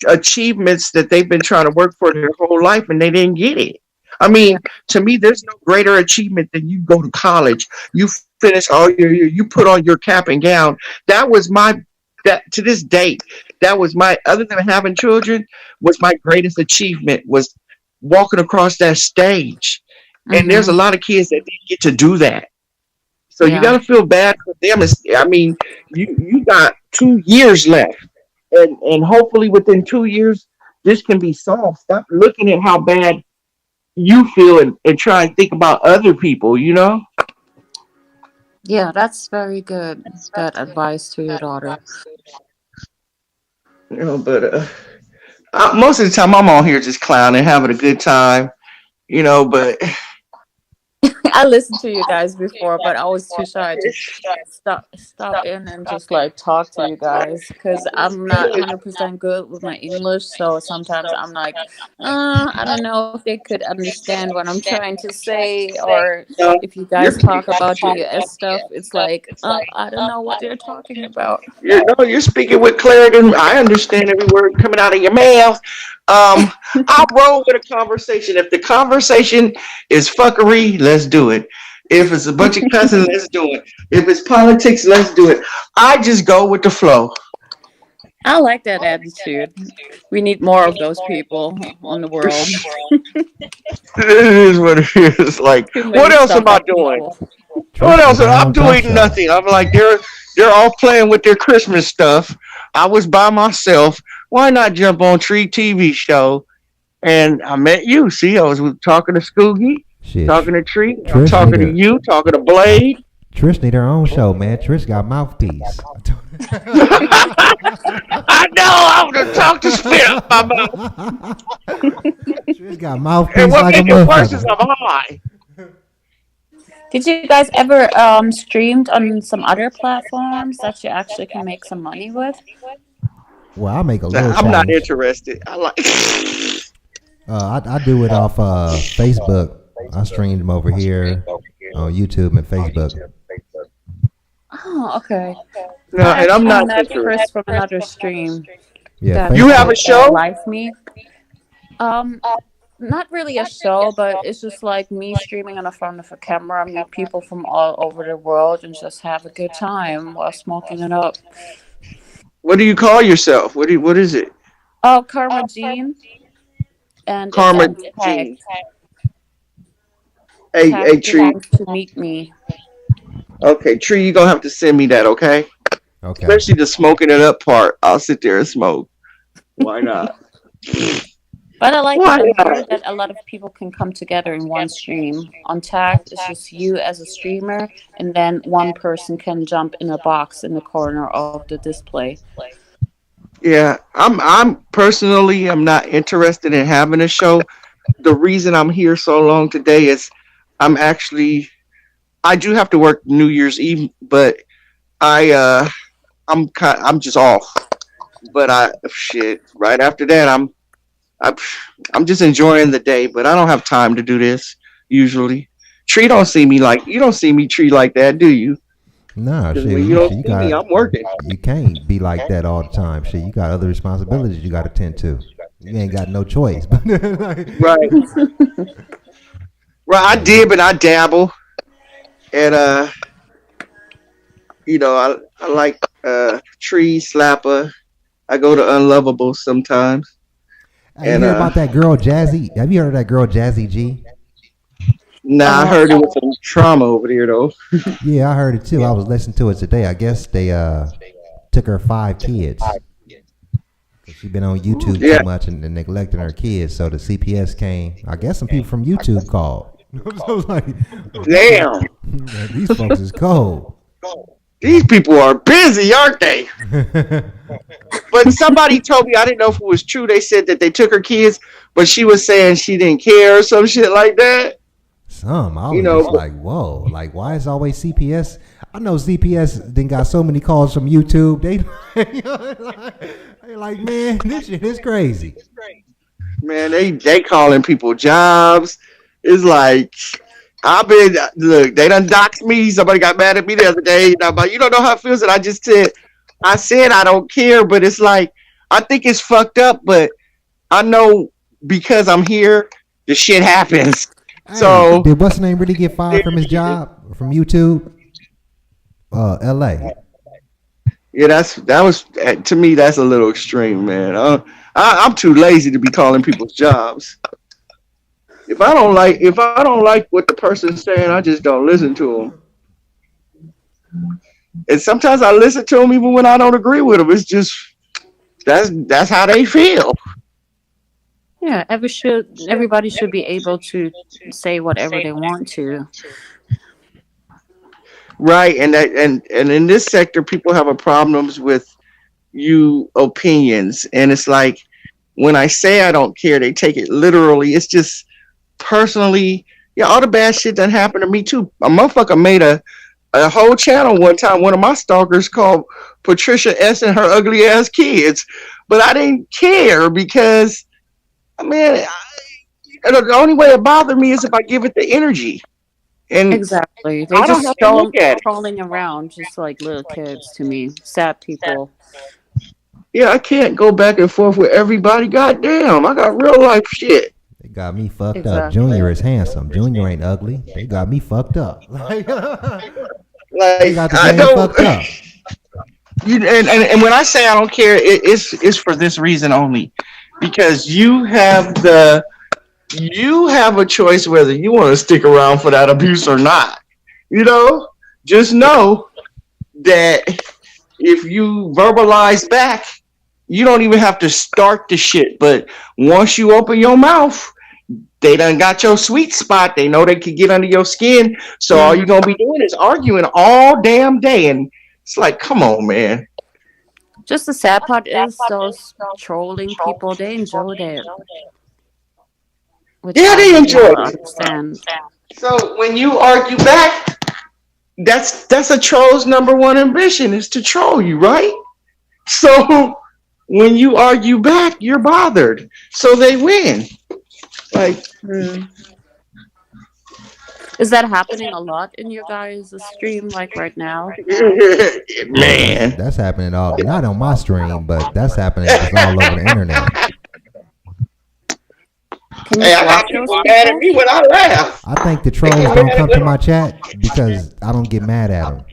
achievements that they've been trying to work for their whole life and they didn't get it. I mean, to me, there's no greater achievement than you go to college. You finish all you put on your cap and gown. That was that to this date, that was other than having children, was my greatest achievement, was walking across that stage. And there's a Mm-hmm. lot of kids that didn't get to do that. So you Yeah. got to feel bad for them. I mean, you got 2 years left, and hopefully within 2 years this can be solved. Stop looking at how bad you feel and try and think about other people. Yeah, that's very good. That advice to your daughter. But most of the time I'm on here just clowning, having a good time. But I listened to you guys before, but I was too shy to stop in and just like talk to you guys because I'm not 100% good with my English. So sometimes I'm like, I don't know if they could understand what I'm trying to say, or uh, if you you're guys talk about the US stuff, it's like, I don't know what they're talking about. you're speaking with clarity. I understand every word coming out of your mouth. I'll roll with a conversation. If the conversation is fuckery, let's do it. If it's a bunch of cussing, let's do it. If it's politics, let's do it. I just go with the flow. I like that attitude. We need more of those people on the world. It is what it is. Like, Too what many else am stuck I up doing? people. What Trish else? need her I'm own talk doing show. nothing. I'm like, they're all playing with their Christmas stuff. I was by myself. Why not jump on Tree TV show? And I met you. See, I was talking to Scoogie, Shit, talking to Tree. I'm Trish need talking to her. you, talking to Blade. Trish need her own show, man. Trish got mouthpiece. I know. I'm gonna talk to spit out my mouth. Trish got And mouthpiece what like a make it worse is motherfucker. I'm high. Did you guys ever streamed on some other platforms that you actually can make some money with? Well, I make a little I'm not change. interested. I like. I do it off Facebook. I stream them over here on YouTube and Facebook. Oh, okay. No, I and I'm actually not met interested. Chris from another stream Yeah, that You have Facebook. a could show? live me. Um, Not really a show, but it's just like me streaming on the front of a camera, meet people from all over the world, and just have a good time while smoking it up. What do you call yourself? What is it? Oh, Karma Jean, and it's Karma tagged. Jean. Hey, Tagged the Tree. link to meet me. Okay, Tree, you gonna have to send me that, okay? Okay. Especially the smoking it up part. I'll sit there and smoke. Why not? But I like the Why idea not? that a lot of people can come together in one stream. On Tagged, it's just you as a streamer, and then one person can jump in a box in the corner of the display. Yeah, I'm personally I'm not interested in having a show. The reason I'm here so long today is I'm actually I do have to work New Year's Eve, but I'm just off. But shit right after that I, I'm just enjoying the day, but I don't have time to do this usually. Tree don't see me like you don't see me tree like that, do you? Nah, Because shit, when you you don't shit, you see me, got I'm working. you can't be like that all the time. Shit, you got other responsibilities you got to tend to. You ain't got no choice. Right, right. I dib and I dabble, and I like tree slapper. I go to unlovable sometimes, Hey, you and hear about that girl Jazzy? Have you heard of that girl Jazzy G? nah, I Uh, heard it was some trauma over there though. Yeah, I heard it too. I was listening to it today. I guess they took her 5 kids. She been on YouTube too Yeah, much and neglecting her kids. So the CPS came. I guess some people from YouTube called. So I was like, damn. man, these folks is cold. These people are busy, aren't they? But somebody told me, I didn't know if it was true. They said that they took her kids, but she was saying she didn't care or some shit like that. Some I You was know, just like, whoa, like why is always CPS? I know CPS then got so many calls from YouTube. They like, man, this shit is crazy. man, they calling people jobs. It's like I've been look. They done doxed me. Somebody got mad at me the other day. And I'm like, you don't know how it feels. And I said I don't care, but it's like I think it's fucked up. But I know because I'm here, the shit happens. Hey, So did what's the name really get fired from his job from YouTube? L.A. yeah, that was to me that's a little extreme, man. I'm too lazy to be calling people's jobs. If I don't like what the person's saying, I just don't listen to them. And sometimes I listen to them even when I don't agree with them. It's just that's how they feel, Yeah, everybody should be able to say whatever they want to. right? And in this sector, people have a problems with you opinions, and it's like when I say I don't care, they take it literally. It's just personally, yeah, all the bad shit that happened to me too. A motherfucker made a whole channel one time. One of my stalkers called Patricia S and her ugly ass kids, but I didn't care because I mean, the only way it bothered me is if I give it the energy, and Exactly. They I don't just have to look at it. strolling around just like little kids to me. Sad people. Yeah, I can't go back and forth with everybody. Goddamn, I got real life shit. They got me fucked up. Exactly. Junior is handsome. Junior ain't ugly. They got me fucked up. Like, they Like got the I game don't. fucked up. And when I say I don't care, it's for this reason only, because you have a choice whether you want to stick around for that abuse or not. You know, just know that if you verbalize back, you don't even have to start the shit. But once you open your mouth, they done got your sweet spot. They know they could get under your skin. So all you're Hmm. gonna be doing is arguing all damn day. And it's like, come on, man. Just the sad part is those trolling people, they enjoy it, which Yeah, I they would enjoy never it. understand. So when you argue back, that's a troll's number one ambition is to troll you, right? So when you argue back, you're bothered. So they win. Like, Hmm. Is that happening a lot in your guys' stream, like right now? Oh, that's man. that's happening all not on my stream, but that's happening just all over the internet. Can you Hey, I got block those people mad at people? me when I laugh. I think the They trolls get don't mad come to when my chat because I don't get mad at them.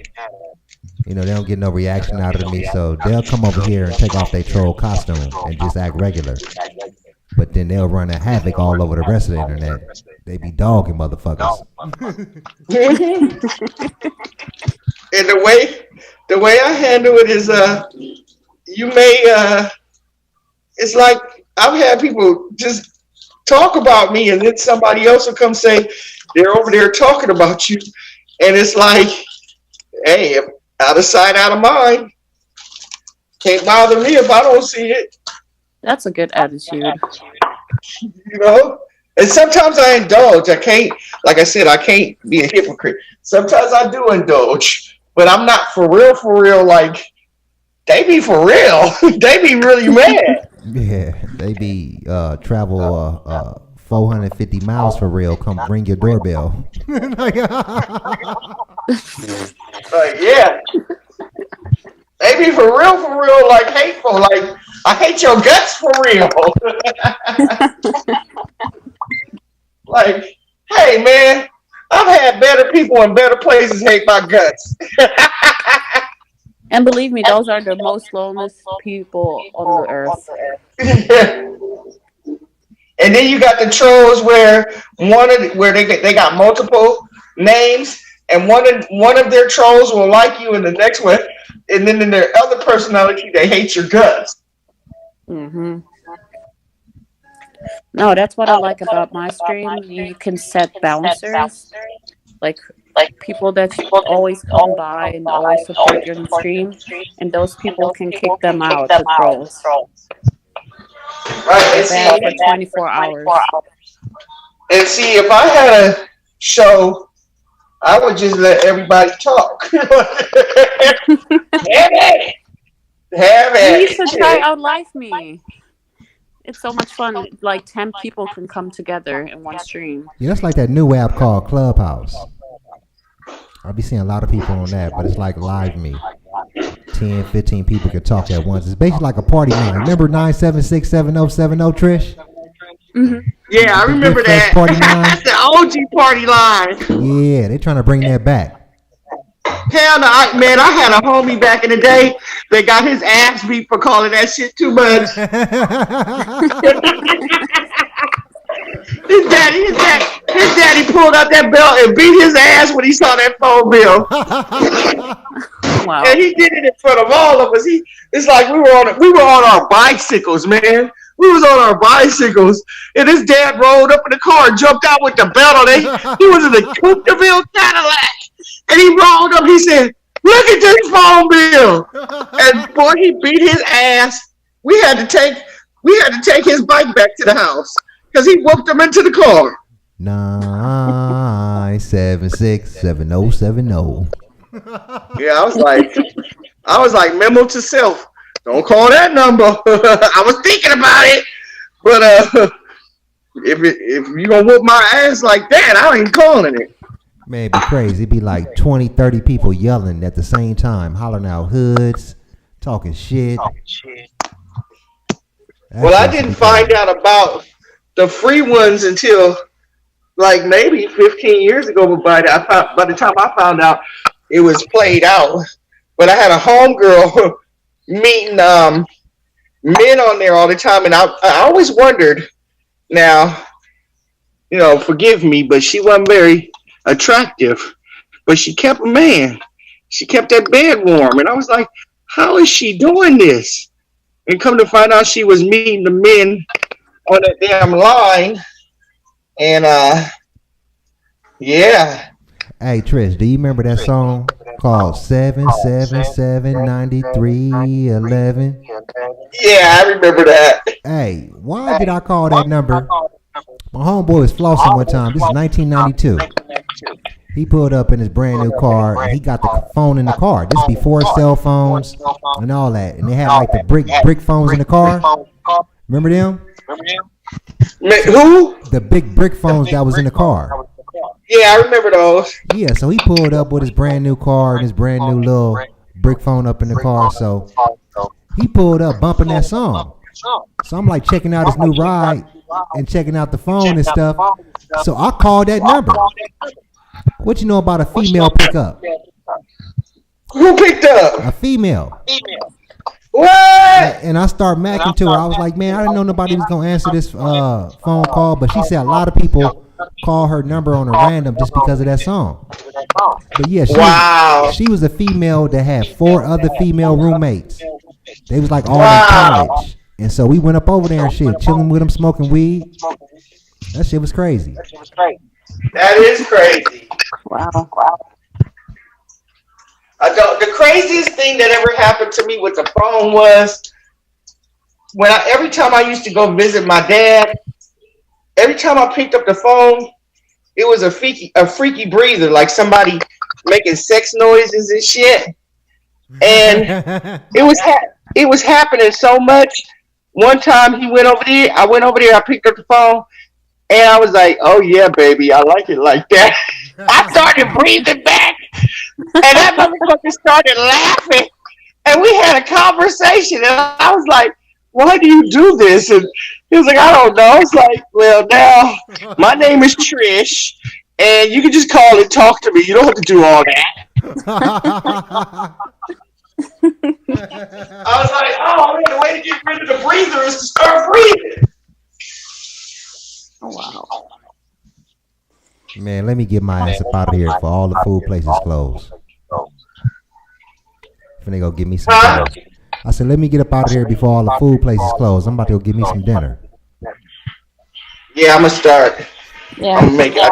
You know, they don't get no reaction out of me, so they'll come over here and take off their troll costume and just act regular. But then they'll run a havoc all over the rest of the internet. They be dogging motherfuckers. and the way I handle it is you may it's like I've had people just talk about me and then somebody else will come say they're over there talking about you and it's like, hey, out of sight, out of mind. Can't bother me if I don't see it, That's a good attitude. you know? And sometimes I indulge. I can't, like I said, I can't be a hypocrite. Sometimes I do indulge, but I'm not for real. Like, they be for real. They be really mad. Yeah, they be travel 450 miles for real. Come ring your doorbell. Like, Like, yeah, they be for real, like hateful. Like, I hate your guts for real. Like, hey, man, I've had better people in better places hate my guts. And believe me, those are the most loneliest people on the earth. And then you got the trolls where where they got multiple names, and one of their trolls will like you, and the next one, and then in their other personality, they hate your guts. Hmm. No, that's what I like about my stream. You can set bouncers. Like people that always come by and always support your stream, and those people can kick them out, the trolls. Right, They're banned for 24 hours. and see, if I had a show, I would just let everybody talk. Have at it. Have You at need to try it. out Live Me. It's so much fun. Like 10 people can come together in one stream. Yeah, that's like that new app called Clubhouse. I'll be seeing a lot of people on that, but it's like Live Me. 10, 15 people can talk at once. It's basically like a party line. Remember 9767070, Trish? Mm-hmm. Yeah, I The remember Good Fresh that. party line? That's the OG party line. Yeah, they're trying to bring that back. Hell no, man, I had a homie back in the day that got his ass beat for calling that shit too much. His daddy pulled out that belt and beat his ass when he saw that phone bill. Wow. And he did it in front of all of us. It's like we were on our bicycles, man. We was on our bicycles, and his dad rolled up in the car and jumped out with the belt on it. He was in the Coupe de Ville Cadillac, and he rolled up. He said, "Look at this phone bill!" And boy, he beat his ass. We had to take his bike back to the house because he whooped him into the car. 9767070. Yeah, I was like, memo to self. Don't call that number. I was thinking about it, but if you gonna whoop my ass like that, I ain't calling it. Man, it'd be crazy. It'd be like 20, 30 people yelling at the same time, hollering out hoods, talking shit. Well, I didn't find out about the free ones until like maybe 15 years ago. But by the time I found out, it was played out. But I had a homegirl meeting men on there all the time, and I always wondered. Now, forgive me, but she wasn't very attractive, but she kept a man. She kept that bed warm, and I was like, how is she doing this? And come to find out, she was meeting the men on that damn line, and yeah. Hey Trish, do you remember that song called 7779311? Yeah, I remember that. Hey, why did I call that number? My homeboy was flossing one time. This is 1992. He pulled up in his brand new car, and he got the phone in the car. This before cell phones and all that. And they had like the brick phones in the car. Remember them? Who? The big brick phones that was in the car. Yeah, I remember those. Yeah, so he pulled up with his brand new car and his brand new little brick phone up in the car. So he pulled up bumping that song. So I'm like checking out his new ride and checking out the phone and stuff. So I called that number. What you know about a female pickup? Who picked up? A female. What? And I start macking to her. I was like, man, I didn't know nobody was going to answer this phone call. But she said a lot of people call her number on a random just because of that song. But yeah, she was a female that had 4 other female roommates. They was like all in college. And so we went up over there and shit, chilling with them, smoking weed. That shit was crazy. That is crazy. Wow. The craziest thing that ever happened to me with the phone was every time I used to go visit my dad, every time I picked up the phone, it was a freaky breather, like somebody making sex noises and shit. And it was happening so much. One time I went over there, I picked up the phone, and I was like, oh yeah, baby, I like it like that. I started breathing back, and that motherfucker started laughing, and we had a conversation, and I was like, why do you do this? And he was like, I don't know. It's like, well, now my name is Trish, and you can just call and talk to me. You don't have to do all that. I was like, oh man, the way to get rid of the breather is to start breathing. Oh, wow. Man, let me get my ass up out of here for all the food places closed. Finna go get me some dinner. I said, let me get up out of here before all the food places close. I'm about to go get me some dinner. Yeah, I'm gonna start. Yeah. I'm gonna make it.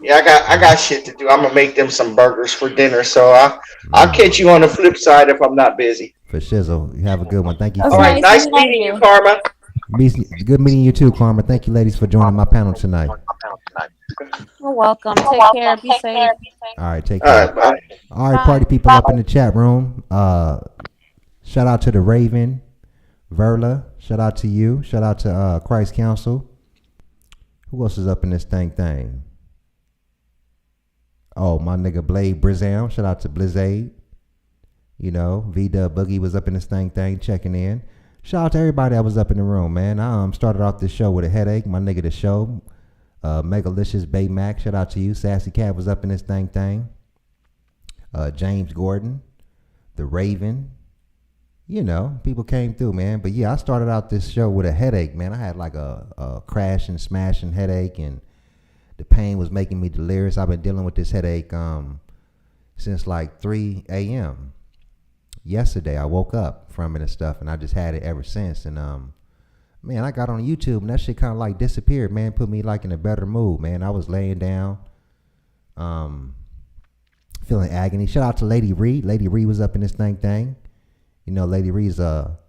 Yeah, I got shit to do. I'm gonna make them some burgers for dinner. So I'll Nah, catch you on the flip side if I'm not busy. for shizzle. You have a good one. Thank you It was All for right, nice nice meeting meeting you, you. Karma. good meeting you too, Karma. Thank you, ladies, for joining my panel tonight. You're welcome. Take care. Be safe. All right, take All care. right, bye. All right, Bye. party people up in the chat room. Shout out to the Raven, Verla. Shout out to you. Shout out to Christ Council. Who else is up in this thing? Oh, my nigga Blade Brizam. Shout out to Blizzade. You know, V-Dub Boogie was up in this thing, checking in. Shout out to everybody that was up in the room, man. I started off this show with a headache. My nigga The Show. Megalicious Baymax. Shout out to you. Sassy Cat was up in this thing. James Gordon. The Raven. You know, people came through, man. But yeah, I started out this show with a headache, man. I had like a crashing, smashing headache, and the pain was making me delirious. I've been dealing with this headache since like 3 a.m. Yesterday. I woke up from it and stuff, and I just had it ever since. And man, I got on YouTube, and that shit kind of like disappeared, man. Put me like in a better mood, man. I was laying down, feeling agony. Shout out to Lady Reed. Lady Reed was up in this thing. You know, Lady Reed's a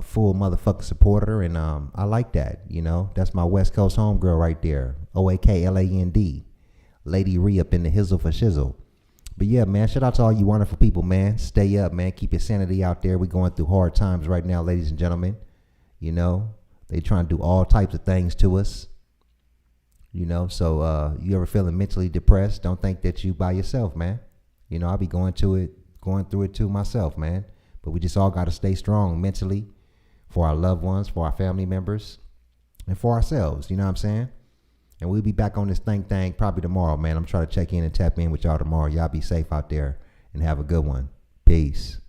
full motherfucking supporter, and I like that. You know, that's my West Coast homegirl right there. OAKLAND. Lady Reed up in the hizzle for shizzle. But yeah, man, shout out to all you wonderful people, man. Stay up, man. Keep your sanity out there. We're going through hard times right now, ladies and gentlemen. You know, they trying to do all types of things to us. You know, so you ever feeling mentally depressed, don't think that you by yourself, man. You know, I'll be going through it too myself, man. But we just all got to stay strong mentally for our loved ones, for our family members, and for ourselves. You know what I'm saying? And we'll be back on this thing probably tomorrow, man. I'm trying to check in and tap in with y'all tomorrow. Y'all be safe out there and have a good one. Peace.